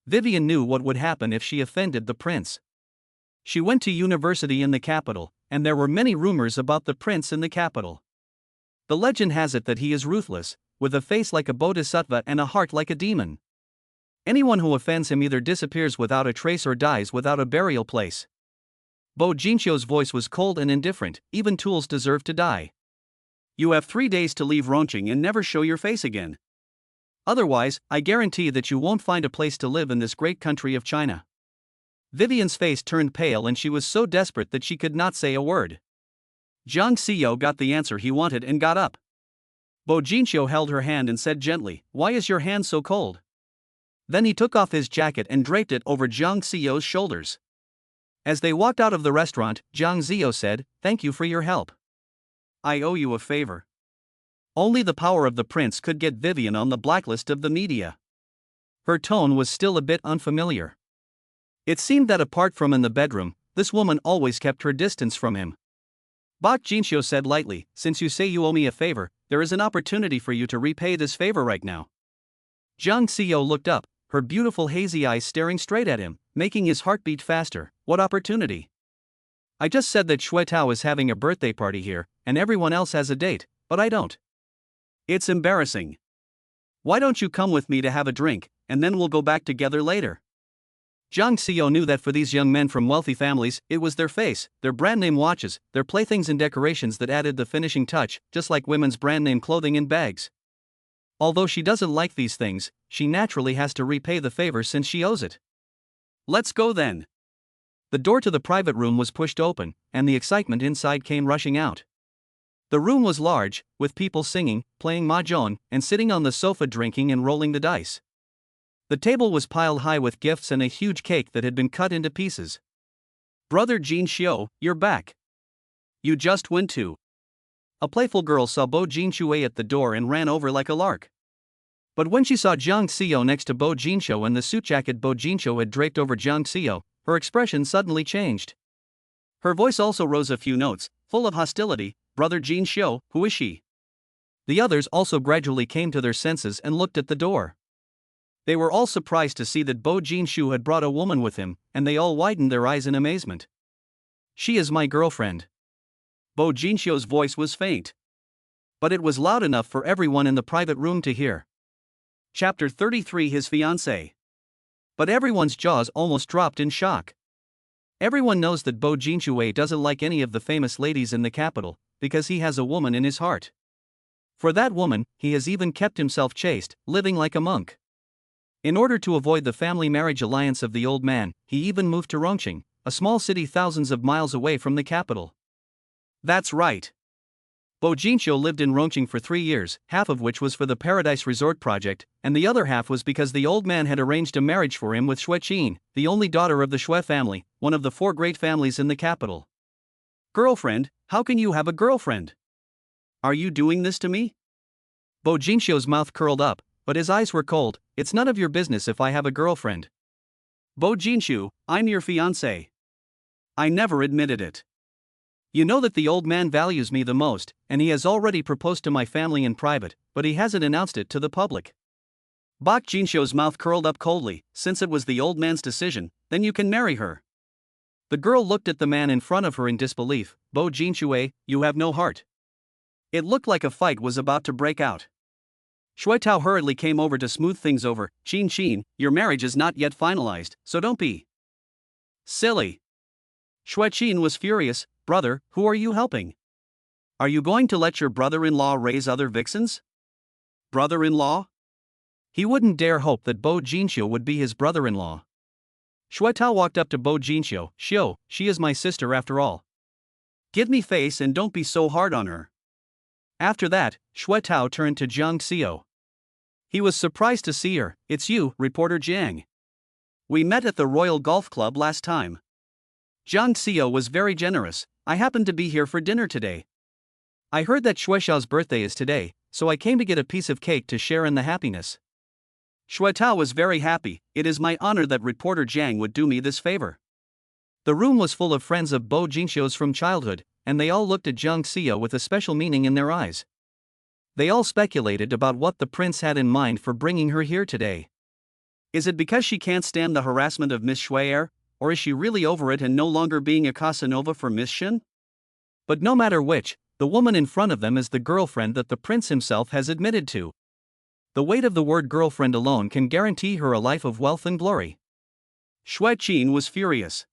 Vivian knew what would happen if she offended the prince. She went to university in the capital, and there were many rumors about the prince in the capital. The legend has it that he is ruthless, with a face like a bodhisattva and a heart like a demon. Anyone who offends him either disappears without a trace or dies without a burial place. Bo Jinxiu's voice was cold and indifferent. "Even tools deserve to die. You have 3 days to leave Rongqing and never show your face again. Otherwise, I guarantee that you won't find a place to live in this great country of China." Vivian's face turned pale and she was so desperate that she could not say a word. Zhang Xiao got the answer he wanted and got up. Bo Jinxiu held her hand and said gently, "Why is your hand so cold?" Then he took off his jacket and draped it over Zhang Xiao's shoulders. As they walked out of the restaurant, Zhang Xiao said, "Thank you for your help. I owe you a favor." Only the power of the prince could get Vivian on the blacklist of the media. Her tone was still a bit unfamiliar. It seemed that apart from in the bedroom, this woman always kept her distance from him. Bok Jinxiu said lightly, "Since you say you owe me a favor, there is an opportunity for you to repay this favor right now." Zhang Xiao looked up, her beautiful hazy eyes staring straight at him, making his heart beat faster. "What opportunity?" "I just said that Shui Tao is having a birthday party here, and everyone else has a date, but I don't. It's embarrassing. Why don't you come with me to have a drink, and then we'll go back together later?" Zhang Xiao knew that for these young men from wealthy families, it was their face, their brand name watches, their playthings and decorations that added the finishing touch, just like women's brand name clothing and bags. Although she doesn't like these things, she naturally has to repay the favor since she owes it. "Let's go then." The door to the private room was pushed open, and the excitement inside came rushing out. The room was large, with people singing, playing mahjong, and sitting on the sofa drinking and rolling the dice. The table was piled high with gifts and a huge cake that had been cut into pieces. "Brother Jin Xiu, you're back. You just went to." A playful girl saw Bo Jinshui at the door and ran over like a lark. But when she saw Jiang Xiu next to Bo Jinshu and the suit jacket Bo Jinshu had draped over Jiang Xiu, her expression suddenly changed. Her voice also rose a few notes, full of hostility. "Brother Jin Xiu, who is she?" The others also gradually came to their senses and looked at the door. They were all surprised to see that Bo Jinshu had brought a woman with him, and they all widened their eyes in amazement. "She is my girlfriend." Bo Jinshu's voice was faint, but it was loud enough for everyone in the private room to hear. Chapter 33, His Fiancée. But everyone's jaws almost dropped in shock. Everyone knows that Bo Jinshui doesn't like any of the famous ladies in the capital, because he has a woman in his heart. For that woman, he has even kept himself chaste, living like a monk. In order to avoid the family marriage alliance of the old man, he even moved to Rongqing, a small city thousands of miles away from the capital. That's right. Bo Jinshu lived in Rongqing for 3 years, half of which was for the Paradise Resort project, and the other half was because the old man had arranged a marriage for him with Xue Qin, the only daughter of the Xue family, one of the 4 great families in the capital. "Girlfriend? How can you have a girlfriend? Are you doing this to me?" Bo Jinshu's mouth curled up, but his eyes were cold. "It's none of your business if I have a girlfriend. Bo Jinshu, I'm your fiancé. I never admitted it. You know that the old man values me the most, and he has already proposed to my family in private, but he hasn't announced it to the public." Bok Jinshu's mouth curled up coldly. "Since it was the old man's decision, then you can marry her." The girl looked at the man in front of her in disbelief. "Bo Jinshui, you have no heart." It looked like a fight was about to break out. Shui Tao hurriedly came over to smooth things over. "Qin, your marriage is not yet finalized, so don't be silly." Shui Qin was furious. "Brother, who are you helping? Are you going to let your brother-in-law raise other vixens?" Brother-in-law? He wouldn't dare hope that Bo Jinshu would be his brother-in-law. Shui Tao walked up to Bo Jinshu. "Xiu, she is my sister after all. Give me face and don't be so hard on her." After that, Shui Tao turned to Jiang Xiu. He was surprised to see her. "It's you, reporter Jiang. We met at the Royal Golf Club last time." Jiang Xiu was very generous. "I happened to be here for dinner today. I heard that Shui Xiao's birthday is today, so I came to get a piece of cake to share in the happiness." Shui Tao was very happy. "It is my honor that reporter Jiang would do me this favor." The room was full of friends of Bo Jinshu's from childhood, and they all looked at Jiang Xiu with a special meaning in their eyes. They all speculated about what the prince had in mind for bringing her here today. Is it because she can't stand the harassment of Miss Shui'er, or is she really over it and no longer being a Casanova for Miss Shin? But no matter which, the woman in front of them is the girlfriend that the prince himself has admitted to. The weight of the word girlfriend alone can guarantee her a life of wealth and glory. Xue Qin was furious.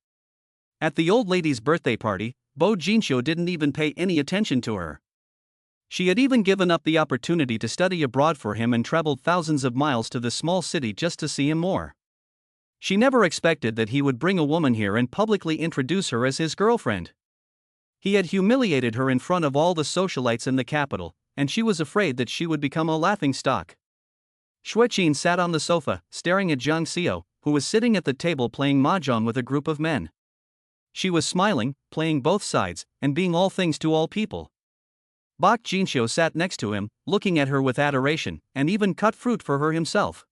At the old lady's birthday party, Bo Jinshu didn't even pay any attention to her. She had even given up the opportunity to study abroad for him and traveled thousands of miles to the small city just to see him more. She never expected that he would bring a woman here and publicly introduce her as his girlfriend. He had humiliated her in front of all the socialites in the capital, and she was afraid that she would become a laughingstock. Xue Qin sat on the sofa, staring at Jiang Xiu, who was sitting at the table playing mahjong with a group of men. She was smiling, playing both sides, and being all things to all people. Bok Jinshu sat next to him, looking at her with adoration, and even cut fruit for her himself.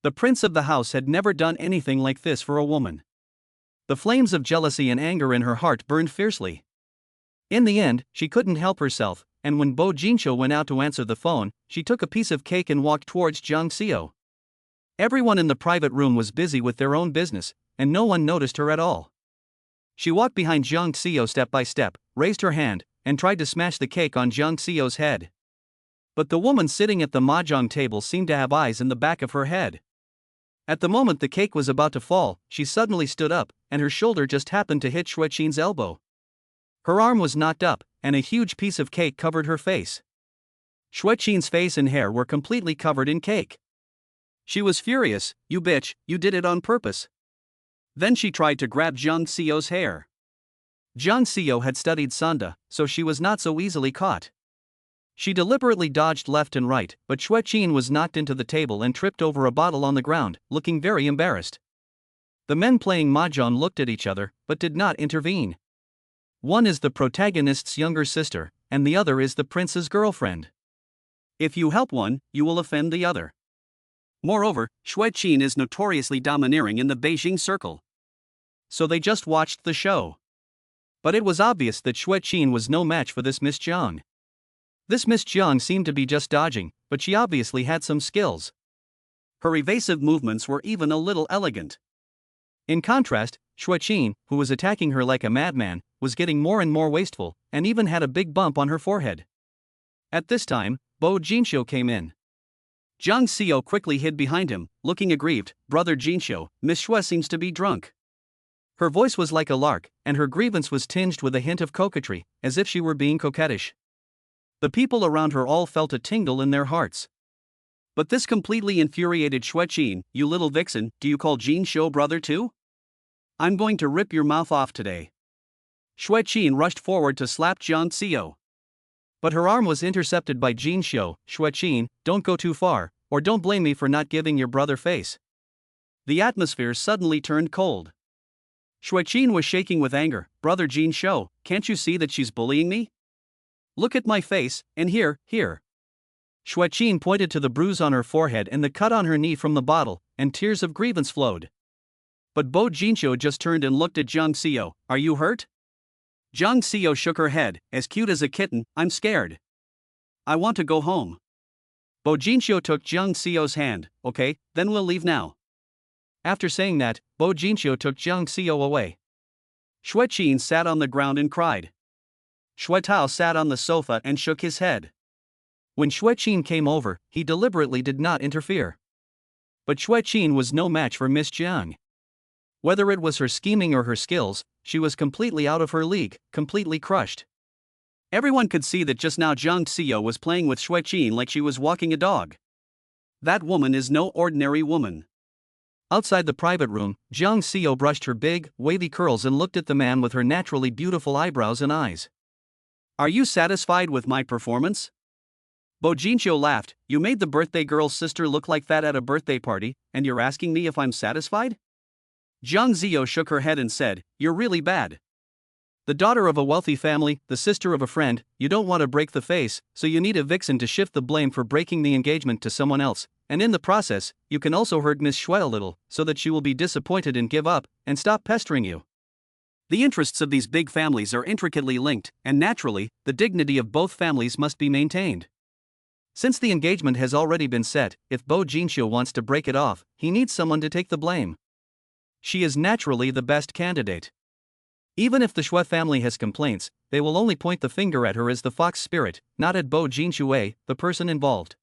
The prince of the house had never done anything like this for a woman. The flames of jealousy and anger in her heart burned fiercely. In the end, she couldn't help herself, and when Bo Jinshu went out to answer the phone, she took a piece of cake and walked towards Jiang Xiu. Everyone in the private room was busy with their own business, and no one noticed her at all. She walked behind Jiang Xiu step by step, raised her hand, and tried to smash the cake on Jiang Xiu's head. But the woman sitting at the mahjong table seemed to have eyes in the back of her head. At the moment the cake was about to fall, she suddenly stood up, and her shoulder just happened to hit Xue Qin's elbow. Her arm was knocked up, and a huge piece of cake covered her face. Xue Qin's face and hair were completely covered in cake. She was furious. "You bitch, you did it on purpose." Then she tried to grab Jiang Xiu's hair. Jiang Xiao had studied Sanda, so she was not so easily caught. She deliberately dodged left and right, but Xue Qin was knocked into the table and tripped over a bottle on the ground, looking very embarrassed. The men playing mahjong looked at each other, but did not intervene. One is the protagonist's younger sister, and the other is the prince's girlfriend. If you help one, you will offend the other. Moreover, Xue Qin is notoriously domineering in the Beijing circle. So they just watched the show. But it was obvious that Xue Qin was no match for this Miss Jiang. This Miss Jiang seemed to be just dodging, but she obviously had some skills. Her evasive movements were even a little elegant. In contrast, Xue Qin, who was attacking her like a madman, was getting more and more wasteful, and even had a big bump on her forehead. At this time, Bo Jinxiu came in. Jiang Xiao quickly hid behind him, looking aggrieved. Brother Jinxiu, Miss Xue seems to be drunk. Her voice was like a lark, and her grievance was tinged with a hint of coquetry, as if she were being coquettish. The people around her all felt a tingle in their hearts. But this completely infuriated Xue Qin. You little vixen, do you call Jinxiu brother too? I'm going to rip your mouth off today. Xue Qin rushed forward to slap Jiang Xiao. But her arm was intercepted by Jinxiu. Xue Qin, don't go too far, or don't blame me for not giving your brother face. The atmosphere suddenly turned cold. Xue Qin was shaking with anger. Brother Jinxiu, can't you see that she's bullying me? Look at my face, and here. Xue Qin pointed to the bruise on her forehead and the cut on her knee from the bottle, and tears of grievance flowed. But Bo Jinxiu just turned and looked at Jiang Xiao. Are you hurt? Jiang Xiao shook her head. As cute as a kitten, I'm scared. I want to go home. Bo Jinxiu took Jiang Xiao's hand. Okay, then we'll leave now. After saying that, Bo Jinxiu took Jiang Xiao away. Xue Qin sat on the ground and cried. Xue Tao sat on the sofa and shook his head. When Xue Qin came over, he deliberately did not interfere. But Xue Qin was no match for Miss Jiang. Whether it was her scheming or her skills, she was completely out of her league, completely crushed. Everyone could see that just now Jiang Xiao was playing with Xue Qin like she was walking a dog. That woman is no ordinary woman. Outside the private room, Jiang Xiao brushed her big, wavy curls and looked at the man with her naturally beautiful eyebrows and eyes. Are you satisfied with my performance? Bo Jinxiu laughed. You made the birthday girl's sister look like that at a birthday party, and you're asking me if I'm satisfied? Jiang Xiao shook her head and said, you're really bad. The daughter of a wealthy family, the sister of a friend, you don't want to break the face, so you need a vixen to shift the blame for breaking the engagement to someone else, and in the process, you can also hurt Miss Xue a little, so that she will be disappointed and give up, and stop pestering you. The interests of these big families are intricately linked, and naturally, the dignity of both families must be maintained. Since the engagement has already been set, if Bo Jinxiu wants to break it off, he needs someone to take the blame. She is naturally the best candidate. Even if the Xue family has complaints, they will only point the finger at her as the fox spirit, not at Bo Jinxiu, the person involved.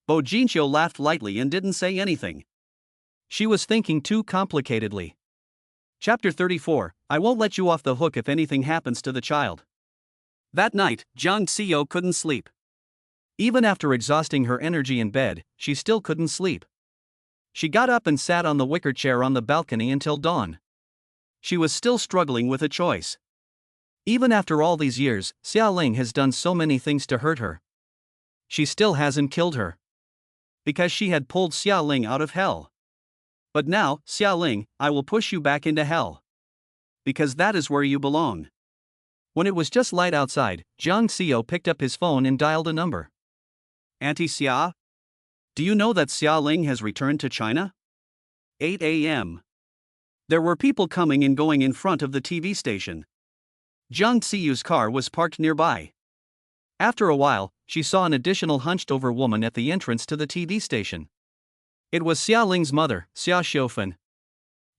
Bo Jinxiu laughed lightly and didn't say anything. She was thinking too complicatedly. Chapter 34, I won't let you off the hook if anything happens to the child. That night, Jiang Xiao couldn't sleep. Even after exhausting her energy in bed, she still couldn't sleep. She got up and sat on the wicker chair on the balcony until dawn. She was still struggling with a choice. Even after all these years, Xia Ling has done so many things to hurt her. She still hasn't killed her. Because she had pulled Xia Ling out of hell. But now, Xia Ling, I will push you back into hell. Because that is where you belong. When it was just light outside, Jiang Xiao picked up his phone and dialed a number. Auntie Xia? Do you know that Xia Ling has returned to China? 8 a.m. There were people coming and going in front of the TV station. Jiang Xiao's car was parked nearby. After a while, she saw an additional hunched-over woman at the entrance to the TV station. It was Xia Ling's mother, Xia Xiufen.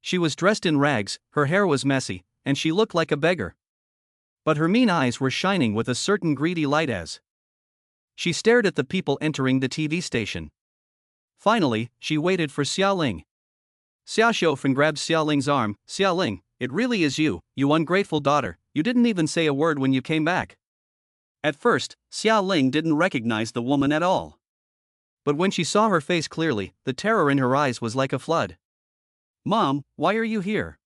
She was dressed in rags, her hair was messy, and she looked like a beggar. But her mean eyes were shining with a certain greedy light as she stared at the people entering the TV station. Finally, she waited for Xia Ling. Xia Xiufen grabbed Xia Ling's arm. Xia Ling, it really is you, you ungrateful daughter, you didn't even say a word when you came back. At first, Xia Ling didn't recognize the woman at all. But when she saw her face clearly, the terror in her eyes was like a flood. Mom, why are you here?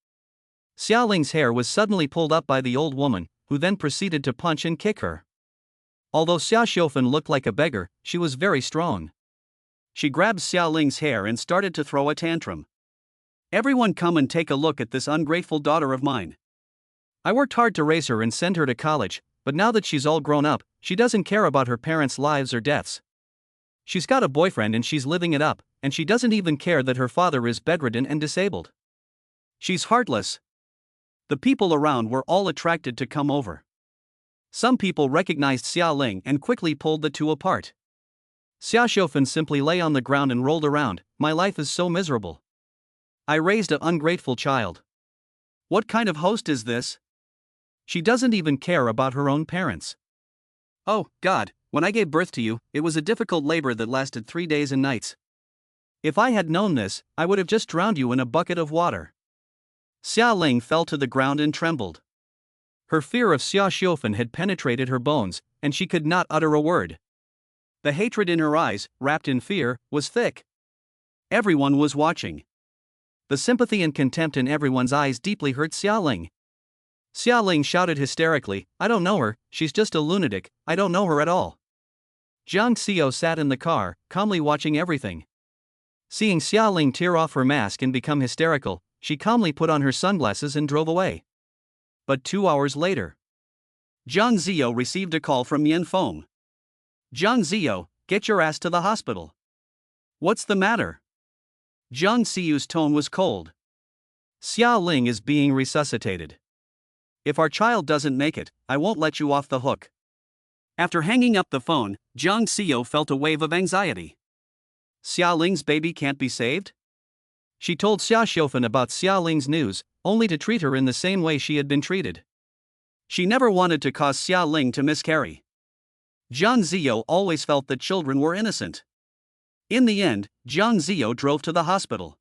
Xiaoling's hair was suddenly pulled up by the old woman, who then proceeded to punch and kick her. Although Xia Xiufen looked like a beggar, she was very strong. She grabbed Xiaoling's hair and started to throw a tantrum. Everyone come and take a look at this ungrateful daughter of mine. I worked hard to raise her and send her to college, but now that she's all grown up, she doesn't care about her parents' lives or deaths. She's got a boyfriend and she's living it up, and she doesn't even care that her father is bedridden and disabled. She's heartless. The people around were all attracted to come over. Some people recognized Xiaoling and quickly pulled the two apart. Xia Xiufen simply lay on the ground and rolled around. My life is so miserable. I raised an ungrateful child. What kind of host is this? She doesn't even care about her own parents. Oh, God, when I gave birth to you, it was a difficult labor that lasted 3 days and nights. If I had known this, I would have just drowned you in a bucket of water. Xia Ling fell to the ground and trembled. Her fear of Xia Xiufen had penetrated her bones, and she could not utter a word. The hatred in her eyes, wrapped in fear, was thick. Everyone was watching. The sympathy and contempt in everyone's eyes deeply hurt Xia Ling. Xia Ling shouted hysterically, I don't know her, she's just a lunatic, I don't know her at all. Jiang Xiao sat in the car, calmly watching everything. Seeing Xia Ling tear off her mask and become hysterical, she calmly put on her sunglasses and drove away. But 2 hours later, Jiang Xiao received a call from Yan Feng. Jiang Xiao, get your ass to the hospital. What's the matter? Jiang Xiao's tone was cold. Xia Ling is being resuscitated. If our child doesn't make it, I won't let you off the hook. After hanging up the phone, Jiang Xiao felt a wave of anxiety. Xia Ling's baby can't be saved? She told Xia Xiufen about Xia Ling's news, only to treat her in the same way she had been treated. She never wanted to cause Xia Ling to miscarry. Jiang Xiao always felt that children were innocent. In the end, Jiang Xiao drove to the hospital.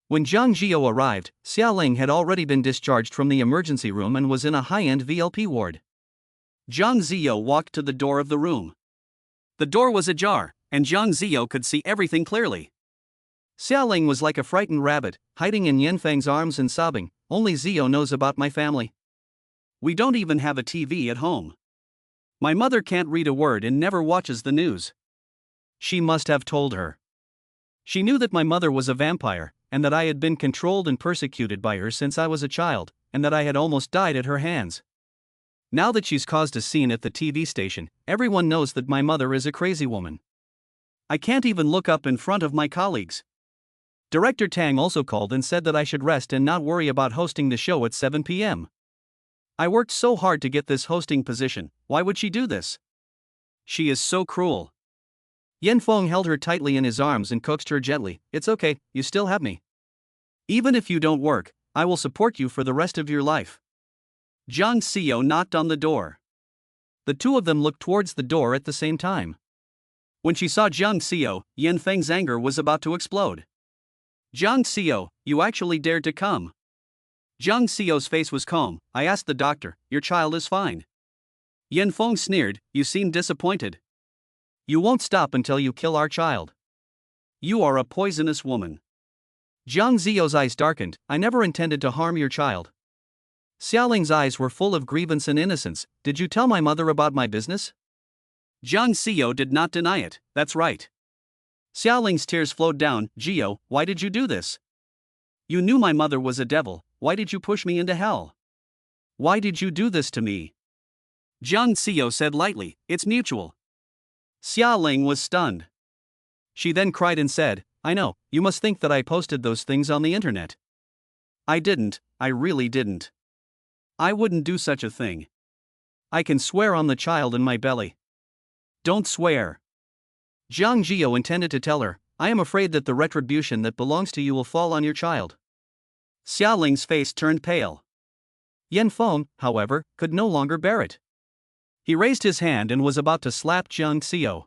When Jiang Xiao arrived, Xia Ling had already been discharged from the emergency room and was in a high-end VLP ward. Jiang Xiao walked to the door of the room. The door was ajar, and Jiang Xiao could see everything clearly. Xia Ling was like a frightened rabbit, hiding in Yanfeng's arms and sobbing, only Xiao knows about my family. We don't even have a TV at home. My mother can't read a word and never watches the news. She must have told her. She knew that my mother was a vampire, and that I had been controlled and persecuted by her since I was a child, and that I had almost died at her hands. Now that she's caused a scene at the TV station, everyone knows that my mother is a crazy woman. I can't even look up in front of my colleagues. Director Tang also called and said that I should rest and not worry about hosting the show at 7 p.m. I worked so hard to get this hosting position, why would she do this? She is so cruel. Yan Feng held her tightly in his arms and coaxed her gently, it's okay, you still have me. Even if you don't work, I will support you for the rest of your life. Jiang Xiao knocked on the door. The two of them looked towards the door at the same time. When she saw Jiang Xiao, Yan Feng's anger was about to explode. Jiang Xiao, you actually dared to come. Jiang Xiao's face was calm. I asked the doctor, your child is fine. Yan Feng sneered, you seem disappointed. You won't stop until you kill our child. You are a poisonous woman. Jiang Xiao's eyes darkened, I never intended to harm your child. Xiaoling's eyes were full of grievance and innocence, did you tell my mother about my business? Jiang Xiao did not deny it, that's right. Xiaoling's tears flowed down, Gio, why did you do this? You knew my mother was a devil, why did you push me into hell? Why did you do this to me? Jiang Xiao said lightly, it's mutual. Xiaoling was stunned. She then cried and said, I know, you must think that I posted those things on the internet. I didn't, I really didn't. I wouldn't do such a thing. I can swear on the child in my belly. Don't swear. Jiang Zhio intended to tell her, I am afraid that the retribution that belongs to you will fall on your child. Xiaoling's face turned pale. Yan Feng, however, could no longer bear it. He raised his hand and was about to slap Jiang Xiao.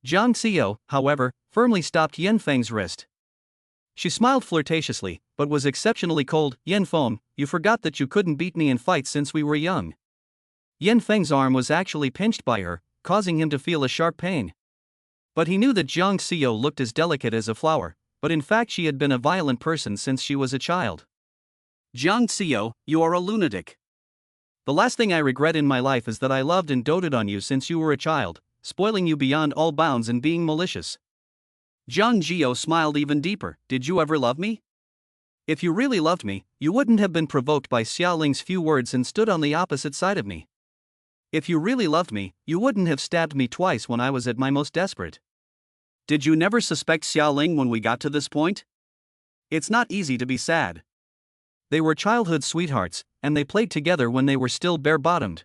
Jiang Xiao, however, firmly stopped Yan Feng's wrist. She smiled flirtatiously, but was exceptionally cold. Yan Feng, you forgot that you couldn't beat me in fights since we were young. Yan Feng's arm was actually pinched by her, causing him to feel a sharp pain. But he knew that Jiang Xiao looked as delicate as a flower, but in fact she had been a violent person since she was a child. Jiang Xiao, you are a lunatic. The last thing I regret in my life is that I loved and doted on you since you were a child, spoiling you beyond all bounds and being malicious. Jiang Xiao smiled even deeper. Did you ever love me? If you really loved me, you wouldn't have been provoked by Xiaoling's few words and stood on the opposite side of me. If you really loved me, you wouldn't have stabbed me twice when I was at my most desperate. Did you never suspect Xiaoling when we got to this point? It's not easy to be sad. They were childhood sweethearts, and they played together when they were still bare-bottomed.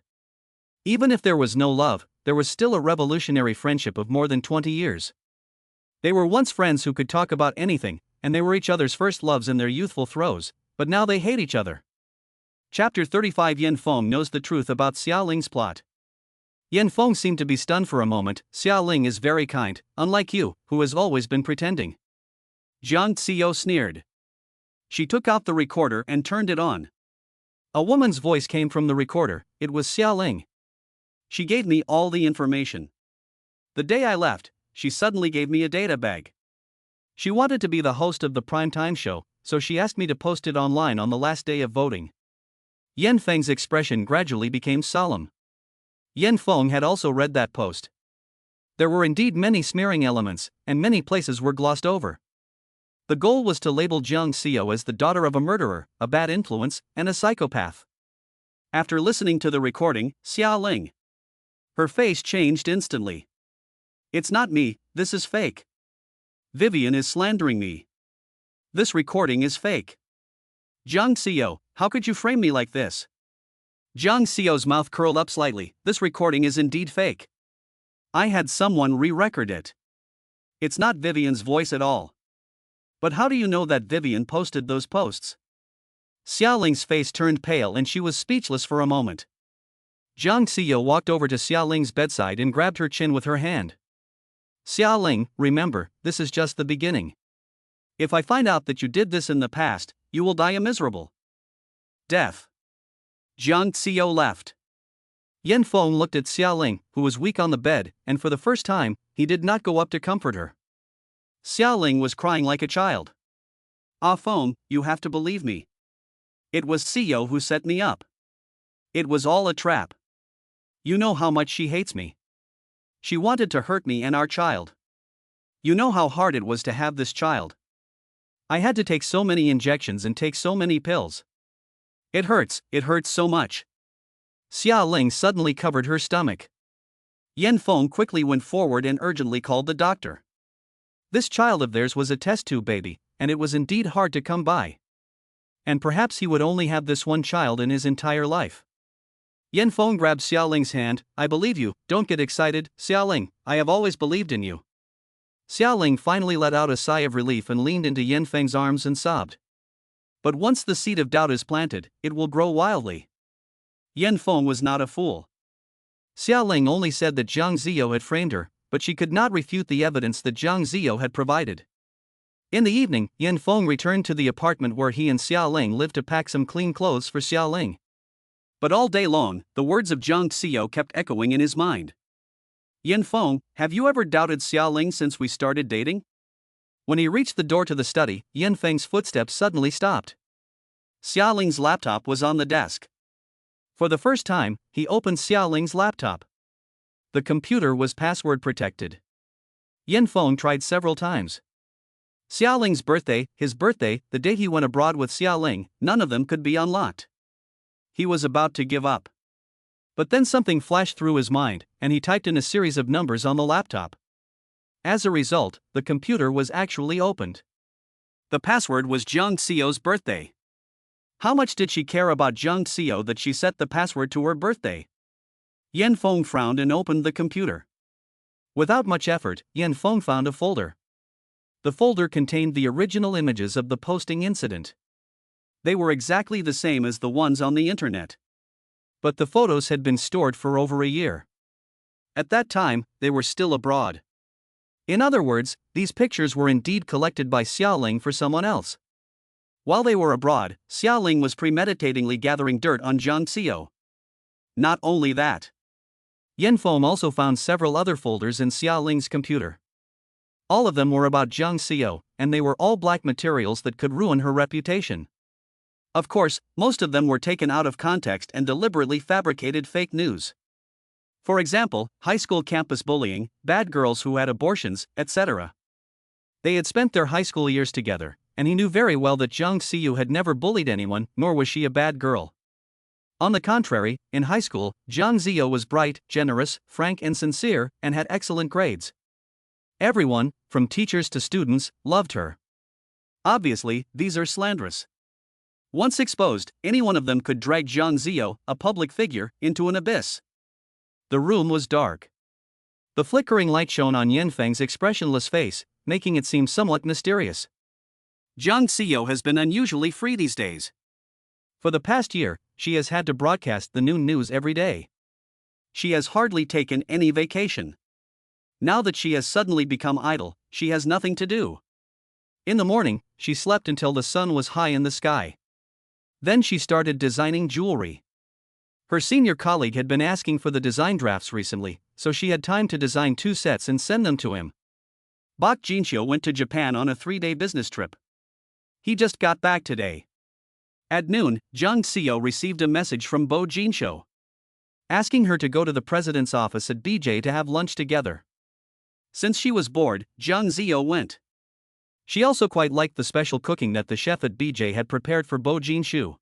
Even if there was no love, there was still a revolutionary friendship of more than 20 years. They were once friends who could talk about anything, and they were each other's first loves in their youthful throes, but now they hate each other. Chapter 35. Yan Feng knows the truth about Xiaoling's plot. Yan Feng seemed to be stunned for a moment. Xiaoling is very kind, unlike you, who has always been pretending. Jiang Xiao sneered. She took out the recorder and turned it on. A woman's voice came from the recorder. It was Xiaoling. She gave me all the information. The day I left, she suddenly gave me a data bag. She wanted to be the host of the primetime show, so she asked me to post it online on the last day of voting. Yan Feng's expression gradually became solemn. Yan Feng had also read that post. There were indeed many smearing elements, and many places were glossed over. The goal was to label Jiang Xiao as the daughter of a murderer, a bad influence, and a psychopath. After listening to the recording, Xiaoling. Her face changed instantly. It's not me, this is fake. Vivian is slandering me. This recording is fake. Jiang Xiao, how could you frame me like this? Jiang Xiao's mouth curled up slightly. This recording is indeed fake. I had someone re-record it. It's not Vivian's voice at all. But how do you know that Vivian posted those posts? Xiaoling's face turned pale and she was speechless for a moment. Jiang Xiao walked over to Xiaoling's bedside and grabbed her chin with her hand. Xiaoling, remember, this is just the beginning. If I find out that you did this in the past, you will die a miserable death. Jiang Xiao left. Yan Feng looked at Xiaoling, who was weak on the bed, and for the first time, he did not go up to comfort her. Xiaoling was crying like a child. Ah Feng, you have to believe me. It was Xiao who set me up. It was all a trap. You know how much she hates me. She wanted to hurt me and our child. You know how hard it was to have this child. I had to take so many injections and take so many pills. It hurts so much. Xiaoling suddenly covered her stomach. Yan Feng quickly went forward and urgently called the doctor. This child of theirs was a test tube baby, and it was indeed hard to come by. And perhaps he would only have this one child in his entire life. Yan Feng grabbed Xiaoling's hand. I believe you, don't get excited, Xiaoling, I have always believed in you. Xiaoling finally let out a sigh of relief and leaned into Yan Feng's arms and sobbed. But once the seed of doubt is planted, it will grow wildly. Yan Feng was not a fool. Xiaoling only said that Jiang Xiao had framed her, but she could not refute the evidence that Jiang Xiao had provided. In the evening, Yan Feng returned to the apartment where he and Xiaoling lived to pack some clean clothes for Xiaoling. But all day long, the words of Jiang Xiao kept echoing in his mind. Yan Feng, have you ever doubted Xiaoling since we started dating? When he reached the door to the study, Yan Feng's footsteps suddenly stopped. Xiaoling's laptop was on the desk. For the first time, he opened Xiaoling's laptop. The computer was password protected. Yan Feng tried several times. Xiaoling's birthday, his birthday, the date he went abroad with Xiaoling, none of them could be unlocked. He was about to give up. But then something flashed through his mind, and he typed in a series of numbers on the laptop. As a result, the computer was actually opened. The password was Jiang Xiao's birthday. How much did she care about Jiang Xiao that she set the password to her birthday? Yan Feng frowned and opened the computer. Without much effort, Yan Feng found a folder. The folder contained the original images of the posting incident. They were exactly the same as the ones on the internet. But the photos had been stored for over a year. At that time, they were still abroad. In other words, these pictures were indeed collected by Xiaoling for someone else. While they were abroad, Xiaoling was premeditatingly gathering dirt on Jiang Xiao. Not only that. Yan Feng also found several other folders in Xiaoling's computer. All of them were about Jiang Xiao, and they were all black materials that could ruin her reputation. Of course, most of them were taken out of context and deliberately fabricated fake news. For example, high school campus bullying, bad girls who had abortions, etc. They had spent their high school years together, and he knew very well that Jang Seo had never bullied anyone, nor was she a bad girl. On the contrary, in high school, Jang Seo was bright, generous, frank and sincere, and had excellent grades. Everyone, from teachers to students, loved her. Obviously, these are slanderous. Once exposed, any one of them could drag Jang Seo, a public figure, into an abyss. The room was dark. The flickering light shone on Yanfeng's expressionless face, making it seem somewhat mysterious. Jang Seo has been unusually free these days. For the past year, she has had to broadcast the noon news every day. She has hardly taken any vacation. Now that she has suddenly become idle, she has nothing to do. In the morning, she slept until the sun was high in the sky. Then she started designing jewelry. Her senior colleague had been asking for the design drafts recently, so she had time to design 2 sets and send them to him. Bok Jinxio went to Japan on a 3-day business trip. He just got back today. At noon, Jang Seo received a message from Bo Jinxio, asking her to go to the president's office at BJ to have lunch together. Since she was bored, Jang Seo went. She also quite liked the special cooking that the chef at BJ had prepared for Bo Jinxio.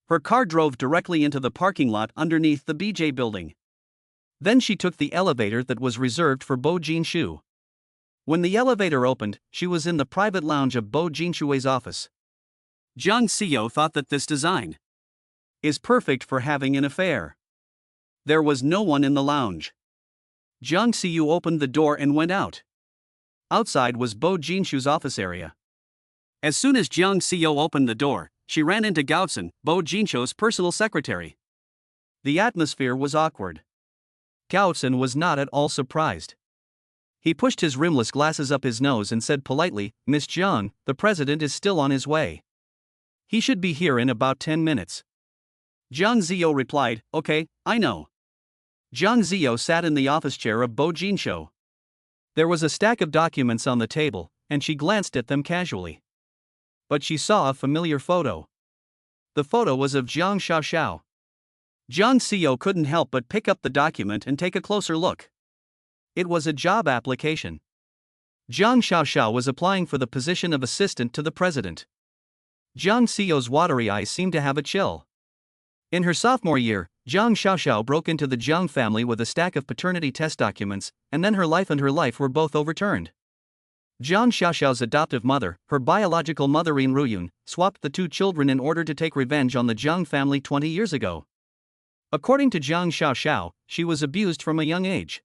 Her car drove directly into the parking lot underneath the BJ building. Then she took the elevator that was reserved for Bo Jinxio. When the elevator opened, she was in the private lounge of Bo Jinxio's office. Jang Seo thought that this design is perfect for having an affair. There was no one in the lounge. Jang Seo opened the door and went out. Outside was Bo Jinxio's office area. As soon as Jang Seo opened the door, she ran into Gaosen, Bo Jinxio's personal secretary. The atmosphere was awkward. Gaosen was not at all surprised. He pushed his rimless glasses up his nose and said politely, "Miss Jiang, the president is still on his way. He should be here in about 10 minutes. Jang Seo replied, "Okay, I know." Jang Seo sat in the office chair of Bo Jinxio. There was a stack of documents on the table, and she glanced at them casually. But she saw a familiar photo. The photo was of Jiang Xiaoxiao. Jang Seo couldn't help but pick up the document and take a closer look. It was a job application. Jiang Xiaoxiao was applying for the position of assistant to the president. Jiang Seo's watery eyes seemed to have a chill. In her sophomore year, Jiang Xiaoxiao broke into the Jiang family with a stack of paternity test documents, and then her life and her life were both overturned. Jiang Xiaoxiao's adoptive mother, her biological mother Yin Ruyun, swapped the 2 children in order to take revenge on the Jiang family 20 years ago. According to Jiang Xiaoxiao, she was abused from a young age.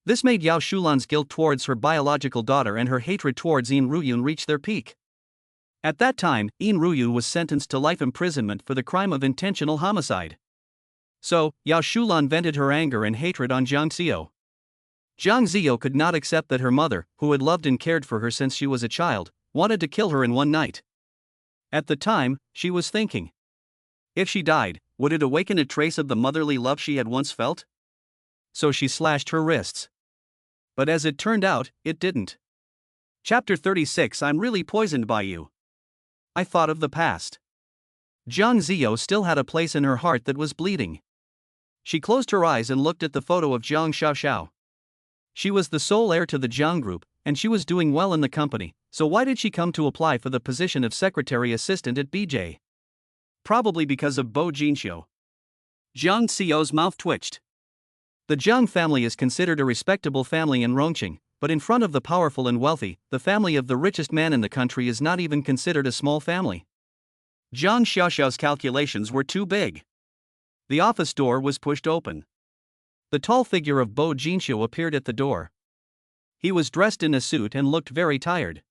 This made Yao Shulan's guilt towards her biological daughter and her hatred towards Yin Ruyun reach their peak. At that time, Yin Ruyun was sentenced to life imprisonment for the crime of intentional homicide. So, Yao Shulan vented her anger and hatred on Jang Seo. Jang Seo could not accept that her mother, who had loved and cared for her since she was a child, wanted to kill her in one night. At the time, she was thinking, if she died, would it awaken a trace of the motherly love she had once felt? So she slashed her wrists. But as it turned out, it didn't. Chapter 36. I'm really poisoned by you. I thought of the past. Jang Seo still had a place in her heart that was bleeding. She closed her eyes and looked at the photo of Jiang Xiaoxiao. She was the sole heir to the Jiang group, and she was doing well in the company, so why did she come to apply for the position of secretary assistant at BJ? Probably because of Bo Jinxio. Jiang Seo's mouth twitched. The Jiang family is considered a respectable family in Rongqing, but in front of the powerful and wealthy, the family of the richest man in the country is not even considered a small family. Jiang Xiaoxiao's calculations were too big. The office door was pushed open. The tall figure of Bo Jinxio appeared at the door. He was dressed in a suit and looked very tired.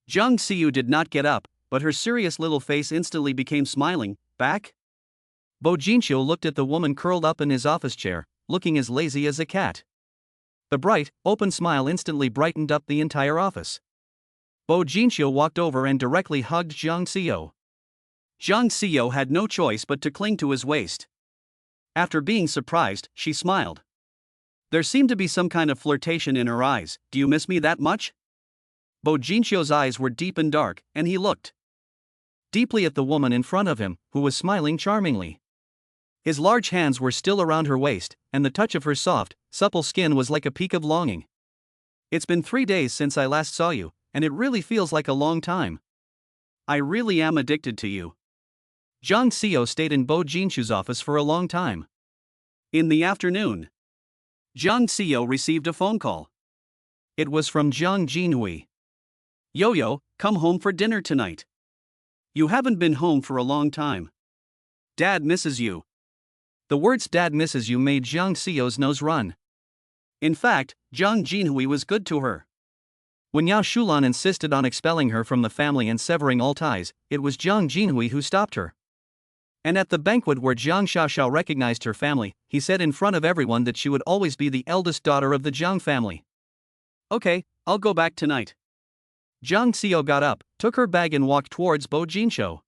Jang Seo did not get up, but her serious little face instantly became smiling. Back? Bo Jinxio looked at the woman curled up in his office chair, looking as lazy as a cat. The bright, open smile instantly brightened up the entire office. Bo Jinxio walked over and directly hugged Jang Seo. Jang Seo had no choice but to cling to his waist. After being surprised, she smiled. There seemed to be some kind of flirtation in her eyes. Do you miss me that much? Bo Jinxio's eyes were deep and dark, and he looked deeply at the woman in front of him, who was smiling charmingly. His large hands were still around her waist, and the touch of her soft, supple skin was like a peak of longing. It's been 3 days since I last saw you, and it really feels like a long time. I really am addicted to you. Jang Seo stayed in Bo Jinshu's office for a long time. In the afternoon, Jang Seo received a phone call. It was from Jang Jinhui. Yo-yo, come home for dinner tonight. You haven't been home for a long time. Dad misses you. The words "Dad misses you" made Jang Seo's nose run. In fact, Jang Jinhui was good to her. When Yao Shulan insisted on expelling her from the family and severing all ties, it was Jang Jinhui who stopped her. And at the banquet where Jiang Xiaoxiao recognized her family, he said in front of everyone that she would always be the eldest daughter of the Jiang family. Okay, I'll go back tonight. Jiang Xio got up, took her bag and walked towards Bo Jinsho.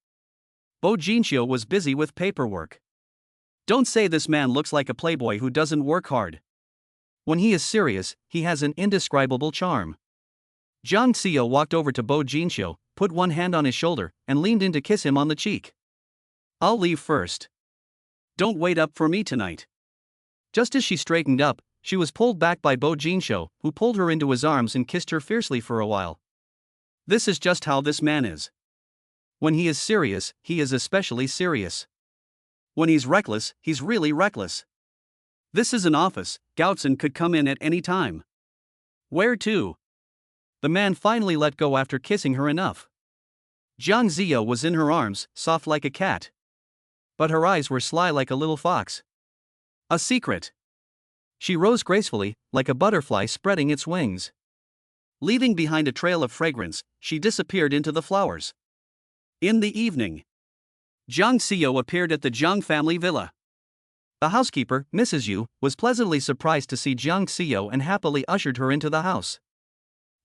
Bo Jinsho was busy with paperwork. Don't say this man looks like a playboy who doesn't work hard. When he is serious, he has an indescribable charm. Jiang Xio walked over to Bo Jinsho, put one hand on his shoulder, and leaned in to kiss him on the cheek. I'll leave first. Don't wait up for me tonight. Just as she straightened up, she was pulled back by Bo Jinsho, who pulled her into his arms and kissed her fiercely for a while. This is just how this man is. When he is serious, he is especially serious. When he's reckless, he's really reckless. This is an office, Gaotsen could come in at any time. Where to? The man finally let go after kissing her enough. Jiang Zio was in her arms, soft like a cat. But her eyes were sly like a little fox. A secret. She rose gracefully, like a butterfly spreading its wings. Leaving behind a trail of fragrance, she disappeared into the flowers. In the evening, Jiang Xio appeared at the Jiang family villa. The housekeeper, Mrs. Yu, was pleasantly surprised to see Jiang Xio and happily ushered her into the house.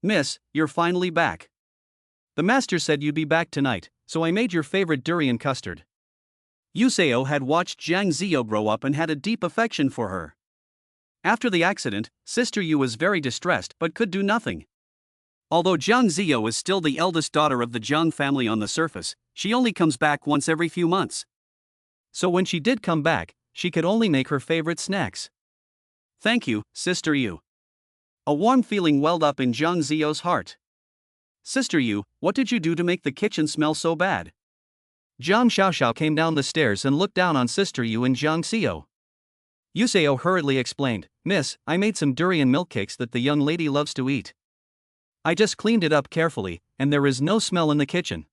Miss, you're finally back. The master said you'd be back tonight, so I made your favorite durian custard. Yuseo had watched Jiang Zio grow up and had a deep affection for her. After the accident, Sister Yu was very distressed but could do nothing. Although Jiang Zio is still the eldest daughter of the Jiang family on the surface, she only comes back once every few months. So when she did come back, she could only make her favorite snacks. Thank you, Sister Yu. A warm feeling welled up in Jiang Zio's heart. Sister Yu, what did you do to make the kitchen smell so bad? Jiang Xiaoxiao came down the stairs and looked down on Sister Yu and Jiang Xio. Yuseo hurriedly explained, Miss, I made some durian milk cakes that the young lady loves to eat. I just cleaned it up carefully, and there is no smell in the kitchen.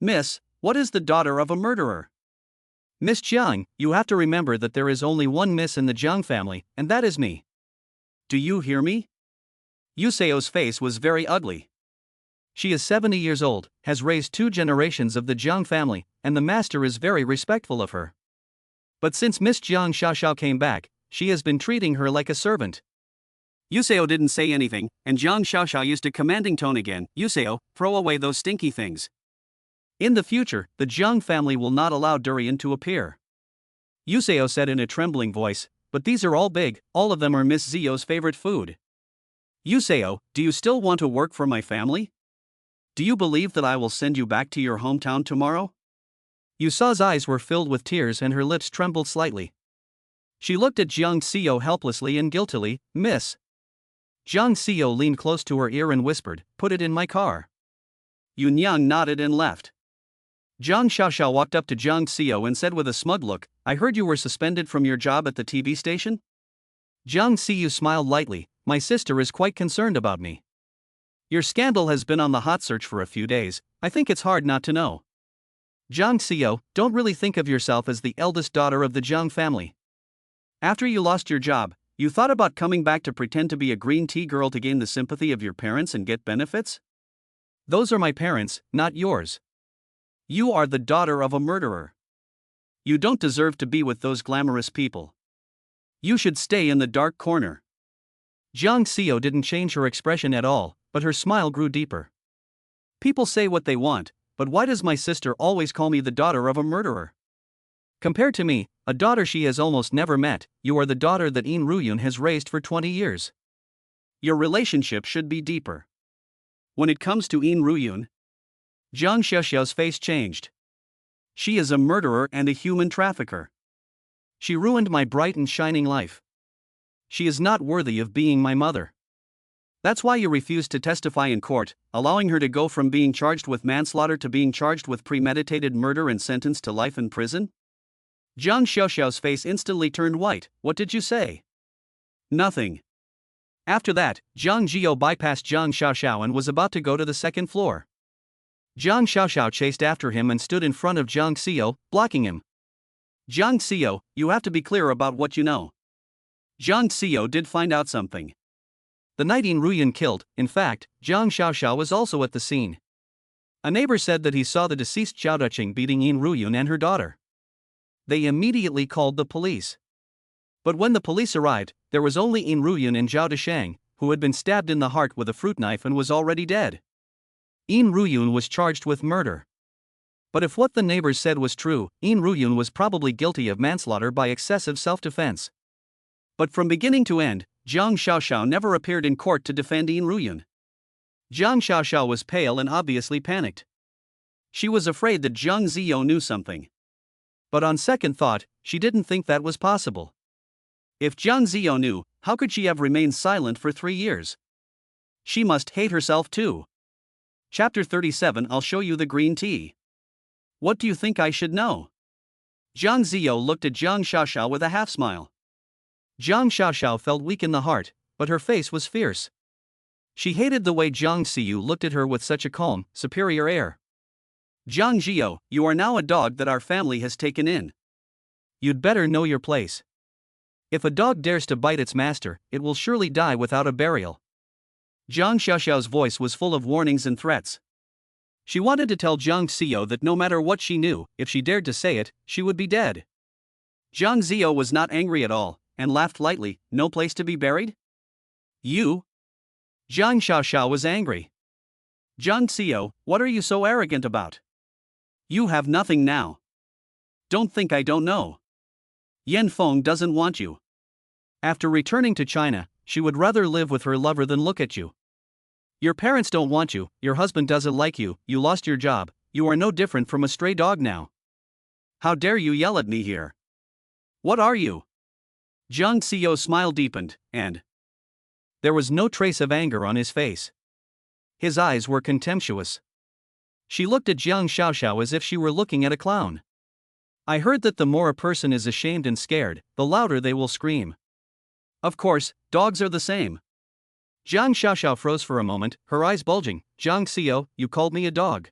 Miss, what is the daughter of a murderer? Miss Jiang, you have to remember that there is only one miss in the Jiang family, and that is me. Do you hear me? Yuseo's face was very ugly. She is 70 years old, has raised 2 generations of the Jiang family, and the master is very respectful of her. But since Miss Jiang Xiaoxiao came back, she has been treating her like a servant. Yuseo didn't say anything, and Jiang Xiaoxiao used a commanding tone again. Yuseo, throw away those stinky things. In the future, the Jiang family will not allow durian to appear. Yuseo said in a trembling voice, but these are all big, all of them are Miss Zio's favorite food. Yuseo, do you still want to work for my family? Do you believe that I will send you back to your hometown tomorrow? Yusa's eyes were filled with tears and her lips trembled slightly. She looked at Jiang Xio helplessly and guiltily, Miss. Jiang Xio leaned close to her ear and whispered, put it in my car. Yunyang nodded and left. Jiang Xiaoxiao walked up to Jiang Xio and said with a smug look, I heard you were suspended from your job at the TV station? Jiang Xiu smiled lightly, my sister is quite concerned about me. Your scandal has been on the hot search for a few days, I think it's hard not to know. Jiang Xio, don't really think of yourself as the eldest daughter of the Jiang family. After you lost your job, you thought about coming back to pretend to be a green tea girl to gain the sympathy of your parents and get benefits? Those are my parents, not yours. You are the daughter of a murderer. You don't deserve to be with those glamorous people. You should stay in the dark corner. Jiang Xio didn't change her expression at all, but her smile grew deeper. People say what they want, but why does my sister always call me the daughter of a murderer? Compared to me, a daughter she has almost never met, you are the daughter that In Ruyun has raised for 20 years. Your relationship should be deeper. When it comes to In Ruyun, Jiang Xiaoxiao's face changed. She is a murderer and a human trafficker. She ruined my bright and shining life. She is not worthy of being my mother. That's why you refused to testify in court, allowing her to go from being charged with manslaughter to being charged with premeditated murder and sentenced to life in prison? Jiang Xiaoxiao's face instantly turned white. What did you say? Nothing. After that, Jiang Jiao bypassed Jiang Xiaoxiao and was about to go to the second floor. Jiang Xiaoxiao chased after him and stood in front of Jiang Xiao, blocking him. Jiang Xiao, you have to be clear about what you know. Jiang Xiao did find out something. The night Yin Ruyan killed, in fact, Jiang Xiaoxiao was also at the scene. A neighbor said that he saw the deceased Zhao Duqing beating Yin Ruyan and her daughter. They immediately called the police. But when the police arrived, there was only Yin Ruyan and Zhao Dushang, who had been stabbed in the heart with a fruit knife and was already dead. Yin Ruyan was charged with murder. But if what the neighbors said was true, Yin Ruyan was probably guilty of manslaughter by excessive self-defense. But from beginning to end, Jiang Xiaoxiao never appeared in court to defend Yin Ruyan. Jiang Xiaoxiao was pale and obviously panicked. She was afraid that Jiang Ziyo knew something. But on second thought, she didn't think that was possible. If Jiang Ziyo knew, how could she have remained silent for 3 years? She must hate herself too. Chapter 37. I'll show you the green tea. What do you think I should know? Jiang Ziyo looked at Jiang Xiaoxiao with a half-smile. Jiang Xiaoxiao felt weak in the heart, but her face was fierce. She hated the way Jiang Ziyu looked at her with such a calm, superior air. Jiang Jiao, you are now a dog that our family has taken in. You'd better know your place. If a dog dares to bite its master, it will surely die without a burial. Jiang Xiaoxiao's voice was full of warnings and threats. She wanted to tell Jiang Xiao that no matter what she knew, if she dared to say it, she would be dead. Jiang Ziyo was not angry at all, and laughed lightly. No place to be buried? You? Jiang Xiaoxiao was angry. Jiang Xiao, what are you so arrogant about? You have nothing now. Don't think I don't know. Yan Feng doesn't want you. After returning to China, she would rather live with her lover than look at you. Your parents don't want you, your husband doesn't like you, you lost your job, you are no different from a stray dog now. How dare you yell at me here? What are you? Jiang Xiao's smile deepened, and there was no trace of anger on his face. His eyes were contemptuous. She looked at Jiang Xiaoxiao as if she were looking at a clown. I heard that the more a person is ashamed and scared, the louder they will scream. Of course, dogs are the same. Jiang Xiaoxiao froze for a moment, her eyes bulging. Jiang Xiao, you called me a dog.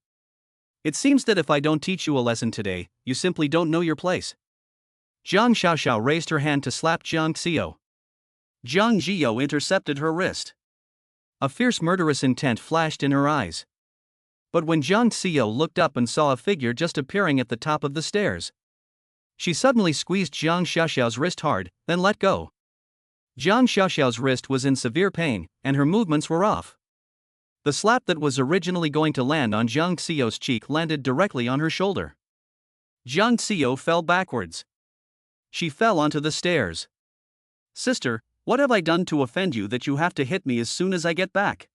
It seems that if I don't teach you a lesson today, you simply don't know your place. Jiang Xiaoxiao raised her hand to slap Jiang Xiao. Jiang Jiao intercepted her wrist. A fierce murderous intent flashed in her eyes. But when Jiang Xiao looked up and saw a figure just appearing at the top of the stairs, she suddenly squeezed Jiang Xiaoxiao's wrist hard, then let go. Jiang Xiaoxiao's wrist was in severe pain, and her movements were off. The slap that was originally going to land on Jiang Xiao's cheek landed directly on her shoulder. Jiang Xiao fell backwards. She fell onto the stairs. Sister, what have I done to offend you that you have to hit me as soon as I get back?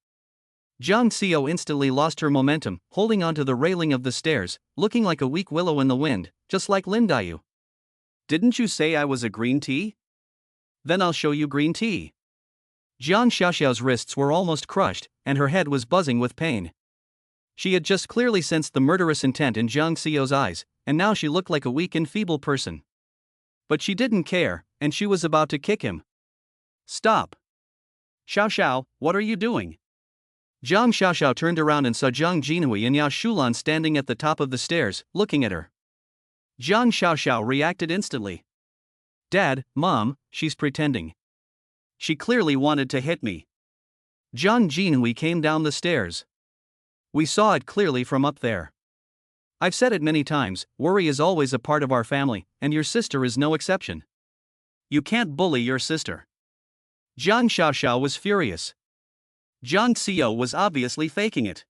Jiang Xiao instantly lost her momentum, holding onto the railing of the stairs, looking like a weak willow in the wind, just like Lin Dayu. Didn't you say I was a green tea? Then I'll show you green tea. Jiang Xiaoxiao's wrists were almost crushed, and her head was buzzing with pain. She had just clearly sensed the murderous intent in Jiang Xiao's eyes, and now she looked like a weak and feeble person. But she didn't care, and she was about to kick him. Stop. Xiaoxiao, what are you doing? Jiang Xiaoxiao turned around and saw Jiang Jinhui and Yao Shulan standing at the top of the stairs, looking at her. Jiang Xiaoxiao reacted instantly. Dad, Mom, she's pretending. She clearly wanted to hit me. Jiang Jinhui came down the stairs. We saw it clearly from up there. I've said it many times, worry is always a part of our family, and your sister is no exception. You can't bully your sister. Jiang Xiaoxiao was furious. Jiang Xiao was obviously faking it.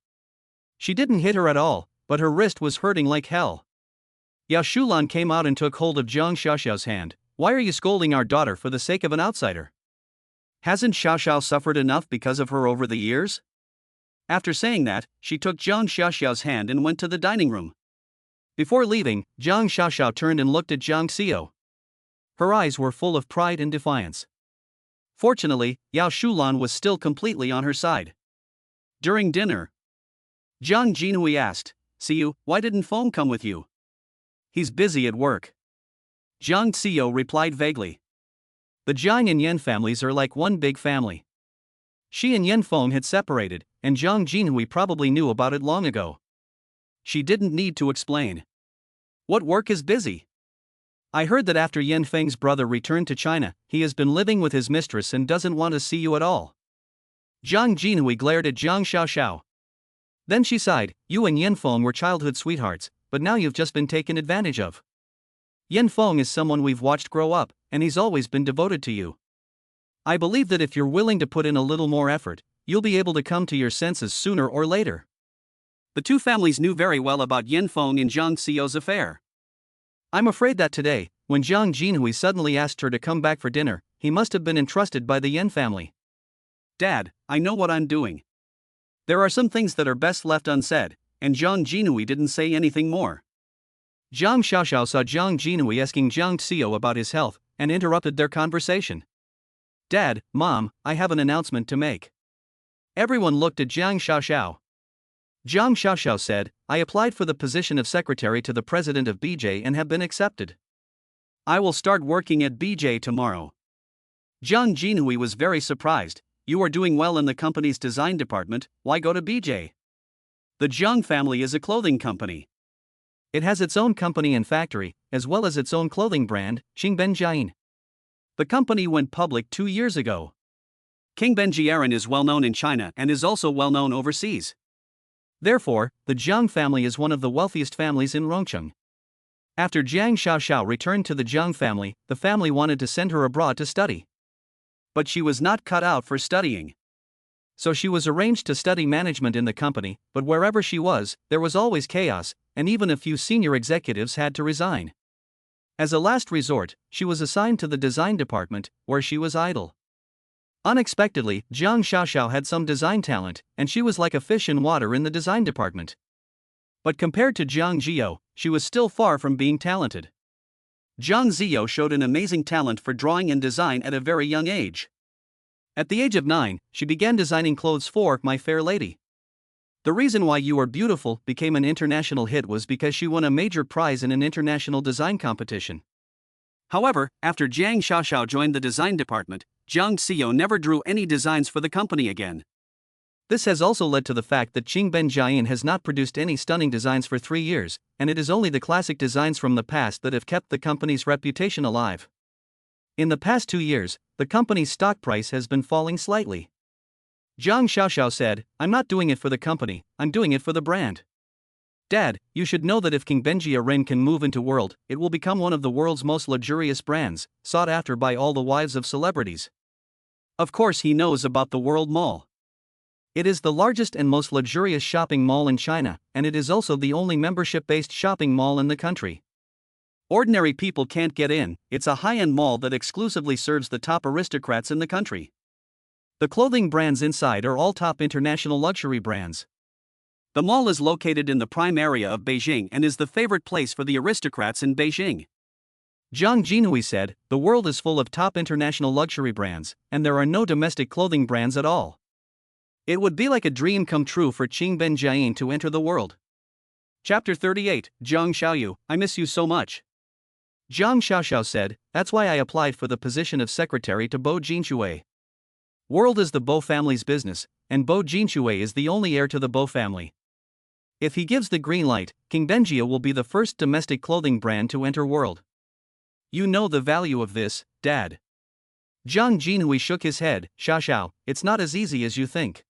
She didn't hit her at all, but her wrist was hurting like hell. Yao Shulan came out and took hold of Jiang Xiaoxiao's hand. Why are you scolding our daughter for the sake of an outsider? Hasn't Xiaoxiao suffered enough because of her over the years? After saying that, she took Jiang Xiaoxiao's hand and went to the dining room. Before leaving, Jiang Xiaoxiao turned and looked at Jiang Xiao. Her eyes were full of pride and defiance. Fortunately, Yao Shulan was still completely on her side. During dinner, Jiang Jinhui asked, "Xiu, why didn't Feng come with you?" "He's busy at work." Jiang Xiao replied vaguely. The Jiang and Yan families are like one big family. She and Yan Feng had separated, and Jiang Jinhui probably knew about it long ago. She didn't need to explain. "What work is busy?" "I heard that after Yan Feng's brother returned to China, he has been living with his mistress and doesn't want to see you at all." Jiang Jinhui glared at Jiang Xiaoxiao. Then she sighed, "You and Yan Feng were childhood sweethearts, but now you've just been taken advantage of. Yan Feng is someone we've watched grow up, and he's always been devoted to you. I believe that if you're willing to put in a little more effort, you'll be able to come to your senses sooner or later." The two families knew very well about Yan Feng and Jiang Xiao's affair. I'm afraid that today, when Jiang Jinhui suddenly asked her to come back for dinner, he must have been entrusted by the Yan family. "Dad, I know what I'm doing. There are some things that are best left unsaid," and Jiang Jinhui didn't say anything more. Jiang Xiaoxiao saw Jiang Jinhui asking Jiang Xiao about his health, and interrupted their conversation. "Dad, Mom, I have an announcement to make." Everyone looked at Jiang Xiaoxiao. Jiang Xiaoxiao said, "I applied for the position of secretary to the president of BJ and have been accepted. I will start working at BJ tomorrow." Jiang Jinhui was very surprised. "You are doing well in the company's design department, why go to BJ?" The Jiang family is a clothing company. It has its own company and factory, as well as its own clothing brand, Qingben Jiayin. The company went public 2 years ago. Qingben Jiayin is well known in China and is also well known overseas. Therefore, the Jiang family is one of the wealthiest families in Rongcheng. After Jiang Xiaoxiao returned to the Jiang family, the family wanted to send her abroad to study. But she was not cut out for studying. So she was arranged to study management in the company, but wherever she was, there was always chaos, and even a few senior executives had to resign. As a last resort, she was assigned to the design department, where she was idle. Unexpectedly, Jiang Xiaoxiao had some design talent, and she was like a fish in water in the design department. But compared to Jiang Zhio, she was still far from being talented. Jiang Zhio showed an amazing talent for drawing and design at a very young age. At the age of 9, she began designing clothes for My Fair Lady. The reason why You Are Beautiful became an international hit was because she won a major prize in an international design competition. However, after Jiang Xiaoxiao joined the design department, Jiang Xiao never drew any designs for the company again. This has also led to the fact that Qingben Jiayin has not produced any stunning designs for 3 years, and it is only the classic designs from the past that have kept the company's reputation alive. In the past 2 years, the company's stock price has been falling slightly. Jiang Xiaoxiao said, "I'm not doing it for the company, I'm doing it for the brand. Dad, you should know that if Qingben Jiayin can move into world, it will become one of the world's most luxurious brands, sought after by all the wives of celebrities." Of course he knows about the World Mall. It is the largest and most luxurious shopping mall in China, and it is also the only membership-based shopping mall in the country. Ordinary people can't get in, it's a high-end mall that exclusively serves the top aristocrats in the country. The clothing brands inside are all top international luxury brands. The mall is located in the prime area of Beijing and is the favorite place for the aristocrats in Beijing. Jiang Jinhui said, "The world is full of top international luxury brands, and there are no domestic clothing brands at all. It would be like a dream come true for Qingben Jiayin to enter the world." Chapter 38, Jiang Xiaoyu, I miss you so much. Jiang Xiaoxiao said, "That's why I applied for the position of secretary to Bo Jinshui. World is the Bo family's business, and Bo Jinshui is the only heir to the Bo family. If he gives the green light, Qingben Jia will be the first domestic clothing brand to enter world. You know the value of this, Dad." Jiang Jinhui shook his head, "Xiaoxiao, it's not as easy as you think.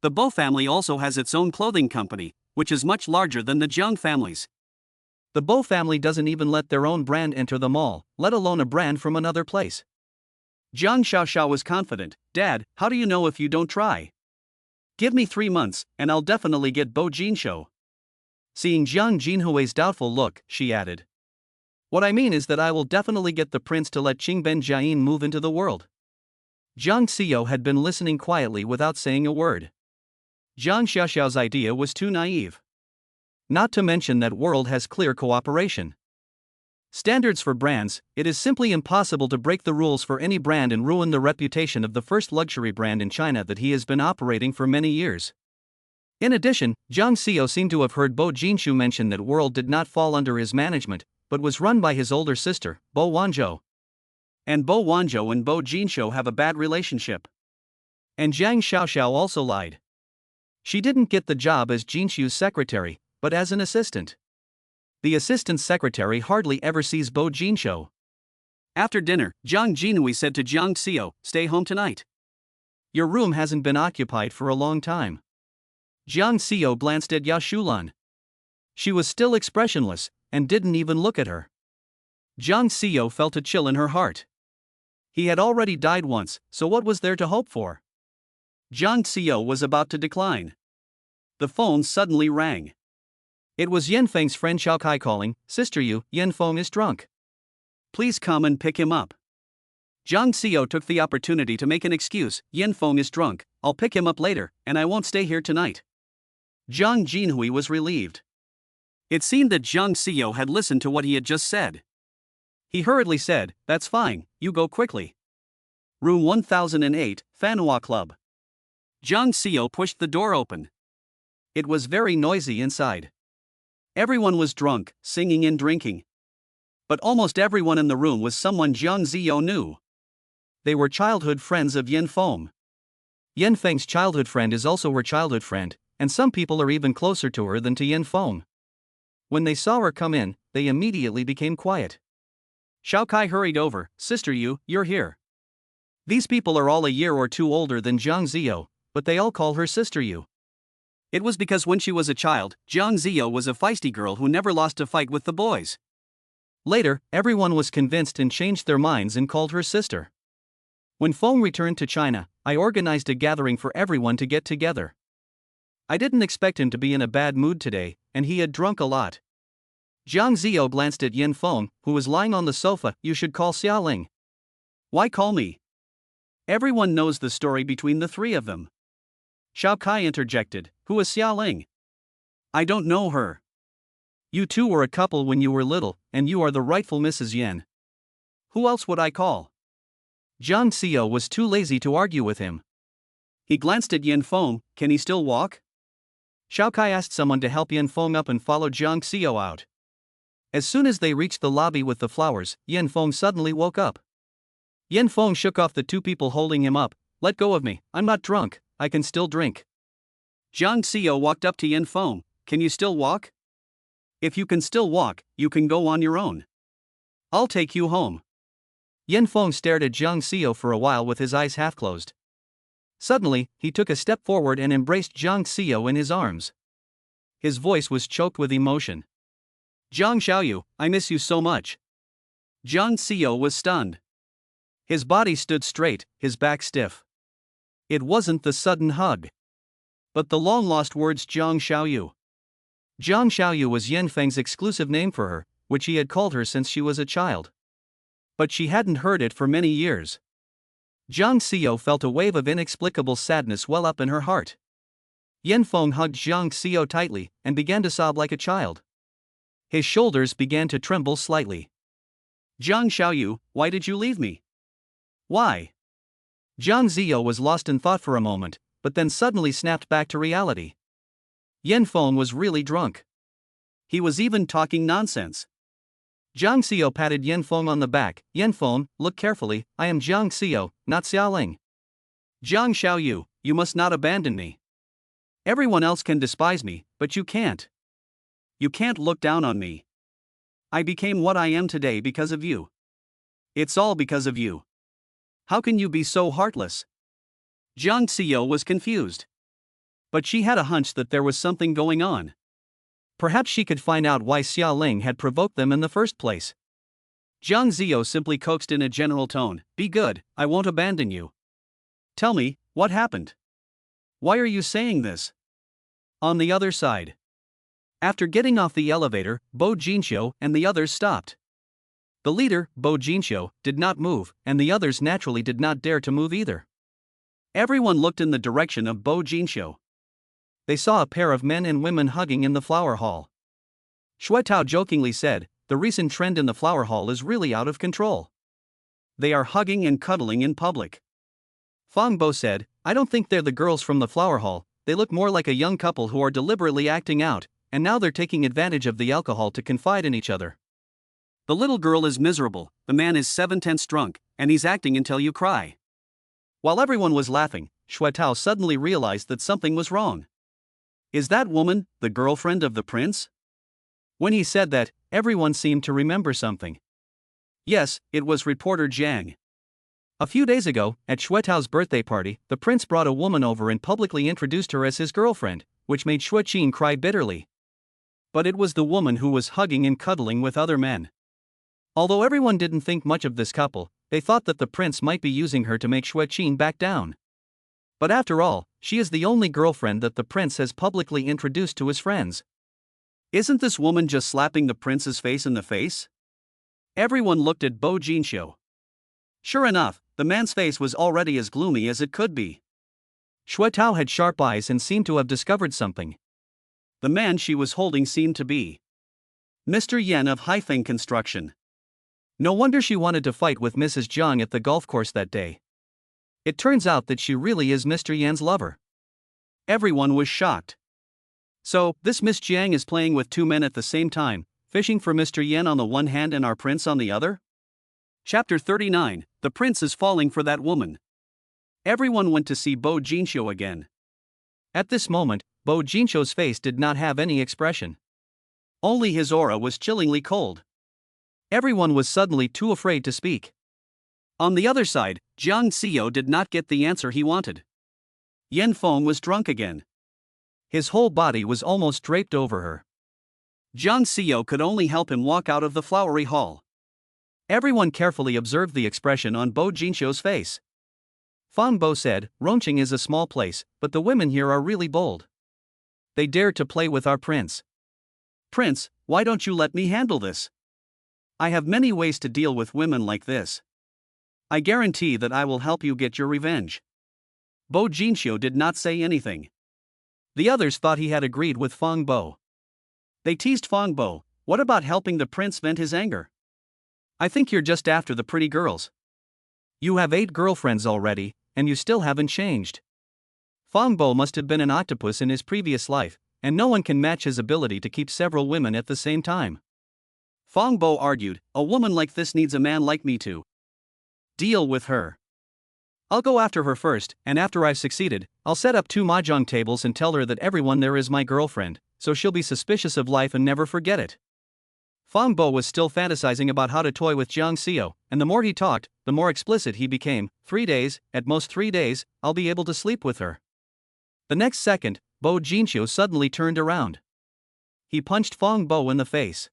The Bo family also has its own clothing company, which is much larger than the Jiang family's. The Bo family doesn't even let their own brand enter the mall, let alone a brand from another place." Jiang Xiaoxiao was confident, "Dad, how do you know if you don't try? Give me 3 months, and I'll definitely get Bo Jinshu." Seeing Jiang Jinhui's doubtful look, she added, "What I mean is that I will definitely get the prince to let Qingben Jiayin move into the world." Jiang Xiao had been listening quietly without saying a word. Jiang Xiaoxiao's idea was too naive. Not to mention that world has clear cooperation standards for brands. It is simply impossible to break the rules for any brand and ruin the reputation of the first luxury brand in China that he has been operating for many years. In addition, Jiang Xiao seemed to have heard Bo Jinshu mention that World did not fall under his management, but was run by his older sister, Bo Wanzhou. And Bo Wanzhou and Bo Jinshu have a bad relationship. And Jiang Xiaoxiao also lied. She didn't get the job as Jinshu's secretary, but as an assistant. The assistant secretary hardly ever sees Bo Jinshu. After dinner, Jiang Jinhui said to Jiang Xiao, "Stay home tonight. Your room hasn't been occupied for a long time." Jiang Xiao glanced at Yashulan. She was still expressionless, and didn't even look at her. Jiang Xiao felt a chill in her heart. He had already died once, so what was there to hope for? Jiang Xiao was about to decline. The phone suddenly rang. It was Yan Feng's friend Xiao Kai calling. "Sister Yu, Yan Feng is drunk. Please come and pick him up." Jiang Xiao took the opportunity to make an excuse. "Yan Feng is drunk, I'll pick him up later, and I won't stay here tonight." Jiang Jinhui was relieved. It seemed that Jiang Xiao had listened to what he had just said. He hurriedly said, "That's fine, you go quickly. Room 1008, Fanhua Club." Jiang Xiao pushed the door open. It was very noisy inside. Everyone was drunk, singing and drinking. But almost everyone in the room was someone Jiang Xiao knew. They were childhood friends of Yan Feng. Yan Feng's childhood friend is also her childhood friend, and some people are even closer to her than to Yan Feng. When they saw her come in, they immediately became quiet. Xiao Kai hurried over. "Sister Yu, you're here." These people are all a year or two older than Jiang Xiao, but they all call her Sister Yu. It was because when she was a child, Jiang Xiao was a feisty girl who never lost a fight with the boys. Later, everyone was convinced and changed their minds and called her sister. When Feng returned to China, I organized a gathering for everyone to get together. I didn't expect him to be in a bad mood today, and he had drunk a lot. Jiang Xiao glanced at Yan Feng, who was lying on the sofa. "You should call Xiaoling." "Why call me? Everyone knows the story between the three of them." Xiao Kai interjected. "Who is Xiaoling?" "I don't know her." "You two were a couple when you were little, and you are the rightful Mrs. Yan. Who else would I call?" Jiang Xiao was too lazy to argue with him. He glanced at Yan Feng. "Can he still walk?" Xiao Kai asked someone to help Yan Feng up and followed Jiang Xiao out. As soon as they reached the lobby with the flowers, Yan Feng suddenly woke up. Yan Feng shook off the two people holding him up. "Let go of me, I'm not drunk, I can still drink." Jiang Xiao walked up to Yan Feng. "Can you still walk? If you can still walk, you can go on your own. I'll take you home." Yan Feng stared at Jiang Xiao for a while with his eyes half closed. Suddenly, he took a step forward and embraced Jiang Xiao in his arms. His voice was choked with emotion. "Jiang Xiaoyu, I miss you so much." Jiang Xiao was stunned. His body stood straight, his back stiff. It wasn't the sudden hug, but the long-lost words Jiang Xiaoyu. Jiang Xiaoyu was Yan Feng's exclusive name for her, which he had called her since she was a child. But she hadn't heard it for many years. Jiang Xiao felt a wave of inexplicable sadness well up in her heart. Yan Feng hugged Jiang Xiao tightly, and began to sob like a child. His shoulders began to tremble slightly. "Jiang Xiaoyu, why did you leave me? Why?" Jiang Xiao was lost in thought for a moment, but then suddenly snapped back to reality. Yan Feng was really drunk. He was even talking nonsense. Jiang Xiao patted Yan Feng on the back. "Yan Feng, look carefully, I am Jiang Xiao, not Xiaoling. Jiang Xiaoyu, you must not abandon me. Everyone else can despise me, but you can't. You can't look down on me. I became what I am today because of you. It's all because of you. How can you be so heartless?" Jiang Xiao was confused. But she had a hunch that there was something going on. Perhaps she could find out why Xiaoling had provoked them in the first place. Jiang Xiao simply coaxed in a general tone, "Be good, I won't abandon you. Tell me, what happened? Why are you saying this?" On the other side. After getting off the elevator, Bo Jinshu and the others stopped. The leader, Bo Jinshu, did not move, and the others naturally did not dare to move either. Everyone looked in the direction of Bo Jinshu. they saw a pair of men and women hugging in the flower hall. Shuetao jokingly said, "The recent trend in the flower hall is really out of control. They are hugging and cuddling in public." Fang Bo said, "I don't think they're the girls from the flower hall, they look more like a young couple who are deliberately acting out, and now they're taking advantage of the alcohol to confide in each other. The little girl is miserable, the man is 7/10 drunk, and he's acting until you cry." While everyone was laughing, Shuetao suddenly realized that something was wrong. Is that woman the girlfriend of the prince? When he said that, everyone seemed to remember something. Yes, it was reporter Jiang. A few days ago, at Shuetao's birthday party, the prince brought a woman over and publicly introduced her as his girlfriend, which made Shueqin cry bitterly. But it was the woman who was hugging and cuddling with other men. Although everyone didn't think much of this couple, they thought that the prince might be using her to make Shueqin back down. But after all, she is the only girlfriend that the prince has publicly introduced to his friends. Isn't this woman just slapping the prince's face in the face? Everyone looked at Bo Jinxiu. Sure enough, the man's face was already as gloomy as it could be. Shuetao had sharp eyes and seemed to have discovered something. The man she was holding seemed to be Mr. Yen of Haifeng Construction. No wonder she wanted to fight with Mrs. Jiang at the golf course that day. It turns out that she really is Mr. Yan's lover. Everyone was shocked. So, this Miss Jiang is playing with two men at the same time, fishing for Mr. Yen on the one hand and our prince on the other? Chapter 39, The Prince is Falling for That Woman. Everyone went to see Bo Jinxiu again. At this moment, Bo Jinxiu's face did not have any expression. Only his aura was chillingly cold. Everyone was suddenly too afraid to speak. On the other side, Jiang Xiao did not get the answer he wanted. Yen Feng was drunk again. His whole body was almost draped over her. Jiang Xiao could only help him walk out of the flowery hall. Everyone carefully observed the expression on Bo Jinxiu's face. Fang Bo said, "Rongqing is a small place, but the women here are really bold. They dared to play with our prince. Prince, why don't you let me handle this? I have many ways to deal with women like this. I guarantee that I will help you get your revenge." Bo Jinxiu did not say anything. The others thought he had agreed with Fang Bo. They teased Fang Bo, "What about helping the prince vent his anger? I think you're just after the pretty girls. You have 8 girlfriends already, and you still haven't changed." Fang Bo must have been an octopus in his previous life, and no one can match his ability to keep several women at the same time. Fang Bo argued, "A woman like this needs a man like me to deal with her. I'll go after her first, and after I've succeeded, I'll set up 2 mahjong tables and tell her that everyone there is my girlfriend, so she'll be suspicious of life and never forget it." Fang Bo was still fantasizing about how to toy with Jiang Xiao, and the more he talked, the more explicit he became. 3 days, at most 3 days, I'll be able to sleep with her. The next second, Bo Jinxiu suddenly turned around. He punched Fang Bo in the face.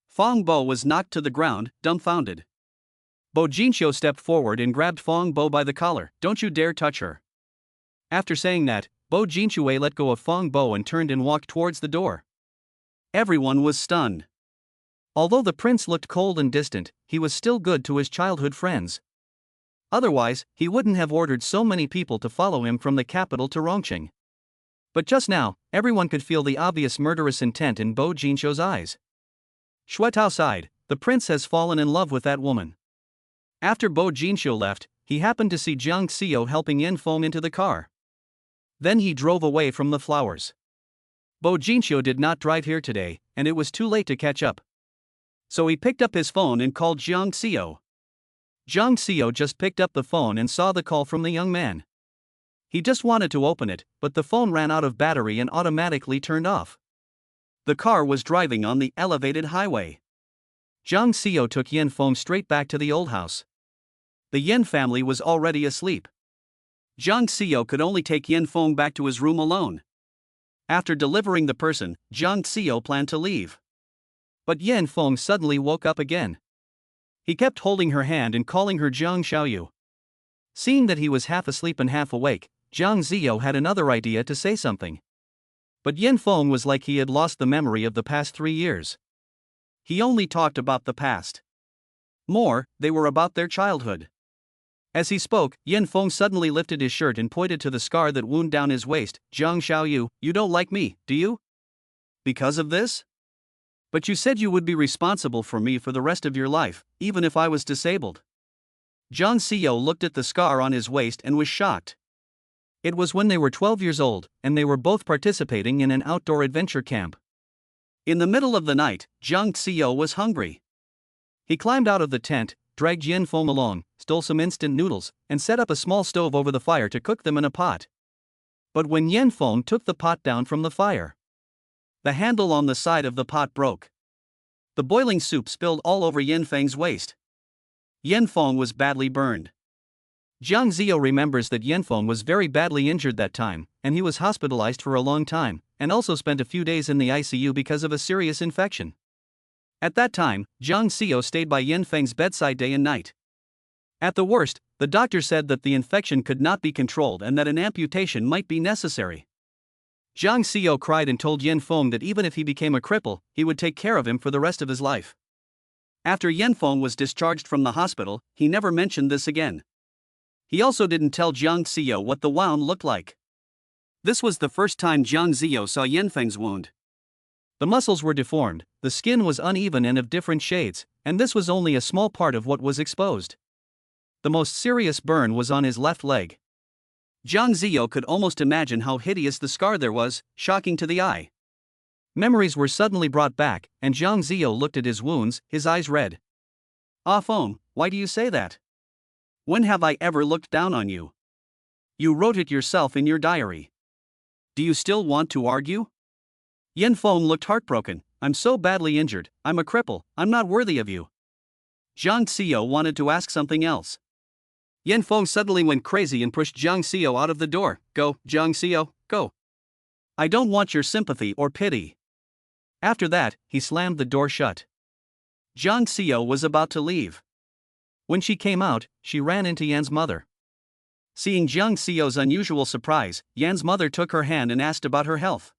Fang Bo was knocked to the ground, dumbfounded. Bo Jinxiu stepped forward and grabbed Fang Bo by the collar. "Don't you dare touch her." After saying that, Bo Jinxiu let go of Fang Bo and turned and walked towards the door. Everyone was stunned. Although the prince looked cold and distant, he was still good to his childhood friends. Otherwise, he wouldn't have ordered so many people to follow him from the capital to Rongqing. But just now, everyone could feel the obvious murderous intent in Bo Jinxiu's eyes. Shuetao sighed, "The prince has fallen in love with that woman." After Bo Jinxiu left, he happened to see Jiang Xiao helping Yen Feng into the car. Then he drove away from the flowers. Bo Jinxiu did not drive here today, and it was too late to catch up. So he picked up his phone and called Jiang Xiao. Jiang Xiao just picked up the phone and saw the call from the young man. He just wanted to open it, but the phone ran out of battery and automatically turned off. The car was driving on the elevated highway. Jiang Xiao took Yen Feng straight back to the old house. The Yen family was already asleep. Jiang Xiao could only take Yen Feng back to his room alone. After delivering the person, Jiang Xiao planned to leave. But Yen Feng suddenly woke up again. He kept holding her hand and calling her Jiang Xiaoyu. Seeing that he was half asleep and half awake, Jiang Xiao had another idea to say something. But Yen Feng was like he had lost the memory of the past 3 years. He only talked about the past. More, they were about their childhood. As he spoke, Yin Feng suddenly lifted his shirt and pointed to the scar that wound down his waist. Jiang Xiaoyu, you don't like me, do you? Because of this? But you said you would be responsible for me for the rest of your life, even if I was disabled. Jiang Xiao looked at the scar on his waist and was shocked. It was when they were 12 years old, and they were both participating in an outdoor adventure camp. In the middle of the night, Jiang Xiao was hungry. He climbed out of the tent, dragged Yin Feng along, stole some instant noodles, and set up a small stove over the fire to cook them in a pot. But when Yin Feng took the pot down from the fire, the handle on the side of the pot broke. The boiling soup spilled all over Yin Feng's waist. Yin Feng was badly burned. Jiang Xiao remembers that Yin Feng was very badly injured that time, and he was hospitalized for a long time, and also spent a few days in the ICU because of a serious infection. At that time, Jiang Xiao stayed by Yin Feng's bedside day and night. At the worst, the doctor said that the infection could not be controlled and that an amputation might be necessary. Jiang Xiao cried and told Yin Feng that even if he became a cripple, he would take care of him for the rest of his life. After Yin Feng was discharged from the hospital, he never mentioned this again. He also didn't tell Jiang Xiao what the wound looked like. This was the first time Jiang Xiao saw Yin Feng's wound. The muscles were deformed, the skin was uneven and of different shades, and this was only a small part of what was exposed. The most serious burn was on his left leg. Jiang Xiao could almost imagine how hideous the scar there was, shocking to the eye. Memories were suddenly brought back, and Jiang Xiao looked at his wounds, his eyes red. Ah Feng, why do you say that? When have I ever looked down on you? You wrote it yourself in your diary. Do you still want to argue? Yin Feng looked heartbroken. I'm so badly injured, I'm a cripple, I'm not worthy of you. Jiang Xiao wanted to ask something else. Yin Feng suddenly went crazy and pushed Jiang Xiao out of the door. Go, Jiang Xiao, go. I don't want your sympathy or pity. After that, he slammed the door shut. Jiang Xiao was about to leave. When she came out, she ran into Yan's mother. Seeing Jiang Xiao's unusual surprise, Yan's mother took her hand and asked about her health.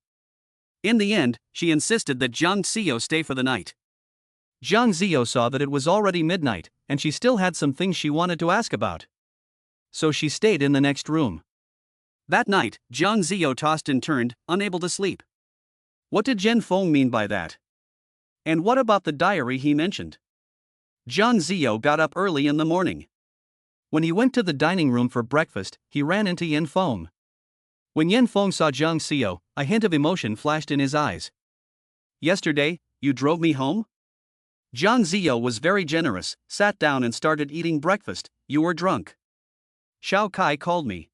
In the end, she insisted that Jiang Xiao stay for the night. Jiang Xiao saw that it was already midnight, and she still had some things she wanted to ask about. So she stayed in the next room. That night, Jiang Xiao tossed and turned, unable to sleep. What did Yin Feng mean by that? And what about the diary he mentioned? Jiang Xiao got up early in the morning. When he went to the dining room for breakfast, he ran into Yin Feng. When Yin Feng saw Jiang Xiao, a hint of emotion flashed in his eyes. Yesterday, you drove me home? Jiang Xiao was very generous, sat down and started eating breakfast. You were drunk. Xiao Kai called me.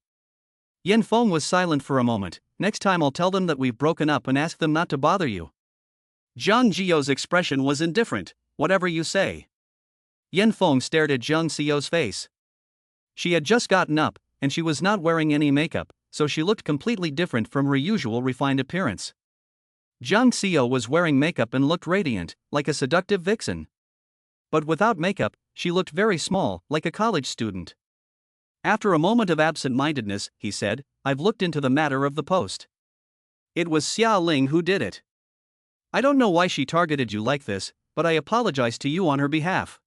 Yin Feng was silent for a moment. Next time I'll tell them that we've broken up and ask them not to bother you. Jiang Xiao's expression was indifferent. Whatever you say. Yin Feng stared at Jiang Xiao's face. She had just gotten up, and she was not wearing any makeup, so she looked completely different from her usual refined appearance. Jiang Xiao was wearing makeup and looked radiant, like a seductive vixen. But without makeup, she looked very small, like a college student. After a moment of absent-mindedness, he said, I've looked into the matter of the post. It was Xia Ling who did it. I don't know why she targeted you like this, but I apologize to you on her behalf.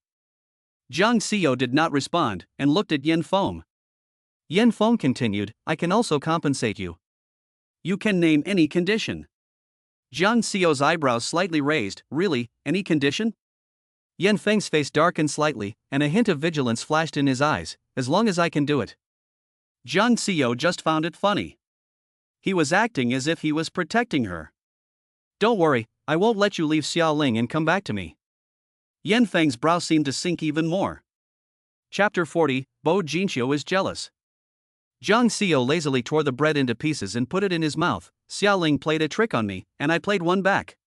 Jiang Xiao did not respond, and looked at Yin Feng. Yin Feng continued, I can also compensate you. You can name any condition. Jiang Xiao's eyebrows slightly raised. Really, any condition? Yin Feng's face darkened slightly, and a hint of vigilance flashed in his eyes. As long as I can do it. Jiang Xiao just found it funny. He was acting as if he was protecting her. Don't worry, I won't let you leave Xia Ling and come back to me. Yin Feng's brow seemed to sink even more. Chapter 40, Bo Jinxiu is jealous. Jiang Xiao lazily tore the bread into pieces and put it in his mouth. Xia Ling played a trick on me, and I played one back.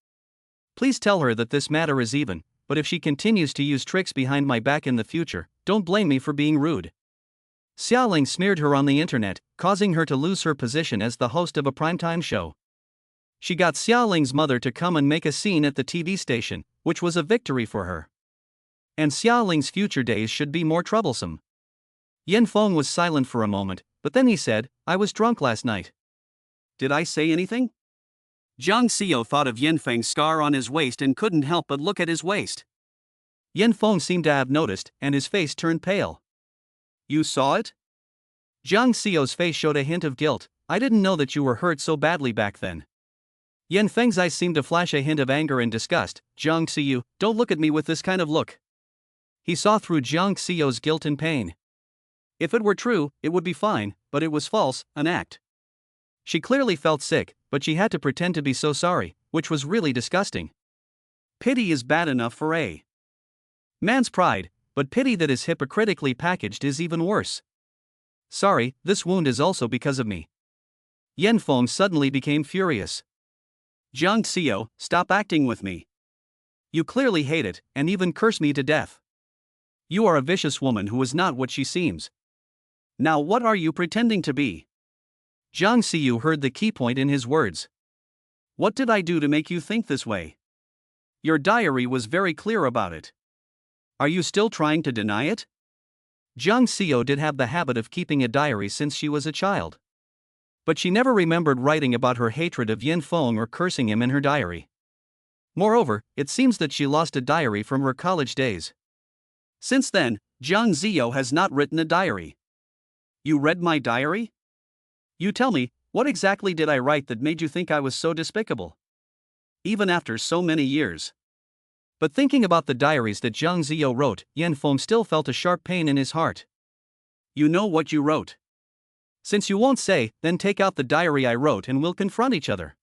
Please tell her that this matter is even, but if she continues to use tricks behind my back in the future, don't blame me for being rude. Xia Ling smeared her on the internet, causing her to lose her position as the host of a primetime show. She got Xia Ling's mother to come and make a scene at the TV station, which was a victory for her. And Xia Ling's future days should be more troublesome. Yin Feng was silent for a moment, but then he said, I was drunk last night. Did I say anything? Jiang Xiao thought of Yin Feng's scar on his waist and couldn't help but look at his waist. Yin Feng seemed to have noticed, and his face turned pale. You saw it? Jiang Xiao's face showed a hint of guilt. I didn't know that you were hurt so badly back then. Yan Feng's eyes seemed to flash a hint of anger and disgust. Jiang Xiu, don't look at me with this kind of look. He saw through Jiang Xiu's guilt and pain. If it were true, it would be fine, but it was false, an act. She clearly felt sick, but she had to pretend to be so sorry, which was really disgusting. Pity is bad enough for a man's pride, but pity that is hypocritically packaged is even worse. Sorry, this wound is also because of me. Yan Feng suddenly became furious. Jiang Xiu, stop acting with me. You clearly hate it, and even curse me to death. You are a vicious woman who is not what she seems. Now what are you pretending to be? Jiang Xiu heard the key point in his words. What did I do to make you think this way? Your diary was very clear about it. Are you still trying to deny it? Jiang Xiu did have the habit of keeping a diary since she was a child. But she never remembered writing about her hatred of Yan Feng or cursing him in her diary. Moreover, it seems that she lost a diary from her college days. Since then, Jiang Xiu has not written a diary. You read my diary? You tell me, what exactly did I write that made you think I was so despicable? Even after so many years. But thinking about the diaries that Jiang Xiu wrote, Yan Feng still felt a sharp pain in his heart. You know what you wrote. Since you won't say, then take out the diary I wrote and we'll confront each other.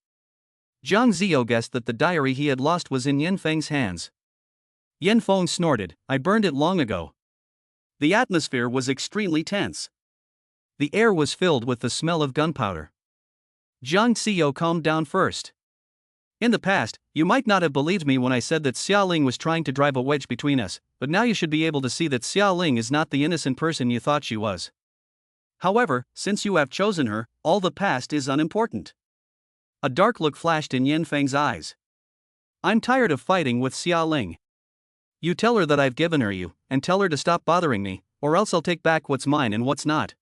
Jiang Xiu guessed that the diary he had lost was in Yan Feng's hands. Yan Feng snorted, I burned it long ago. The atmosphere was extremely tense. The air was filled with the smell of gunpowder. Jiang Xiu calmed down first. In the past, you might not have believed me when I said that Xiaoling was trying to drive a wedge between us, but now you should be able to see that Xiaoling is not the innocent person you thought she was. However, since you have chosen her, all the past is unimportant. A dark look flashed in Yan Feng's eyes. I'm tired of fighting with Xiaoling. You tell her that I've given her you, and tell her to stop bothering me, or else I'll take back what's mine and what's not.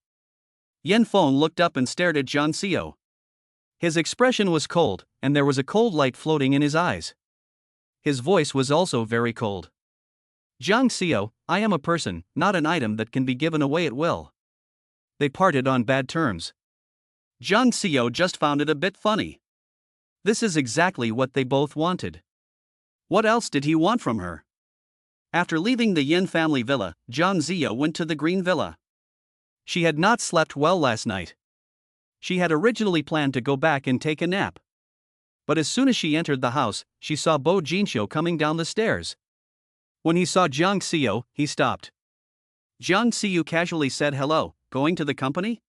Yan Feng looked up and stared at Jiang Xiu. His expression was cold, and there was a cold light floating in his eyes. His voice was also very cold. Jiang Xiu, I am a person, not an item that can be given away at will. They parted on bad terms. Jiang Xiu just found it a bit funny. This is exactly what they both wanted. What else did he want from her? After leaving the Yin family villa, Jiang Xiu went to the Green Villa. She had not slept well last night. She had originally planned to go back and take a nap. But as soon as she entered the house, she saw Bo Jinxiu coming down the stairs. When he saw Jiang Xiu, he stopped. Jiang Xiu casually said hello, going to the company?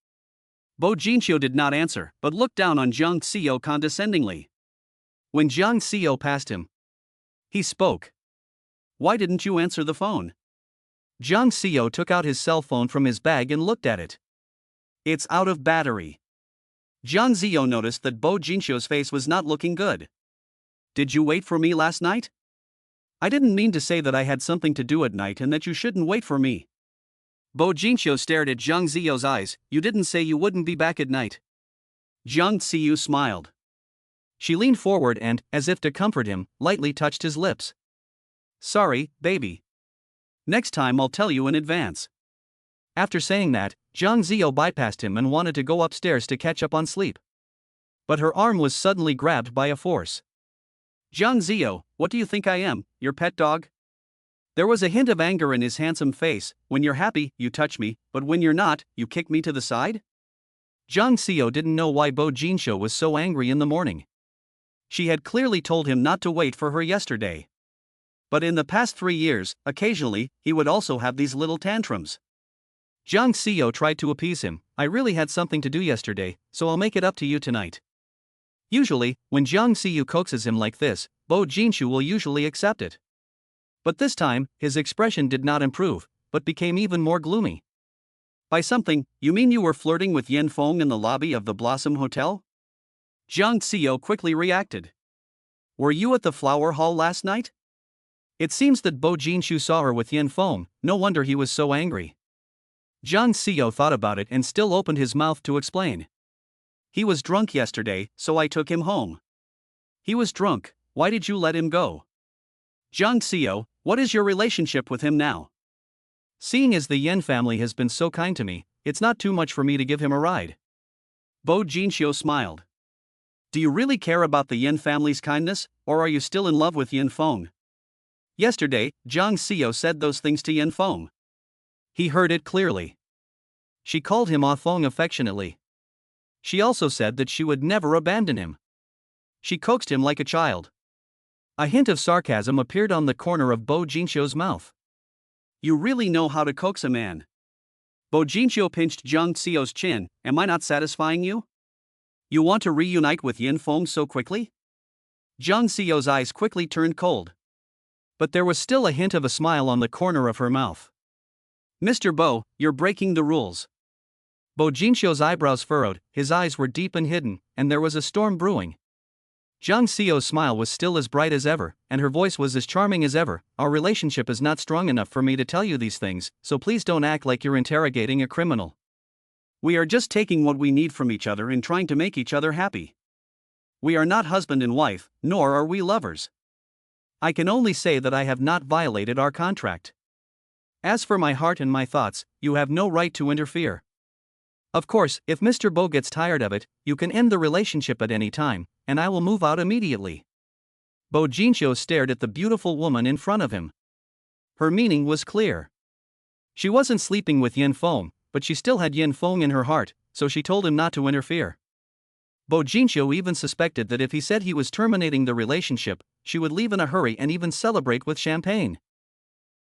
Bo Jinxiu did not answer, but looked down on Jiang Xiu condescendingly. When Jiang Xiu passed him, he spoke. Why didn't you answer the phone? Jiang Xiu took out his cell phone from his bag and looked at it. It's out of battery. Jiang Xiu noticed that Bo Jinxiu's face was not looking good. Did you wait for me last night? I didn't mean to say that I had something to do at night and that you shouldn't wait for me. Bo Jinxiu stared at Jiang Xiu's eyes. You didn't say you wouldn't be back at night. Jiang Xiu smiled. She leaned forward and, as if to comfort him, lightly touched his lips. Sorry, baby. Next time I'll tell you in advance. After saying that, Jiang Xiu bypassed him and wanted to go upstairs to catch up on sleep. But her arm was suddenly grabbed by a force. Jiang Xiu, what do you think I am, your pet dog? There was a hint of anger in his handsome face. When you're happy, you touch me, but when you're not, you kick me to the side? Jiang Xiu didn't know why Bo Jinxiu was so angry in the morning. She had clearly told him not to wait for her yesterday. But in the past 3 years, occasionally, he would also have these little tantrums. Jiang Xiu tried to appease him. I really had something to do yesterday, so I'll make it up to you tonight. Usually, when Jiang Xiu coaxes him like this, Bo Jinxiu will usually accept it. But this time, his expression did not improve, but became even more gloomy. By something, you mean you were flirting with Yan Feng in the lobby of the Blossom Hotel? Jiang Xiu quickly reacted. Were you at the flower hall last night? It seems that Bo Jinxiu saw her with Yan Feng, no wonder he was so angry. Jiang Xiu thought about it and still opened his mouth to explain. He was drunk yesterday, so I took him home. He was drunk, why did you let him go? Jiang Xiu, what is your relationship with him now? Seeing as the Yen family has been so kind to me, it's not too much for me to give him a ride. Bo Jinxiu smiled. Do you really care about the Yen family's kindness, or are you still in love with Yin Feng? Yesterday, Jiang Xiao said those things to Yin Feng. He heard it clearly. She called him Ah Feng affectionately. She also said that she would never abandon him. She coaxed him like a child. A hint of sarcasm appeared on the corner of Bo Jinxiu's mouth. You really know how to coax a man. Bo Jinxiu pinched Jiang Xiao's chin. Am I not satisfying you? You want to reunite with Yin Feng so quickly? Jiang Xiao's eyes quickly turned cold. But there was still a hint of a smile on the corner of her mouth. Mr. Bo, you're breaking the rules. Bo Jinxiu's eyebrows furrowed, his eyes were deep and hidden, and there was a storm brewing. Jiang Xiao's smile was still as bright as ever, and her voice was as charming as ever. Our relationship is not strong enough for me to tell you these things, so please don't act like you're interrogating a criminal. We are just taking what we need from each other and trying to make each other happy. We are not husband and wife, nor are we lovers. I can only say that I have not violated our contract. As for my heart and my thoughts, you have no right to interfere. Of course, if Mr. Bo gets tired of it, you can end the relationship at any time, and I will move out immediately. Bo Jinxiu stared at the beautiful woman in front of him. Her meaning was clear. She wasn't sleeping with Yin Feng, but she still had Yin Feng in her heart, so she told him not to interfere. Bo Jinxiu even suspected that if he said he was terminating the relationship, she would leave in a hurry and even celebrate with champagne.